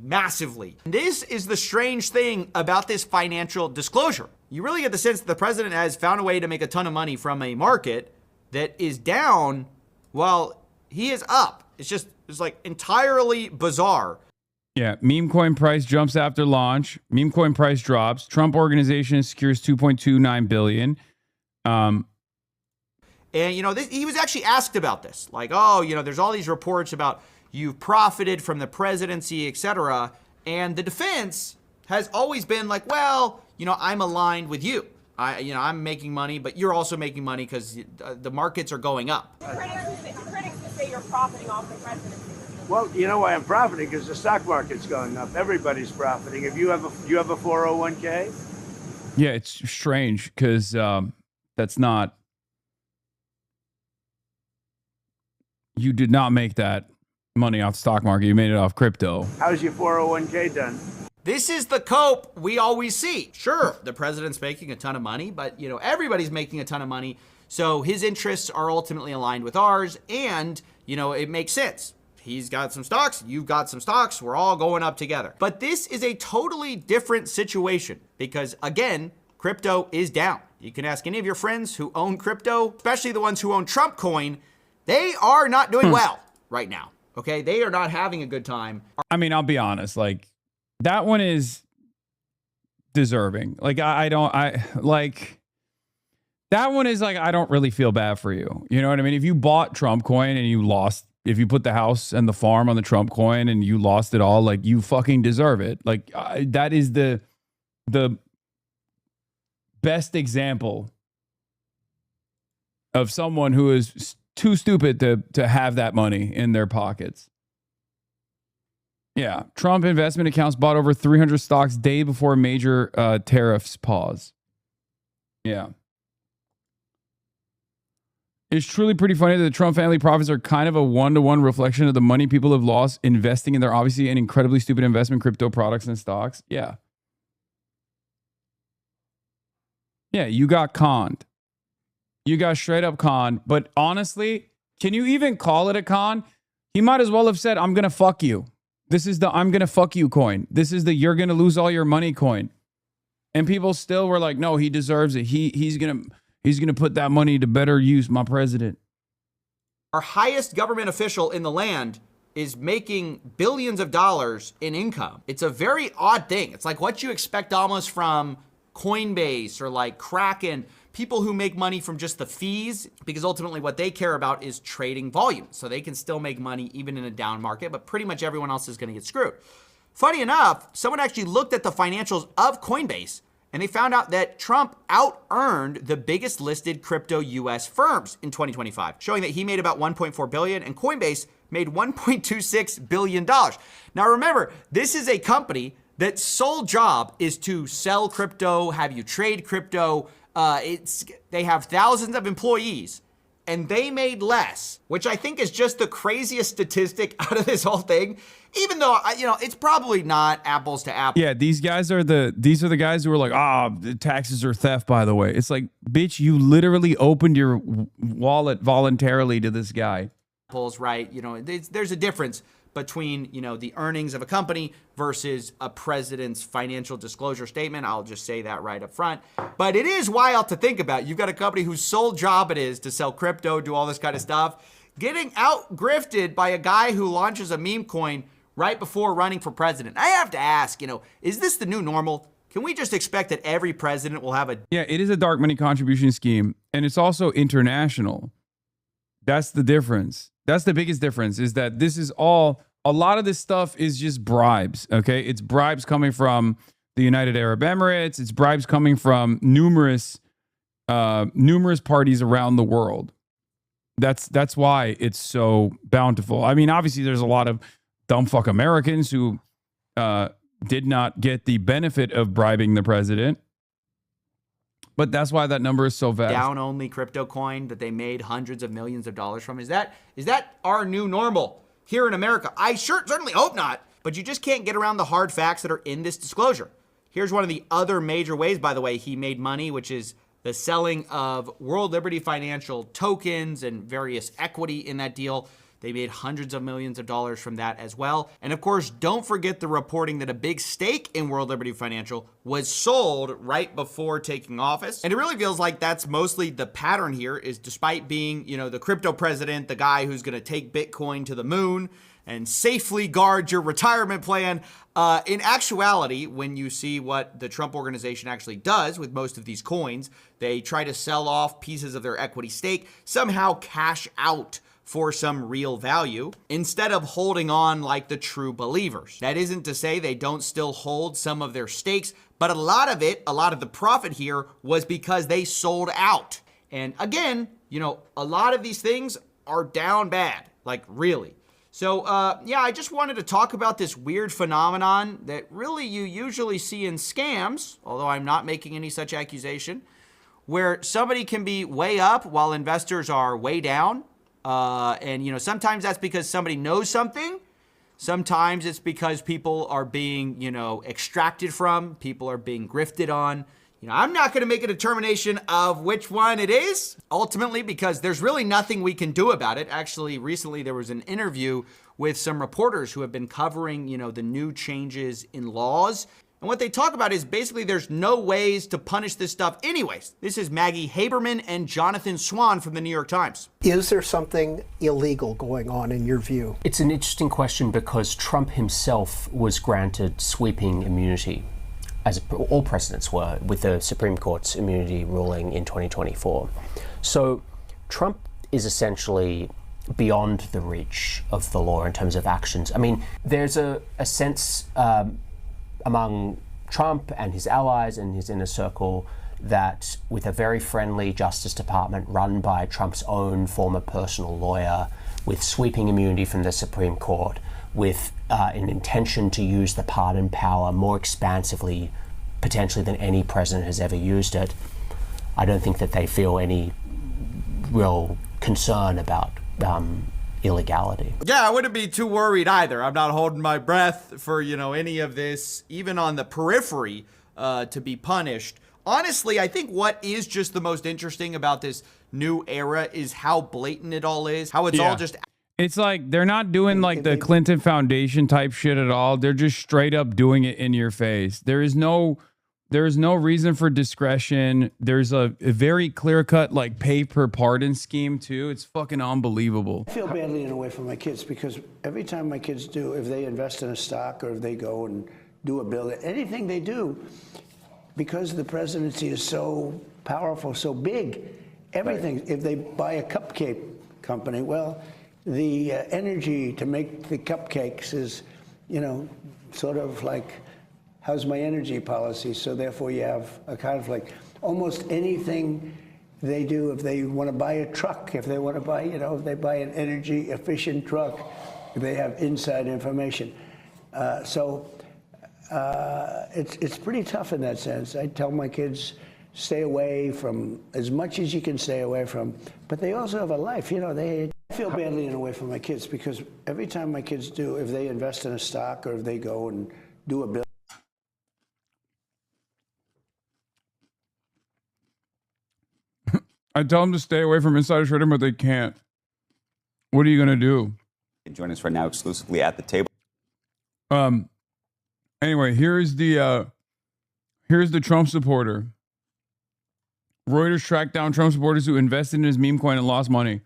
S19: massively. This is the strange thing about this financial disclosure. You really get the sense that the president has found a way to make a ton of money from a market that is down while he is up. It's entirely bizarre.
S2: Yeah, meme coin price jumps after launch. Meme coin price drops. Trump organization secures $2.29 billion.
S19: And, he was actually asked about this. Like, oh, there's all these reports about you've profited from the presidency, etc. And the defense has always been like, well, I'm aligned with you. I'm making money, but you're also making money because the markets are going up.
S3: Critics say you're profiting off the presidency.
S16: Well, you know why I'm profiting? Because the stock market's going up. Everybody's profiting. If you have a 401k?
S2: Yeah, it's strange because that's not. You did not make that money off the stock market. You made it off crypto.
S16: How's your 401k done?
S19: This is the cope we always see. Sure, the president's making a ton of money, but everybody's making a ton of money. So his interests are ultimately aligned with ours, and it makes sense. He's got some stocks, you've got some stocks, we're all going up together. But this is a totally different situation because, again, crypto is down. You can ask any of your friends who own crypto, especially the ones who own Trump coin. They are not doing well right now, okay? They are not having a good time.
S2: I mean, I'll be honest, like, that one is deserving. Like, that one is like, I don't really feel bad for you. You know what I mean? If you bought Trump coin and you lost, if you put the house and the farm on the Trump coin and you lost it all, like, you fucking deserve it. Like, that is the best example of someone who is too stupid to have that money in their pockets. Yeah, Trump investment accounts bought over 300 stocks day before major tariffs pause. Yeah. It's truly pretty funny that the Trump family profits are kind of a one-to-one reflection of the money people have lost investing in their obviously an incredibly stupid investment crypto products and stocks. Yeah. Yeah, you got conned. You got straight up conned. But honestly, can you even call it a con? He might as well have said, I'm going to fuck you. This is the I'm going to fuck you coin. This is the you're going to lose all your money coin. And people still were like, no, he deserves it. He's going to put that money to better use, my president.
S19: Our highest government official in the land is making billions of dollars in income. It's a very odd thing. It's like what you expect almost from Coinbase or like Kraken, people who make money from just the fees, because ultimately what they care about is trading volume. So they can still make money even in a down market, but pretty much everyone else is going to get screwed. Funny enough, someone actually looked at the financials of Coinbase and they found out that Trump out-earned the biggest listed crypto US firms in 2025, showing that he made about $1.4 billion and Coinbase made $1.26 billion. Now remember, this is a company that's sole job is to sell crypto, have you trade crypto. They have thousands of employees and they made less, which I think is just the craziest statistic out of this whole thing. Even though, it's probably not apples to apples.
S2: Yeah, these are the guys who are like, the taxes are theft, by the way. It's like, bitch, you literally opened your wallet voluntarily to this guy.
S19: Right? There's a difference between, the earnings of a company versus a president's financial disclosure statement. I'll just say that right up front. But it is wild to think about. You've got a company whose sole job it is to sell crypto, do all this kind of stuff, getting out-grifted by a guy who launches a meme coin right before running for president. I have to ask, is this the new normal? Can we just expect that every president will have a...
S2: Yeah, it is a dark money contribution scheme, and it's also international. That's the difference. That's the biggest difference, is that this is all, a lot of this stuff is just bribes, okay? It's bribes coming from the United Arab Emirates. It's bribes coming from numerous parties around the world. That's why it's so bountiful. I mean, obviously, there's a lot of dumb fuck Americans who did not get the benefit of bribing the president. But that's why that number is so vast.
S19: Down-only crypto coin that they made hundreds of millions of dollars from. Is that our new normal here in America? I certainly hope not, but you just can't get around the hard facts that are in this disclosure. Here's one of the other major ways, by the way, he made money, which is the selling of World Liberty Financial tokens and various equity in that deal. They made hundreds of millions of dollars from that as well. And of course, don't forget the reporting that a big stake in World Liberty Financial was sold right before taking office. And it really feels like that's mostly the pattern here, is despite being, you know, the crypto president, the guy who's going to take Bitcoin to the moon and safely guard your retirement plan. In actuality, when you see what the Trump organization actually does with most of these coins, they try to sell off pieces of their equity stake, somehow cash out for some real value, instead of holding on like the true believers. That isn't to say they don't still hold some of their stakes, but a lot of the profit here was because they sold out. And again, you know, a lot of these things are down bad, like really. So, yeah, I just wanted to talk about this weird phenomenon that really you usually see in scams, although I'm not making any such accusation, where somebody can be way up while investors are way down. And, you know, sometimes that's because somebody knows something. Sometimes it's because people are being, you know, extracted from, people are being grifted on. You know, I'm not going to make a determination of which one it is, ultimately, because there's really nothing we can do about it. Actually, recently there was an interview with some reporters who have been covering, you know, the new changes in laws. And what they talk about is basically there's no ways to punish this stuff anyways. This is Maggie Haberman and Jonathan Swan from the New York Times.
S5: Is there something illegal going on in your view?
S21: It's an interesting question because Trump himself was granted sweeping immunity, as all presidents were, with the Supreme Court's immunity ruling in 2024. So Trump is essentially beyond the reach of the law in terms of actions. I mean, there's a sense among Trump and his allies and his inner circle that with a very friendly Justice Department run by Trump's own former personal lawyer, with sweeping immunity from the Supreme Court, with an intention to use the pardon power more expansively, potentially than any president has ever used it, I don't think that they feel any real concern about illegality.
S19: Yeah, I wouldn't be too worried either. I'm not holding my breath for, you know, any of this, even on the periphery, to be punished. Honestly, I think what is just the most interesting about this new era is how blatant it all is, how it's all just...
S2: It's like they're not doing like the Clinton Foundation type shit at all. They're just straight up doing it in your face. There is no reason for discretion. There's a very clear-cut like pay per pardon scheme too. It's fucking unbelievable.
S16: I feel badly in a way for my kids because every time my kids do, if they invest in a stock or if they go and do a bill, anything they do, because the presidency is so powerful, so big, everything, if they buy a cupcake company, well, the energy to make the cupcakes is, you know, sort of like, how's my energy policy? So therefore you have a conflict. Almost anything they do, if they want to buy a truck, if they want to buy, you know, if they buy an energy efficient truck, they have inside information. It's pretty tough in that sense. I tell my kids, stay away from as much as you can stay away from, but they also have a life, you know, I feel badly in a way for my kids because every time my kids do, if they invest in a stock or if they go and do a bill.
S2: I tell them to stay away from insider trading, but they can't. What are you gonna do?
S22: Join us right now exclusively at the table.
S2: Anyway, here's the Trump supporter. Reuters tracked down Trump supporters who invested in his meme coin and lost money.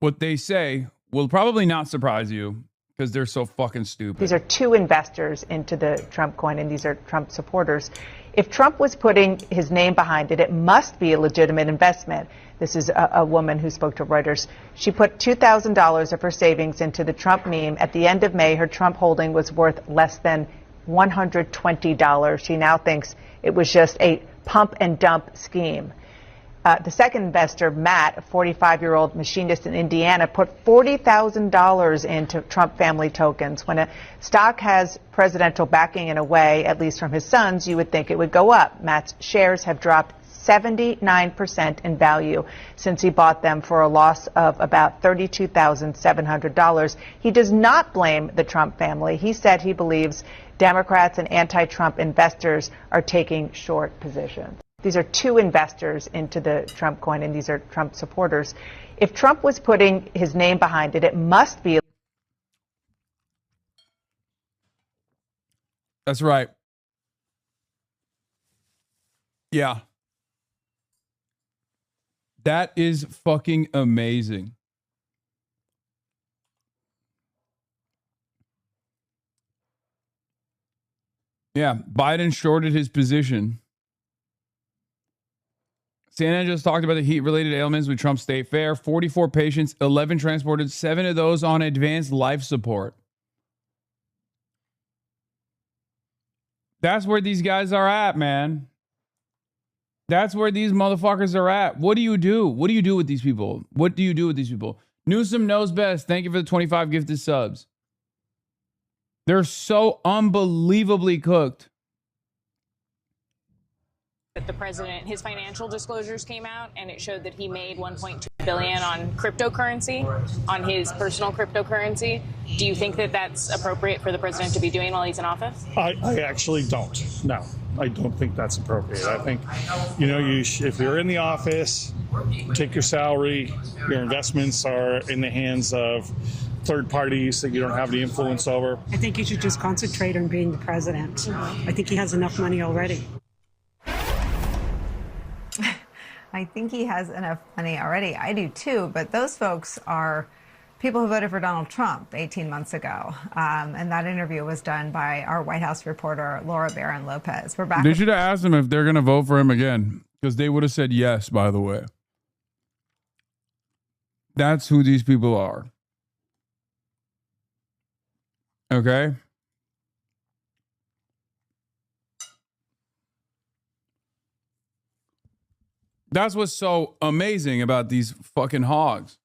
S2: What they say will probably not surprise you because they're so fucking stupid.
S23: These are two investors into the Trump coin, and these are Trump supporters. If Trump was putting his name behind it, it must be a legitimate investment. This is a woman who spoke to Reuters. She put $2,000 of her savings into the Trump meme. At the end of May, her Trump holding was worth less than $120. She now thinks it was just a pump and dump scheme. The second investor, Matt, a 45-year-old machinist in Indiana, put $40,000 into Trump family tokens. When a stock has presidential backing in a way, at least from his sons, you would think it would go up. Matt's shares have dropped 79% in value since he bought them for a loss of about $32,700. He does not blame the Trump family. He said he believes Democrats and anti-Trump investors are taking short positions. These are two investors into the Trump coin, and these are Trump supporters. If Trump was putting his name behind it, it must be.
S2: That's right. Yeah. That is fucking amazing. Yeah, Biden shorted his position. CNN just talked about the heat-related ailments with Trump State Fair. 44 patients, 11 transported, 7 of those on advanced life support. That's where these guys are at, man. That's where these motherfuckers are at. What do you do? What do you do with these people? What do you do with these people? Newsom knows best. Thank you for the 25 gifted subs. They're so unbelievably cooked.
S3: That the president, his financial disclosures came out, and it showed that he made $1.2 billion on cryptocurrency, on his personal cryptocurrency. Do you think that that's appropriate for the president to be doing while he's in office?
S6: I actually don't. No, I don't think that's appropriate. I think, you know, if you're in the office, take your salary, your investments are in the hands of third parties that you don't have any influence over.
S7: I think you should just concentrate on being the president. I think he has enough money already.
S9: I think he has enough money already. I do too, but those folks are people who voted for Donald Trump 18 months ago. And that interview was done by our White House reporter, Laura Barron Lopez. We're back.
S2: They should have asked them if they're going to vote for him again, because they would have said yes, by the way. That's who these people are. Okay? That's what's so amazing about these fucking hogs,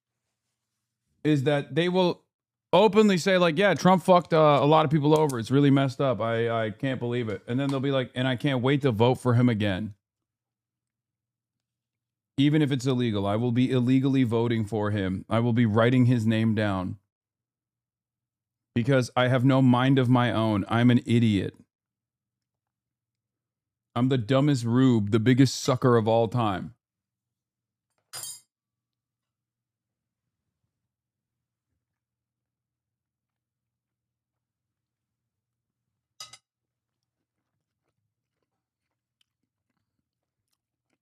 S2: is that they will openly say, like, yeah, Trump fucked a lot of people over. It's really messed up. I can't believe it. And then they'll be like, and I can't wait to vote for him again. Even if it's illegal, I will be illegally voting for him. I will be writing his name down. Because I have no mind of my own. I'm an idiot. I'm the dumbest rube, the biggest sucker of all time.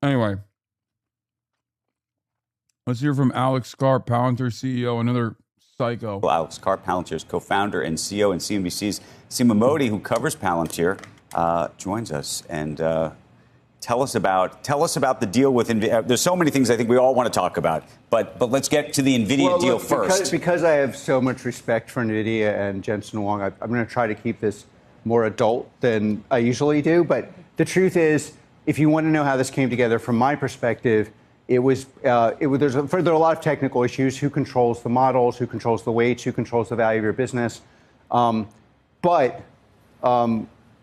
S2: Anyway, let's hear from Alex Karp, Palantir CEO, another psycho.
S22: Well, Alex Karp, Palantir's co-founder and CEO, and CNBC's Seema Modi, who covers Palantir, joins us. And tell us about the deal with NVIDIA. There's so many things I think we all want to talk about, but let's get to the NVIDIA deal first.
S24: Because I have so much respect for NVIDIA and Jensen Huang, I'm going to try to keep this more adult than I usually do. But the truth is, if you want to know how this came together from my perspective, there are a lot of technical issues. Who controls the models? Who controls the weights? Who controls the value of your business? You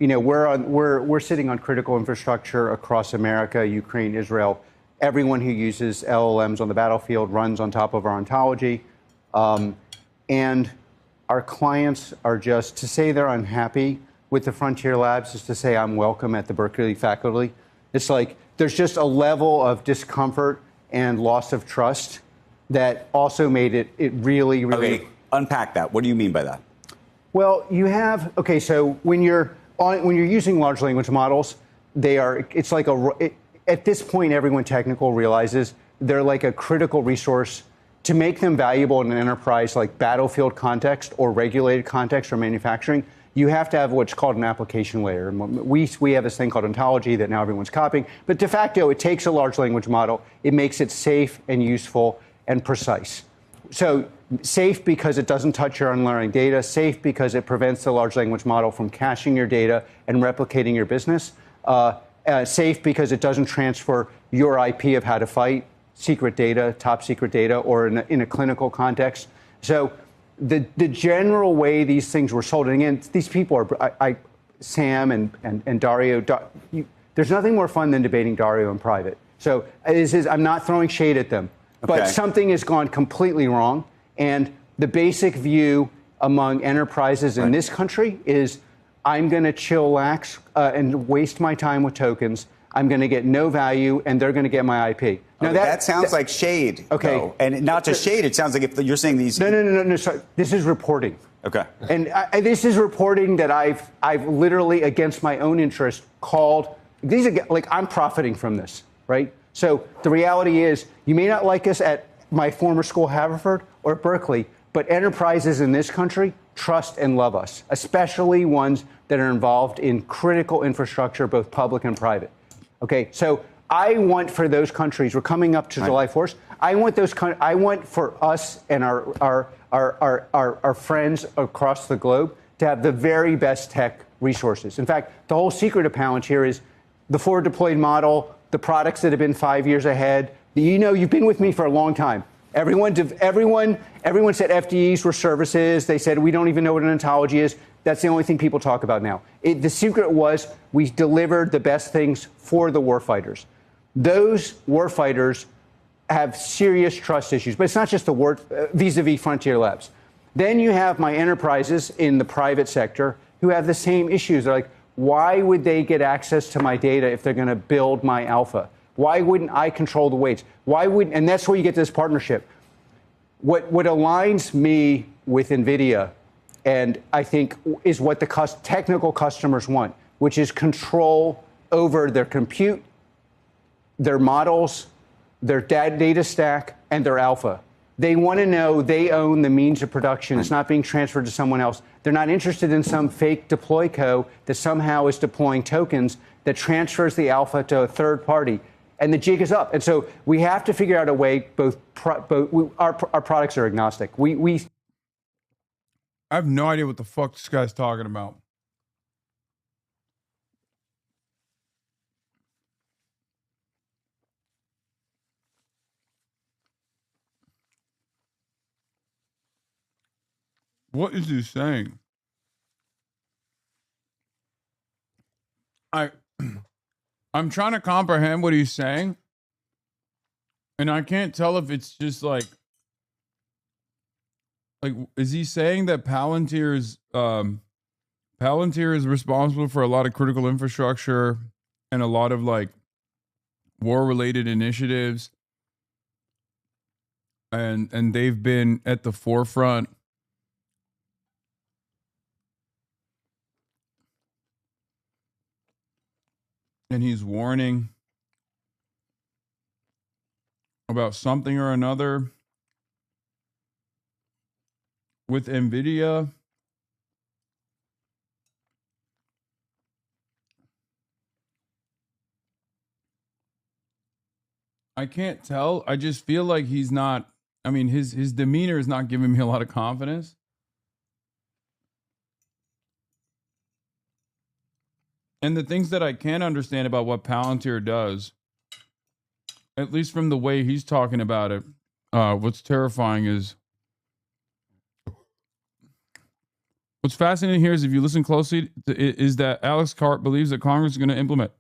S24: know, we're sitting on critical infrastructure across America, Ukraine, Israel. Everyone who uses LLMs on the battlefield runs on top of our ontology. And our clients are just, to say they're unhappy with the Frontier Labs is to say I'm welcome at the Berkeley faculty. It's like there's just a level of discomfort and loss of trust that also made it really.
S22: Okay, unpack that. What do you mean by that?
S24: Well, you have, okay, so when you're using large language models, it's like at this point, everyone technical realizes they're like a critical resource. To make them valuable in an enterprise like battlefield context or regulated context or manufacturing, you have to have what's called an application layer. We have this thing called ontology that now everyone's copying. But de facto, it takes a large language model. It makes it safe and useful and precise. So safe because it doesn't touch your unlearning data. Safe because it prevents the large language model from caching your data and replicating your business. Safe because it doesn't transfer your IP of how to fight, secret data, top secret data, or in a clinical context. So the general way these things were sold, and again, these people are, Sam and Dario, there's nothing more fun than debating Dario in private. So I'm not throwing shade at them, but something has gone completely wrong. And the basic view among enterprises in this country is I'm going to chillax and waste my time with tokens. I'm going to get no value, and they're going to get my IP. Now
S22: Okay, that sounds like shade.
S24: Okay.
S22: Though. And not just shade. It sounds like if you're saying these.
S24: No. Sorry. This is reporting.
S22: Okay.
S24: And this is reporting that I've literally, against my own interest, called. These are like, I'm profiting from this, right? So the reality is, you may not like us at my former school, Haverford, or Berkeley, but enterprises in this country trust and love us, especially ones that are involved in critical infrastructure, both public and private. Okay, so I want for those countries, we're coming up to July 4th, I want for us and our friends across the globe to have the very best tech resources. In fact, the whole secret of Palantir is the forward deployed model, the products that have been 5 years ahead. You know, you've been with me for a long time. Everyone said FDEs were services. They said we don't even know what an ontology is. That's the only thing people talk about now. The secret was we delivered the best things for the warfighters. Those warfighters have serious trust issues, but it's not just the war vis-a-vis Frontier Labs. Then you have my enterprises in the private sector who have the same issues. They're like, why would they get access to my data if they're going to build my alpha? Why wouldn't I control the weights? Why wouldn't? And that's where you get this partnership. What aligns me with NVIDIA, and I think is what the technical customers want, which is control over their compute, their models, their data stack, and their alpha. They want to know they own the means of production. It's not being transferred to someone else. They're not interested in some fake deploy co that somehow is deploying tokens that transfers the alpha to a third party. And the jig is up. And so we have to figure out a way, our products are agnostic. I
S2: have no idea what the fuck this guy's talking about. What is he saying? I'm trying to comprehend what he's saying, and I can't tell if it's just like is he saying that Palantir is responsible for a lot of critical infrastructure and a lot of like war-related initiatives, and they've been at the forefront and he's warning about something or another with NVIDIA? I can't tell. I just feel like he's not, I mean, his demeanor is not giving me a lot of confidence. And the things that I can understand about what Palantir does, at least from the way he's talking about it, what's terrifying is, what's fascinating here is if you listen closely, is that Alex Cart believes that Congress is going to implement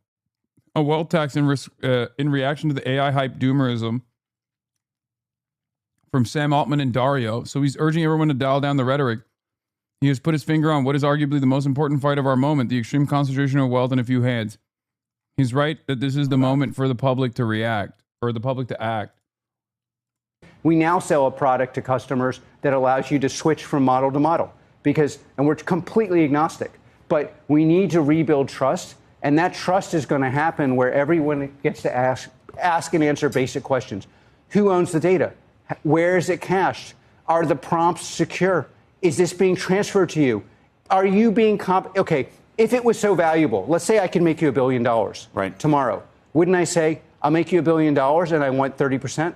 S2: a wealth tax in reaction to the AI hype doomerism from Sam Altman and Dario. So he's urging everyone to dial down the rhetoric. He has put his finger on what is arguably the most important fight of our moment, the extreme concentration of wealth in a few hands. He's right that this is the moment for the public to react, or the public to act.
S24: We now sell a product to customers that allows you to switch from model to model and we're completely agnostic, but we need to rebuild trust. And that trust is going to happen where everyone gets to ask and answer basic questions. Who owns the data? Where is it cached? Are the prompts secure? Is this being transferred to you? Are you being okay, if it was so valuable, let's say I can make you $1 billion tomorrow. Wouldn't I say, I'll make you $1 billion and I want 30%?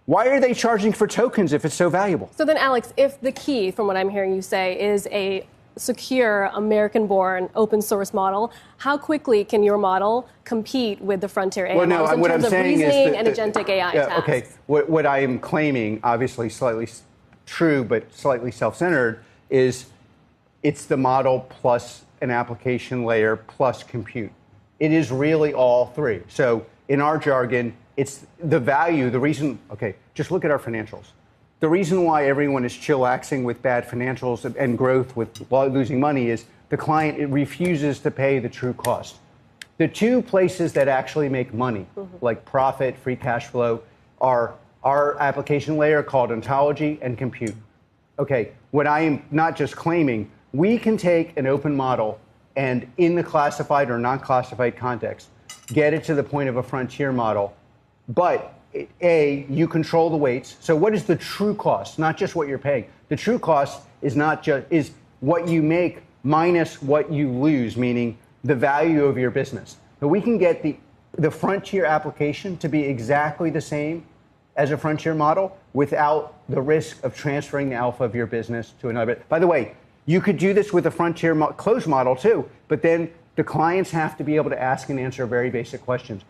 S24: Why are they charging for tokens if it's so valuable?
S4: So then, Alex, if the key, from what I'm hearing you say, is a secure, American-born, open-source model, how quickly can your model compete with the frontier AI models in terms of reasoning and agentic AI tasks?
S24: Okay, what I am claiming, obviously slightly true but slightly self-centered, is it's the model plus an application layer plus compute. It is really all three. So in our jargon, it's the value, the reason, okay, just look at our financials. The reason why everyone is chillaxing with bad financials and growth with losing money is the client refuses to pay the true cost. The two places that actually make money, like profit, free cash flow, are our application layer called ontology and compute. Okay, what I am not just claiming, we can take an open model and in the classified or non-classified context, get it to the point of a frontier model, but you control the weights. So what is the true cost? Not just what you're paying. The true cost is not just is what you make minus what you lose, meaning the value of your business. But we can get the frontier application to be exactly the same as a frontier model without the risk of transferring the alpha of your business to another. By the way, you could do this with a frontier closed model too, but then the clients have to be able to ask and answer very basic questions.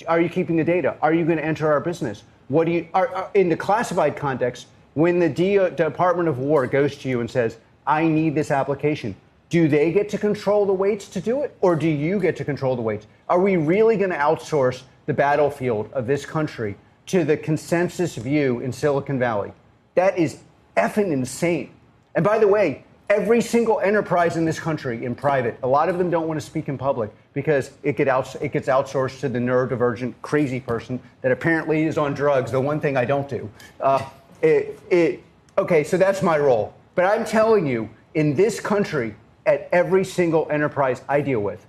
S24: Are you keeping the data? Are you going to enter our business? What do you in the classified context? When the Department of War goes to you and says, "I need this application," do they get to control the weights to do it, or do you get to control the weights? Are we really going to outsource the battlefield of this country to the consensus view in Silicon Valley? That is effing insane. And by the way, every single enterprise in this country in private, a lot of them don't want to speak in public because it gets outsourced to the neurodivergent crazy person that apparently is on drugs, the one thing I don't do. Okay, so that's my role. But I'm telling you, in this country, at every single enterprise I deal with,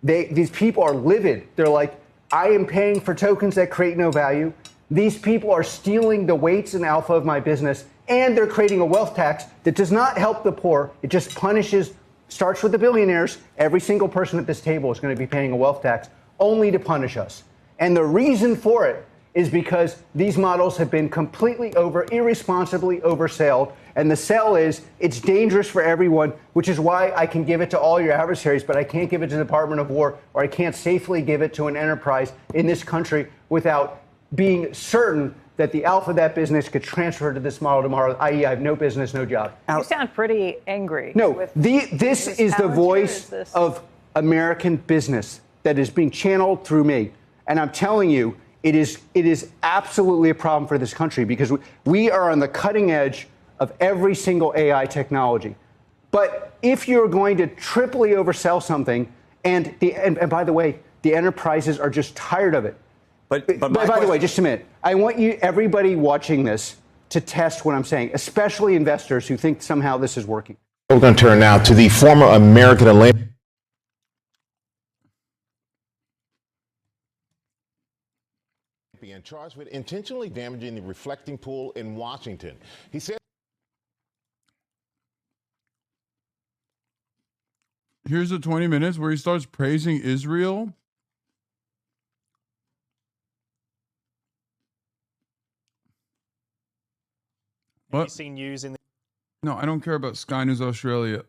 S24: these people are livid. They're like, I am paying for tokens that create no value. These people are stealing the weights and alpha of my business, and they're creating a wealth tax that does not help the poor. It just punishes, starts with the billionaires. Every single person at this table is going to be paying a wealth tax only to punish us. And the reason for it is because these models have been completely irresponsibly oversold. And the sell is it's dangerous for everyone, which is why I can give it to all your adversaries, but I can't give it to the Department of War, or I can't safely give it to an enterprise in this country without being certain that the alpha of that business could transfer to this model tomorrow, i.e. I have no business, no job.
S23: You sound pretty angry.
S24: No, this is the voice of American business that is being channeled through me. And I'm telling you, it is absolutely a problem for this country because we are on the cutting edge of every single AI technology. But if you're going to triply oversell something, and by the way, the enterprises are just tired of it. But by the way, just a minute. I want everybody watching this, to test what I'm saying, especially investors who think somehow this is working.
S8: We're going to turn now to the former American Olympic charged with intentionally damaging the reflecting pool in Washington. He said.
S2: Here's the 20 minutes where he starts praising Israel. What?
S10: Seen news in the
S2: No, I don't care about Sky News Australia.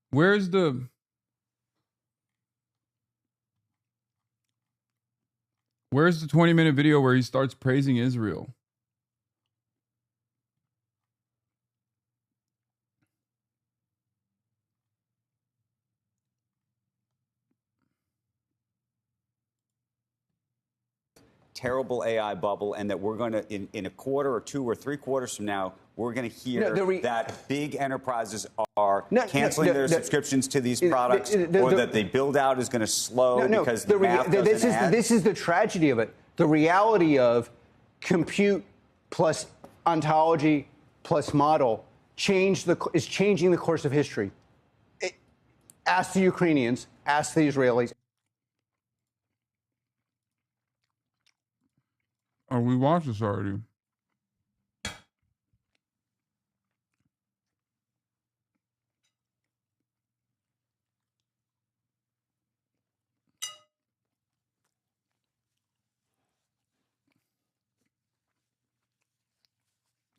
S2: Where's the 20-minute video where he starts praising Israel?
S22: Terrible AI bubble, and that we're going to, in a quarter or 2 or 3 quarters from now, we're going to hear that big enterprises are canceling their subscriptions to these products, or that the build out is going to slow because the math doesn't add.
S24: This is the tragedy of it. The reality of compute plus ontology plus model is changing the course of history. Ask the Ukrainians, ask the Israelis.
S2: Oh, we watched this already.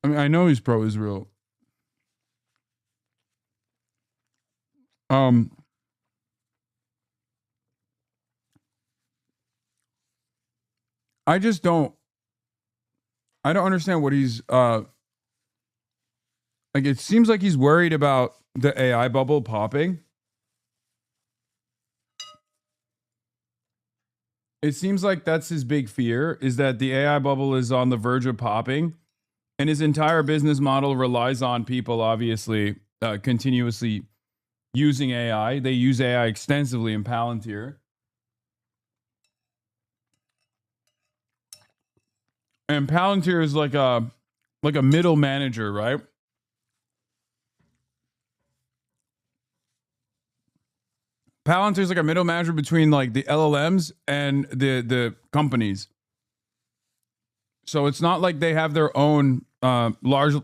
S2: I mean, I know he's pro-Israel. I just don't. I don't understand what he's like. It seems like he's worried about the AI bubble popping. It seems like that's his big fear, is that the AI bubble is on the verge of popping, and his entire business model relies on people obviously continuously using AI. They use AI extensively in Palantir. And Palantir is like a middle manager, right? Palantir is like a middle manager between like the LLMs and the companies. So it's not like they have their own large.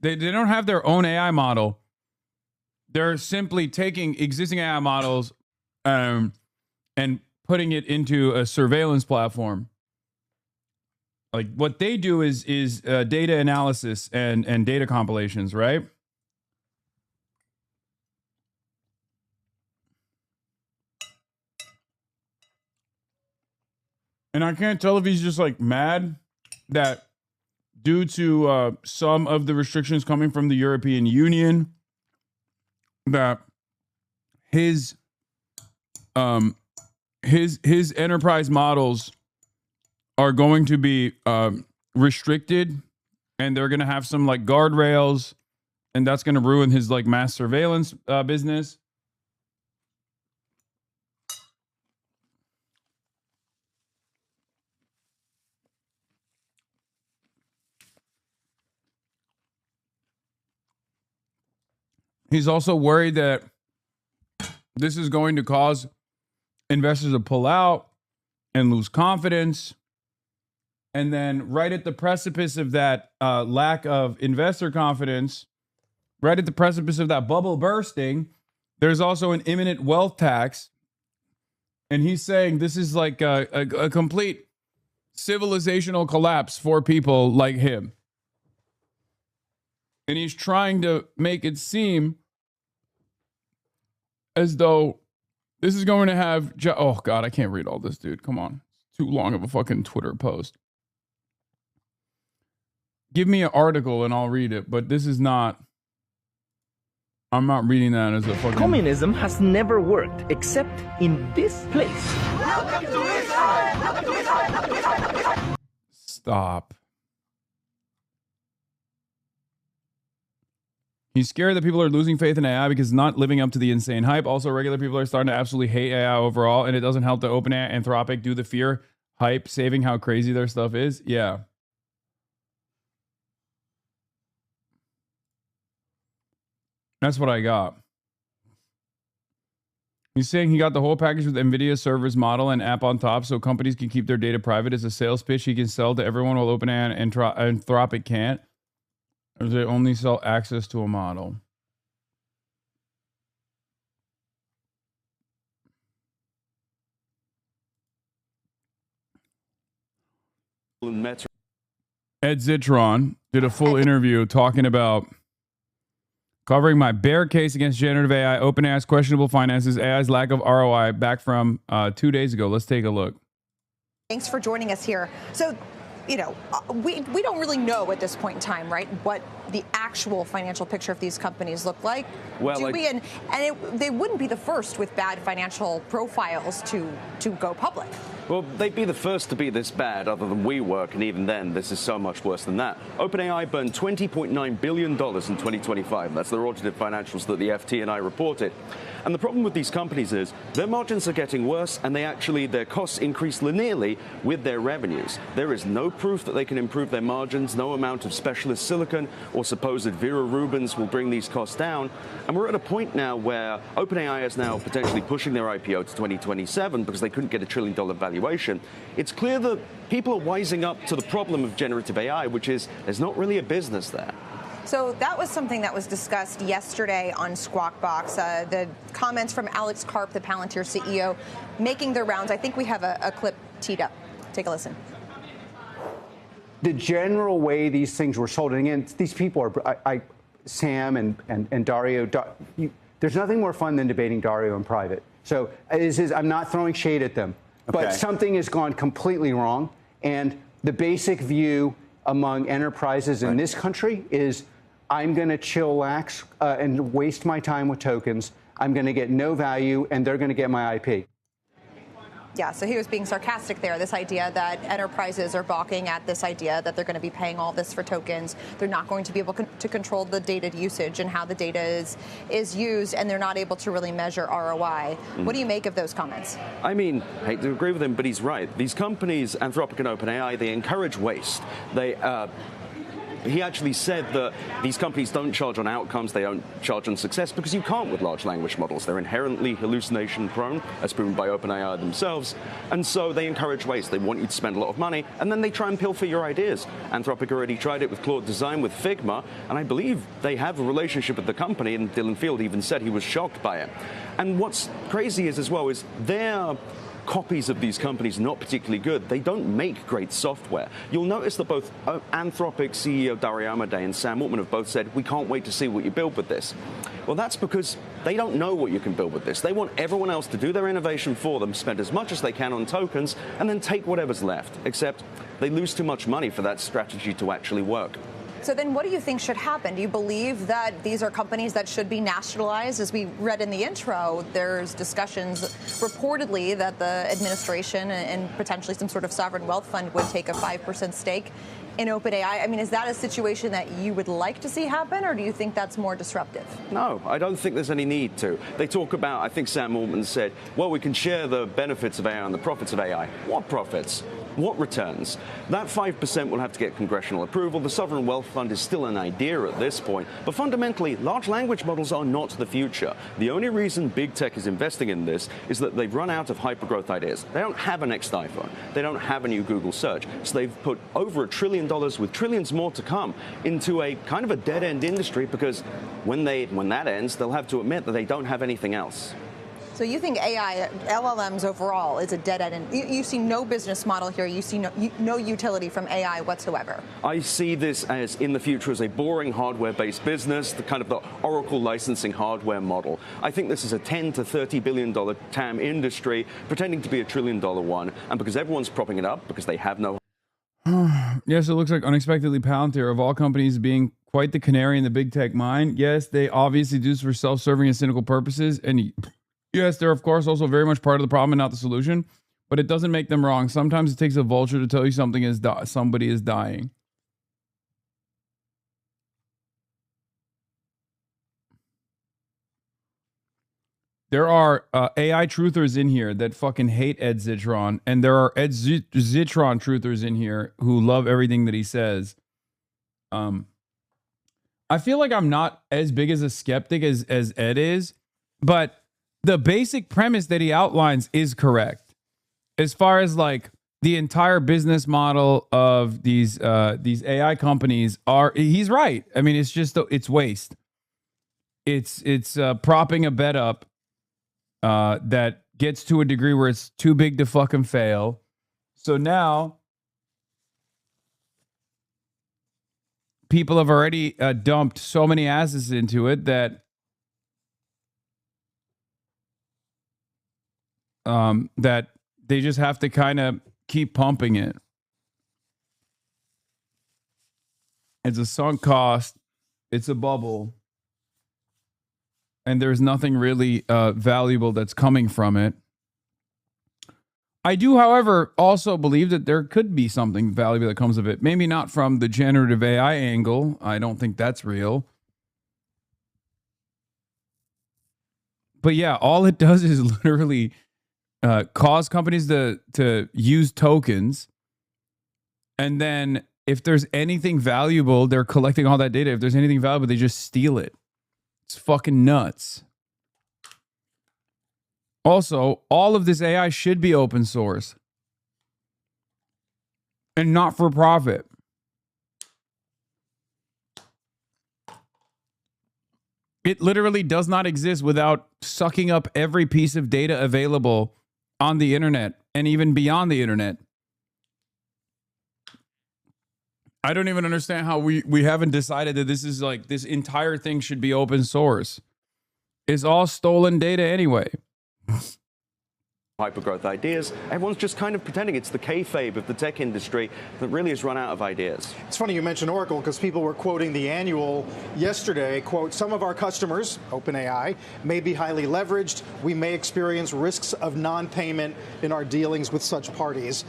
S2: They don't have their own AI model. They're simply taking existing AI models and putting it into a surveillance platform. Like what they do is data analysis and data compilations, right? And I can't tell if he's just like mad that due to some of the restrictions coming from the European Union, that his enterprise models are going to be restricted, and they're going to have some like guardrails, and that's going to ruin his like mass surveillance business. He's also worried that this is going to cause investors to pull out and lose confidence. And then right at the precipice of that lack of investor confidence, right at the precipice of that bubble bursting, there's also an imminent wealth tax. And he's saying this is like a complete civilizational collapse for people like him. And he's trying to make it seem as though this is going to have... Oh, God, I can't read all this, dude. Come on. It's too long of a fucking Twitter post. Give me an article and I'll read it, but this is not... I'm not reading that as a fucking...
S10: Communism has never worked except in this place. Welcome to Israel! Welcome to Israel! Welcome to Israel!
S2: Stop. He's scared that people are losing faith in AI because it's not living up to the insane hype. Also, regular people are starting to absolutely hate AI overall, and it doesn't help to OpenAI, Anthropic do the fear hype, saving how crazy their stuff is. Yeah. That's what I got. He's saying he got the whole package with NVIDIA servers model and app on top so companies can keep their data private as a sales pitch he can sell to everyone while OpenAI and Anthropic can't. Or they only sell access to a model. Ed Zitron did a full interview talking about covering my bear case against generative AI, OpenAI's questionable finances, AI's lack of ROI, back from 2 days ago. Let's take a look.
S11: Thanks for joining us here. So, you know, we don't really know at this point in time, right, what the actual financial picture of these companies look like.
S12: Well,
S11: they wouldn't be the first with bad financial profiles to go public.
S12: Well, they'd be the first to be this bad other than WeWork, and even then, this is so much worse than that. OpenAI burned $20.9 billion in 2025. That's their audited financials that the FT&I reported. And the problem with these companies is their margins are getting worse, and their costs increase linearly with their revenues. There is no proof that they can improve their margins. No amount of specialist silicon or supposed Vera Rubins will bring these costs down. And we're at a point now where OpenAI is now potentially pushing their IPO to 2027 because they couldn't get $1 trillion valuation. It's clear that people are wising up to the problem of generative AI, which is there's not really a business there.
S11: So that was something that was discussed yesterday on Squawk Box. The comments from Alex Karp, the Palantir CEO, making their rounds. I think we have a clip teed up. Take a listen.
S24: The general way these things were sold, and again, these people are, Sam and Dario, there's nothing more fun than debating Dario in private. So I'm not throwing shade at them, but something has gone completely wrong. And the basic view among enterprises in this country is I'm going to chillax and waste my time with tokens. I'm going to get no value, and they're going to get my IP.
S11: Yeah, so he was being sarcastic there, this idea that enterprises are balking at this idea that they're going to be paying all this for tokens. They're not going to be able to control the data usage and how the data is used, and they're not able to really measure ROI. What do you make of those comments?
S12: I mean, I hate to agree with him, but he's right. These companies, Anthropic and OpenAI, they encourage waste. He actually said that these companies don't charge on outcomes, they don't charge on success, because you can't with large language models. They're inherently hallucination prone, as proven by OpenAI themselves, and so they encourage waste. They want you to spend a lot of money, and then they try and pilfer your ideas. Anthropic already tried it with Claude Design with Figma, and I believe they have a relationship with the company, and Dylan Field even said he was shocked by it. And what's crazy is, as well, is their copies of these companies not particularly good. They don't make great software. You'll notice that both Anthropic CEO Dario Amodei and Sam Altman have both said, we can't wait to see what you build with this. Well, that's because they don't know what you can build with this. They want everyone else to do their innovation for them, spend as much as they can on tokens, and then take whatever's left. Except they lose too much money for that strategy to actually work.
S11: So then what do you think should happen? Do you believe that these are companies that should be nationalized? As we read in the intro, there's discussions reportedly that the administration and potentially some sort of sovereign wealth fund would take a 5% stake in OpenAI. I mean, is that a situation that you would like to see happen, or do you think that's more disruptive?
S12: No, I don't think there's any need to. They talk about, I think Sam Altman said, well, we can share the benefits of AI and the profits of AI. What profits? What returns? That 5% will have to get congressional approval. The sovereign wealth fund is still an idea at this point. But fundamentally, large language models are not the future. The only reason big tech is investing in this is that they've run out of hypergrowth ideas. They don't have a next iPhone. They don't have a new Google search. So they've put over $1 trillion, with trillions more to come, into a kind of a dead-end industry, because when that ends, they'll have to admit that they don't have anything else.
S11: So you think AI, LLMs overall, is a dead end? You see no business model here. You see no utility from AI whatsoever.
S12: I see this as, in the future, as a boring hardware-based business, the kind of the Oracle licensing hardware model. I think this is a $10 to $30 billion TAM industry, pretending to be a $1 trillion one, and because everyone's propping it up, because they have no...
S2: Yes, it looks like unexpectedly Palantir, of all companies, being quite the canary in the big tech mine. Yes, they obviously do this for self-serving and cynical purposes, and yes, they're, of course, also very much part of the problem and not the solution, but it doesn't make them wrong. Sometimes it takes a vulture to tell you somebody is dying. There are AI truthers in here that fucking hate Ed Zitron, and there are Ed Zitron truthers in here who love everything that he says. I feel like I'm not as big as a skeptic as Ed is, but the basic premise that he outlines is correct. As far as like the entire business model of these AI companies he's right. I mean, it's just, it's waste. It's propping a bet up that gets to a degree where it's too big to fucking fail. So now people have already dumped so many assets into it that that they just have to kind of keep pumping it. It's a sunk cost. It's a bubble. And there's nothing really valuable that's coming from it. I do, however, also believe that there could be something valuable that comes of it. Maybe not from the generative AI angle. I don't think that's real. But yeah, all it does is literally cause companies to use tokens. And then if there's anything valuable, they're collecting all that data. If there's anything valuable, they just steal it. It's fucking nuts. Also, all of this AI should be open source and not for profit. It literally does not exist without sucking up every piece of data available on the internet and even beyond the internet. I don't even understand how we haven't decided that this is like, this entire thing should be open source. It's all stolen data anyway.
S12: hypergrowth ideas. Everyone's just kind of pretending it's the kayfabe of the tech industry that really has run out of ideas.
S1: It's funny you mentioned Oracle because people were quoting the annual yesterday, quote, some of our customers, OpenAI, may be highly leveraged. We may experience risks of non-payment in our dealings with such parties.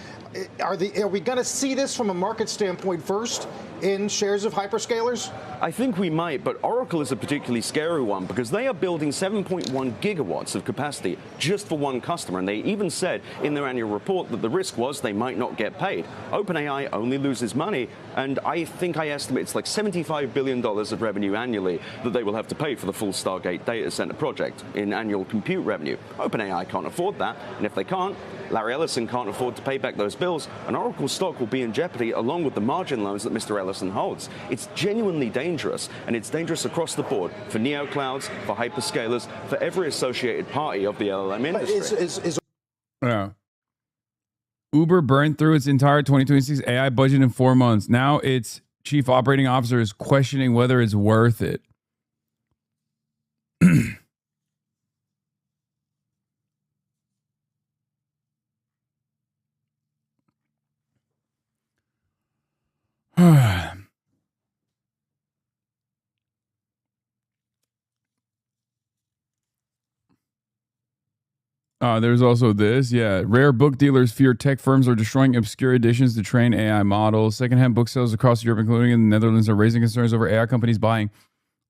S1: Are we going to see this from a market standpoint first in shares of hyperscalers?
S12: I think we might, but Oracle is a particularly scary one because they are building 7.1 gigawatts of capacity just for one customer, and they even said in their annual report that the risk was they might not get paid. OpenAI only loses money, and I think I estimate it's like $75 billion of revenue annually that they will have to pay for the full Stargate data center project in annual compute revenue. OpenAI can't afford that, and if they can't, Larry Ellison can't afford to pay back those bills, and Oracle stock will be in jeopardy along with the margin loans that Mr. Ellison holds. It's genuinely dangerous, and it's dangerous across the board for neoclouds, for hyperscalers, for every associated party of the LLM industry.
S2: Yeah. Uber burned through its entire 2026 AI budget in 4 months. Now its chief operating officer is questioning whether it's worth it. There's also this. Yeah. Rare book dealers fear tech firms are destroying obscure editions to train AI models. Secondhand book sales across Europe, including in the Netherlands, are raising concerns over AI companies buying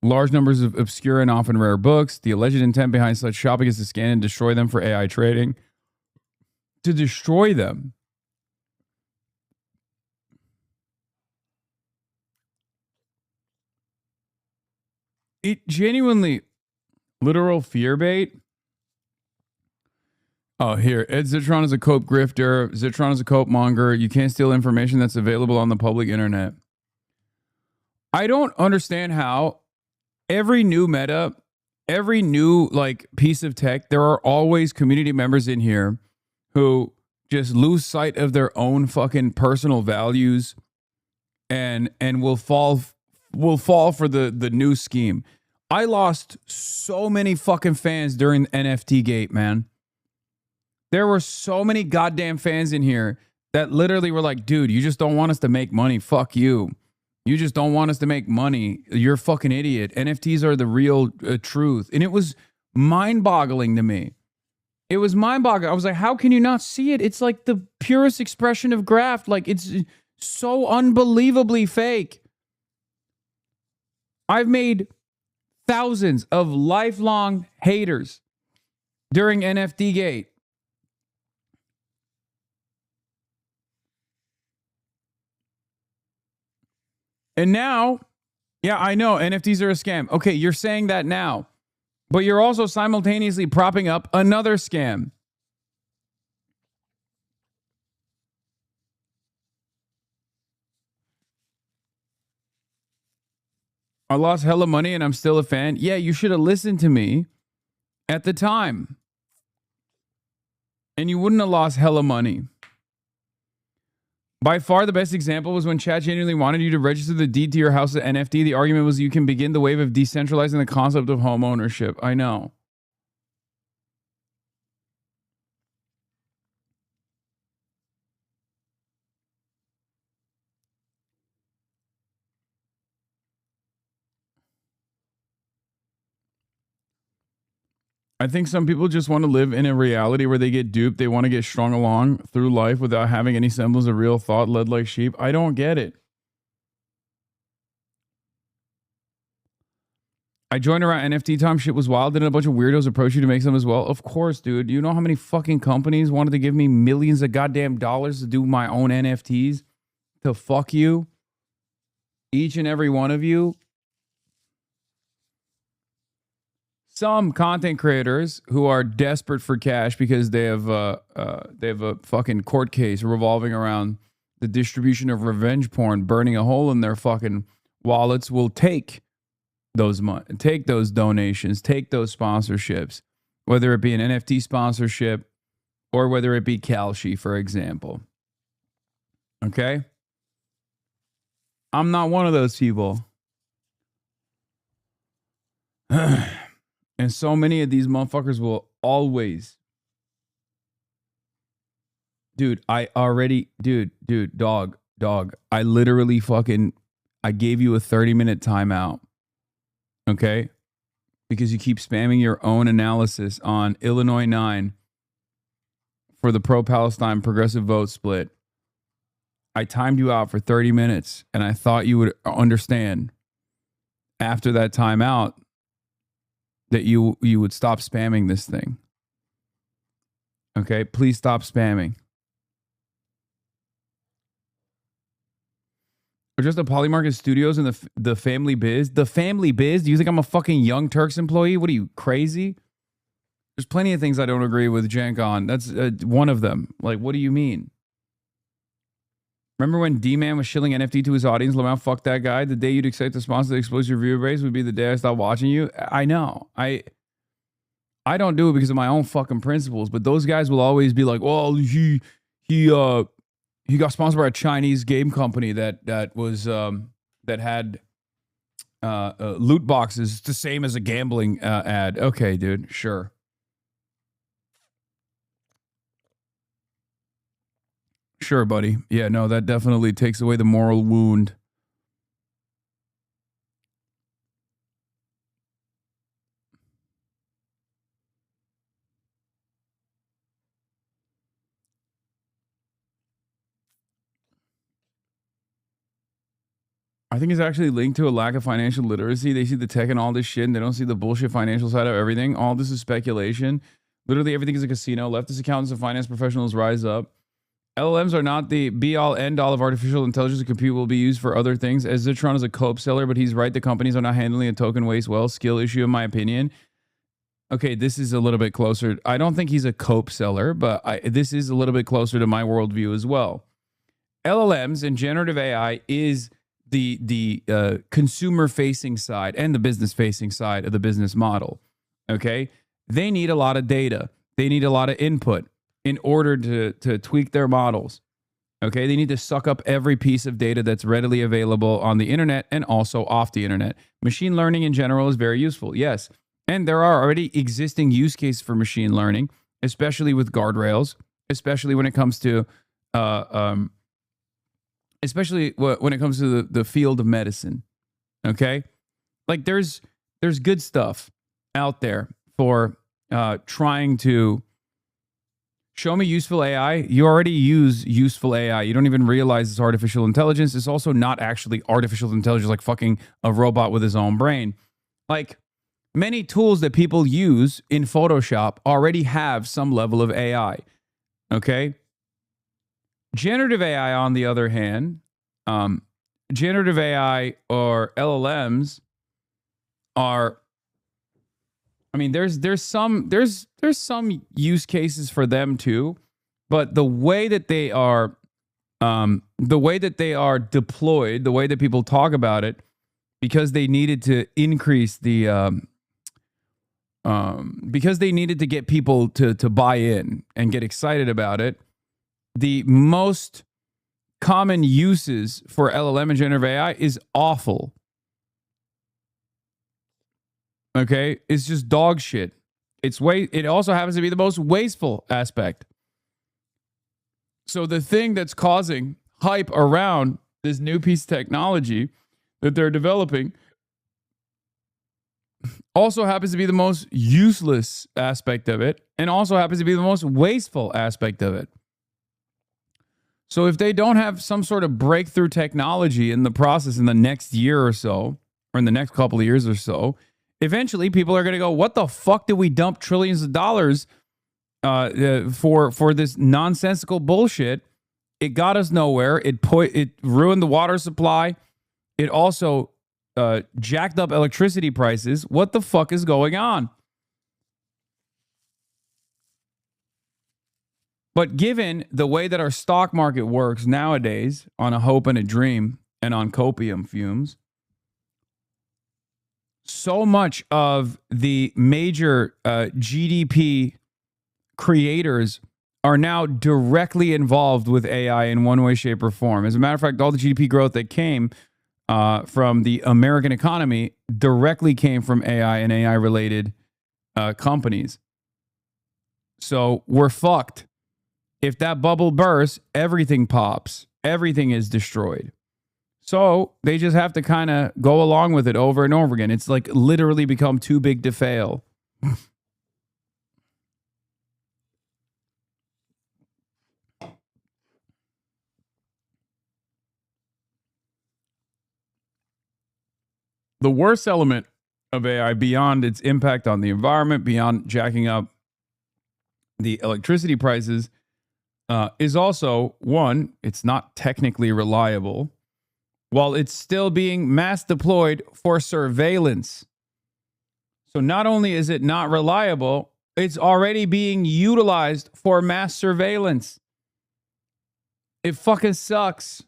S2: large numbers of obscure and often rare books. The alleged intent behind such shopping is to scan and destroy them for AI trading. To destroy them. It genuinely, literal fear bait. Oh, here. Ed Zitron is a cope grifter. Zitron is a cope monger. You can't steal information that's available on the public internet. I don't understand how every new meta, every new piece of tech, there are always community members in here who just lose sight of their own fucking personal values and will fall for the new scheme. I lost so many fucking fans during NFT Gate, man. There were so many goddamn fans in here that literally were like, dude, you just don't want us to make money. Fuck you. You just don't want us to make money. You're a fucking idiot. NFTs are the real truth. And it was mind-boggling to me. It was mind-boggling. I was like, how can you not see it? It's like the purest expression of graft. Like, it's so unbelievably fake. I've made thousands of lifelong haters during NFT Gate. And now, yeah, I know NFTs are a scam. Okay, you're saying that now, but you're also simultaneously propping up another scam. I lost hella money and I'm still a fan. Yeah, you should have listened to me at the time. And you wouldn't have lost hella money. By far, the best example was when Chat genuinely wanted you to register the deed to your house as NFT. The argument was you can begin the wave of decentralizing the concept of home ownership. I know. I think some people just want to live in a reality where they get duped. They want to get strung along through life without having any semblance of real thought, led like sheep. I don't get it. I joined around NFT time. Shit was wild. Didn't a bunch of weirdos approach you to make some as well? Of course, dude. You know how many fucking companies wanted to give me millions of goddamn dollars to do my own NFTs? To fuck you? Each and every one of you? Some content creators who are desperate for cash because they have a fucking court case revolving around the distribution of revenge porn, burning a hole in their fucking wallets, will take those take those donations, take those sponsorships, whether it be an NFT sponsorship or whether it be Kalshi, for example. Okay? I'm not one of those people. And so many of these motherfuckers will always Dude, dog. I literally I gave you a 30-minute timeout. Okay? Because you keep spamming your own analysis on Illinois 9 for the pro-Palestine progressive vote split. I timed you out for 30 minutes, and I thought you would understand after that timeout that you would stop spamming this thing. Okay? Please stop spamming. Or just the Polymarket Studios and the Family Biz. The Family Biz? Do you think I'm a fucking Young Turks employee? What are you, crazy? There's plenty of things I don't agree with Cenk on. That's one of them. Like, what do you mean? Remember when D-Man was shilling NFT to his audience? Lamau, fuck that guy. The day you'd expect to sponsor the explosive viewer base would be the day I stopped watching you. I know. I don't do it because of my own fucking principles, but those guys will always be like, well, he got sponsored by a Chinese game company that had loot boxes. It's the same as a gambling ad. Okay, dude, sure. Sure, buddy. Yeah, no, that definitely takes away the moral wound. I think it's actually linked to a lack of financial literacy. They see the tech and all this shit, and they don't see the bullshit financial side of everything. All this is speculation. Literally everything is a casino. Leftist accountants and finance professionals rise up. LLMs are not the be-all, end-all of artificial intelligence. Compute will be used for other things. As Zitron is a cope seller, but he's right. The companies are not handling a token waste well. Skill issue, in my opinion. Okay, this is a little bit closer. I don't think he's a cope seller, but this is a little bit closer to my worldview as well. LLMs and generative AI is the consumer-facing side and the business-facing side of the business model. Okay, they need a lot of data. They need a lot of input in order to tweak their models. Okay, they need to suck up every piece of data that's readily available on the internet and also off the internet. Machine learning in general is very useful, yes. And there are already existing use cases for machine learning, especially with guardrails, especially when it comes to the field of medicine. Okay, like there's good stuff out there for trying to show me useful AI. You already use useful AI. You don't even realize it's artificial intelligence. It's also not actually artificial intelligence, like fucking a robot with his own brain. Like many tools that people use in Photoshop already have some level of AI. Okay. Generative AI, on the other hand, generative AI or LLMs are, I mean, there's some use cases for them too, but the way that they are deployed, the way that people talk about it, because they needed to increase the because they needed to get people to buy in and get excited about it. The most common uses for LLM and generative AI is awful. Okay, it's just dog shit. It also happens to be the most wasteful aspect. So the thing that's causing hype around this new piece of technology that they're developing also happens to be the most useless aspect of it, and also happens to be the most wasteful aspect of it. So if they don't have some sort of breakthrough technology in the process in the next year or so, or in the next couple of years or so, eventually people are going to go, what the fuck did we dump trillions of dollars for this nonsensical bullshit? It got us nowhere. It ruined the water supply. It also jacked up electricity prices. What the fuck is going on? But given the way that our stock market works nowadays on a hope and a dream and on copium fumes, so much of the major GDP creators are now directly involved with AI in one way, shape, or form. As a matter of fact, all the GDP growth that came from the American economy directly came from AI and AI-related companies. So we're fucked. If that bubble bursts, everything pops. Everything is destroyed. So they just have to kind of go along with it over and over again. It's like literally become too big to fail. The worst element of AI, beyond its impact on the environment, beyond jacking up the electricity prices, is also, one, it's not technically reliable, while it's still being mass deployed for surveillance. So not only is it not reliable, it's already being utilized for mass surveillance. It fucking sucks.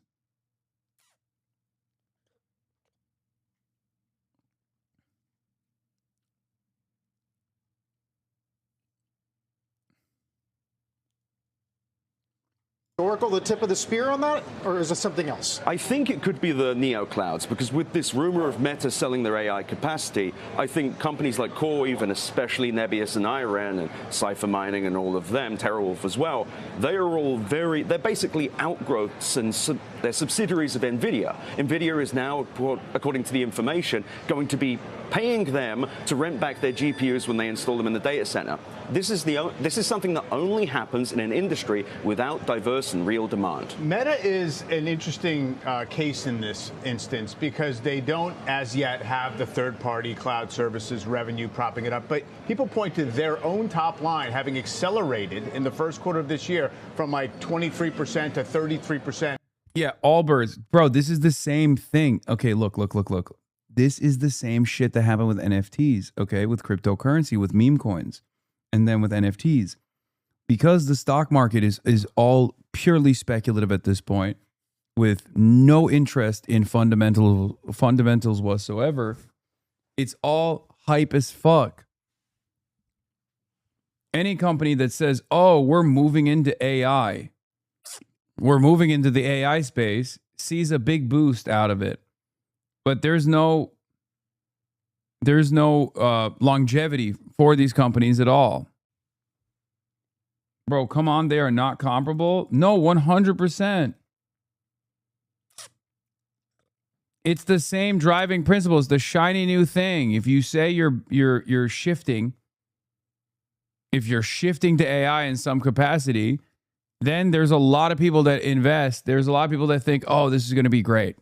S1: Oracle, the tip of the spear on that, or is it something else?
S12: I think it could be the neo clouds, because with this rumor of Meta selling their AI capacity, I think companies like CoreWeave, and especially Nebius and Iran and Cypher Mining and all of them, TerraWolf as well, they are all they're basically outgrowths and they're subsidiaries of NVIDIA. NVIDIA is now, according to the information, going to be paying them to rent back their GPUs when they install them in the data center. This is something that only happens in an industry without diverse and real demand.
S13: Meta is an interesting case in this instance because they don't as yet have the third-party cloud services revenue propping it up. But people point to their own top line having accelerated in the first quarter of this year from like 23% to 33%.
S2: Yeah, Allbirds. Bro, this is the same thing. Okay, look. This is the same shit that happened with NFTs, okay, with cryptocurrency, with meme coins, and then with NFTs. Because the stock market is all purely speculative at this point, with no interest in fundamentals whatsoever, it's all hype as fuck. Any company that says, oh, we're moving into AI, we're moving into the AI space, sees a big boost out of it. But there's no longevity for these companies at all. Bro, come on, they are not comparable. No, 100%. It's the same driving principles, the shiny new thing. If you say you're shifting, if you're shifting to AI in some capacity, then there's a lot of people that invest. There's a lot of people that think, oh, this is going to be great.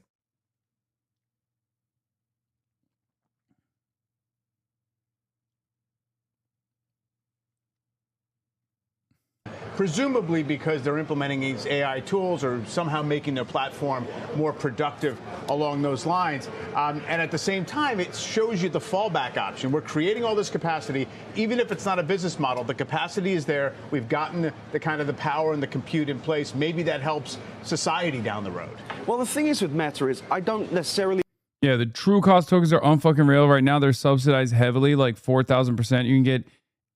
S13: Presumably because they're implementing these AI tools or somehow making their platform more productive along those lines. And at the same time, it shows you the fallback option. We're creating all this capacity, even if it's not a business model. The capacity is there. We've gotten the kind of the power and the compute in place. Maybe that helps society down the road.
S12: Well, the thing is with Meta is I don't necessarily...
S2: Yeah, the true cost tokens are unfucking real right now. They're subsidized heavily, like 4,000%. You can get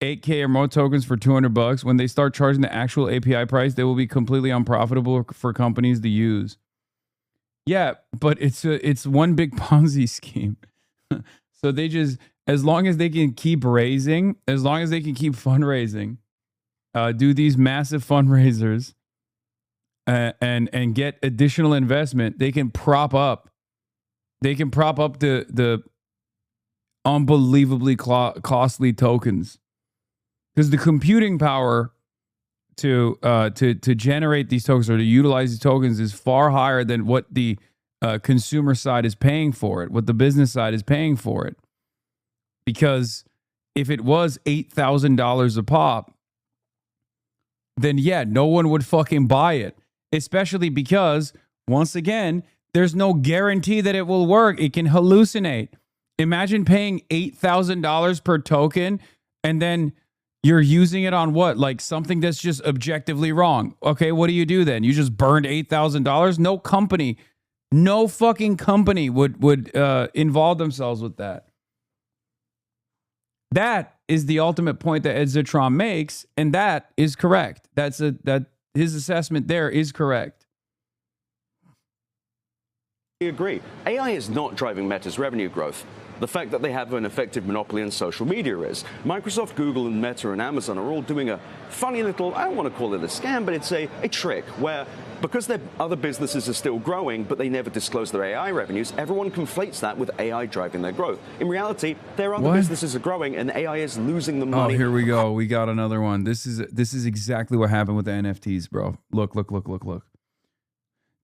S2: 8K or more tokens for $200. When they start charging the actual API price, they will be completely unprofitable for companies to use. Yeah, but it's one big Ponzi scheme. So they just, as long as they can keep raising, as long as they can keep fundraising, do these massive fundraisers, and get additional investment, they can prop up. They can prop up the unbelievably costly tokens. Because the computing power to generate these tokens or to utilize these tokens is far higher than what the consumer side is paying for it, what the business side is paying for it. Because if it was $8,000 a pop, then yeah, no one would fucking buy it. Especially because, once again, there's no guarantee that it will work. It can hallucinate. Imagine paying $8,000 per token and then you're using it on what? Like something that's just objectively wrong. Okay, what do you do then? You just burned $8,000? No company, no fucking company would involve themselves with that. That is the ultimate point that Ed Zitron makes, and that is correct. That his assessment there is correct.
S12: I agree. AI is not driving Meta's revenue growth. the fact that they have an effective monopoly on social media is. Microsoft, Google, and Meta and Amazon are all doing a funny little, I don't want to call it a scam, but it's a trick where because their other businesses are still growing, but they never disclose their AI revenues, everyone conflates that with AI driving their growth. In reality, their other businesses are growing and AI is losing the money.
S2: Oh, here we go. We got another one. This is exactly what happened with the NFTs, bro. Look.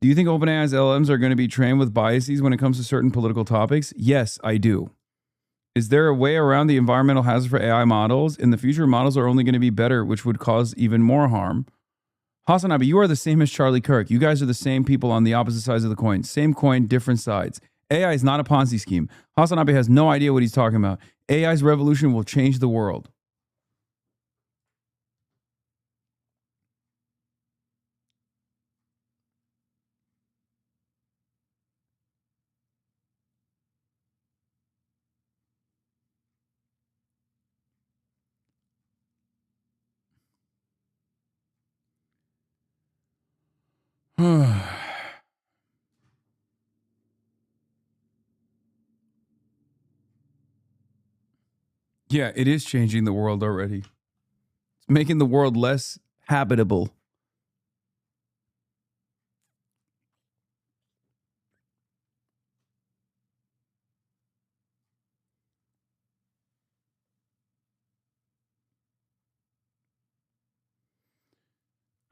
S2: Do you think OpenAI's LLMs are going to be trained with biases when it comes to certain political topics? Yes, I do. Is there a way around the environmental hazard for AI models? In the future, models are only going to be better, which would cause even more harm. HasanAbi, you are the same as Charlie Kirk. You guys are the same people on the opposite sides of the coin. Same coin, different sides. AI is not a Ponzi scheme. HasanAbi has no idea what he's talking about. AI's revolution will change the world. Yeah, it is changing the world already. It's making the world less habitable.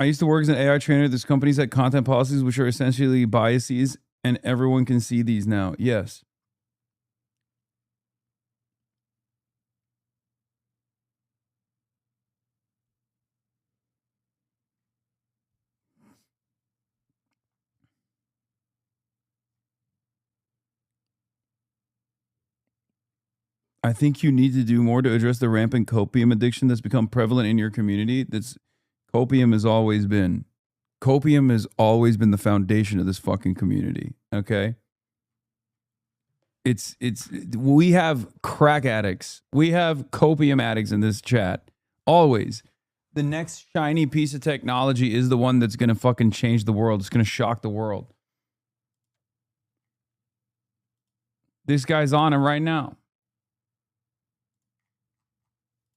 S2: I used to work as an AI trainer. There's companies that content policies, which are essentially biases, and everyone can see these now. Yes. I think you need to do more to address the rampant copium addiction that's become prevalent in your community. Copium has always been the foundation of this fucking community. Okay. We have crack addicts. We have copium addicts in this chat. Always. The next shiny piece of technology is the one that's going to fucking change the world. It's going to shock the world. This guy's on it right now.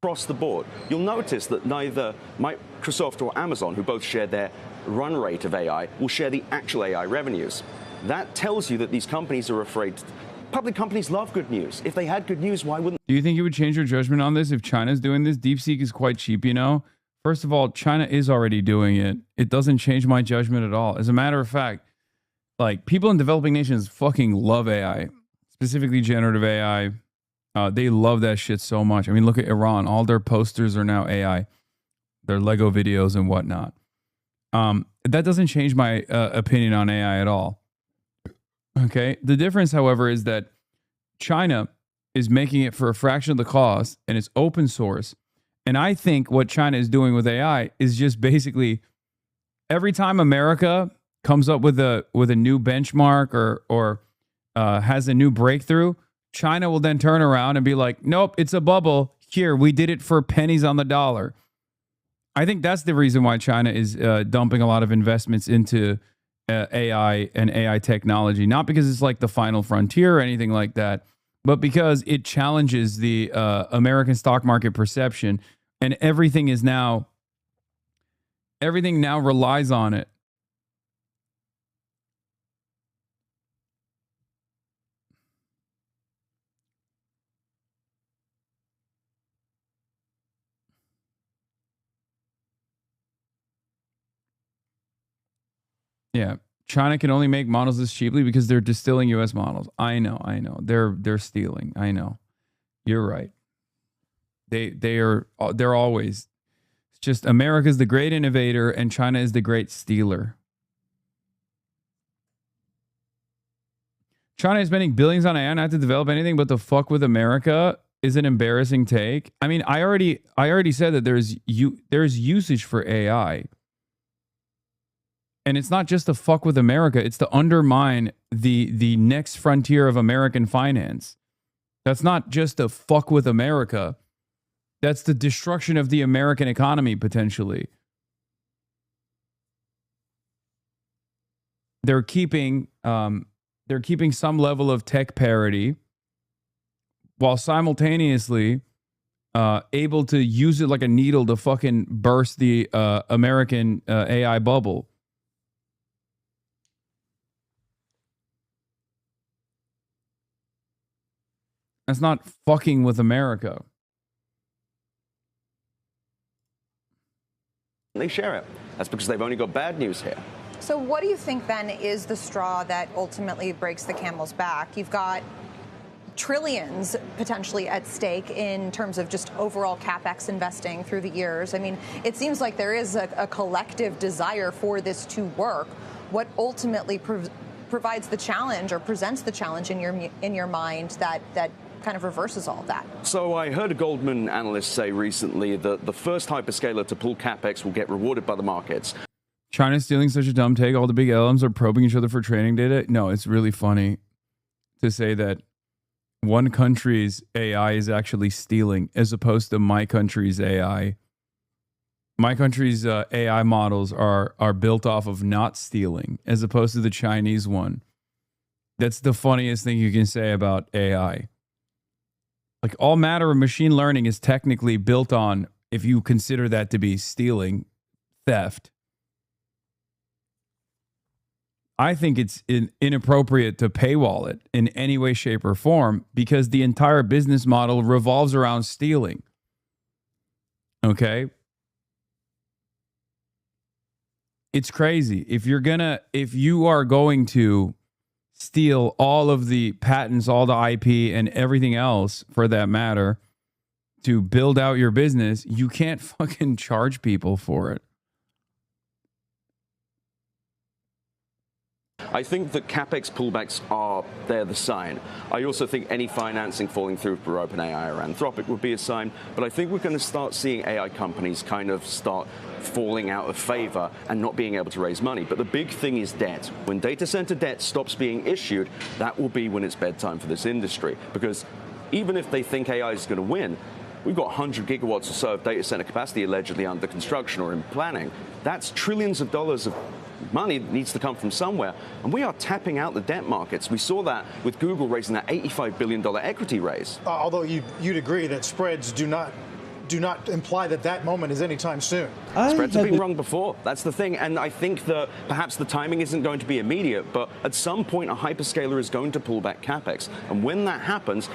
S12: Across the board, you'll notice that neither Microsoft or Amazon, who both share their run rate of AI, will share the actual AI revenues. That tells you that these companies are afraid. Public companies love good news. If they had good news, why wouldn't?
S2: Do you think you would change your judgment on this if China's doing this? DeepSeek is quite cheap, you know? First of all, China is already doing it. It doesn't change my judgment at all. As a matter of fact, like, people in developing nations fucking love AI, specifically generative AI. They love that shit so much. I mean, look at Iran. All their posters are now AI. Their Lego videos and whatnot. That doesn't change my opinion on AI at all. Okay. The difference, however, is that China is making it for a fraction of the cost and it's open source. And I think what China is doing with AI is just basically every time America comes up with a new benchmark or has a new breakthrough, China will then turn around and be like, nope, it's a bubble. Here, we did it for pennies on the dollar. I think that's the reason why China is dumping a lot of investments into AI and AI technology. Not because it's like the final frontier or anything like that, but because it challenges the American stock market perception, and everything now relies on it. Yeah, China can only make models this cheaply because they're distilling U.S. models. I know. They're stealing. I know. You're right. They're always. It's just America's the great innovator and China is the great stealer. China is spending billions on AI not to develop anything but to fuck with America is an embarrassing take. I mean, I already said that there's usage for AI. And it's not just to fuck with America, it's to undermine the next frontier of American finance. That's not just to fuck with America. That's the destruction of the American economy, potentially. They're keeping some level of tech parity while simultaneously able to use it like a needle to fucking burst the American AI bubble. That's not fucking with America.
S12: They share it. That's because they've only got bad news here.
S11: So what do you think then is the straw that ultimately breaks the camel's back? You've got trillions potentially at stake in terms of just overall capex investing through the years. I mean, it seems like there is a collective desire for this to work. What ultimately provides the challenge or presents the challenge in your mind that kind of reverses all of that?
S12: So I heard a Goldman analyst say recently that the first hyperscaler to pull capex will get rewarded by the markets.
S2: China's stealing such a dumb take. All the big LMs are probing each other for training data. No, it's really funny to say that one country's AI is actually stealing as opposed to my country's AI. My country's AI models are built off of not stealing as opposed to the Chinese one. That's the funniest thing you can say about AI. Like, all matter of machine learning is technically built on, if you consider that to be stealing, theft. I think it's inappropriate to paywall it in any way, shape, or form because the entire business model revolves around stealing. Okay? It's crazy. If you are going to steal all of the patents, all the IP, and everything else for that matter to build out your business, you can't fucking charge people for it.
S12: I think that capex pullbacks they're the sign. I also think any financing falling through for OpenAI or Anthropic would be a sign, but I think we're going to start seeing AI companies kind of start falling out of favor and not being able to raise money. But the big thing is debt. When data center debt stops being issued, that will be when it's bedtime for this industry. Because even if they think AI is going to win, we've got 100 gigawatts or so of data center capacity allegedly under construction or in planning. That's trillions of dollars of money that needs to come from somewhere. And we are tapping out the debt markets. We saw that with Google raising that $85 billion equity raise.
S1: Although you'd agree that spreads do not imply that moment is anytime soon.
S12: Spreads have been wrong before. That's the thing. And I think that perhaps the timing isn't going to be immediate, but at some point a hyperscaler is going to pull back capex. And when that happens,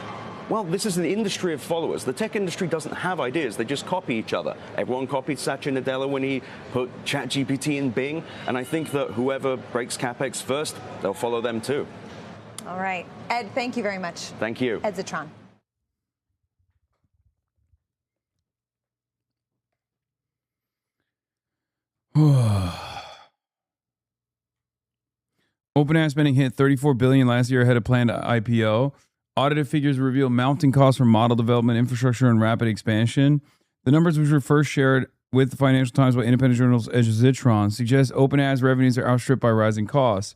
S12: well, this is an industry of followers. The tech industry doesn't have ideas. They just copy each other. Everyone copied Satya Nadella when he put ChatGPT in Bing. And I think that whoever breaks capex first, they'll follow them too.
S11: All right. Ed, thank you very much.
S12: Thank you.
S11: Ed Zitron.
S2: OpenAI spending hit $34 billion last year ahead of planned IPO. Audited figures reveal mounting costs for model development, infrastructure, and rapid expansion. The numbers, which were first shared with the Financial Times by independent journalist Ed Zitron, suggest OpenAI's revenues are outstripped by rising costs.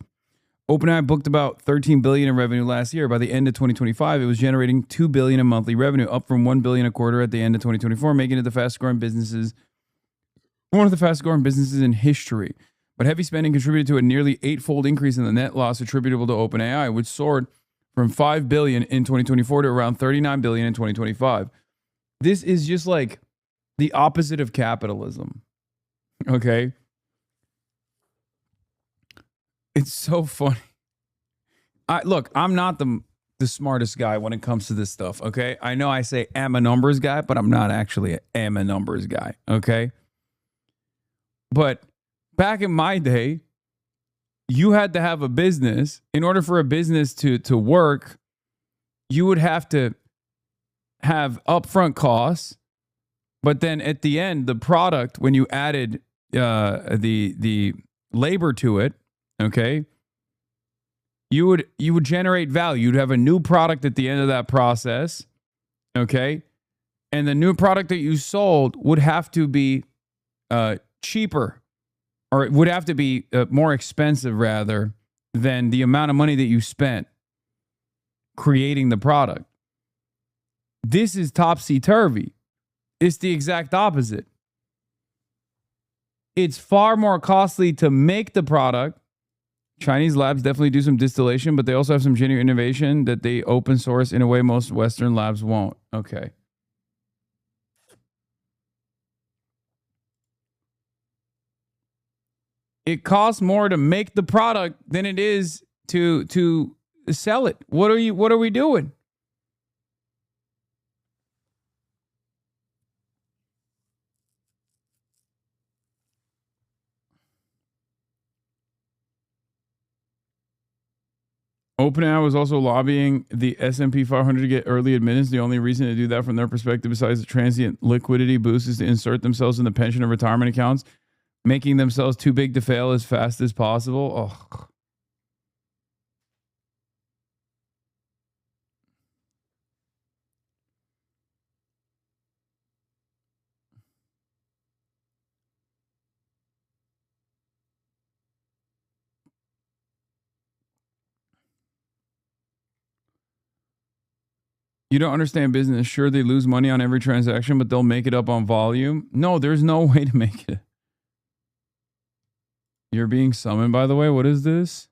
S2: OpenAI booked about $13 billion in revenue last year. By the end of 2025, it was generating $2 billion in monthly revenue, up from $1 billion a quarter at the end of 2024, making it one of the fastest growing businesses in history. But heavy spending contributed to a nearly eightfold increase in the net loss attributable to OpenAI, which soared from $5 billion in 2024 to around $39 billion in 2025. This is just like the opposite of capitalism. Okay? It's so funny. Look, I'm not the smartest guy when it comes to this stuff, okay? I know I say I'm a numbers guy, but I'm not actually am a numbers guy, okay? But back in my day, you had to have a business. In order for a business to work, you would have to have upfront costs, but then at the end, the product, when you added the labor to it, okay, you would generate value. You'd have a new product at the end of that process, okay, and the new product that you sold would have to be cheaper, or it would have to be more expensive rather than the amount of money that you spent creating the product. This is topsy-turvy. It's the exact opposite. It's far more costly to make the product, Chinese labs definitely do some distillation, but they also have some genuine innovation that they open source in a way most Western labs won't. Okay. It costs more to make the product than it is to sell it. What are we doing? OpenAI was also lobbying the S&P 500 to get early admittance. The only reason to do that from their perspective, besides the transient liquidity boost, is to insert themselves in the pension and retirement accounts, making themselves too big to fail as fast as possible. Oh. You don't understand business. Sure, they lose money on every transaction, but they'll make it up on volume. No, there's no way to make it. You're being summoned, by the way. What is this?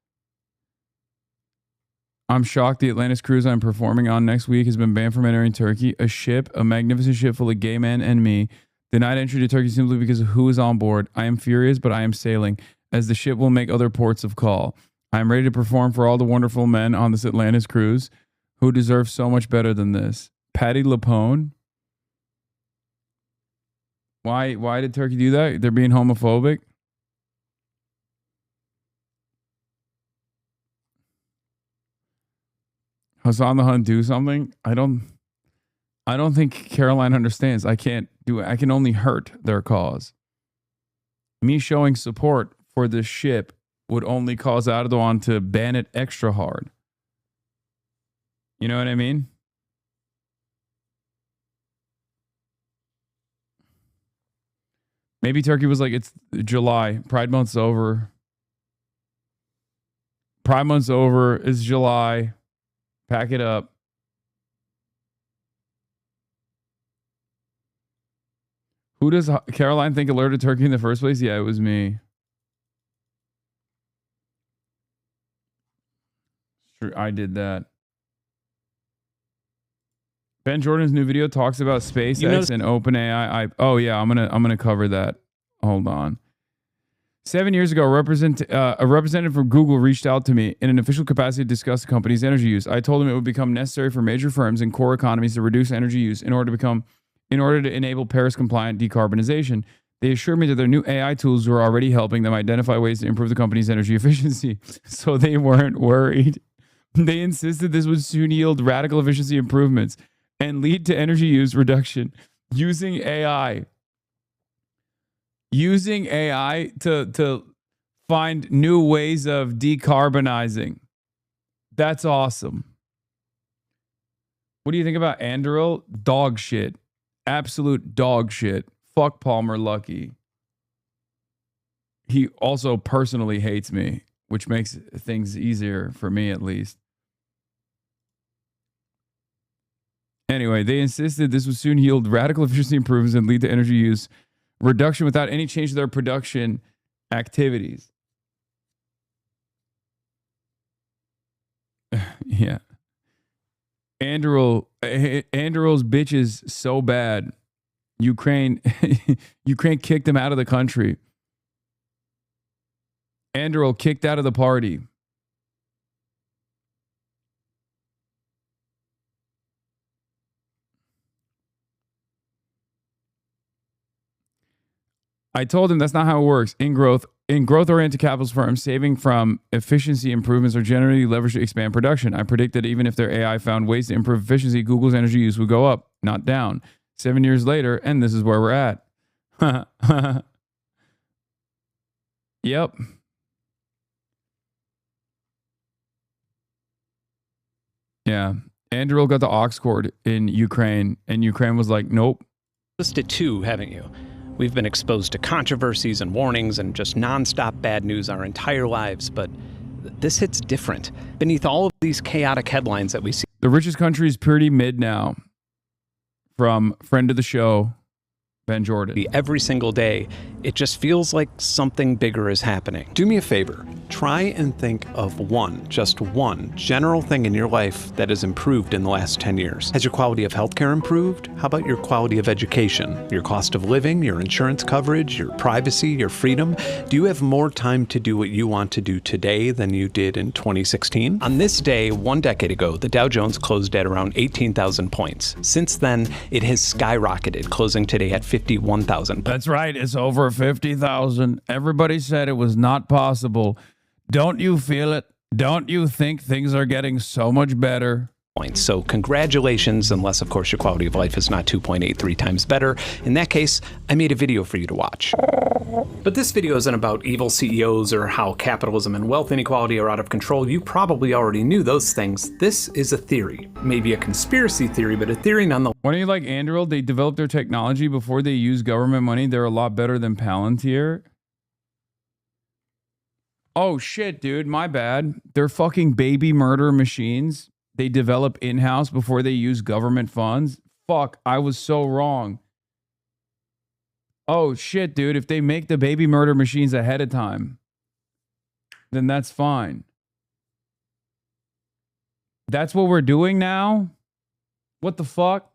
S2: I'm shocked the Atlantis cruise I'm performing on next week has been banned from entering Turkey. A ship, a magnificent ship full of gay men and me, denied entry to Turkey simply because of who is on board. I am furious, but I am sailing, as the ship will make other ports of call. I am ready to perform for all the wonderful men on this Atlantis cruise who deserve so much better than this. Patty Lapone? Why did Turkey do that? They're being homophobic? Hassan the Hun do something? I don't think Caroline understands. I can't do it. I can only hurt their cause. Me showing support for this ship would only cause Erdogan to ban it extra hard. You know what I mean? Maybe Turkey was like, it's July. Pride Month's over. Pride Month's over. It's July. Pack it up. Who does Caroline think alerted Turkey in the first place? Yeah, it was me. Sure, I did that. Ben Jordan's new video talks about SpaceX and OpenAI. Oh yeah, I'm gonna cover that. Hold on. 7 years ago, a representative from Google reached out to me in an official capacity to discuss the company's energy use. I told him it would become necessary for major firms and core economies to reduce energy use in order to enable Paris-compliant decarbonization. They assured me that their new AI tools were already helping them identify ways to improve the company's energy efficiency, so they weren't worried. They insisted this would soon yield radical efficiency improvements and lead to energy use reduction using AI. Using AI to find new ways of decarbonizing. That's awesome. What do you think about Anduril? Dog shit. Absolute dog shit. Fuck Palmer Luckey. He also personally hates me, which makes things easier for me at least. Anyway, they insisted this would soon yield radical efficiency improvements and lead to energy use reduction without any change to their production activities. Yeah. Anduril's bitch is so bad. Ukraine kicked him out of the country. Anduril kicked out of the party. I told him that's not how it works. In growth-oriented capital firms, saving from efficiency improvements are generally leveraged to expand production. I predict that even if their AI found ways to improve efficiency, Google's energy use would go up, not down. 7 years later, and this is where we're at. Yep. Yeah. Anduril got the aux cord in Ukraine, and Ukraine was like, nope.
S14: Listed too, haven't you? We've been exposed to controversies and warnings and just nonstop bad news our entire lives, but this hits different. Beneath all of these chaotic headlines that we see.
S2: The richest country is pretty mid now. From friend of the show, Ben Jordan.
S14: Every single day it just feels like something bigger is happening. Do me a favor. Try and think of just one general thing in your life that has improved in the last 10 years. Has your quality of healthcare improved? How about your quality of education, your cost of living, your insurance coverage, your privacy, your freedom? Do you have more time to do what you want to do today than you did in 2016? On this day, 1 decade ago, the Dow Jones closed at around 18,000 points. Since then, it has skyrocketed, closing today at 51,000.
S2: That's right. It's over 50,000. Everybody said it was not possible. Don't you feel it? Don't you think things are getting so much better?
S14: So congratulations, unless of course your quality of life is not 2.83 times better. In that case, I made a video for you to watch. But this video isn't about evil CEOs or how capitalism and wealth inequality are out of control. You probably already knew those things. This is a theory, maybe a conspiracy theory, but a theory nonetheless.
S2: Why don't you like Anduril? They developed their technology before they use government money. They're a lot better than Palantir. Oh shit, dude, my bad. They're fucking baby murder machines. They develop in-house before they use government funds. Fuck, I was so wrong. Oh shit, dude, if they make the baby murder machines ahead of time, then that's fine. That's what we're doing now? What the fuck?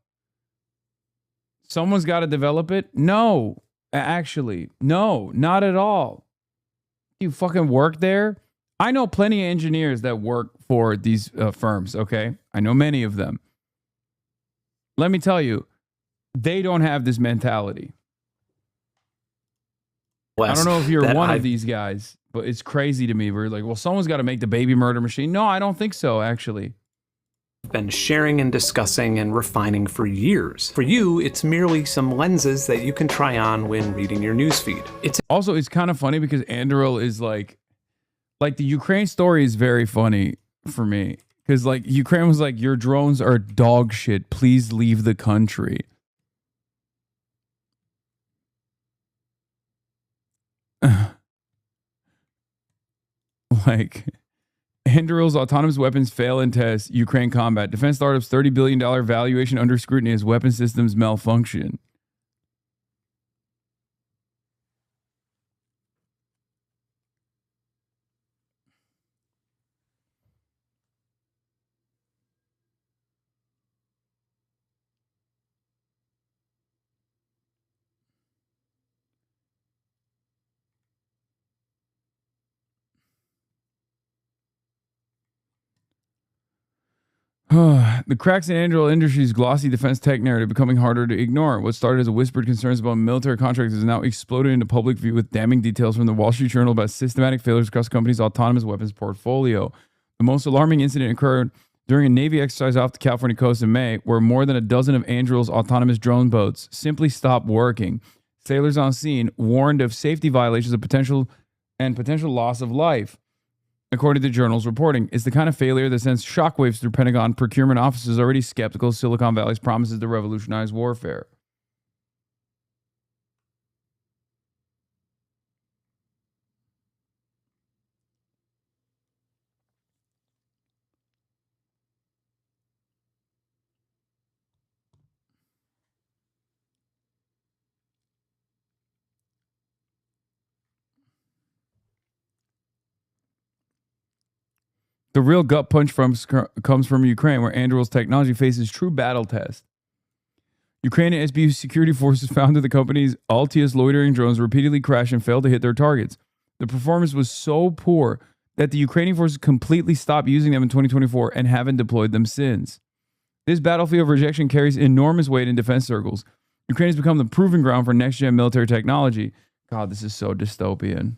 S2: Someone's got to develop it? No, actually, no, not at all. You fucking work there? I know plenty of engineers that work for these firms, okay? I know many of them. Let me tell you, they don't have this mentality. I don't know if you're one of these guys, but it's crazy to me. We're like, well, someone's got to make the baby murder machine. No, I don't think so, actually.
S14: Been sharing and discussing and refining for years. For you, it's merely some lenses that you can try on when reading your newsfeed. It's
S2: kind of funny because Anduril is like the Ukraine story is very funny for me because like Ukraine was like, your drones are dog shit. Please leave the country. Like Anduril's autonomous weapons fail in tests, Ukraine combat. Defense startups $30 billion valuation under scrutiny as weapon systems malfunction. The cracks in Anduril Industries' glossy defense tech narrative becoming harder to ignore. What started as a whispered concerns about military contracts is now exploded into public view with damning details from the Wall Street Journal about systematic failures across the company's autonomous weapons portfolio. The most alarming incident occurred during a Navy exercise off the California coast in May, where more than a dozen of Anduril's autonomous drone boats simply stopped working. Sailors on scene warned of safety violations of potential loss of life. According to the journal's reporting, it's the kind of failure that sends shockwaves through Pentagon procurement offices already skeptical of Silicon Valley's promises to revolutionize warfare. The real gut punch comes from Ukraine, where Anduril's technology faces true battle test. Ukrainian SBU security forces found that the company's Altius loitering drones repeatedly crashed and failed to hit their targets. The performance was so poor that the Ukrainian forces completely stopped using them in 2024 and haven't deployed them since. This battlefield of rejection carries enormous weight in defense circles. Ukraine has become the proving ground for next-gen military technology. God, this is so dystopian.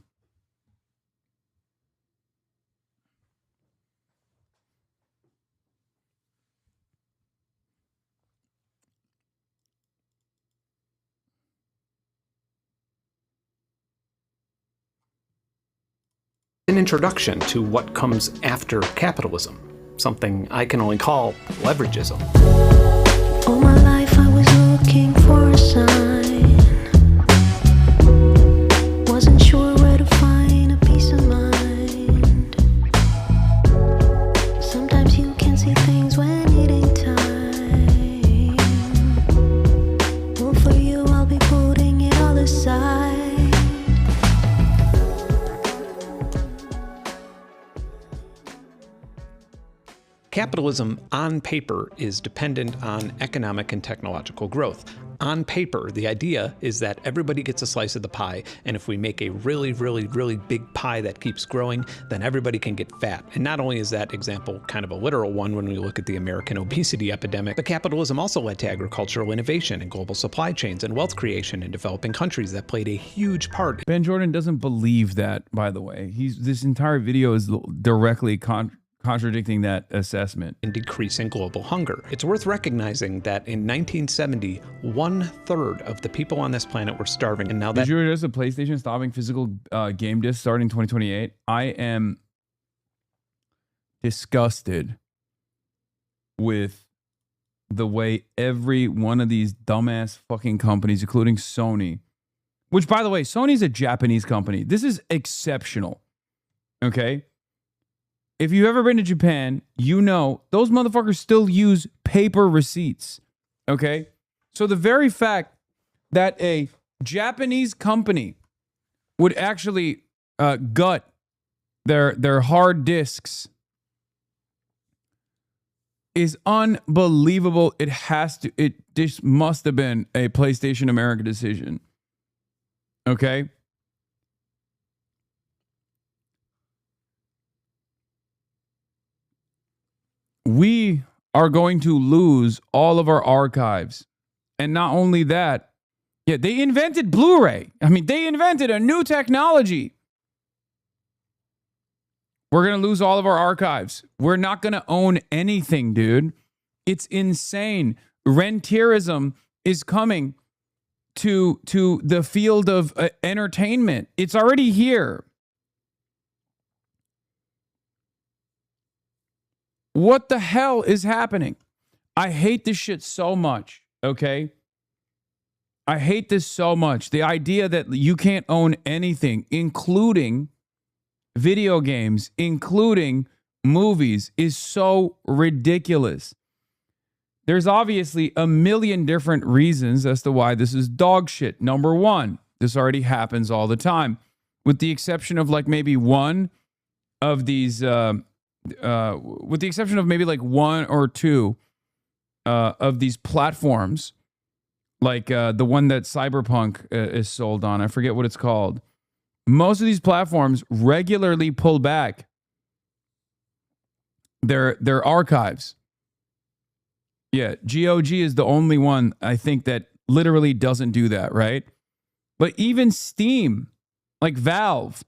S14: An introduction to what comes after capitalism, something I can only call leveragism.
S15: All my life I was looking for a sign. Wasn't sure where to find a peace of mind. Sometimes you can see things when it ain't time. Well, for you I'll be putting it all aside.
S14: Capitalism on paper is dependent on economic and technological growth. On paper, the idea is that everybody gets a slice of the pie, and if we make a really, really, really big pie that keeps growing, then everybody can get fat. And not only is that example kind of a literal one when we look at the American obesity epidemic, but capitalism also led to agricultural innovation and global supply chains and wealth creation in developing countries that played a huge part.
S2: Ben Jordan doesn't believe that, by the way. This entire video is directly contradicting that assessment.
S14: And decreasing global hunger. It's worth recognizing that in 1970, 1/3 of the people on this planet were starving, and now that—
S2: Did you notice the PlayStation stopping physical game discs starting 2028? I am disgusted with the way every one of these dumbass fucking companies, including Sony, which, by the way, Sony's a Japanese company. This is exceptional. Okay? If you've ever been to Japan, you know those motherfuckers still use paper receipts. Okay? So the very fact that a Japanese company would actually gut their hard disks is unbelievable. This must have been a PlayStation America decision. Okay? We are going to lose all of our archives. And not only that, yeah, they invented Blu-ray. I mean, they invented a new technology. We're going to lose all of our archives. We're not going to own anything, dude. It's insane. Rentierism is coming to the field of entertainment. It's already here. What the hell is happening? I hate this shit so much, okay? I hate this so much. The idea that you can't own anything, including video games, including movies, is so ridiculous. There's obviously a million different reasons as to why this is dog shit. Number one, this already happens all the time, with the exception of like maybe one of these... with the exception of maybe like one or two of these platforms, like the one that Cyberpunk is sold on. I forget what it's called. Most of these platforms regularly pull back their archives. Yeah, GOG is the only one I think that literally doesn't do that, right? But even Steam, like Valve,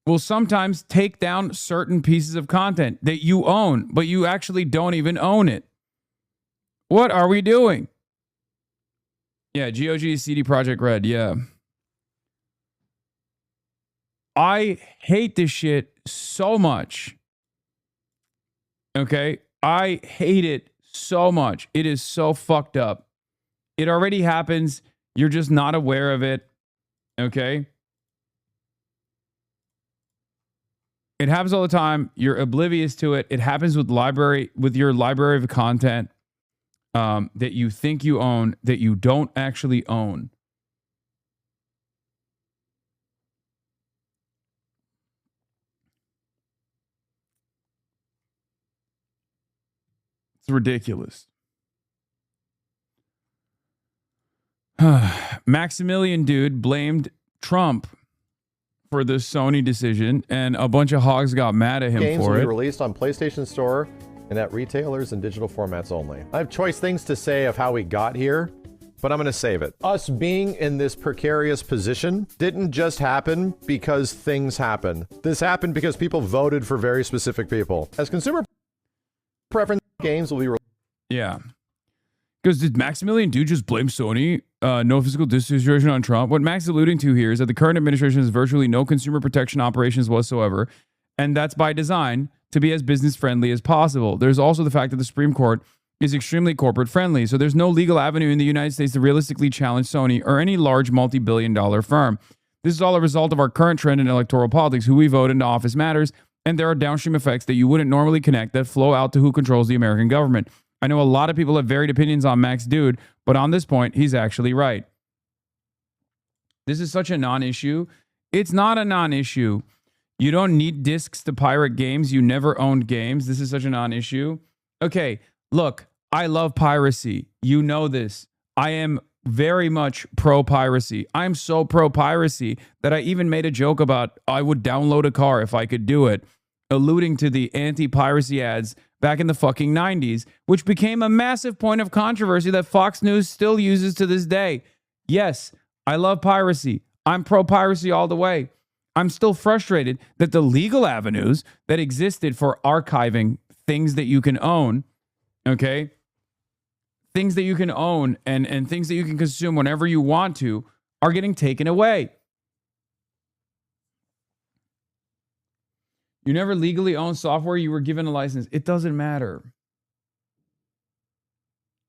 S2: will sometimes take down certain pieces of content that you own, but you actually don't even own it. What are we doing? Yeah, GOG is CD Projekt Red, yeah. I hate this shit so much. Okay? I hate it so much. It is so fucked up. It already happens. You're just not aware of it. Okay? It happens all the time. You're oblivious to it. It happens with your library of content that you think you own, that you don't actually own. It's ridiculous. Maximilian dude blamed Trump for the Sony decision, and a bunch of hogs got mad at him
S5: Games
S2: for
S5: will
S2: it.
S5: be released on PlayStation Store and at retailers and digital formats only. I have choice things to say of how we got here, but I'm going to save it. Us being in this precarious position didn't just happen because things happen. This happened because people voted for very specific people. As consumer preference, games will be released.
S2: Yeah. Because did Maximilian dude just blame Sony? No physical distribution on Trump. What Max is alluding to here is that the current administration has virtually no consumer protection operations whatsoever, and that's by design to be as business friendly as possible. There's also the fact that the Supreme Court is extremely corporate friendly, so there's no legal avenue in the United States to realistically challenge Sony or any large multi-billion-dollar firm. This is all a result of our current trend in electoral politics. Who we vote into office matters, and there are downstream effects that you wouldn't normally connect that flow out to who controls the American government. I know a lot of people have varied opinions on Max Dude, but on this point, he's actually right. This is such a non-issue. It's not a non-issue. You don't need discs to pirate games. You never owned games. This is such a non-issue. Okay, look, I love piracy. You know this. I am very much pro-piracy. I'm so pro-piracy that I even made a joke about I would download a car if I could do it, alluding to the anti-piracy ads back in the fucking 90s, which became a massive point of controversy that Fox News still uses to this day. Yes, I love piracy. I'm pro-piracy all the way. I'm still frustrated that the legal avenues that existed for archiving things that you can own, okay, things that you can own and things that you can consume whenever you want to are getting taken away. You never legally owned software. You were given a license. It doesn't matter.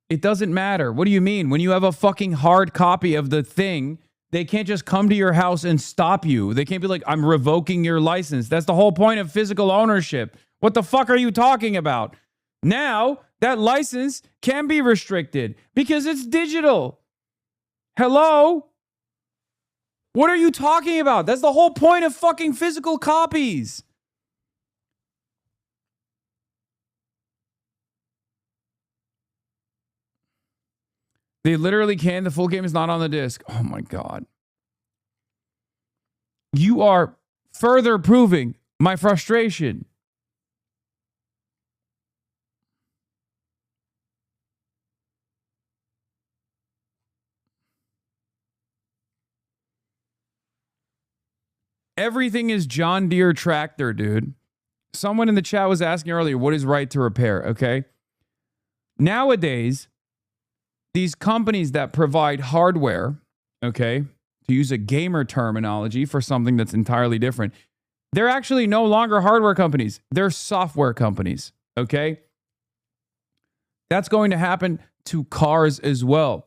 S2: It doesn't matter. What do you mean? When you have a fucking hard copy of the thing, they can't just come to your house and stop you. They can't be like, I'm revoking your license. That's the whole point of physical ownership. What the fuck are you talking about? Now, that license can be restricted because it's digital. Hello? What are you talking about? That's the whole point of fucking physical copies. They literally can. The full game is not on the disc. Oh my God. You are further proving my frustration. Everything is John Deere tractor, dude. Someone in the chat was asking earlier, what is right to repair? Okay. Nowadays, these companies that provide hardware, okay, to use a gamer terminology for something that's entirely different, they're actually no longer hardware companies. They're software companies, okay? That's going to happen to cars as well.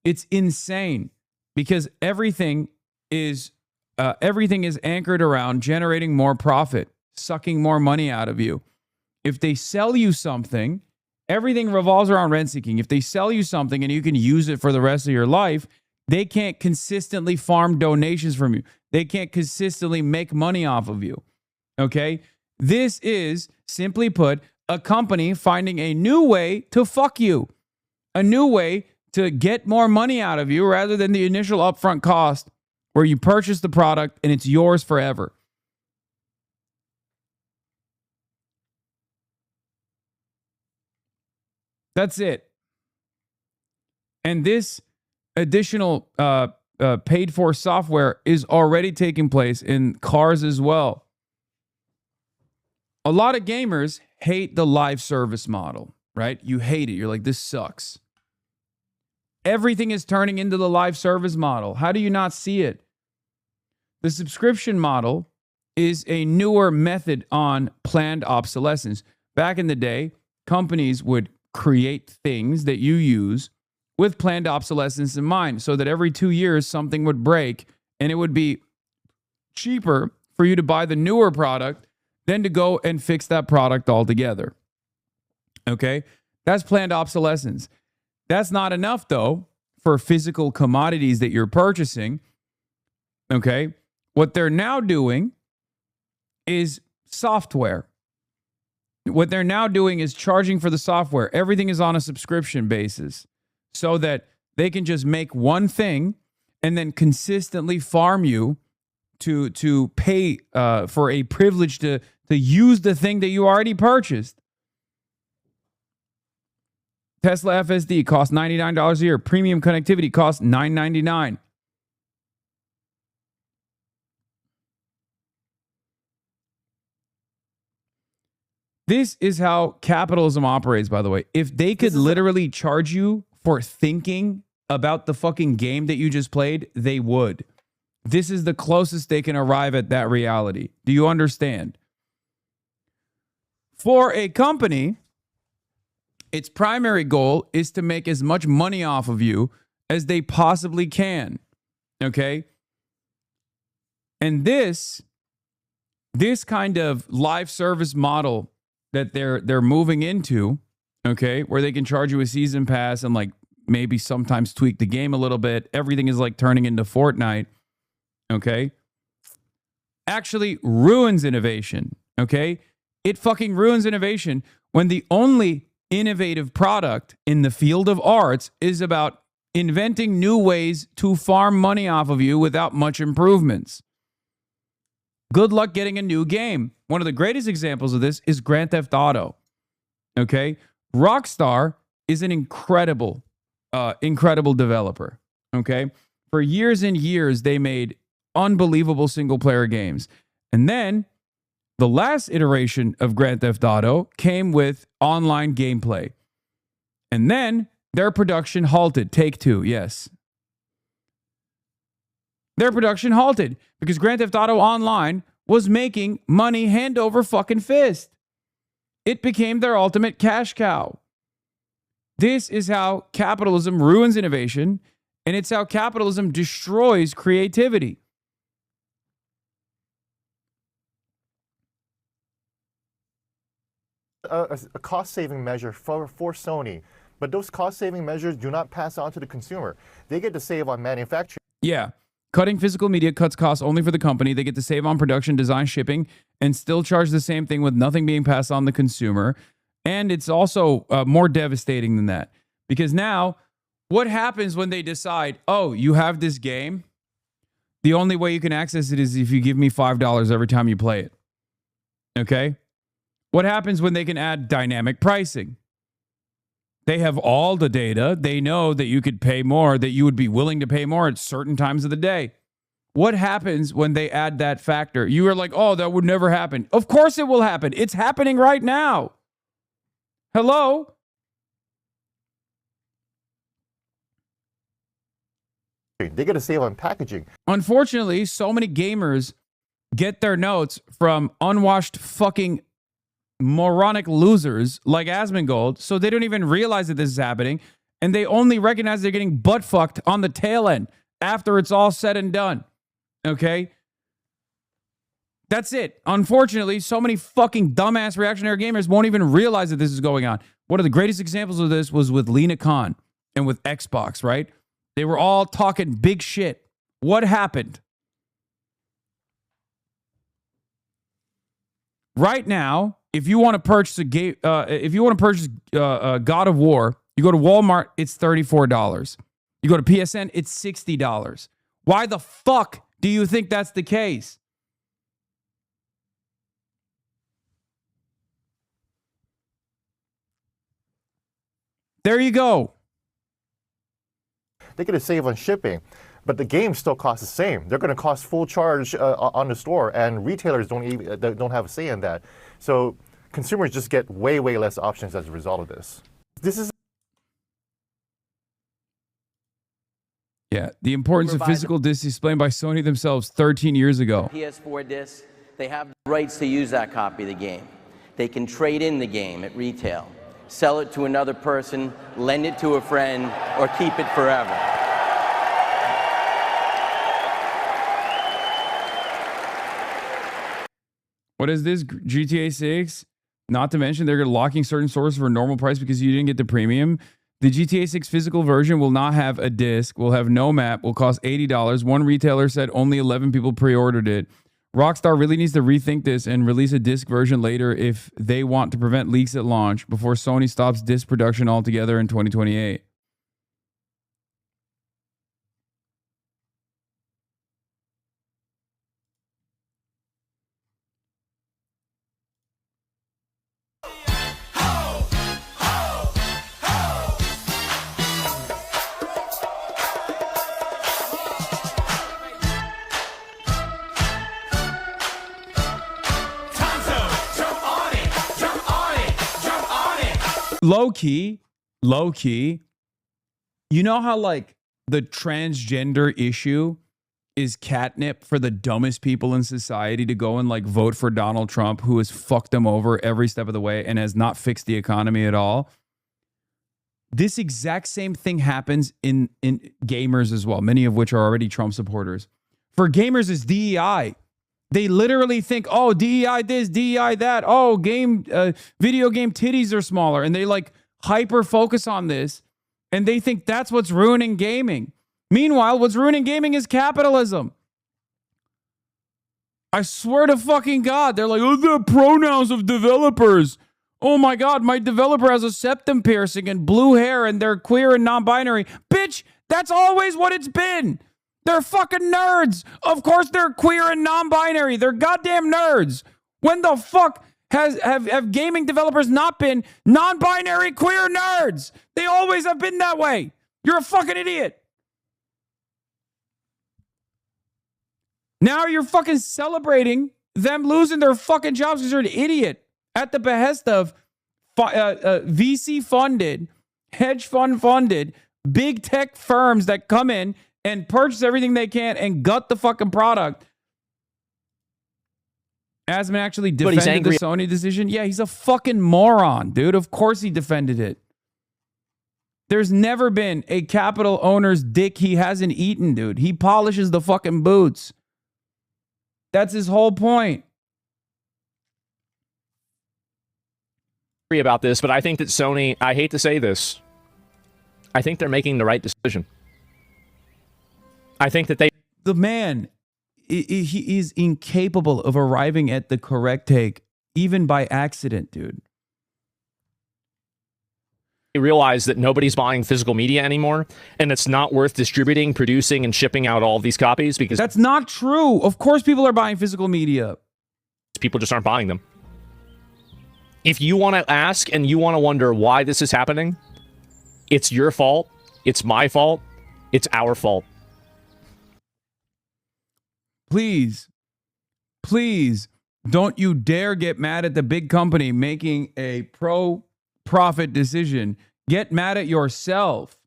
S2: It's insane because everything is anchored around generating more profit, sucking more money out of you. If they sell you something, everything revolves around rent seeking. If they sell you something and you can use it for the rest of your life, they can't consistently farm donations from you. They can't consistently make money off of you. Okay? This is, simply put, a company finding a new way to fuck you. A new way to get more money out of you rather than the initial upfront cost where you purchase the product and it's yours forever. That's it. And this additional paid for software is already taking place in cars as well. A lot of gamers hate the live service model, right? You hate it. You're like, this sucks. Everything is turning into the live service model. How do you not see it? The subscription model is a newer method on planned obsolescence. Back in the day, companies would create things that you use with planned obsolescence in mind so that every 2 years something would break and it would be cheaper for you to buy the newer product than to go and fix that product altogether. Okay? That's planned obsolescence. That's not enough though for physical commodities that you're purchasing. Okay? What they're now doing is software. What they're now doing is charging for the software. Everything is on a subscription basis so that they can just make one thing and then consistently farm you to pay for a privilege to use the thing that you already purchased. Tesla FSD costs $99 a year. Premium connectivity costs $9.99. This is how capitalism operates, by the way. If they could literally charge you for thinking about the fucking game that you just played, they would. This is the closest they can arrive at that reality. Do you understand? For a company, its primary goal is to make as much money off of you as they possibly can. Okay? And this kind of live service model that they're moving into, okay, where they can charge you a season pass and like maybe sometimes tweak the game a little bit. Everything is like turning into Fortnite, okay? actually ruins innovation, okay? It fucking ruins innovation when the only innovative product in the field of arts is about inventing new ways to farm money off of you without much improvements. Good luck getting a new game. One of the greatest examples of this is Grand Theft Auto, okay? Rockstar is an incredible developer, okay? For years and years, they made unbelievable single-player games. And then the last iteration of Grand Theft Auto came with online gameplay. And then their production halted. Take-Two, yes. Their production halted because Grand Theft Auto Online was making money hand over fucking fist. It became their ultimate cash cow. This is how capitalism ruins innovation, and it's how capitalism destroys creativity.
S17: A cost-saving measure for Sony, but those cost-saving measures do not pass on to the consumer. They get to save on manufacturing.
S2: Yeah. Cutting physical media cuts costs only for the company. They get to save on production, design, shipping, and still charge the same thing with nothing being passed on the consumer. And it's also more devastating than that. Because now, what happens when they decide, oh, you have this game? The only way you can access it is if you give me $5 every time you play it. Okay? What happens when they can add dynamic pricing? They have all the data. They know that you could pay more, that you would be willing to pay more at certain times of the day. What happens when they add that factor? You are like, oh, that would never happen. Of course it will happen. It's happening right now. Hello?
S17: They get to save on packaging.
S2: Unfortunately, so many gamers get their notes from unwashed fucking moronic losers like Asmongold, so they don't even realize that this is happening, and they only recognize they're getting butt fucked on the tail end after it's all said and done. Okay? That's it. Unfortunately, so many fucking dumbass reactionary gamers won't even realize that this is going on. One of the greatest examples of this was with Lena Khan and with Xbox, right? They were all talking big shit. What happened? Right now, if you want to purchase a game, God of War, you go to Walmart, it's $34. You go to PSN, it's $60. Why the fuck do you think that's the case? There you go.
S17: They get to save on shipping, but the game still costs the same. They're going to cost full charge on the store, and retailers don't have a say in that. So consumers just get way less options as a result of this. This is
S2: the importance of physical discs explained by Sony themselves 13 years ago.
S18: PS4 disc, they have the rights to use that copy of the game. They can trade in the game at retail, sell it to another person, lend it to a friend, or keep it forever.
S2: What is this? GTA 6? Not to mention they're locking certain stores for a normal price because you didn't get the premium. The GTA 6 physical version will not have a disc, will have no map, will cost $80. One retailer said only 11 people pre-ordered it. Rockstar really needs to rethink this and release a disc version later if they want to prevent leaks at launch before Sony stops disc production altogether in 2028. Low key, you know how like the transgender issue is catnip for the dumbest people in society to go and like vote for Donald Trump, who has fucked them over every step of the way and has not fixed the economy at all? This exact same thing happens in gamers as well, many of which are already Trump supporters. For gamers, it's DEI. They literally think, oh, DEI this, DEI that. Oh, video game titties are smaller. And they like hyper focus on this. And they think that's what's ruining gaming. Meanwhile, what's ruining gaming is capitalism. I swear to fucking God, they're like, oh, the pronouns of developers. Oh my God, my developer has a septum piercing and blue hair and they're queer and non-binary. Bitch, that's always what it's been. They're fucking nerds. Of course they're queer and non-binary. They're goddamn nerds. When the fuck have gaming developers not been non-binary queer nerds? They always have been that way. You're a fucking idiot. Now you're fucking celebrating them losing their fucking jobs because you're an idiot at the behest of VC funded, hedge fund funded, big tech firms that come in and purchase everything they can and gut the fucking product. Asman actually defended the Sony decision. Yeah, he's a fucking moron, dude. Of course he defended it. There's never been a capital owner's dick he hasn't eaten, dude. He polishes the fucking boots. That's his whole point.
S16: About this, but I think that Sony, I hate to say this, I think they're making the right decision. I think that
S2: the man, he is incapable of arriving at the correct take, even by accident, dude.
S16: Realize that nobody's buying physical media anymore, and it's not worth distributing, producing, and shipping out all of these copies because
S2: that's not true. Of course, people are buying physical media.
S16: People just aren't buying them. If you want to ask and you want to wonder why this is happening, it's your fault. It's my fault. It's our fault.
S2: Please, please don't you dare get mad at the big company making a pro-profit decision. Get mad at yourself.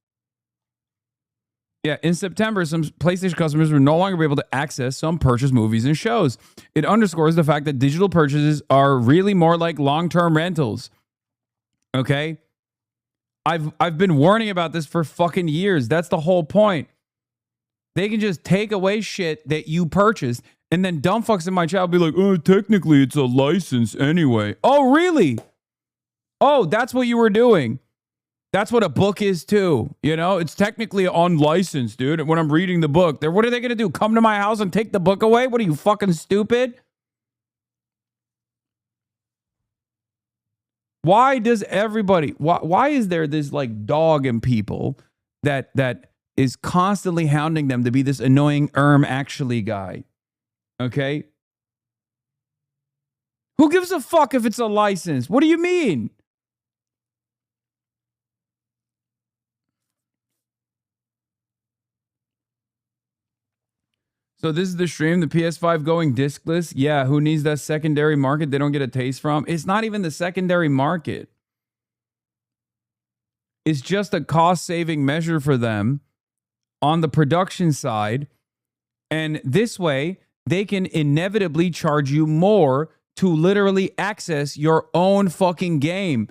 S2: Yeah, in September, some PlayStation customers will no longer be able to access some purchased movies and shows. It underscores the fact that digital purchases are really more like long-term rentals. Okay? I've been warning about this for fucking years. That's the whole point. They can just take away shit that you purchased, and then dumb fucks in my chat will be like, oh, technically it's a license anyway. Oh, really? Oh, that's what you were doing. That's what a book is too. You know, it's technically unlicensed, dude. When I'm reading the book, what are they going to do? Come to my house and take the book away? What are you, fucking stupid? Why does everybody, why is there this like dog in people that is constantly hounding them to be this annoying actually guy? Okay? Who gives a fuck if it's a license? What do you mean? So this is the stream, the PS5 going discless. Yeah, who needs that secondary market they don't get a taste from? It's not even the secondary market. It's just a cost-saving measure for them on the production side. And this way, they can inevitably charge you more to literally access your own fucking game.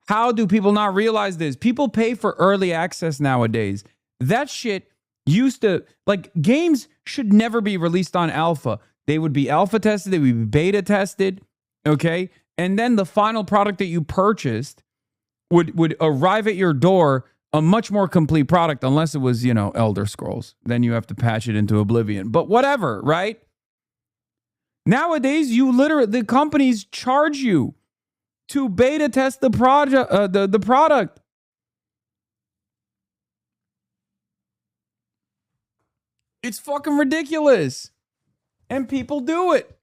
S2: How do people not realize this? People pay for early access nowadays. That shit used to, like, games should never be released on alpha. They would be alpha tested, they would be beta tested, okay? And then the final product that you purchased would arrive at your door a much more complete product, unless it was, you know, Elder Scrolls. Then you have to patch it into Oblivion. But whatever, right? Nowadays, the companies charge you to beta test the product. It's fucking ridiculous. And people do it.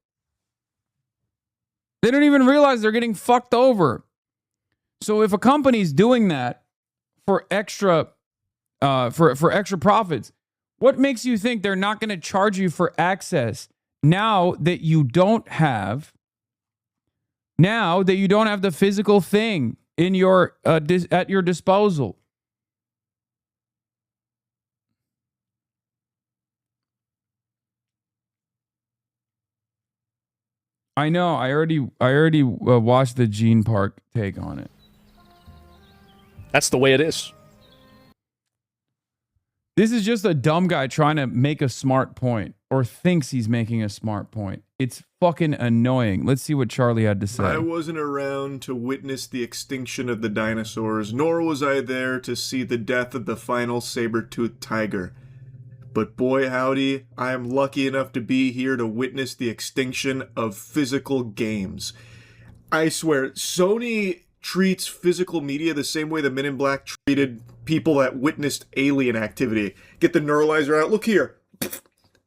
S2: They don't even realize they're getting fucked over. So if a company's doing that for extra for extra profits, what makes you think they're not going to charge you for access now that you don't have the physical thing in your at your disposal? I know. I already watched the Gene Park take on it.
S16: That's the way it is.
S2: This is just a dumb guy trying to make a smart point, or thinks he's making a smart point. It's fucking annoying. Let's see what Charlie had to say.
S19: I wasn't around to witness the extinction of the dinosaurs, nor was I there to see the death of the final saber-toothed tiger. But boy howdy, I am lucky enough to be here to witness the extinction of physical games. I swear, Sony treats physical media the same way the Men in Black treated people that witnessed alien activity. Get the neuralizer out, look here.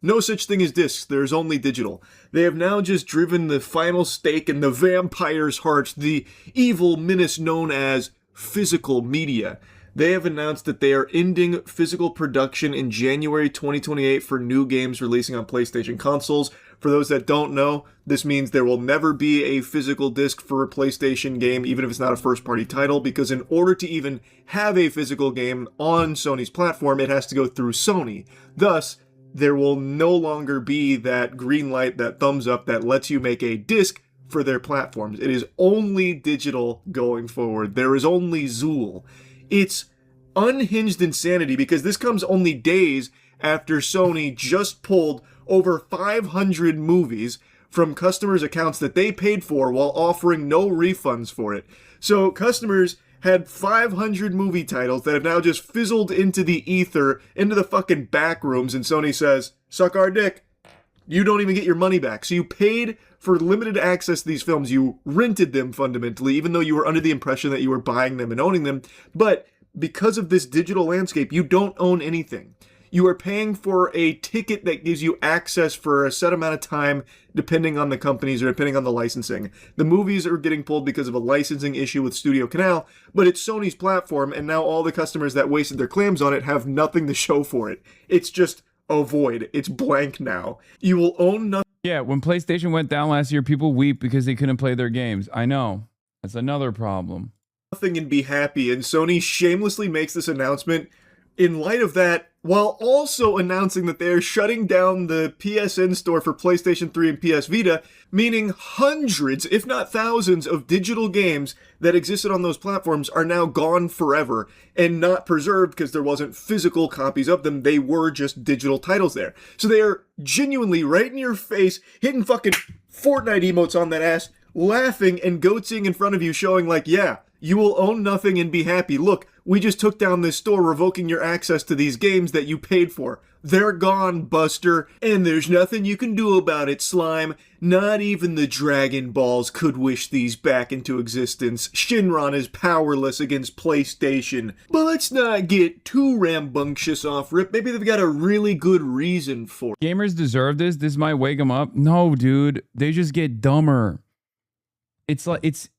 S19: No such thing as discs, there's only digital. They have now just driven the final stake in the vampire's heart, the evil menace known as physical media. They have announced that they are ending physical production in January 2028 for new games releasing on PlayStation consoles. For those that don't know, this means there will never be a physical disc for a PlayStation game, even if it's not a first-party title, because in order to even have a physical game on Sony's platform, it has to go through Sony. Thus, there will no longer be that green light, that thumbs up that lets you make a disc for their platforms. It is only digital going forward. There is only Zool. It's unhinged insanity because this comes only days after Sony just pulled over 500 movies from customers' accounts that they paid for while offering no refunds for it. So customers had 500 movie titles that have now just fizzled into the ether, into the fucking back rooms, and Sony says, suck our dick. You don't even get your money back. So you paid for limited access to these films. You rented them fundamentally, even though you were under the impression that you were buying them and owning them. But because of this digital landscape, you don't own anything. You are paying for a ticket that gives you access for a set amount of time, depending on the companies or depending on the licensing. The movies are getting pulled because of a licensing issue with Studio Canal, but it's Sony's platform, and now all the customers that wasted their clams on it have nothing to show for it. It's just a void. It's blank now. You will own nothing.
S2: Yeah, when PlayStation went down last year, people weep because they couldn't play their games. I know. That's another problem.
S19: Nothing and be happy, and Sony shamelessly makes this announcement in light of that, while also announcing that they're shutting down the PSN store for PlayStation 3 and PS Vita, meaning hundreds, if not thousands, of digital games that existed on those platforms are now gone forever and not preserved because there wasn't physical copies of them. They were just digital titles there. So they are genuinely right in your face, hitting fucking Fortnite emotes on that ass, laughing and goatsing in front of you, showing like, yeah, you will own nothing and be happy. Look, we just took down this store, revoking your access to these games that you paid for. They're gone, Buster, and there's nothing you can do about it, Slime. Not even the Dragon Balls could wish these back into existence. Shinron is powerless against PlayStation. But let's not get too rambunctious off rip. Maybe they've got a really good reason for it.
S2: Gamers deserve this. This might wake them up. No, dude. They just get dumber.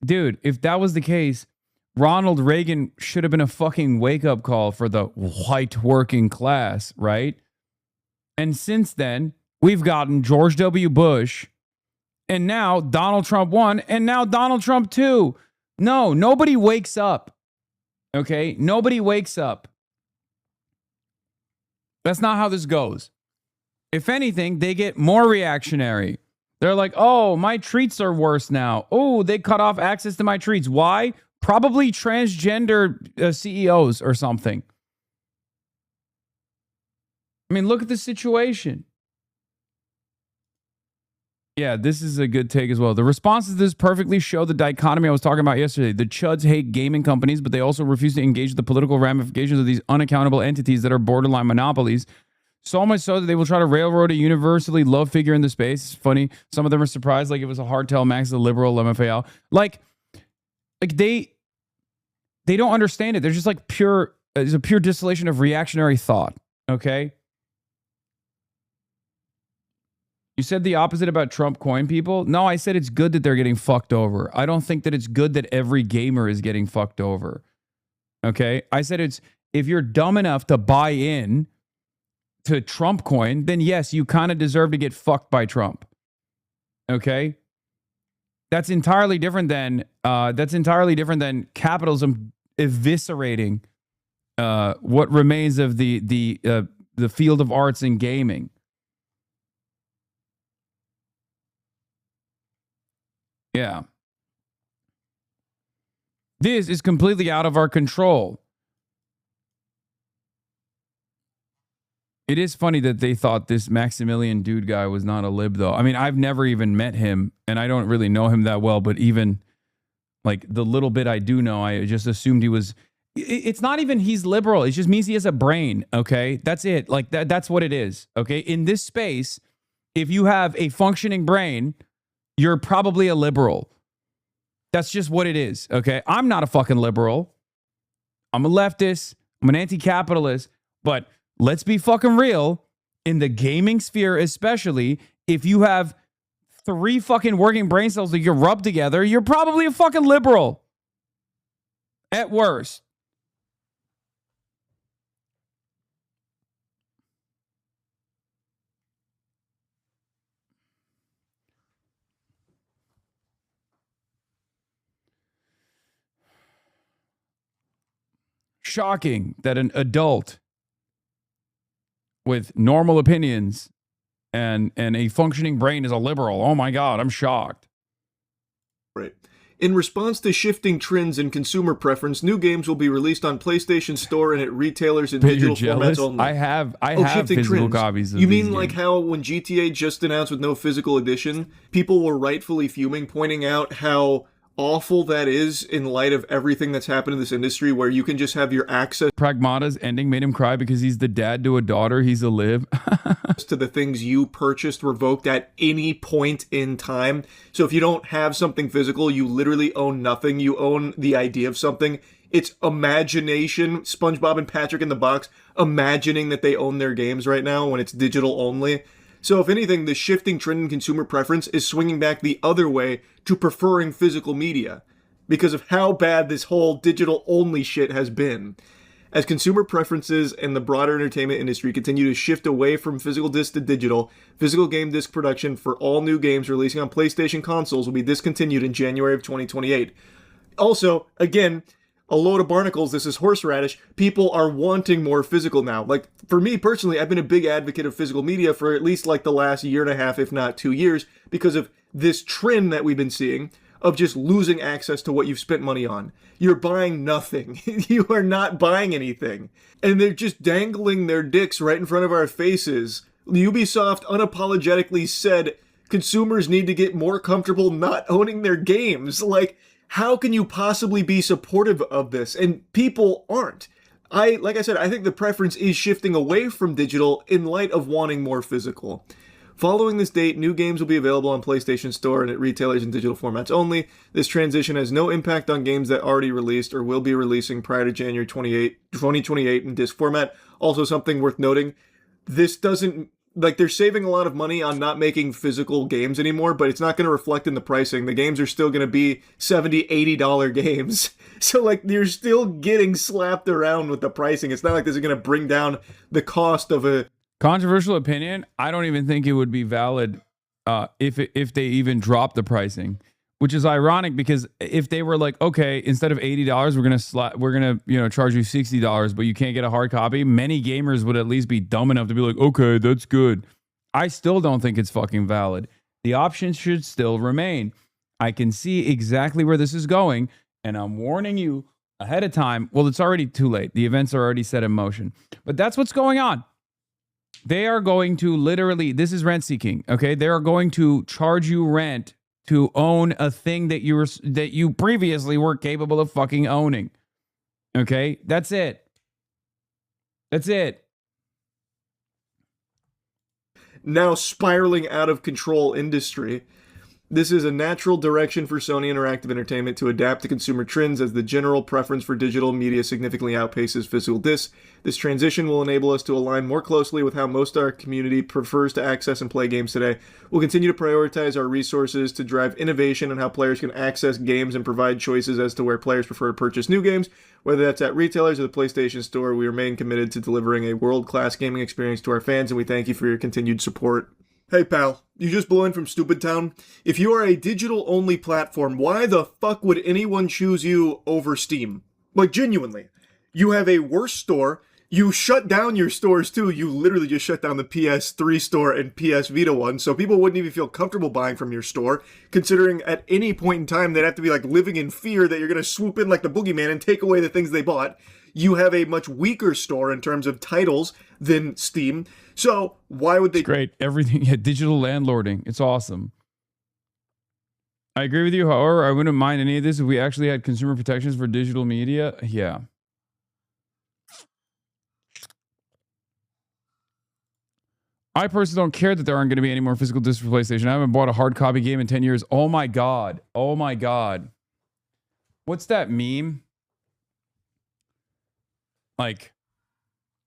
S2: Dude, if that was the case, Ronald Reagan should have been a fucking wake-up call for the white working class, right? And since then, we've gotten George W. Bush, and now Donald Trump 1, and now Donald Trump 2. No, nobody wakes up, okay? Nobody wakes up. That's not how this goes. If anything, they get more reactionary. They're like, oh, my treats are worse now. Oh, they cut off access to my treats. Why? Probably transgender CEOs or something. I mean, look at the situation. Yeah, this is a good take as well. The responses to this perfectly show the dichotomy I was talking about yesterday. The chuds hate gaming companies, but they also refuse to engage with the political ramifications of these unaccountable entities that are borderline monopolies. So much so that they will try to railroad a universally loved figure in the space. It's funny. Some of them are surprised like it was a hardtail Max, the liberal MFAL. Like they don't understand it. They're just like it's a pure distillation of reactionary thought. Okay. You said the opposite about Trump coin people. No, I said it's good that they're getting fucked over. I don't think that it's good that every gamer is getting fucked over. Okay. I said if you're dumb enough to buy in to Trump coin, then yes, you kind of deserve to get fucked by Trump. Okay. That's entirely different than capitalism eviscerating what remains of the field of arts and gaming. Yeah. This is completely out of our control. It is funny that they thought this Maximilian dude guy was not a lib, though. I mean, I've never even met him, and I don't really know him that well, but even like the little bit I do know, I just assumed he was It's not even he's liberal. It just means he has a brain. Okay, that's it. Like that's what it is. Okay, in this space, if you have a functioning brain, you're probably a liberal. That's just what it is. Okay, I'm not a fucking liberal. I'm a leftist. I'm an anti-capitalist. But let's be fucking real. In the gaming sphere, especially, if you have 3 fucking working brain cells that you rub together, you're probably a fucking liberal. At worst. Shocking that an adult with normal opinions and a functioning brain is a liberal. Oh my God, I'm shocked.
S19: Right. In response to shifting trends in consumer preference, new games will be released on PlayStation Store and at retailers in digital formats only.
S2: I have physical copies of
S19: You
S2: these
S19: mean like
S2: games.
S19: how when GTA just announced with no physical edition, people were rightfully fuming, pointing out how awful that is in light of everything that's happened in this industry where you can just have your access
S2: Pragmata's ending made him cry because he's the dad to a daughter. He's a live.
S19: to the things you purchased revoked at any point in time. So if you don't have something physical, you literally own nothing. You own the idea of something. It's imagination. SpongeBob and Patrick in the Box imagining that they own their games right now when it's digital only. So if anything, the shifting trend in consumer preference is swinging back the other way to preferring physical media because of how bad this whole digital only shit has been. As consumer preferences and the broader entertainment industry continue to shift away from physical disc to digital, physical game disc production for all new games releasing on PlayStation consoles will be discontinued in January of 2028. Also, again, a load of barnacles, this is horseradish. People are wanting more physical now. Like, for me personally, I've been a big advocate of physical media for at least like the last year and a half, if not 2 years, because of this trend that we've been seeing of just losing access to what you've spent money on. You're buying nothing. You are not buying anything. And they're just dangling their dicks right in front of our faces. Ubisoft unapologetically said consumers need to get more comfortable not owning their games. Like, how can you possibly be supportive of this? And people aren't. Like I said, I think the preference is shifting away from digital in light of wanting more physical. Following this date, new games will be available on PlayStation Store and at retailers in digital formats only. This transition has no impact on games that already released or will be releasing prior to January 2028 in disc format. Also, something worth noting, this doesn't, like, they're saving a lot of money on not making physical games anymore, but it's not going to reflect in the pricing. The games are still going to be $70, $80 games. So, like, you're still getting slapped around with the pricing. It's not like this is going to bring down the cost of a
S2: Controversial opinion, I don't even think it would be valid if they even drop the pricing, which is ironic because if they were like, okay, instead of $80, we're gonna charge you $60, but you can't get a hard copy, many gamers would at least be dumb enough to be like, okay, that's good. I still don't think it's fucking valid. The options should still remain. I can see exactly where this is going, and I'm warning you ahead of time. Well, it's already too late. The events are already set in motion, but that's what's going on. They are going to literally, this is rent seeking, okay? They are going to charge you rent to own a thing that you previously were capable of fucking owning. Okay? That's it. That's it.
S19: Now spiraling out of control industry. This is a natural direction for Sony Interactive Entertainment to adapt to consumer trends as the general preference for digital media significantly outpaces physical discs. This transition will enable us to align more closely with how most of our community prefers to access and play games today. We'll continue to prioritize our resources to drive innovation on how players can access games and provide choices as to where players prefer to purchase new games. Whether that's at retailers or the PlayStation Store, we remain committed to delivering a world-class gaming experience to our fans, and we thank you for your continued support. Hey pal, you just blew in from Stupid Town? If you are a digital-only platform, why the fuck would anyone choose you over Steam? Like, genuinely. You have a worse store. You shut down your stores too. You literally just shut down the PS3 store and PS Vita one, so people wouldn't even feel comfortable buying from your store, considering at any point in time they'd have to be like living in fear that you're going to swoop in like the boogeyman and take away the things they bought. You have a much weaker store in terms of titles than Steam. So why would they?
S2: It's great. Everything. Yeah, digital landlording. It's awesome. I agree with you. However, I wouldn't mind any of this if we actually had consumer protections for digital media. Yeah. I personally don't care that there aren't going to be any more physical discs for PlayStation. I haven't bought a hard copy game in 10 years. Oh my God. Oh my God. What's that meme? Like,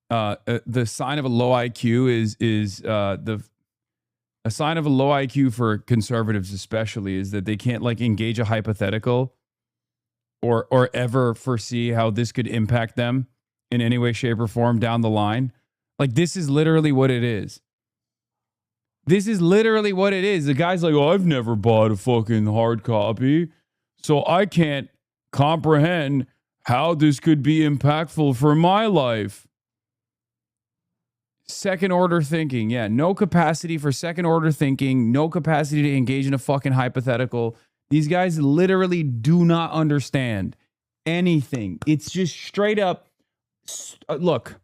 S2: the sign of a low IQ is a sign of a low IQ for conservatives especially is that they can't like engage a hypothetical or ever foresee how this could impact them in any way, shape, or form down the line. Like, this is literally what it is. This is literally what it is. The guy's like, oh, I've never bought a fucking hard copy, so I can't comprehend how this could be impactful for my life. Second order thinking. Yeah, no capacity for second order thinking, no capacity to engage in a fucking hypothetical. These guys literally do not understand anything. It's just straight up. Look,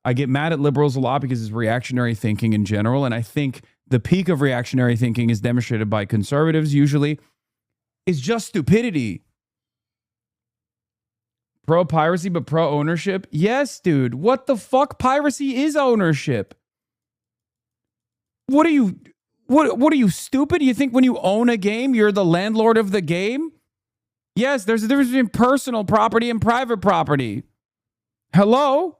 S2: I get mad at liberals a lot because it's reactionary thinking in general. And I think the peak of reactionary thinking is demonstrated by conservatives usually. Is just stupidity. Pro piracy, but pro ownership? Yes, dude. What the fuck? Piracy is ownership. What are you, stupid? You think when you own a game, you're the landlord of the game? Yes, there's a difference between personal property and private property. Hello?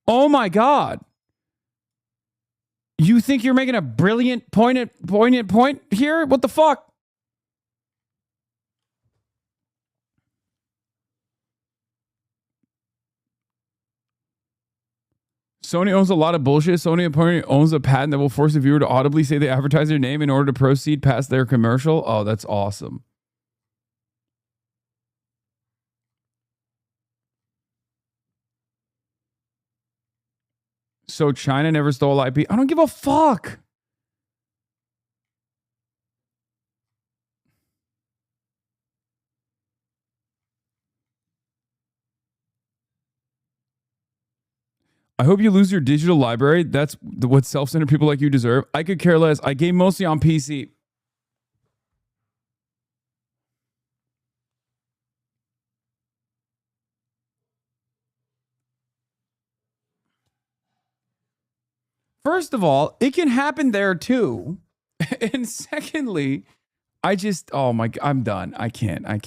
S2: Oh my God. You think you're making a brilliant, poignant point here? What the fuck? Sony owns a lot of bullshit. Sony apparently owns a patent that will force a viewer to audibly say the advertiser name in order to proceed past their commercial. Oh, that's awesome. So China never stole IP. I don't give a fuck. I hope you lose your digital library. That's what self-centered people like you deserve. I could care less. I game mostly on PC. First of all, it can happen there too. And secondly, oh my God, I'm done. I can't. I'm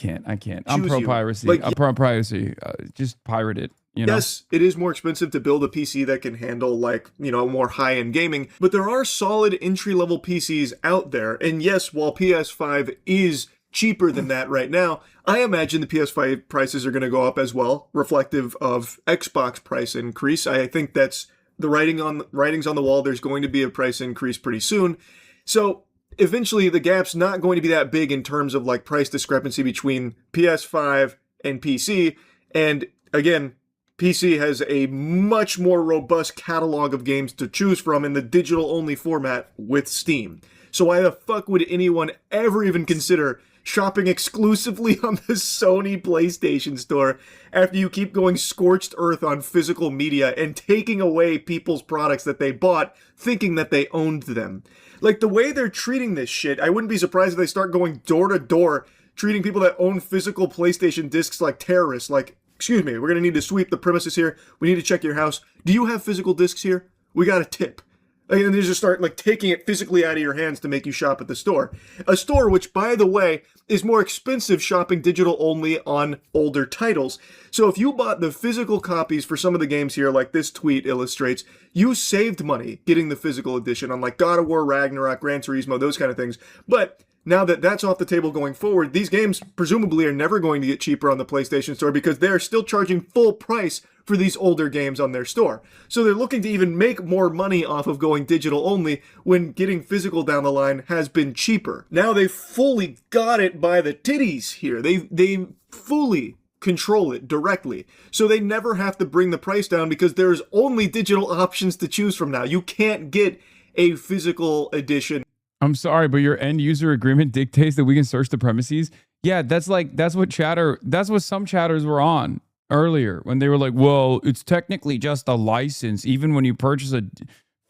S2: pro piracy. I'm pro piracy. Just pirate it. You know?
S19: Yes, it is more expensive to build a PC that can handle more high-end gaming, but there are solid entry-level PCs out there. And yes, while PS5 is cheaper than that right now, I imagine the PS5 prices are going to go up as well, reflective of Xbox price increase. I think that's the writings on the wall. There's going to be a price increase pretty soon. So eventually the gap's not going to be that big in terms of like price discrepancy between PS5 and PC. And again, PC has a much more robust catalog of games to choose from in the digital-only format with Steam. So why the fuck would anyone ever even consider shopping exclusively on the Sony PlayStation Store after you keep going scorched earth on physical media and taking away people's products that they bought, thinking that they owned them? Like, the way they're treating this shit, I wouldn't be surprised if they start going door to door, treating people that own physical PlayStation discs like terrorists, like, excuse me, we're going to need to sweep the premises here. We need to check your house. Do you have physical discs here? We got a tip. And they just start taking it physically out of your hands to make you shop at the store. A store which, by the way, is more expensive shopping digital only on older titles. So if you bought the physical copies for some of the games here, like this tweet illustrates, you saved money getting the physical edition on God of War, Ragnarok, Gran Turismo, those kind of things. But now that that's off the table going forward, these games presumably are never going to get cheaper on the PlayStation Store because they're still charging full price for these older games on their store. So they're looking to even make more money off of going digital only when getting physical down the line has been cheaper. Now they fully got it by the titties here. They fully control it directly. So they never have to bring the price down because there's only digital options to choose from now. You can't get a physical edition.
S2: I'm sorry, but your end user agreement dictates that we can search the premises. Yeah, that's what some chatters were on earlier when they were like, well, it's technically just a license, even when you purchase a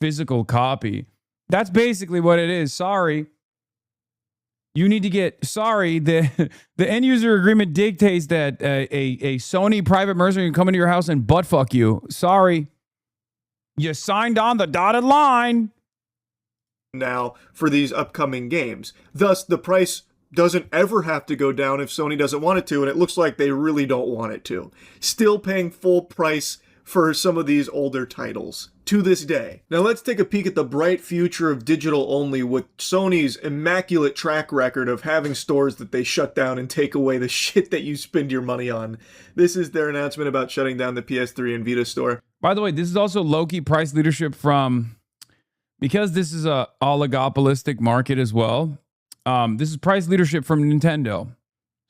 S2: physical copy. That's basically what it is. Sorry. You need to get, the end user agreement dictates that a Sony private mercenary can come into your house and butt fuck you. Sorry. You signed on the dotted line.
S19: Now for these upcoming games. Thus, the price doesn't ever have to go down if Sony doesn't want it to, and it looks like they really don't want it to. Still paying full price for some of these older titles to this day. Now let's take a peek at the bright future of digital only with Sony's immaculate track record of having stores that they shut down and take away the shit that you spend your money on. This is their announcement about shutting down the PS3 and Vita store.
S2: By the way, this is also low-key price leadership from, because this is a oligopolistic market as well, this is price leadership from Nintendo.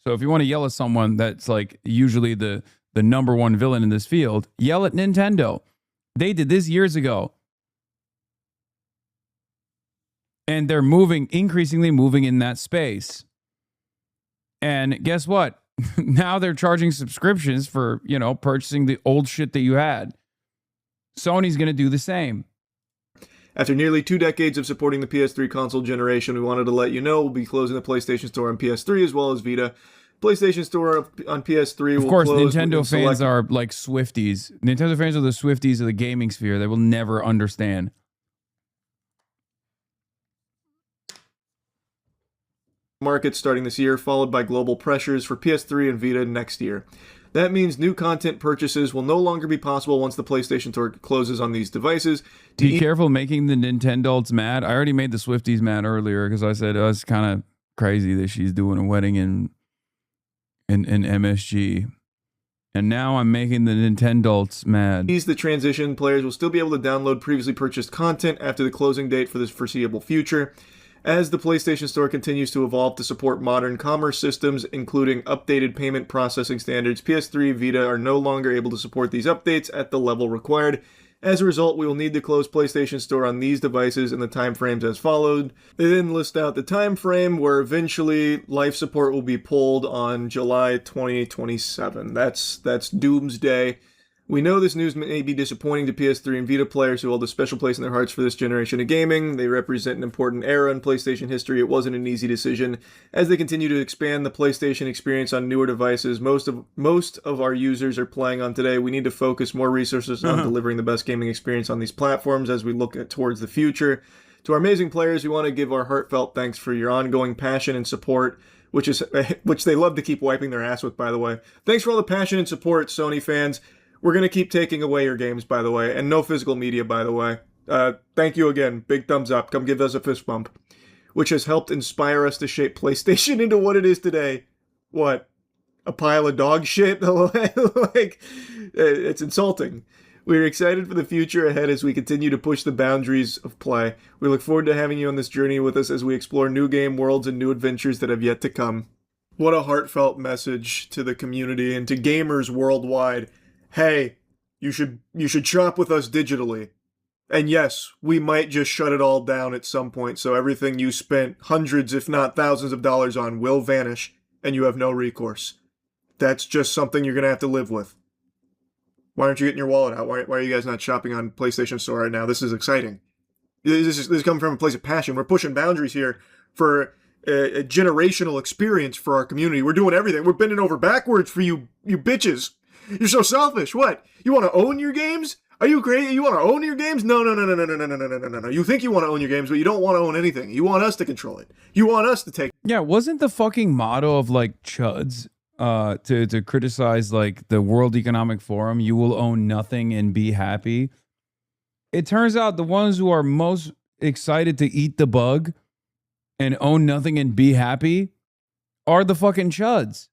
S2: So if you want to yell at someone that's like usually the number one villain in this field, yell at Nintendo. They did this years ago. And they're increasingly moving in that space. And guess what? Now they're charging subscriptions for, purchasing the old shit that you had. Sony's going to do the same.
S19: After nearly 2 decades of supporting the PS3 console generation, we wanted to let you know we'll be closing the PlayStation Store on PS3 as well as Vita. PlayStation Store on PS3 will close.
S2: Of course, Nintendo fans are like Swifties. Nintendo fans are the Swifties of the gaming sphere. They will never understand.
S19: Markets starting this year, followed by global pressures for PS3 and Vita next year. That means new content purchases will no longer be possible once the PlayStation Store closes on these devices.
S2: Be careful making the Nintendolts mad. I already made the Swifties mad earlier because I said it's kind of crazy that she's doing a wedding in MSG. And now I'm making the Nintendolts mad.
S19: Ease the transition, players will still be able to download previously purchased content after the closing date for this foreseeable future. As the PlayStation Store continues to evolve to support modern commerce systems, including updated payment processing standards, PS3 and Vita are no longer able to support these updates at the level required. As a result, we will need to close PlayStation Store on these devices in the timeframes as followed. They then list out the time frame where eventually life support will be pulled on July 2027. That's doomsday. We know this news may be disappointing to PS3 and Vita players who hold a special place in their hearts for this generation of gaming. They represent an important era in PlayStation history. It wasn't an easy decision. As they continue to expand the PlayStation experience on newer devices most of our users are playing on today, we need to focus more resources on delivering the best gaming experience on these platforms as we look towards the future. To our amazing players, we want to give our heartfelt thanks for your ongoing passion and support, which they love to keep wiping their ass with, by the way. Thanks for all the passion and support, Sony fans. We're going to keep taking away your games, by the way, and no physical media, by the way. Thank you again. Big thumbs up. Come give us a fist bump. Which has helped inspire us to shape PlayStation into what it is today. What? A pile of dog shit? It's insulting. We're excited for the future ahead as we continue to push the boundaries of play. We look forward to having you on this journey with us as we explore new game worlds and new adventures that have yet to come. What a heartfelt message to the community and to gamers worldwide. Hey, you should shop with us digitally. And yes, we might just shut it all down at some point, so everything you spent hundreds if not thousands of dollars on will vanish, and you have no recourse. That's just something you're going to have to live with. Why aren't you getting your wallet out? Why are you guys not shopping on PlayStation Store right now? This is exciting. This is coming from a place of passion. We're pushing boundaries here for a generational experience for our community. We're doing everything. We're bending over backwards for you bitches. You're so selfish. What? You want to own your games? Are you crazy? You want to own your games? No. You think you want to own your games, but you don't want to own anything. You want us to control it. You want us to take.
S2: Yeah, wasn't the fucking motto of like chuds to criticize like the World Economic Forum, you will own nothing and be happy? It turns out the ones who are most excited to eat the bug and own nothing and be happy are the fucking chuds.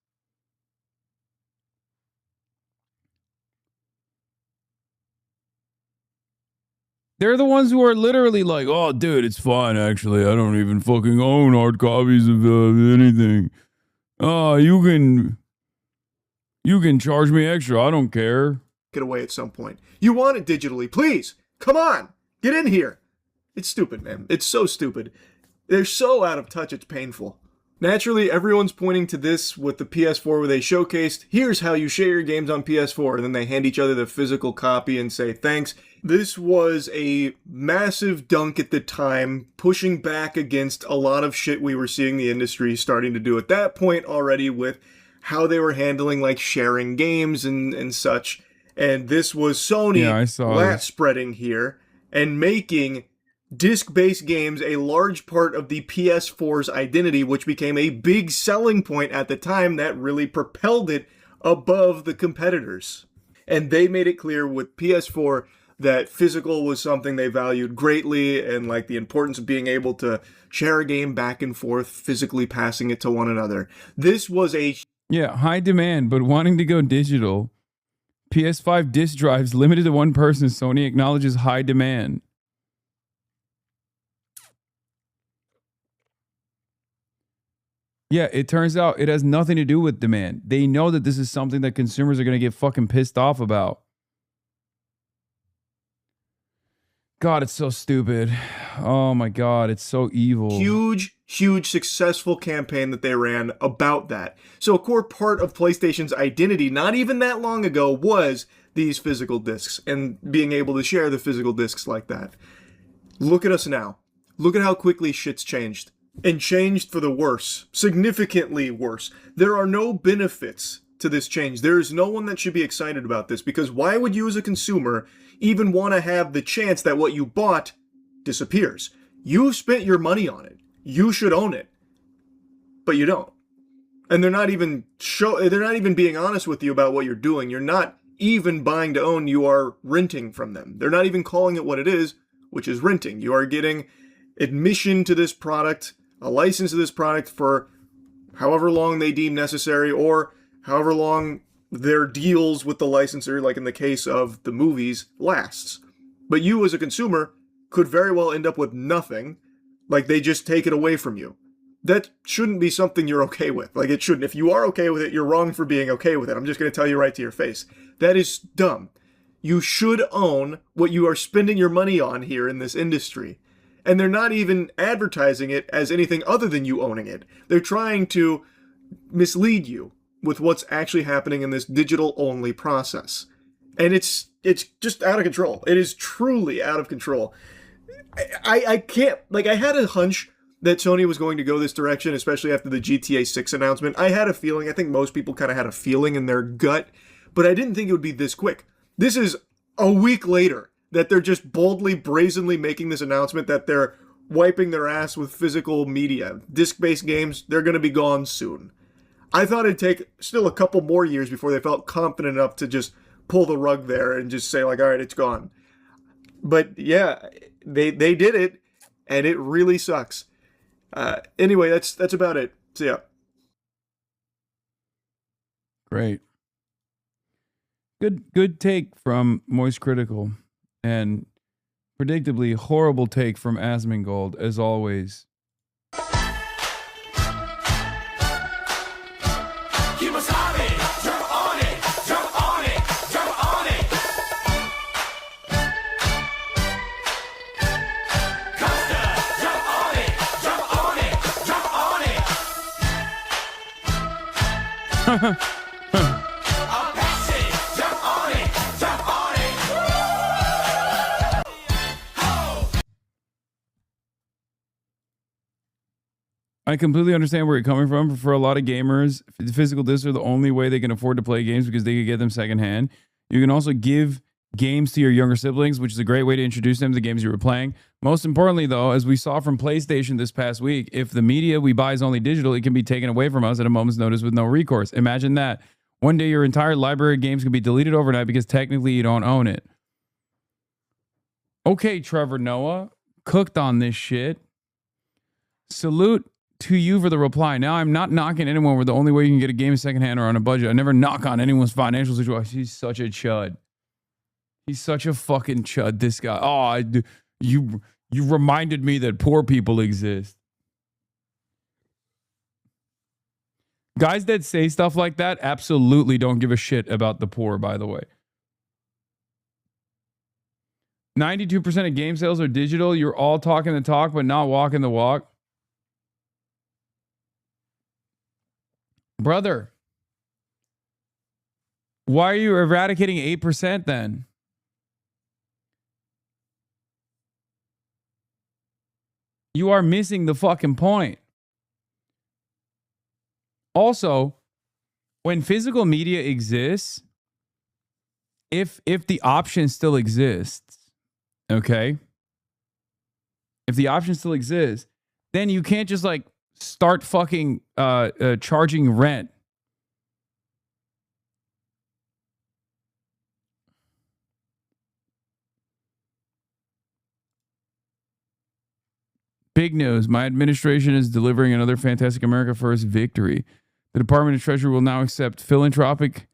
S2: They're the ones who are literally like, oh, dude, it's fine, actually. I don't even fucking own hard copies of anything. Oh, you can charge me extra. I don't care.
S19: Get away at some point. You want it digitally. Please. Come on. Get in here. It's stupid, man. It's so stupid. They're so out of touch, it's painful. Naturally, everyone's pointing to this with the PS4 where they showcased, here's how you share your games on PS4, and then they hand each other the physical copy and say thanks. This was a massive dunk at the time, pushing back against a lot of shit we were seeing the industry starting to do at that point already with how they were handling like sharing games and such. And this was Sony lat spreading here and making disc-based games a large part of the PS4's identity, which became a big selling point at the time that really propelled it above the competitors. And they made it clear with PS4 that physical was something they valued greatly, and like the importance of being able to share a game back and forth, physically passing it to one another. This was a
S2: high demand, but wanting to go digital. PS5 disc drives limited to one person. Sony acknowledges high demand. Yeah, it turns out it has nothing to do with demand. They know that this is something that consumers are going to get fucking pissed off about. God, it's so stupid. Oh my God, it's so evil.
S19: Huge successful campaign that they ran about that. So a core part of PlayStation's identity, not even that long ago, was these physical discs and being able to share the physical discs like that. Look at us now. Look at how quickly shit's changed. And changed for the worse. Significantly worse. There are no benefits to this change. There is no one that should be excited about this, because why would you as a consumer even want to have the chance that what you bought disappears? You spent your money on it. You should own it. But you don't. And they're not even being honest with you about what you're doing. You're not even buying to own, you are renting from them. They're not even calling it what it is, which is renting. You are getting admission to this product, a license to this product for however long they deem necessary, or however long their deals with the licensor, like in the case of the movies, lasts. But you as a consumer could very well end up with nothing, like they just take it away from you. That shouldn't be something you're okay with. Like, it shouldn't. If you are okay with it, you're wrong for being okay with it. I'm just going to tell you right to your face. That is dumb. You should own what you are spending your money on here in this industry. And they're not even advertising it as anything other than you owning it. They're trying to mislead you with what's actually happening in this digital-only process. And it's just out of control. It is truly out of control. I can't, like, I had a hunch that Sony was going to go this direction, especially after the GTA 6 announcement. I had a feeling, I think most people kind of had a feeling in their gut, but I didn't think it would be this quick. This is a week later that they're just boldly, brazenly making this announcement that they're wiping their ass with physical media. Disc-based games, they're going to be gone soon. I thought it'd take still a couple more years before they felt confident enough to just pull the rug there and just say, like, all right, it's gone. But yeah, they did it, and it really sucks. Anyway, that's about it. So yeah.
S2: Great. Good take from Moist Critical, and predictably horrible take from Asmongold, as always. I completely understand where you're coming from. For a lot of gamers, physical discs are the only way they can afford to play games because they can get them secondhand. You can also give games to your younger siblings, which is a great way to introduce them to the games you were playing. Most importantly, though, as we saw from PlayStation this past week, if the media we buy is only digital, it can be taken away from us at a moment's notice with no recourse. Imagine that. One day your entire library of games can be deleted overnight because technically you don't own it. Okay, Trevor Noah, cooked on this shit. Salute to you for the reply. Now, I'm not knocking anyone where the only way you can get a game secondhand or on a budget. I never knock on anyone's financial situation. He's such a chud. He's such a fucking chud, this guy. Oh, you reminded me that poor people exist. Guys that say stuff like that absolutely don't give a shit about the poor, by the way. 92% of game sales are digital. You're all talking the talk, but not walking the walk. Brother, why are you eradicating 8% then? You are missing the fucking point. Also, when physical media exists, if the option still exists, okay? If the option still exists, then you can't just like start fucking charging rent. Big news. My administration is delivering another fantastic America First victory. The Department of Treasury will now accept philanthropic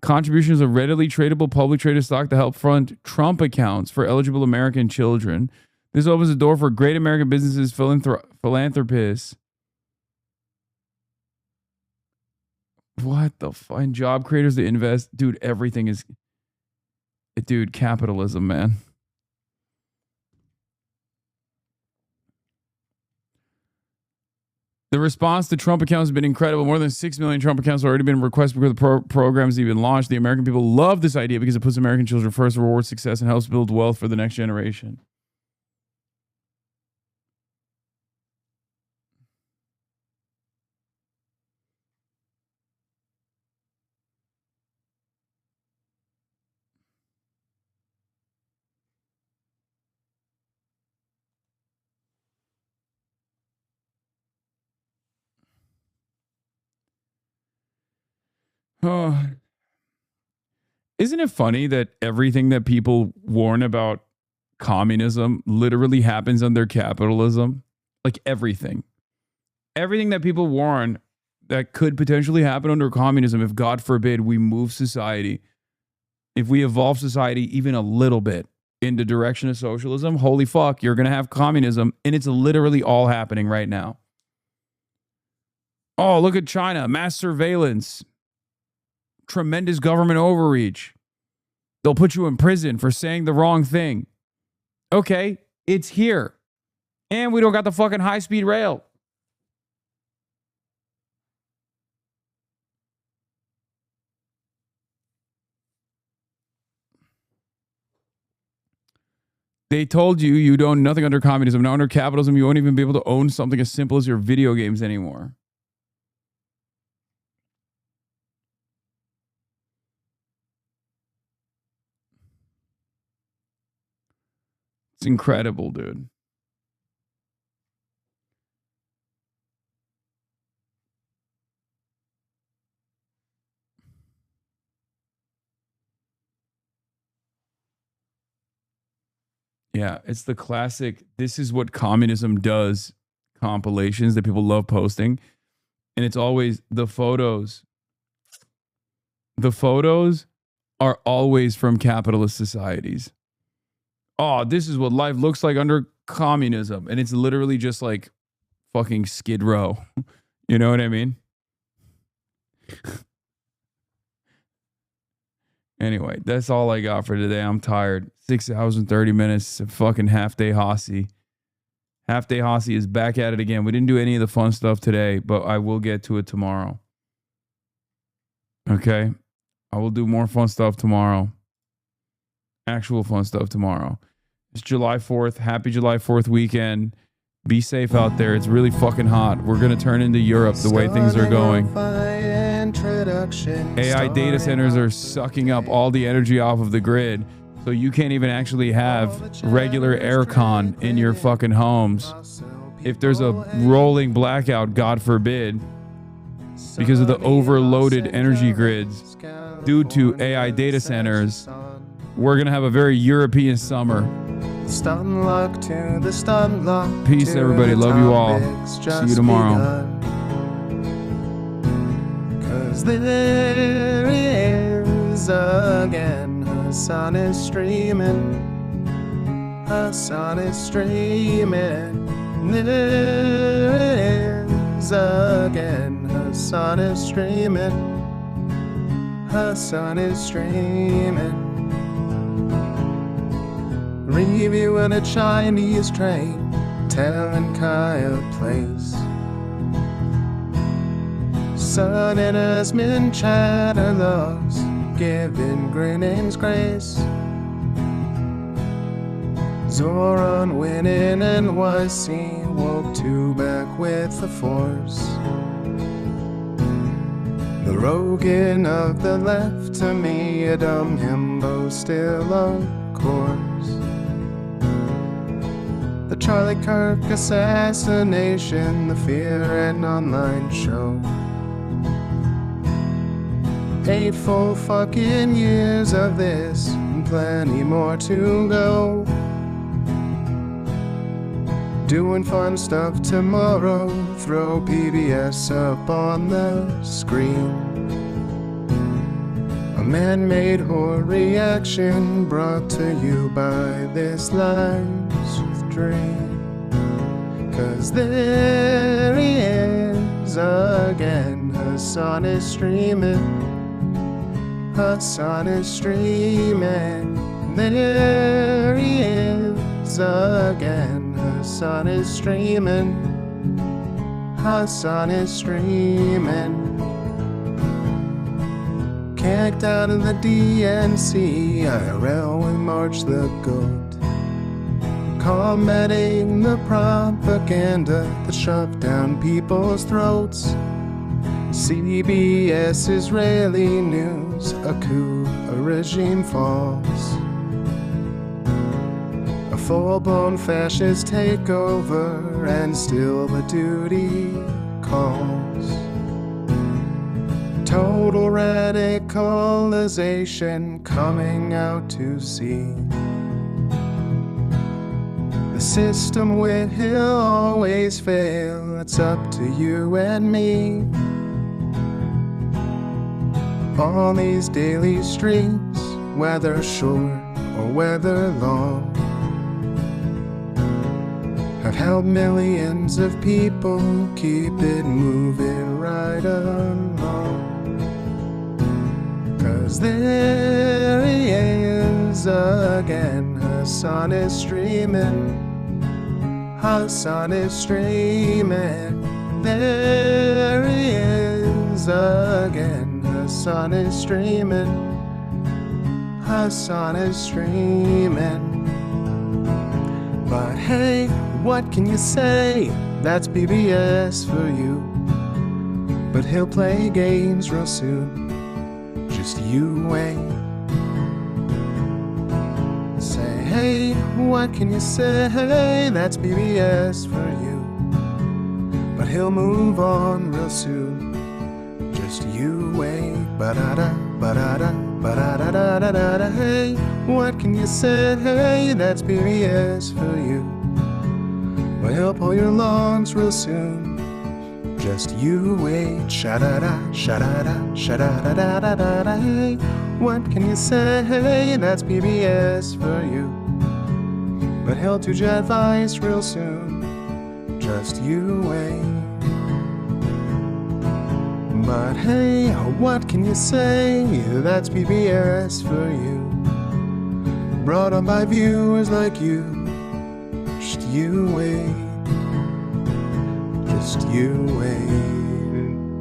S2: contributions of readily tradable public traded stock to help fund Trump accounts for eligible American children. This opens the door for great American businesses, philanthropists. What the fuck? And job creators to invest. Dude, everything is... Dude, capitalism, man. The response to Trump accounts has been incredible. More than 6 million Trump accounts have already been requested before the program's even launched. The American people love this idea because it puts American children first, rewards success, and helps build wealth for the next generation. Oh. Isn't it funny that everything that people warn about communism literally happens under capitalism? Like everything. Everything that people warn that could potentially happen under communism if, God forbid, we move society, if we evolve society even a little bit in the direction of socialism, holy fuck, you're going to have communism, and it's literally all happening right now. Oh, look at China, mass surveillance. Tremendous government overreach. They'll put you in prison for saying the wrong thing. Okay, it's here. And we don't got the fucking high-speed rail. They told you you own nothing under communism. Now under capitalism, you won't even be able to own something as simple as your video games anymore. It's incredible, dude. Yeah, it's the classic, this is what communism does compilations that people love posting. And it's always the photos. The photos are always from capitalist societies. Oh, this is what life looks like under communism. And it's literally just like fucking Skid Row. You know what I mean? Anyway, that's all I got for today. I'm tired. 6 hours and 30 minutes. Fucking half day Hossy. Half day Hossy is back at it again. We didn't do any of the fun stuff today, but I will get to it tomorrow. Okay? I will do more fun stuff tomorrow. Actual fun stuff tomorrow. It's July 4th. Happy July 4th weekend. Be safe out there. It's really fucking hot. We're going to turn into Europe the way things are going. AI data centers are sucking up all the energy off of the grid. So you can't even actually have regular aircon in your fucking homes. If there's a rolling blackout, God forbid, because of the overloaded energy grids due to AI data centers, we're going to have a very European summer. Peace, everybody. Love you all. See you tomorrow.
S3: There is again, Hasan is streaming, Hasan is streaming. There is again, Hasan is streaming, Hasan is streaming. Reviewing a Chinese train, telling Kaya place. Son and Usman Chatterless, giving Grenin's grace. Zoran winning and YC woke two back with the Force. The Rogan of the left, to me a dumb himbo still of course. The Charlie Kirk assassination, the Fear and Online show. 8 full fucking years of this, and plenty more to go. Doing fun stuff tomorrow, throw PBS up on the screen. A man-made horror reaction brought to you by this life's dream. 'Cause there he is again, Hasan is streaming. Hasan is streaming. There he is again. Hasan is streaming. Hasan is streaming. Kicked out of the DNC, IRL we march the goat. Combating the propaganda that shoved down people's throats. CBS Israeli news, a coup, a regime falls. A full-blown fascist takeover, and still the duty calls. Total radicalization coming out to sea. The system will always fail, it's up to you and me. On these daily streams, whether short or whether long, have helped millions of people keep it moving right along. 'Cause there he is again, Hasan is streaming. Hasan is streaming. There he is again, Hasan is streaming. Hasan is streaming. But hey, what can you say? That's PBS for you. But he'll play games real soon. Just you wait. Say, hey, what can you say? That's PBS for you. But he'll move on real soon. Just you wait. Ba-da-da, ba-da-da, ba-da-da-da-da-da. Hey, what can you say? That's PBS for you. Well, he'll pull your lawns real soon. Just you wait. Sha-da-da, sha-da-da, sha-da-da-da-da-da. Hey, what can you say? That's PBS for you. But he'll do your advice real soon. Just you wait. But hey, what can you say? That's PBS for you. Brought on by viewers like you. Just you wait. Just you wait.